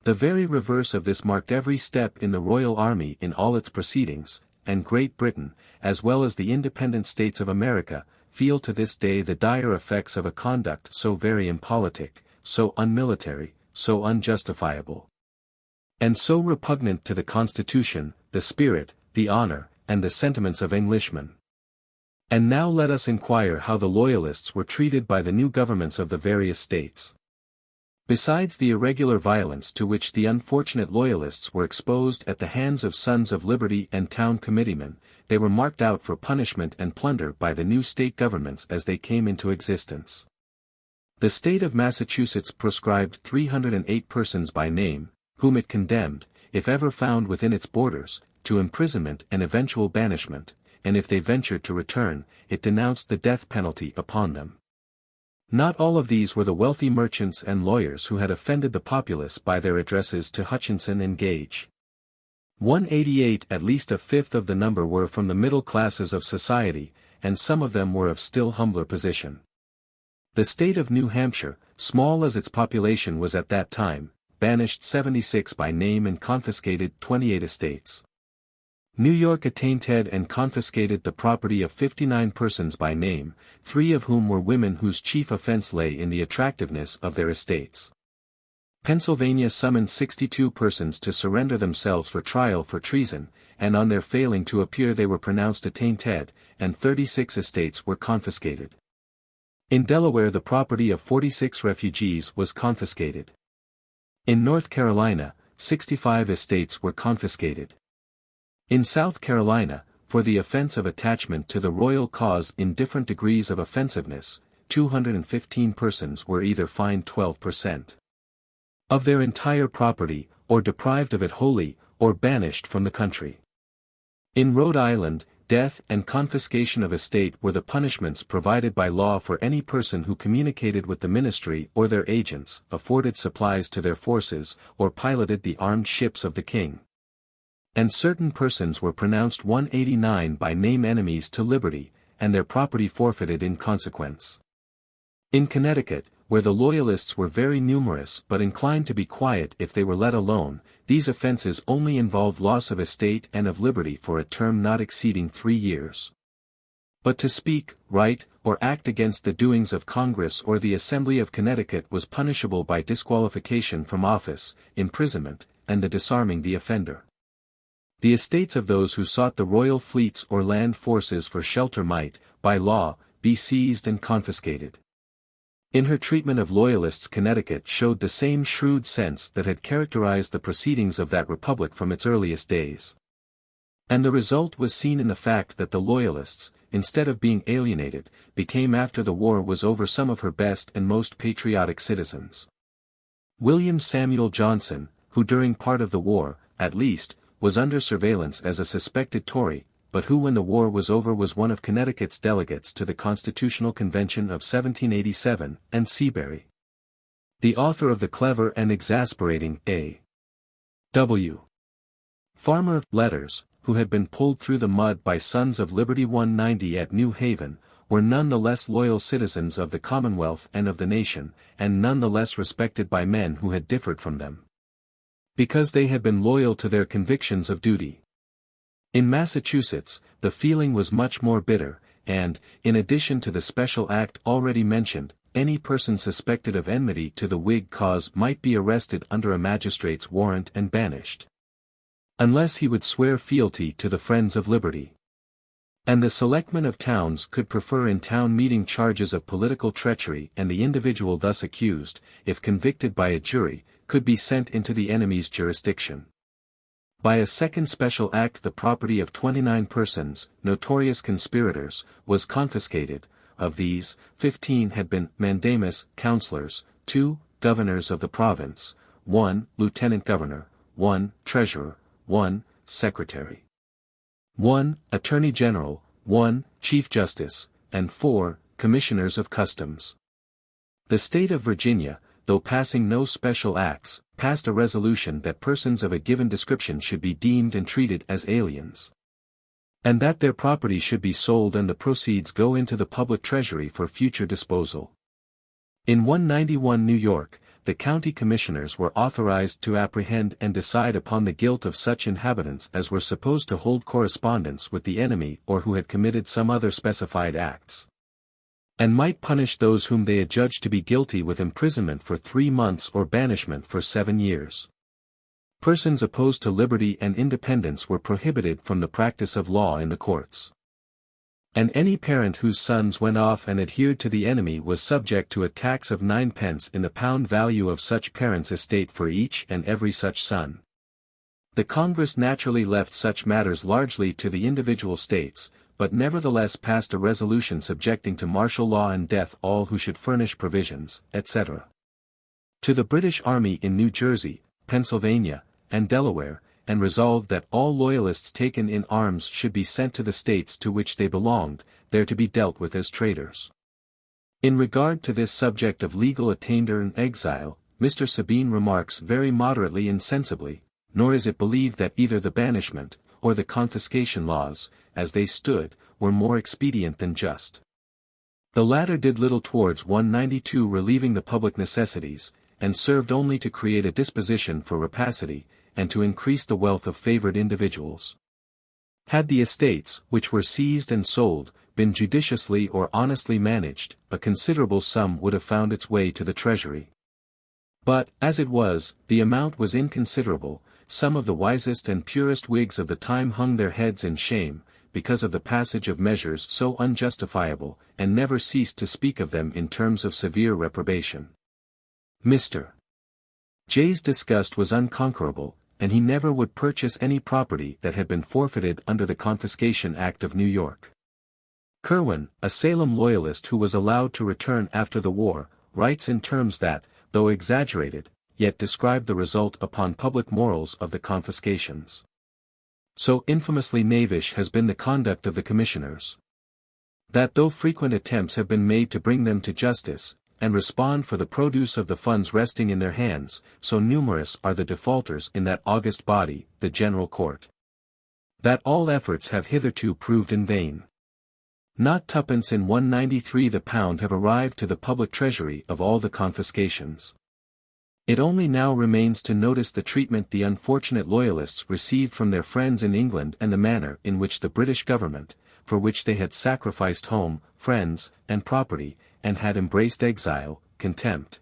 The very reverse of this marked every step in the royal army in all its proceedings, and Great Britain, as well as the independent states of America, feel to this day the dire effects of a conduct so very impolitic, so unmilitary, so unjustifiable, and so repugnant to the Constitution, the spirit, the honor, and the sentiments of Englishmen. And now let us inquire how the Loyalists were treated by the new governments of the various states. Besides the irregular violence to which the unfortunate Loyalists were exposed at the hands of Sons of Liberty and town committeemen, they were marked out for punishment and plunder by the new state governments as they came into existence. The state of Massachusetts proscribed 308 persons by name, whom it condemned, if ever found within its borders, to imprisonment and eventual banishment, and if they ventured to return, it denounced the death penalty upon them. Not all of these were the wealthy merchants and lawyers who had offended the populace by their addresses to Hutchinson and Gage. 188, at least a fifth of the number, were from the middle classes of society, and some of them were of still humbler position. The state of New Hampshire, small as its population was at that time, banished 76 by name and confiscated 28 estates. New York attainted and confiscated the property of 59 persons by name, 3 of whom were women whose chief offense lay in the attractiveness of their estates. Pennsylvania summoned 62 persons to surrender themselves for trial for treason, and on their failing to appear they were pronounced attainted, and 36 estates were confiscated. In Delaware the property of 46 refugees was confiscated. In North Carolina, 65 estates were confiscated. In South Carolina, for the offense of attachment to the royal cause in different degrees of offensiveness, 215 persons were either fined 12% of their entire property, or deprived of it wholly, or banished from the country. In Rhode Island, death and confiscation of estate were the punishments provided by law for any person who communicated with the ministry or their agents, afforded supplies to their forces, or piloted the armed ships of the king. And certain persons were pronounced 189 by name enemies to liberty, and their property forfeited in consequence. In Connecticut, where the Loyalists were very numerous but inclined to be quiet if they were let alone, these offenses only involved loss of estate and of liberty for a term not exceeding 3 years. But to speak, write, or act against the doings of Congress or the Assembly of Connecticut was punishable by disqualification from office, imprisonment, and the disarming the offender. The estates of those who sought the royal fleets or land forces for shelter might, by law, be seized and confiscated. In her treatment of Loyalists, Connecticut showed the same shrewd sense that had characterized the proceedings of that republic from its earliest days. And the result was seen in the fact that the Loyalists, instead of being alienated, became after the war was over some of her best and most patriotic citizens. William Samuel Johnson, who during part of the war, at least, was under surveillance as a suspected Tory, but who when the war was over was one of Connecticut's delegates to the Constitutional Convention of 1787, and Seabury, the author of the clever and exasperating A.W. Farmer letters, who had been pulled through the mud by Sons of Liberty 190 at New Haven, were none the less loyal citizens of the Commonwealth and of the nation, and none the less respected by men who had differed from them, because they had been loyal to their convictions of duty. In Massachusetts, the feeling was much more bitter, and, in addition to the special act already mentioned, any person suspected of enmity to the Whig cause might be arrested under a magistrate's warrant and banished, unless he would swear fealty to the Friends of Liberty. And the selectmen of towns could prefer in town meeting charges of political treachery, and the individual thus accused, if convicted by a jury, could be sent into the enemy's jurisdiction. By a second special act the property of 29 persons, notorious conspirators, was confiscated. Of these, 15 had been mandamus councillors, 2 governors of the province, 1 lieutenant governor, 1 treasurer, 1 secretary, 1 attorney general, 1 chief justice, and 4 commissioners of customs. The state of Virginia, though passing no special acts, passed a resolution that persons of a given description should be deemed and treated as aliens, and that their property should be sold and the proceeds go into the public treasury for future disposal. In 191 New York, the county commissioners were authorized to apprehend and decide upon the guilt of such inhabitants as were supposed to hold correspondence with the enemy or who had committed some other specified acts, and might punish those whom they adjudged to be guilty with imprisonment for 3 months or banishment for 7 years. Persons opposed to liberty and independence were prohibited from the practice of law in the courts. And any parent whose sons went off and adhered to the enemy was subject to a tax of 9 pence in the pound value of such parent's estate for each and every such son. The Congress naturally left such matters largely to the individual states, but nevertheless passed a resolution subjecting to martial law and death all who should furnish provisions, etc. to the British Army in New Jersey, Pennsylvania, and Delaware, and resolved that all Loyalists taken in arms should be sent to the states to which they belonged, there to be dealt with as traitors. In regard to this subject of legal attainder and exile, Mr. Sabine remarks very moderately and sensibly, nor is it believed that either the banishment, or the confiscation laws, as they stood, were more expedient than just. The latter did little towards 192 relieving the public necessities, and served only to create a disposition for rapacity, and to increase the wealth of favored individuals. Had the estates, which were seized and sold, been judiciously or honestly managed, a considerable sum would have found its way to the treasury. But, as it was, the amount was inconsiderable. Some of the wisest and purest Whigs of the time hung their heads in shame, because of the passage of measures so unjustifiable, and never ceased to speak of them in terms of severe reprobation. Mr. Jay's disgust was unconquerable, and he never would purchase any property that had been forfeited under the Confiscation Act of New York. Kirwan, a Salem Loyalist who was allowed to return after the war, writes in terms that, though exaggerated, yet describe the result upon public morals of the confiscations. So infamously knavish has been the conduct of the commissioners, that though frequent attempts have been made to bring them to justice, and respond for the produce of the funds resting in their hands, so numerous are the defaulters in that august body, the General Court, that all efforts have hitherto proved in vain. Not twopence in 193 the pound have arrived to the public treasury of all the confiscations. It only now remains to notice the treatment the unfortunate Loyalists received from their friends in England and the manner in which the British government, for which they had sacrificed home, friends, and property, and had embraced exile, contempt,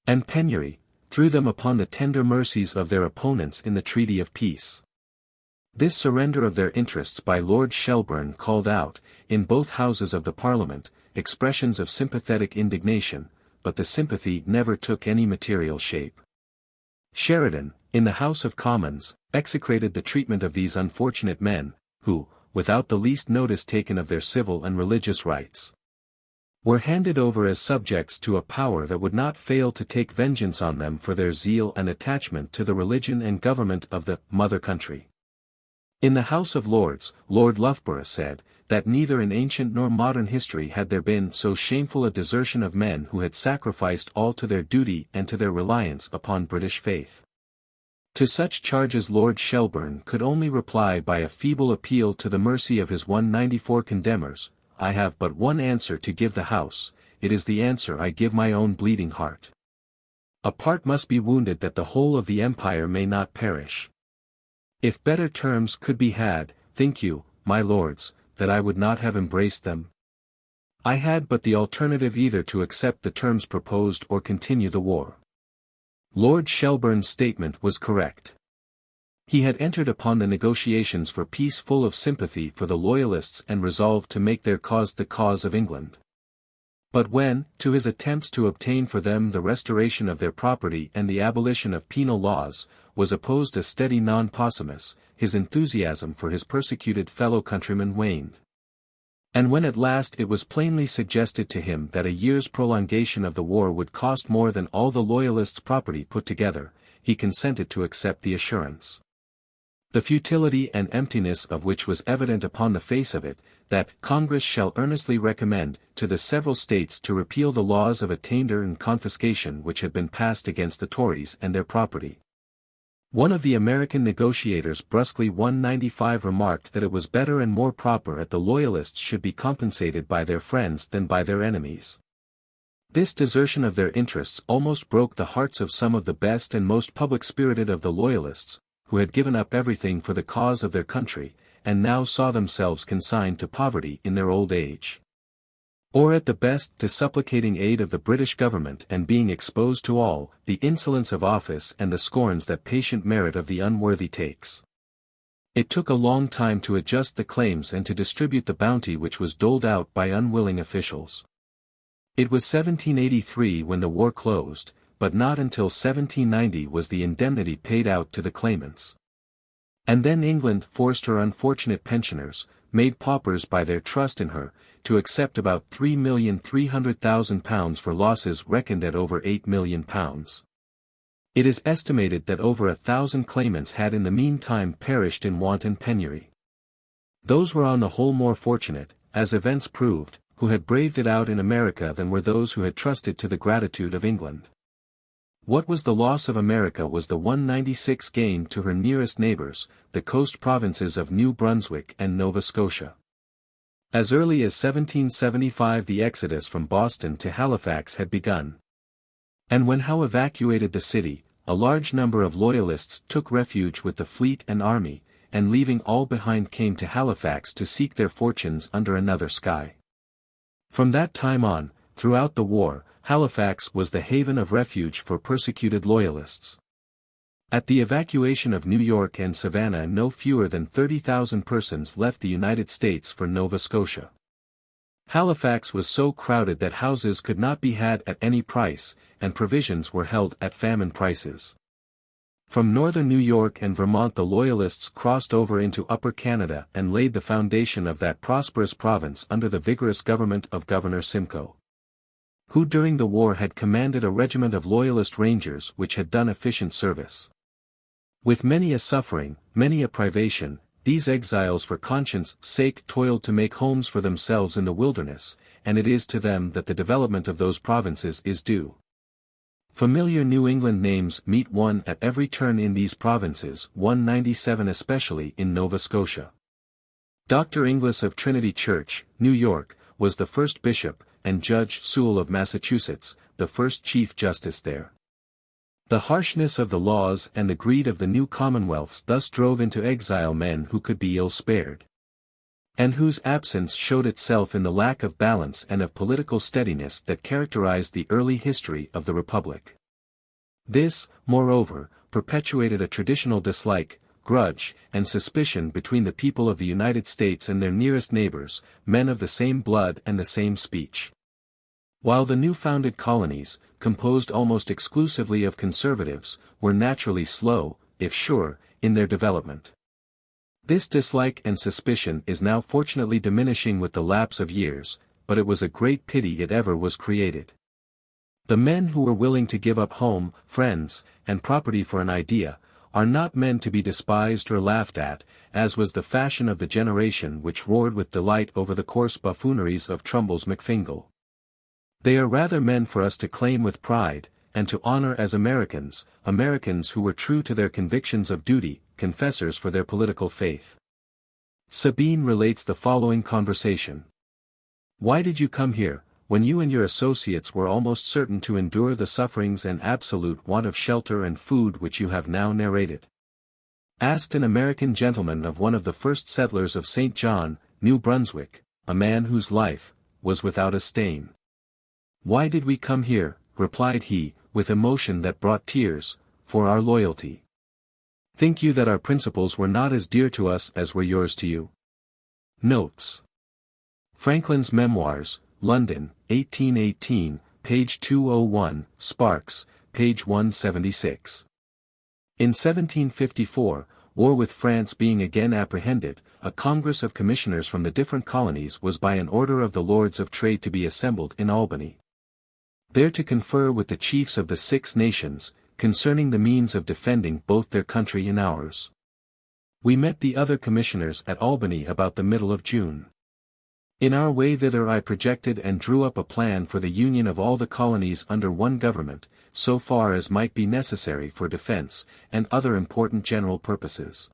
and penury, threw them upon the tender mercies of their opponents in the treaty of peace. This surrender of their interests by Lord Shelburne called out, in both houses of the Parliament, expressions of sympathetic indignation, but the sympathy never took any material shape. Sheridan, in the House of Commons, execrated the treatment of these unfortunate men, who, without the least notice taken of their civil and religious rights, were handed over as subjects to a power that would not fail to take vengeance on them for their zeal and attachment to the religion and government of the mother country. In the House of Lords, Lord Loughborough said, that neither in ancient nor modern history had there been so shameful a desertion of men who had sacrificed all to their duty and to their reliance upon British faith. To such charges Lord Shelburne could only reply by a feeble appeal to the mercy of his 194 condemners, I have but one answer to give the House, it is the answer I give my own bleeding heart. A part must be wounded that the whole of the empire may not perish. If better terms could be had, think you, my lords, that I would not have embraced them? I had but the alternative either to accept the terms proposed or continue the war. Lord Shelburne's statement was correct. He had entered upon the negotiations for peace full of sympathy for the Loyalists and resolved to make their cause the cause of England. But when, to his attempts to obtain for them the restoration of their property and the abolition of penal laws, was opposed a steady non-possumus, his enthusiasm for his persecuted fellow countrymen waned. And when at last it was plainly suggested to him that a year's prolongation of the war would cost more than all the Loyalists' property put together, he consented to accept the assurance. The futility and emptiness of which was evident upon the face of it, that Congress shall earnestly recommend to the several states to repeal the laws of attainder and confiscation which had been passed against the Tories and their property. One of the American negotiators brusquely 195 remarked that it was better and more proper that the Loyalists should be compensated by their friends than by their enemies. This desertion of their interests almost broke the hearts of some of the best and most public-spirited of the Loyalists, who had given up everything for the cause of their country, and now saw themselves consigned to poverty in their old age. Or at the best to supplicating aid of the British government and being exposed to all the insolence of office and the scorns that patient merit of the unworthy takes. It took a long time to adjust the claims and to distribute the bounty which was doled out by unwilling officials. It was 1783 when the war closed, but not until 1790 was the indemnity paid out to the claimants. And then England forced her unfortunate pensioners, made paupers by their trust in her, to accept about £3,300,000 for losses reckoned at over £8 million. It is estimated that over 1,000 claimants had in the meantime perished in want and penury. Those were on the whole more fortunate, as events proved, who had braved it out in America than were those who had trusted to the gratitude of England. What was the loss of America was the 196 gain to her nearest neighbors, the coast provinces of New Brunswick and Nova Scotia. As early as 1775 the exodus from Boston to Halifax had begun. And when Howe evacuated the city, a large number of Loyalists took refuge with the fleet and army, and leaving all behind came to Halifax to seek their fortunes under another sky. From that time on, throughout the war, Halifax was the haven of refuge for persecuted Loyalists. At the evacuation of New York and Savannah no fewer than 30,000 persons left the United States for Nova Scotia. Halifax was so crowded that houses could not be had at any price, and provisions were held at famine prices. From northern New York and Vermont the Loyalists crossed over into Upper Canada and laid the foundation of that prosperous province under the vigorous government of Governor Simcoe, who during the war had commanded a regiment of Loyalist Rangers which had done efficient service. With many a suffering, many a privation, these exiles for conscience' sake toiled to make homes for themselves in the wilderness, and it is to them that the development of those provinces is due. Familiar New England names meet one at every turn in these provinces, 197 especially in Nova Scotia. Dr. Inglis of Trinity Church, New York, was the first bishop, and Judge Sewell of Massachusetts, the first Chief Justice there. The harshness of the laws and the greed of the new commonwealths thus drove into exile men who could be ill spared, and whose absence showed itself in the lack of balance and of political steadiness that characterized the early history of the Republic. This, moreover, perpetuated a traditional dislike, grudge, and suspicion between the people of the United States and their nearest neighbors, men of the same blood and the same speech. While the new-founded colonies, composed almost exclusively of conservatives, were naturally slow, if sure, in their development. This dislike and suspicion is now fortunately diminishing with the lapse of years, but it was a great pity it ever was created. The men who were willing to give up home, friends, and property for an idea, are not men to be despised or laughed at, as was the fashion of the generation which roared with delight over the coarse buffooneries of Trumbull's McFingal. They are rather men for us to claim with pride, and to honor as Americans, Americans who were true to their convictions of duty, confessors for their political faith. Sabine relates the following conversation. "Why did you come here, when you and your associates were almost certain to endure the sufferings and absolute want of shelter and food which you have now narrated?" asked an American gentleman of one of the first settlers of St. John, New Brunswick, a man whose life was without a stain. "Why did we come here," replied he, with emotion that brought tears, "for our loyalty. Think you that our principles were not as dear to us as were yours to you? Notes. Franklin's Memoirs, London, 1818, page 201, Sparks, page 176. In 1754, war with France being again apprehended, a Congress of Commissioners from the different colonies was by an order of the Lords of Trade to be assembled in Albany, there to confer with the chiefs of the 6 nations, concerning the means of defending both their country and ours. We met the other commissioners at Albany about the middle of June. In our way thither I projected and drew up a plan for the union of all the colonies under one government, so far as might be necessary for defense, and other important general purposes.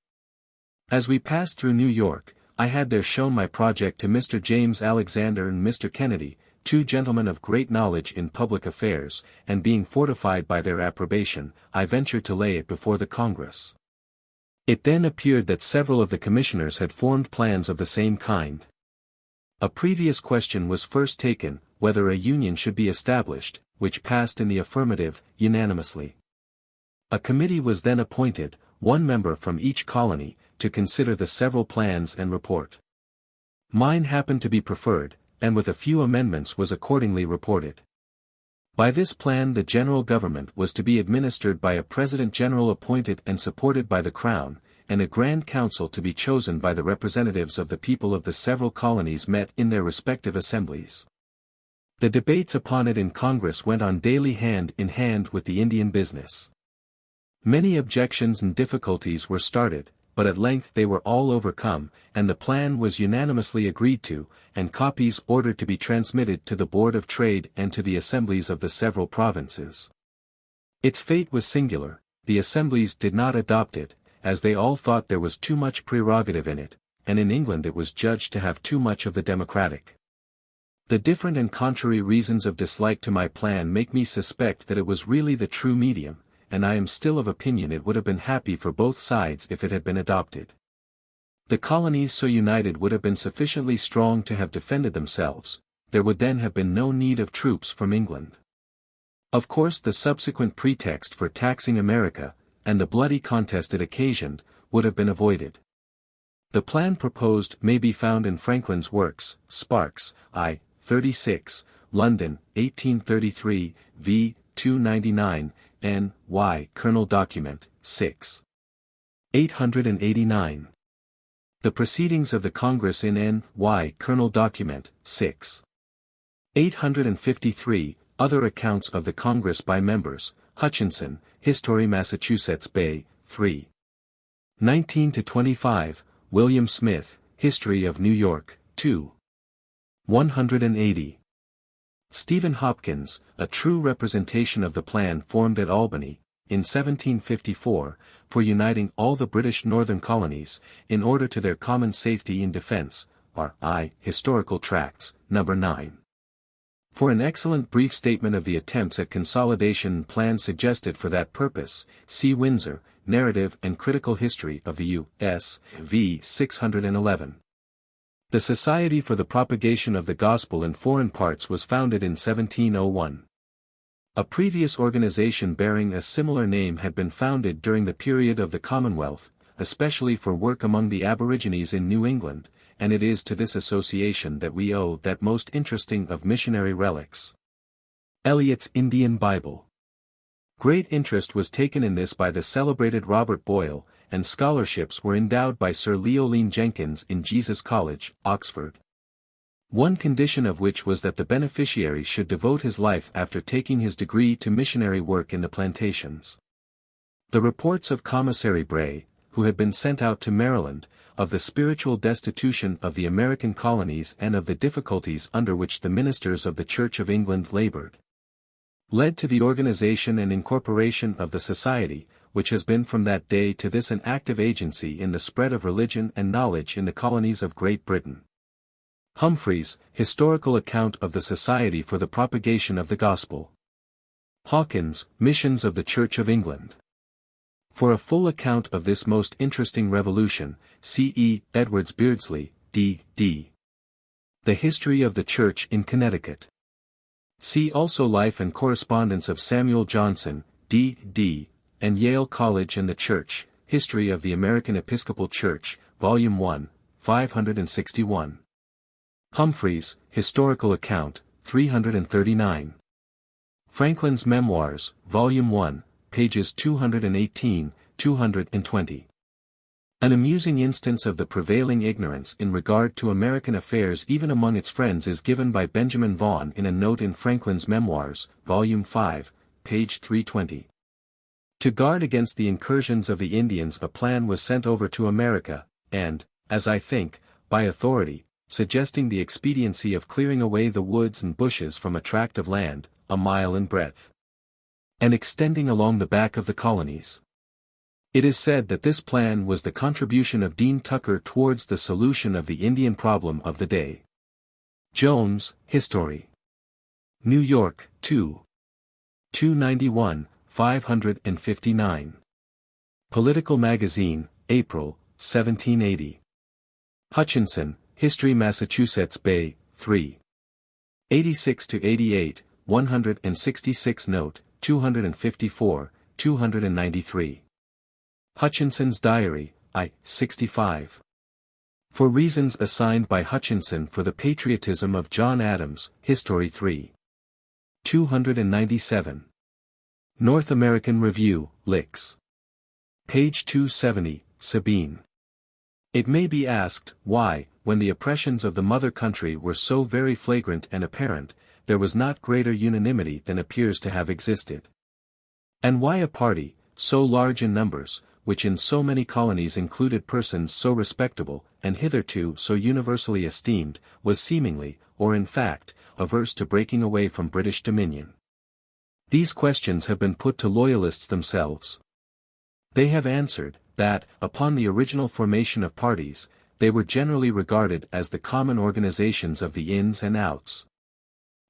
As we passed through New York, I had there shown my project to Mr. James Alexander and Mr. Kennedy, 2 gentlemen of great knowledge in public affairs, and being fortified by their approbation, I ventured to lay it before the Congress. It then appeared that several of the commissioners had formed plans of the same kind. A previous question was first taken, whether a union should be established, which passed in the affirmative, unanimously. A committee was then appointed, 1 member from each colony, to consider the several plans and report. Mine happened to be preferred, and with a few amendments was accordingly reported. By this plan the general government was to be administered by a President General appointed and supported by the Crown, and a Grand Council to be chosen by the representatives of the people of the several colonies met in their respective assemblies. The debates upon it in Congress went on daily hand in hand with the Indian business. Many objections and difficulties were started, but at length they were all overcome, and the plan was unanimously agreed to, and copies ordered to be transmitted to the Board of Trade and to the assemblies of the several provinces. Its fate was singular. The assemblies did not adopt it, as they all thought there was too much prerogative in it, and in England it was judged to have too much of the democratic. The different and contrary reasons of dislike to my plan make me suspect that it was really the true medium, and I am still of opinion it would have been happy for both sides if it had been adopted. The colonies so united would have been sufficiently strong to have defended themselves. There would then have been no need of troops from England. Of course the subsequent pretext for taxing America, and the bloody contest it occasioned, would have been avoided. The plan proposed may be found in Franklin's works, Sparks, I. 36, London, 1833, v. 299, N. Y. Colonel Document, 6. 889. The Proceedings of the Congress in N. Y. Colonel Document, 6. 853, Other Accounts of the Congress by Members, Hutchinson, History Massachusetts Bay, 3. 19-25, William Smith, History of New York, 2. 180. Stephen Hopkins, A True Representation of the Plan formed at Albany, in 1754, for uniting all the British northern colonies, in order to their common safety and defense, R.I. Historical Tracts, No. 9. For an excellent brief statement of the attempts at consolidation and plans suggested for that purpose, see Windsor, Narrative and Critical History of the U.S., v. 611. The Society for the Propagation of the Gospel in Foreign Parts was founded in 1701. A previous organization bearing a similar name had been founded during the period of the Commonwealth, especially for work among the aborigines in New England, and it is to this association that we owe that most interesting of missionary relics, Eliot's Indian Bible. Great interest was taken in this by the celebrated Robert Boyle, and scholarships were endowed by Sir Leoline Jenkins in Jesus College, Oxford. One condition of which was that the beneficiary should devote his life after taking his degree to missionary work in the plantations. The reports of Commissary Bray, who had been sent out to Maryland, of the spiritual destitution of the American colonies and of the difficulties under which the ministers of the Church of England labored, led to the organization and incorporation of the Society, which has been from that day to this an active agency in the spread of religion and knowledge in the colonies of Great Britain. Humphreys, Historical Account of the Society for the Propagation of the Gospel. Hawkins, Missions of the Church of England. For a full account of this most interesting revolution, see E. Edwards Beardsley, D.D. The History of the Church in Connecticut. See also Life and Correspondence of Samuel Johnson, D.D., and Yale College and the Church, History of the American Episcopal Church, Volume 1, 561. Humphreys, Historical Account, 339. Franklin's Memoirs, Volume 1, pages 218, 220. An amusing instance of the prevailing ignorance in regard to American affairs even among its friends is given by Benjamin Vaughan in a note in Franklin's Memoirs, Volume 5, page 320. To guard against the incursions of the Indians a plan was sent over to America, and, as I think, by authority, suggesting the expediency of clearing away the woods and bushes from a tract of land, a mile in breadth, and extending along the back of the colonies. It is said that this plan was the contribution of Dean Tucker towards the solution of the Indian problem of the day. Jones, History. New York, 2. 291, 559. Political Magazine, April, 1780. Hutchinson, History Massachusetts Bay, 3. 86-88, 166 note, 254, 293. Hutchinson's Diary, I. 65. For reasons assigned by Hutchinson for the patriotism of John Adams, History 3. 297. North American Review, Licks. Page 270, Sabine. It may be asked, why, when the oppressions of the mother country were so very flagrant and apparent, there was not greater unanimity than appears to have existed. And why a party, so large in numbers, which in so many colonies included persons so respectable, and hitherto so universally esteemed, was seemingly, or in fact, averse to breaking away from British dominion. These questions have been put to Loyalists themselves. They have answered, that, upon the original formation of parties, they were generally regarded as the common organizations of the ins and outs.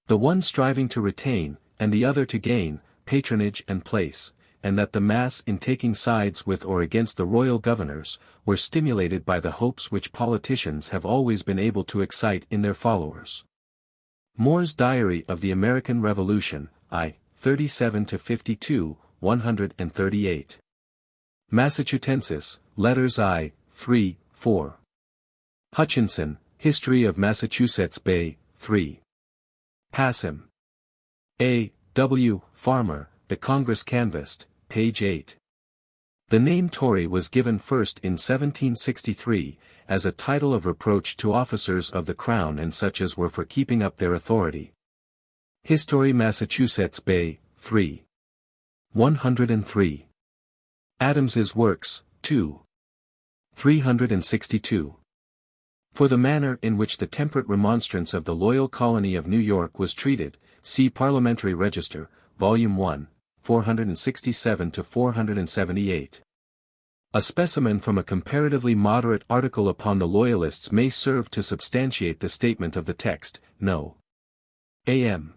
The one striving to retain, and the other to gain, patronage and place, and that the mass in taking sides with or against the royal governors, were stimulated by the hopes which politicians have always been able to excite in their followers. Moore's Diary of the American Revolution, I. 37-52, 138. Massachusetts, Letters I. 3, 4. Hutchinson, History of Massachusetts Bay, 3. Passam. A. W. Farmer, The Congress Canvassed, page 8. The name Tory was given first in 1763, as a title of reproach to officers of the Crown and such as were for keeping up their authority. History Massachusetts Bay, 3. 103. Adams's Works, 2. 362. For the manner in which the temperate remonstrance of the loyal colony of New York was treated, see Parliamentary Register, Volume 1, 467-478. A specimen from a comparatively moderate article upon the Loyalists may serve to substantiate the statement of the text, No. A.M.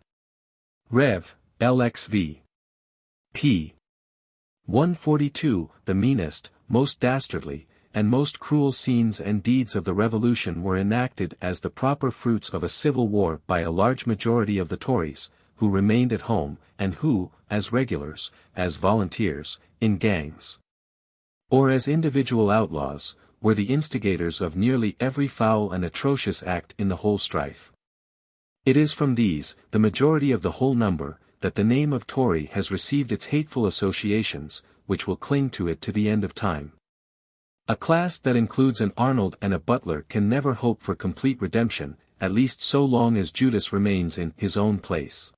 Rev. LXV. p. 142. The meanest, most dastardly, and most cruel scenes and deeds of the Revolution were enacted as the proper fruits of a civil war by a large majority of the Tories, who remained at home, and who, as regulars, as volunteers, in gangs, or as individual outlaws, were the instigators of nearly every foul and atrocious act in the whole strife. It is from these, the majority of the whole number, that the name of Tory has received its hateful associations, which will cling to it to the end of time. A class that includes an Arnold and a Butler can never hope for complete redemption, at least so long as Judas remains in his own place.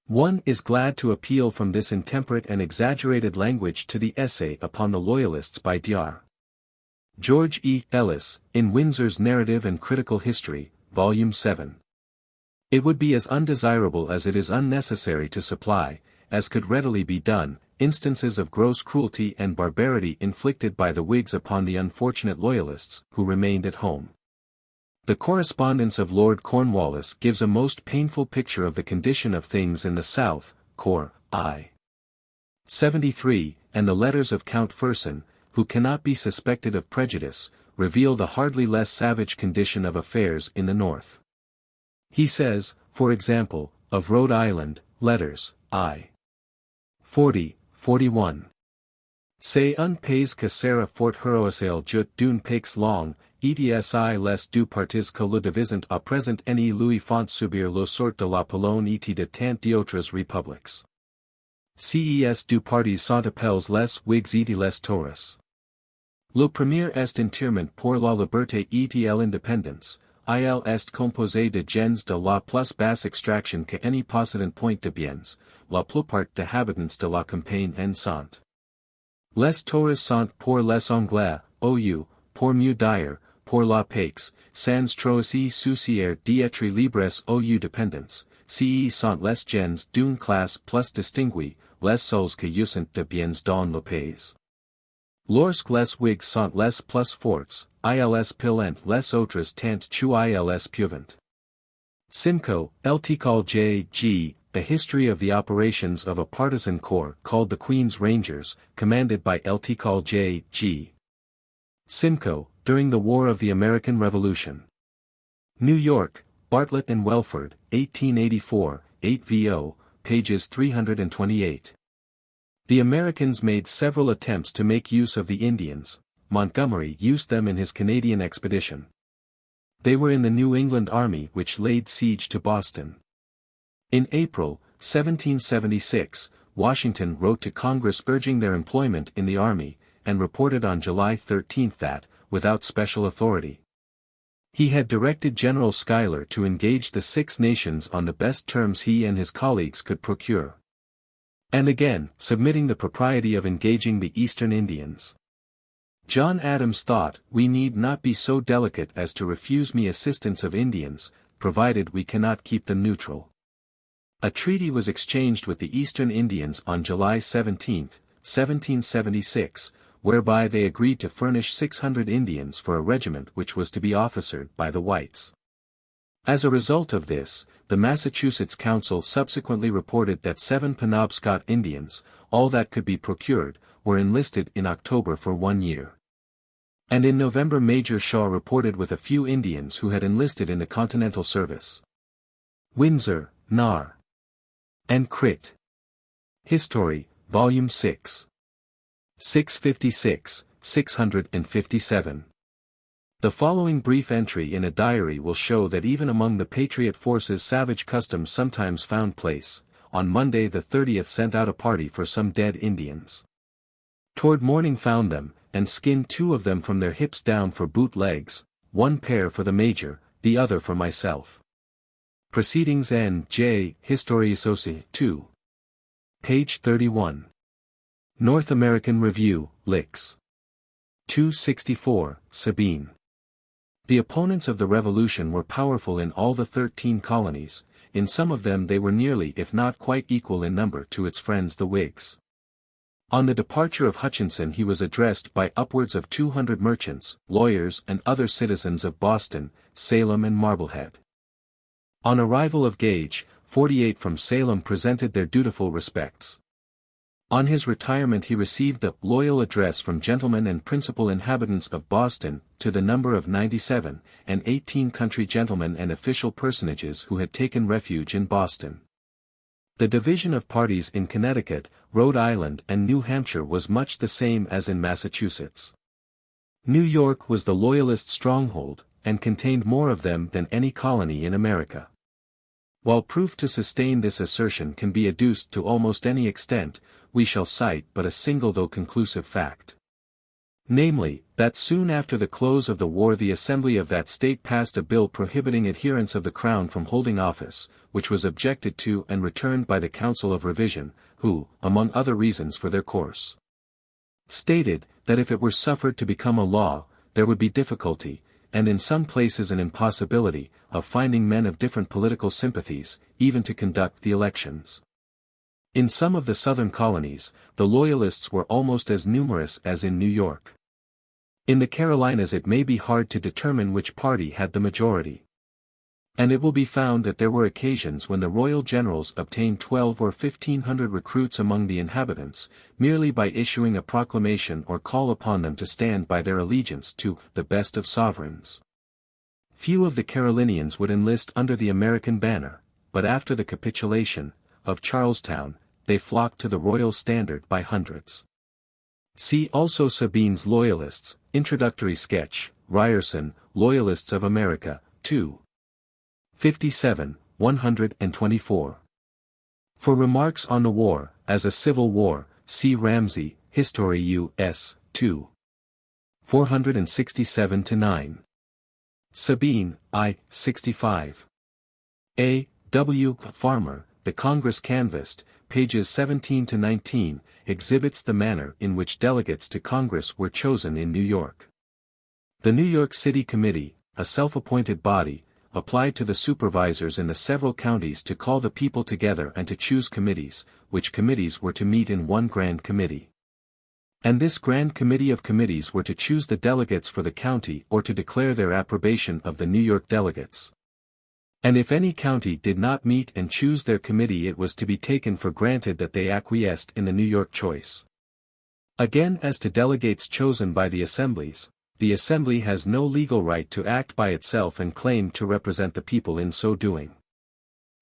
One is glad to appeal from this intemperate and exaggerated language to the essay upon the Loyalists by Dr. George E. Ellis, in Windsor's Narrative and Critical History, Volume 7. It would be as undesirable as it is unnecessary to supply, as could readily be done, instances of gross cruelty and barbarity inflicted by the Whigs upon the unfortunate Loyalists, who remained at home. The correspondence of Lord Cornwallis gives a most painful picture of the condition of things in the South, Cor. I. 73, and the letters of Count Fersen, who cannot be suspected of prejudice, reveal the hardly less savage condition of affairs in the North. He says, for example, of Rhode Island, Letters, I. 40, 41. C'est un pays que sera fort heroisel jut d'une paix long, EDSI les deux parties que le divisent à présent ne lui font subir le sort de la Pologne et de tant d'autres républiques. Ces deux parties sont appelés les Whigs et les Tories. Le premier est entièrement pour la liberté et l'indépendance, il est composé de gens de la plus basse extraction que ne possédent point de biens, la plupart des habitants de la campagne en sont. Les Tories sont pour les Anglais, pour mieux dire, pour la paix, sans trop se soucier d'être libres ou dépendants, ces sont les gens d'une classe plus distinguée, les seuls que usent de biens dans le pays. Lorsque les Whigs sont les plus forts, ils pilent les autres tant que ils peuvent. Simcoe, Ltcol J.G., A History of the Operations of a Partisan Corps called the Queen's Rangers, commanded by Ltcol J.G. Simcoe, during the War of the American Revolution. New York, Bartlett and Welford, 1884, 8 vo, pages 328. The Americans made several attempts to make use of the Indians. Montgomery used them in his Canadian expedition. They were in the New England Army which laid siege to Boston. In April, 1776, Washington wrote to Congress urging their employment in the Army, and reported on July 13 that, without special authority, he had directed General Schuyler to engage the Six Nations on the best terms he and his colleagues could procure. And again, submitting the propriety of engaging the Eastern Indians. John Adams thought, we need not be so delicate as to refuse me assistance of Indians, provided we cannot keep them neutral. A treaty was exchanged with the Eastern Indians on July 17, 1776, whereby they agreed to furnish 600 Indians for a regiment which was to be officered by the whites. As a result of this, the Massachusetts Council subsequently reported that 7 Penobscot Indians, all that could be procured, were enlisted in October for 1 year. And in November Major Shaw reported with a few Indians who had enlisted in the Continental Service. Windsor, Nar. and Crit. History, Volume 6. 656, 657. The following brief entry in a diary will show that even among the Patriot forces savage customs sometimes found place. On Monday the 30th sent out a party for some dead Indians. Toward morning found them, and skinned 2 of them from their hips down for boot legs, 1 pair for the Major, the other for myself. Proceedings N.J. History Associated 2. Page 31. North American Review, Licks. 264, Sabine. The opponents of the Revolution were powerful in all the 13 colonies, in some of them they were nearly if not quite equal in number to its friends the Whigs. On the departure of Hutchinson he was addressed by upwards of 200 merchants, lawyers and other citizens of Boston, Salem and Marblehead. On arrival of Gage, 48 from Salem presented their dutiful respects. On his retirement he received the loyal address from gentlemen and principal inhabitants of Boston, to the number of 97, and 18 country gentlemen and official personages who had taken refuge in Boston. The division of parties in Connecticut, Rhode Island and New Hampshire was much the same as in Massachusetts. New York was the Loyalist stronghold, and contained more of them than any colony in America. While proof to sustain this assertion can be adduced to almost any extent, we shall cite but a single though conclusive fact. Namely, that soon after the close of the war the Assembly of that state passed a bill prohibiting adherents of the Crown from holding office, which was objected to and returned by the Council of Revision, who, among other reasons for their course, stated, that if it were suffered to become a law, there would be difficulty, and in some places an impossibility, of finding men of different political sympathies, even to conduct the elections. In some of the southern colonies, the Loyalists were almost as numerous as in New York. In the Carolinas it may be hard to determine which party had the majority. And it will be found that there were occasions when the royal generals obtained 12 or 1,500 recruits among the inhabitants, merely by issuing a proclamation or call upon them to stand by their allegiance to the best of sovereigns. Few of the Carolinians would enlist under the American banner, but after the capitulation of Charlestown, they flocked to the royal standard by hundreds. See also Sabine's Loyalists, Introductory Sketch, Ryerson, Loyalists of America, 2. 57, 124. For remarks on the war, as a civil war, see Ramsey, History U.S., 2. 467-9. Sabine, I. 65. A. W. Farmer, The Congress Canvassed, pages 17-19, exhibits the manner in which delegates to Congress were chosen in New York. The New York City Committee, a self-appointed body, applied to the supervisors in the several counties to call the people together and to choose committees, which committees were to meet in one grand committee. And this grand committee of committees were to choose the delegates for the county or to declare their approbation of the New York delegates. And if any county did not meet and choose their committee, it was to be taken for granted that they acquiesced in the New York choice. Again, as to delegates chosen by the assemblies, the assembly has no legal right to act by itself and claim to represent the people in so doing.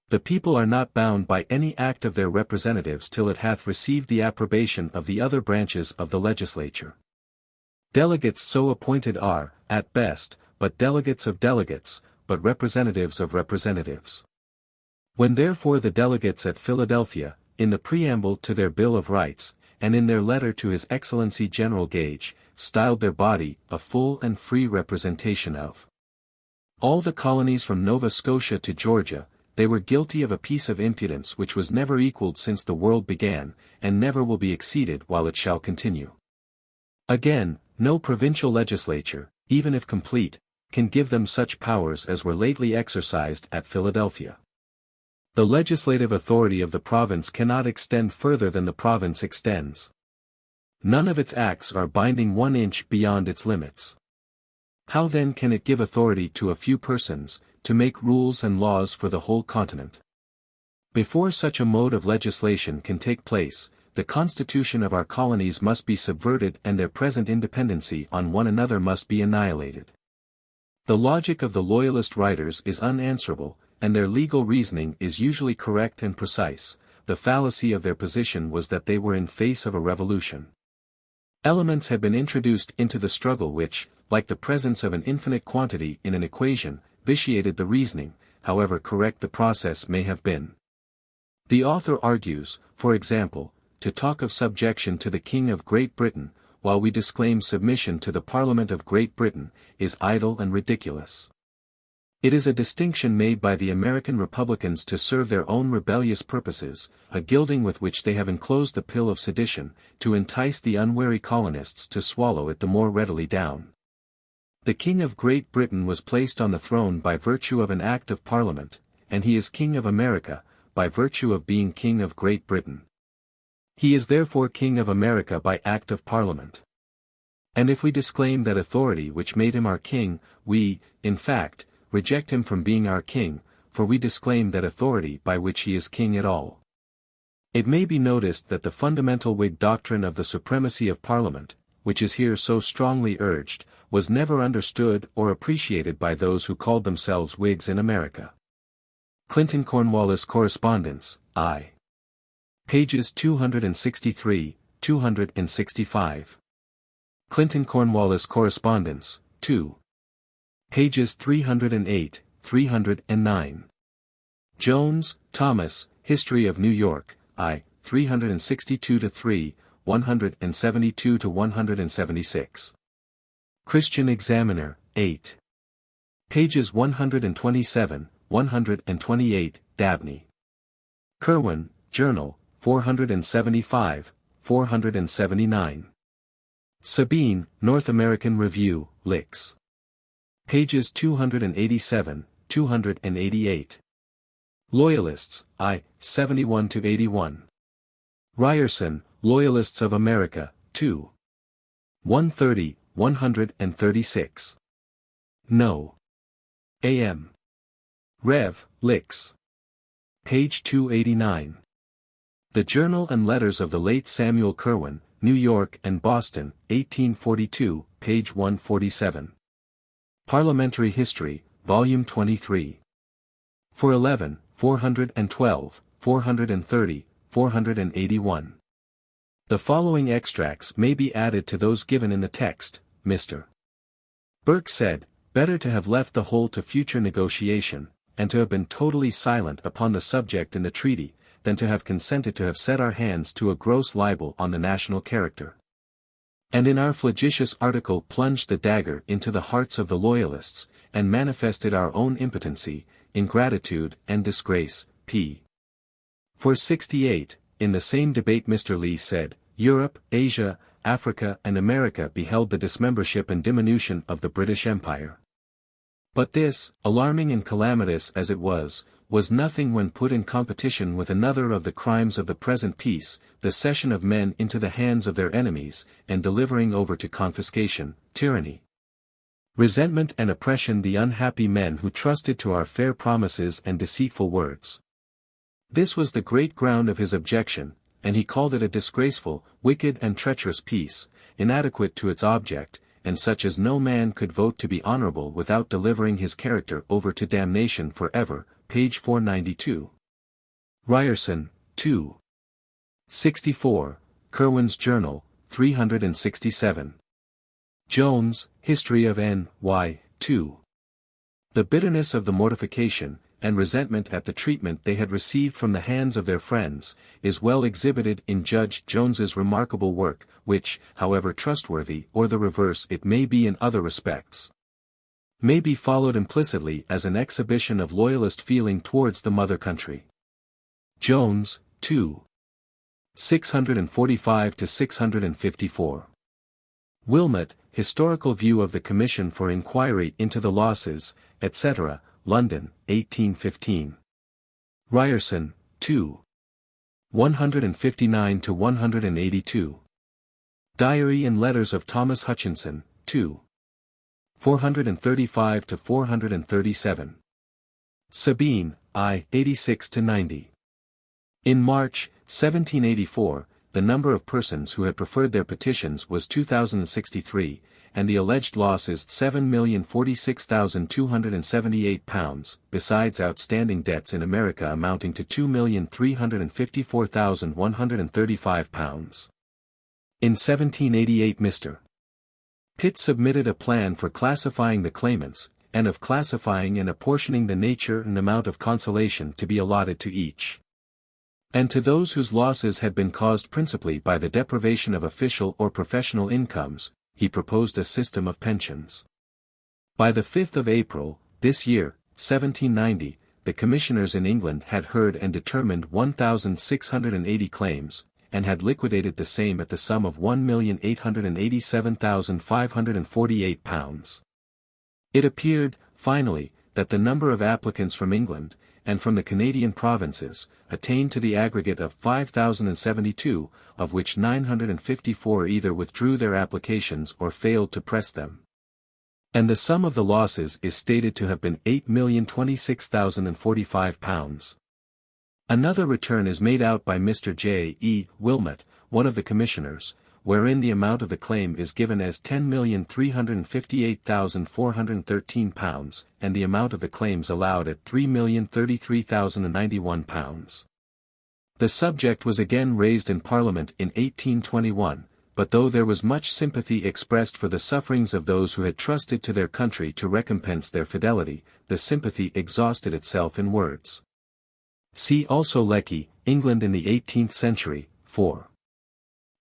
The people are not bound by any act of their representatives till it hath received the approbation of the other branches of the legislature. Delegates so appointed are, at best, but delegates of delegates, but representatives of representatives. When therefore the delegates at Philadelphia, in the preamble to their Bill of Rights, and in their letter to His Excellency General Gage, styled their body, a full and free representation of all the colonies from Nova Scotia to Georgia, they were guilty of a piece of impudence which was never equalled since the world began, and never will be exceeded while it shall continue. Again, no provincial legislature, even if complete, can give them such powers as were lately exercised at Philadelphia. The legislative authority of the province cannot extend further than the province extends. None of its acts are binding 1 inch beyond its limits. How then can it give authority to a few persons, to make rules and laws for the whole continent? Before such a mode of legislation can take place, the constitution of our colonies must be subverted and their present independency on one another must be annihilated. The logic of the Loyalist writers is unanswerable, and their legal reasoning is usually correct and precise. The fallacy of their position was that they were in face of a revolution. Elements had been introduced into the struggle which, like the presence of an infinite quantity in an equation, vitiated the reasoning, however correct the process may have been. The author argues, for example, to talk of subjection to the King of Great Britain, while we disclaim submission to the Parliament of Great Britain, is idle and ridiculous. It is a distinction made by the American Republicans to serve their own rebellious purposes, a gilding with which they have enclosed the pill of sedition, to entice the unwary colonists to swallow it the more readily down. The King of Great Britain was placed on the throne by virtue of an act of Parliament, and he is King of America, by virtue of being King of Great Britain. He is therefore King of America by act of Parliament. And if we disclaim that authority which made him our king, we, in fact, reject him from being our king, for we disclaim that authority by which he is king at all. It may be noticed that the fundamental Whig doctrine of the supremacy of Parliament, which is here so strongly urged, was never understood or appreciated by those who called themselves Whigs in America. Clinton-Cornwallis Correspondence, I. Pages 263, 265. Clinton-Cornwallis Correspondence, 2. Pages 308, 309. Jones, Thomas, History of New York, I. 362-3, 172-176. Christian Examiner, 8. Pages 127, 128, Dabney. Kirwan, Journal, 475, 479. Sabine, North American Review, Licks. Pages 287, 288. Loyalists, I. 71-81. Ryerson, Loyalists of America, 2. 130, 136. No. A.M. Rev. Licks. Page 289. The Journal and Letters of the late Samuel Kirwan, New York and Boston, 1842, page 147. Parliamentary History, Volume 23. 411, 412, 430, 481. The following extracts may be added to those given in the text. Mr. Burke said, "Better to have left the whole to future negotiation, and to have been totally silent upon the subject in the treaty, than to have consented to have set our hands to a gross libel on the national character. And in our flagitious article plunged the dagger into the hearts of the Loyalists, and manifested our own impotency, ingratitude and disgrace." p. 468, in the same debate Mr. Lee said, "Europe, Asia, Africa and America beheld the dismembership and diminution of the British Empire. But this, alarming and calamitous as it was nothing when put in competition with another of the crimes of the present peace, the cession of men into the hands of their enemies, and delivering over to confiscation, tyranny, resentment and oppression the unhappy men who trusted to our fair promises and deceitful words." This was the great ground of his objection, and he called it a disgraceful, wicked and treacherous peace, inadequate to its object, and such as no man could vote to be honorable without delivering his character over to damnation for ever, page 492. Ryerson, 2. 64, Curwen's Journal, 367. Jones, History of N.Y., 2. The bitterness of the mortification, and resentment at the treatment they had received from the hands of their friends, is well exhibited in Judge Jones's remarkable work, which, however trustworthy or the reverse it may be in other respects, may be followed implicitly as an exhibition of Loyalist feeling towards the mother country. Jones, 2. 645-654. Wilmot, Historical View of the Commission for Inquiry into the Losses, etc., London, 1815. Ryerson, 2. 159-182. Diary and Letters of Thomas Hutchinson, 2. 435-437. Sabine, I. 86-90. In March, 1784, the number of persons who had preferred their petitions was 2,063, and the alleged loss is £7,046,278, besides outstanding debts in America amounting to £2,354,135. In 1788 Mr. Pitt submitted a plan for classifying the claimants, and of classifying and apportioning the nature and amount of consolation to be allotted to each. And to those whose losses had been caused principally by the deprivation of official or professional incomes, he proposed a system of pensions. By the 5th of April, this year, 1790, the commissioners in England had heard and determined 1,680 claims, and had liquidated the same at the sum of £1,887,548. It appeared, finally, that the number of applicants from England, and from the Canadian provinces, attained to the aggregate of 5,072, of which 954 either withdrew their applications or failed to press them. And the sum of the losses is stated to have been £8,026,045. Another return is made out by Mr. J. E. Wilmot, one of the commissioners, wherein the amount of the claim is given as £10,358,413, and the amount of the claims allowed at £3,033,091. The subject was again raised in Parliament in 1821, but though there was much sympathy expressed for the sufferings of those who had trusted to their country to recompense their fidelity, the sympathy exhausted itself in words. See also Lecky, England in the 18th Century, 4.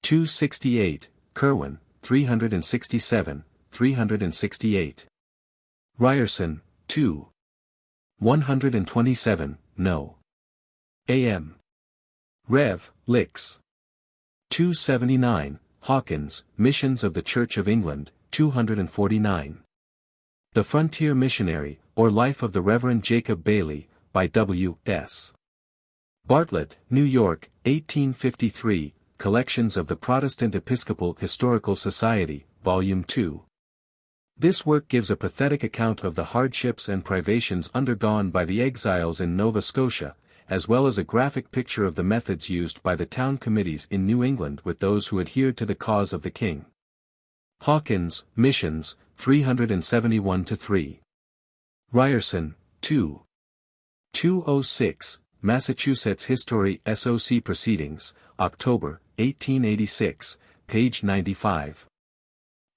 268, Curwen, 367, 368. Ryerson, 2. 127, No. A.M. Rev. Licks. 279, Hawkins, Missions of the Church of England, 249. The Frontier Missionary, or Life of the Reverend Jacob Bailey, by W. S. Bartlett, New York, 1853, Collections of the Protestant Episcopal Historical Society, Volume 2. This work gives a pathetic account of the hardships and privations undergone by the exiles in Nova Scotia, as well as a graphic picture of the methods used by the town committees in New England with those who adhered to the cause of the King. Hawkins, Missions, 371-3. Ryerson, 2. 206, Massachusetts History SOC Proceedings, October, 1886, page 95.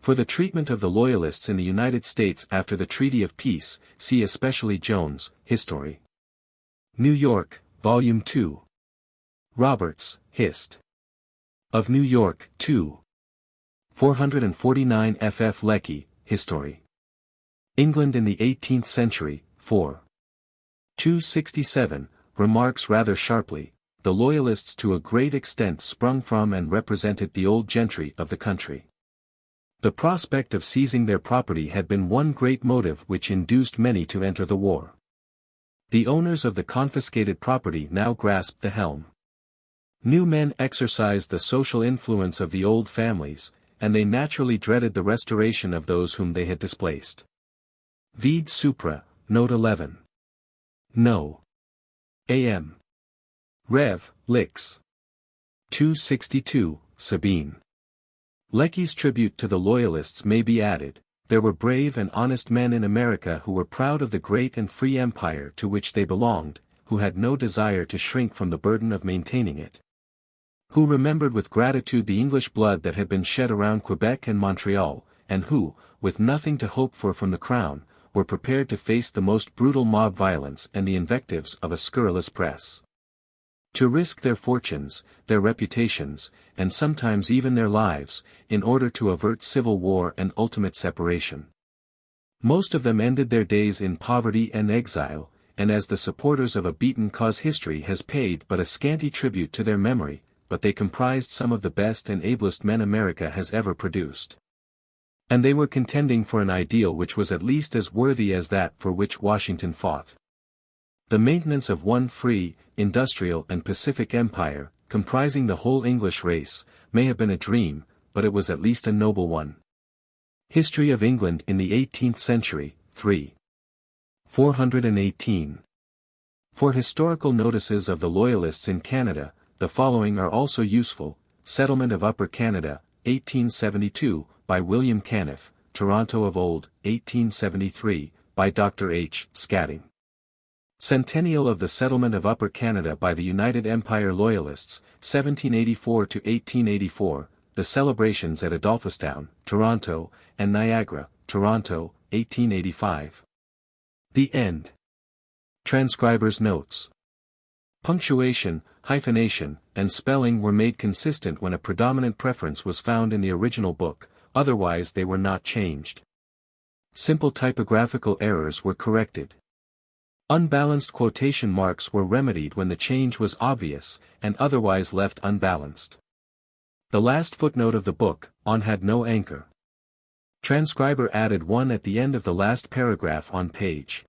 For the treatment of the Loyalists in the United States after the Treaty of Peace, see especially Jones, History. New York, Volume 2. Roberts, Hist. of New York, 2. 449 F. Lecky, History. England in the 18th Century, 4. 267, remarks rather sharply, the Loyalists to a great extent sprung from and represented the old gentry of the country. The prospect of seizing their property had been one great motive which induced many to enter the war. The owners of the confiscated property now grasped the helm. New men exercised the social influence of the old families, and they naturally dreaded the restoration of those whom they had displaced. Vide Supra, Note 11. No. A.M. Rev. Lix. 262, Sabine. Lecky's tribute to the Loyalists may be added. There were brave and honest men in America who were proud of the great and free empire to which they belonged, who had no desire to shrink from the burden of maintaining it. Who remembered with gratitude the English blood that had been shed around Quebec and Montreal, and who, with nothing to hope for from the Crown, were prepared to face the most brutal mob violence and the invectives of a scurrilous press. To risk their fortunes, their reputations, and sometimes even their lives, in order to avert civil war and ultimate separation. Most of them ended their days in poverty and exile, and as the supporters of a beaten cause history has paid but a scanty tribute to their memory, but they comprised some of the best and ablest men America has ever produced. And they were contending for an ideal which was at least as worthy as that for which Washington fought. The maintenance of one free, industrial and pacific empire, comprising the whole English race, may have been a dream, but it was at least a noble one. History of England in the 18th Century, 3. 418. For historical notices of the Loyalists in Canada, the following are also useful: Settlement of Upper Canada, 1872, by William Caniff, Toronto of Old, 1873, by Dr. H. Scatting. Centennial of the Settlement of Upper Canada by the United Empire Loyalists, 1784–1884, the celebrations at Adolphustown, Toronto, and Niagara, Toronto, 1885. The End. Transcriber's Notes. Punctuation, hyphenation, and spelling were made consistent when a predominant preference was found in the original book, otherwise they were not changed. Simple typographical errors were corrected. Unbalanced quotation marks were remedied when the change was obvious, and otherwise left unbalanced. The last footnote of the book, on had no anchor. Transcriber added one at the end of the last paragraph on page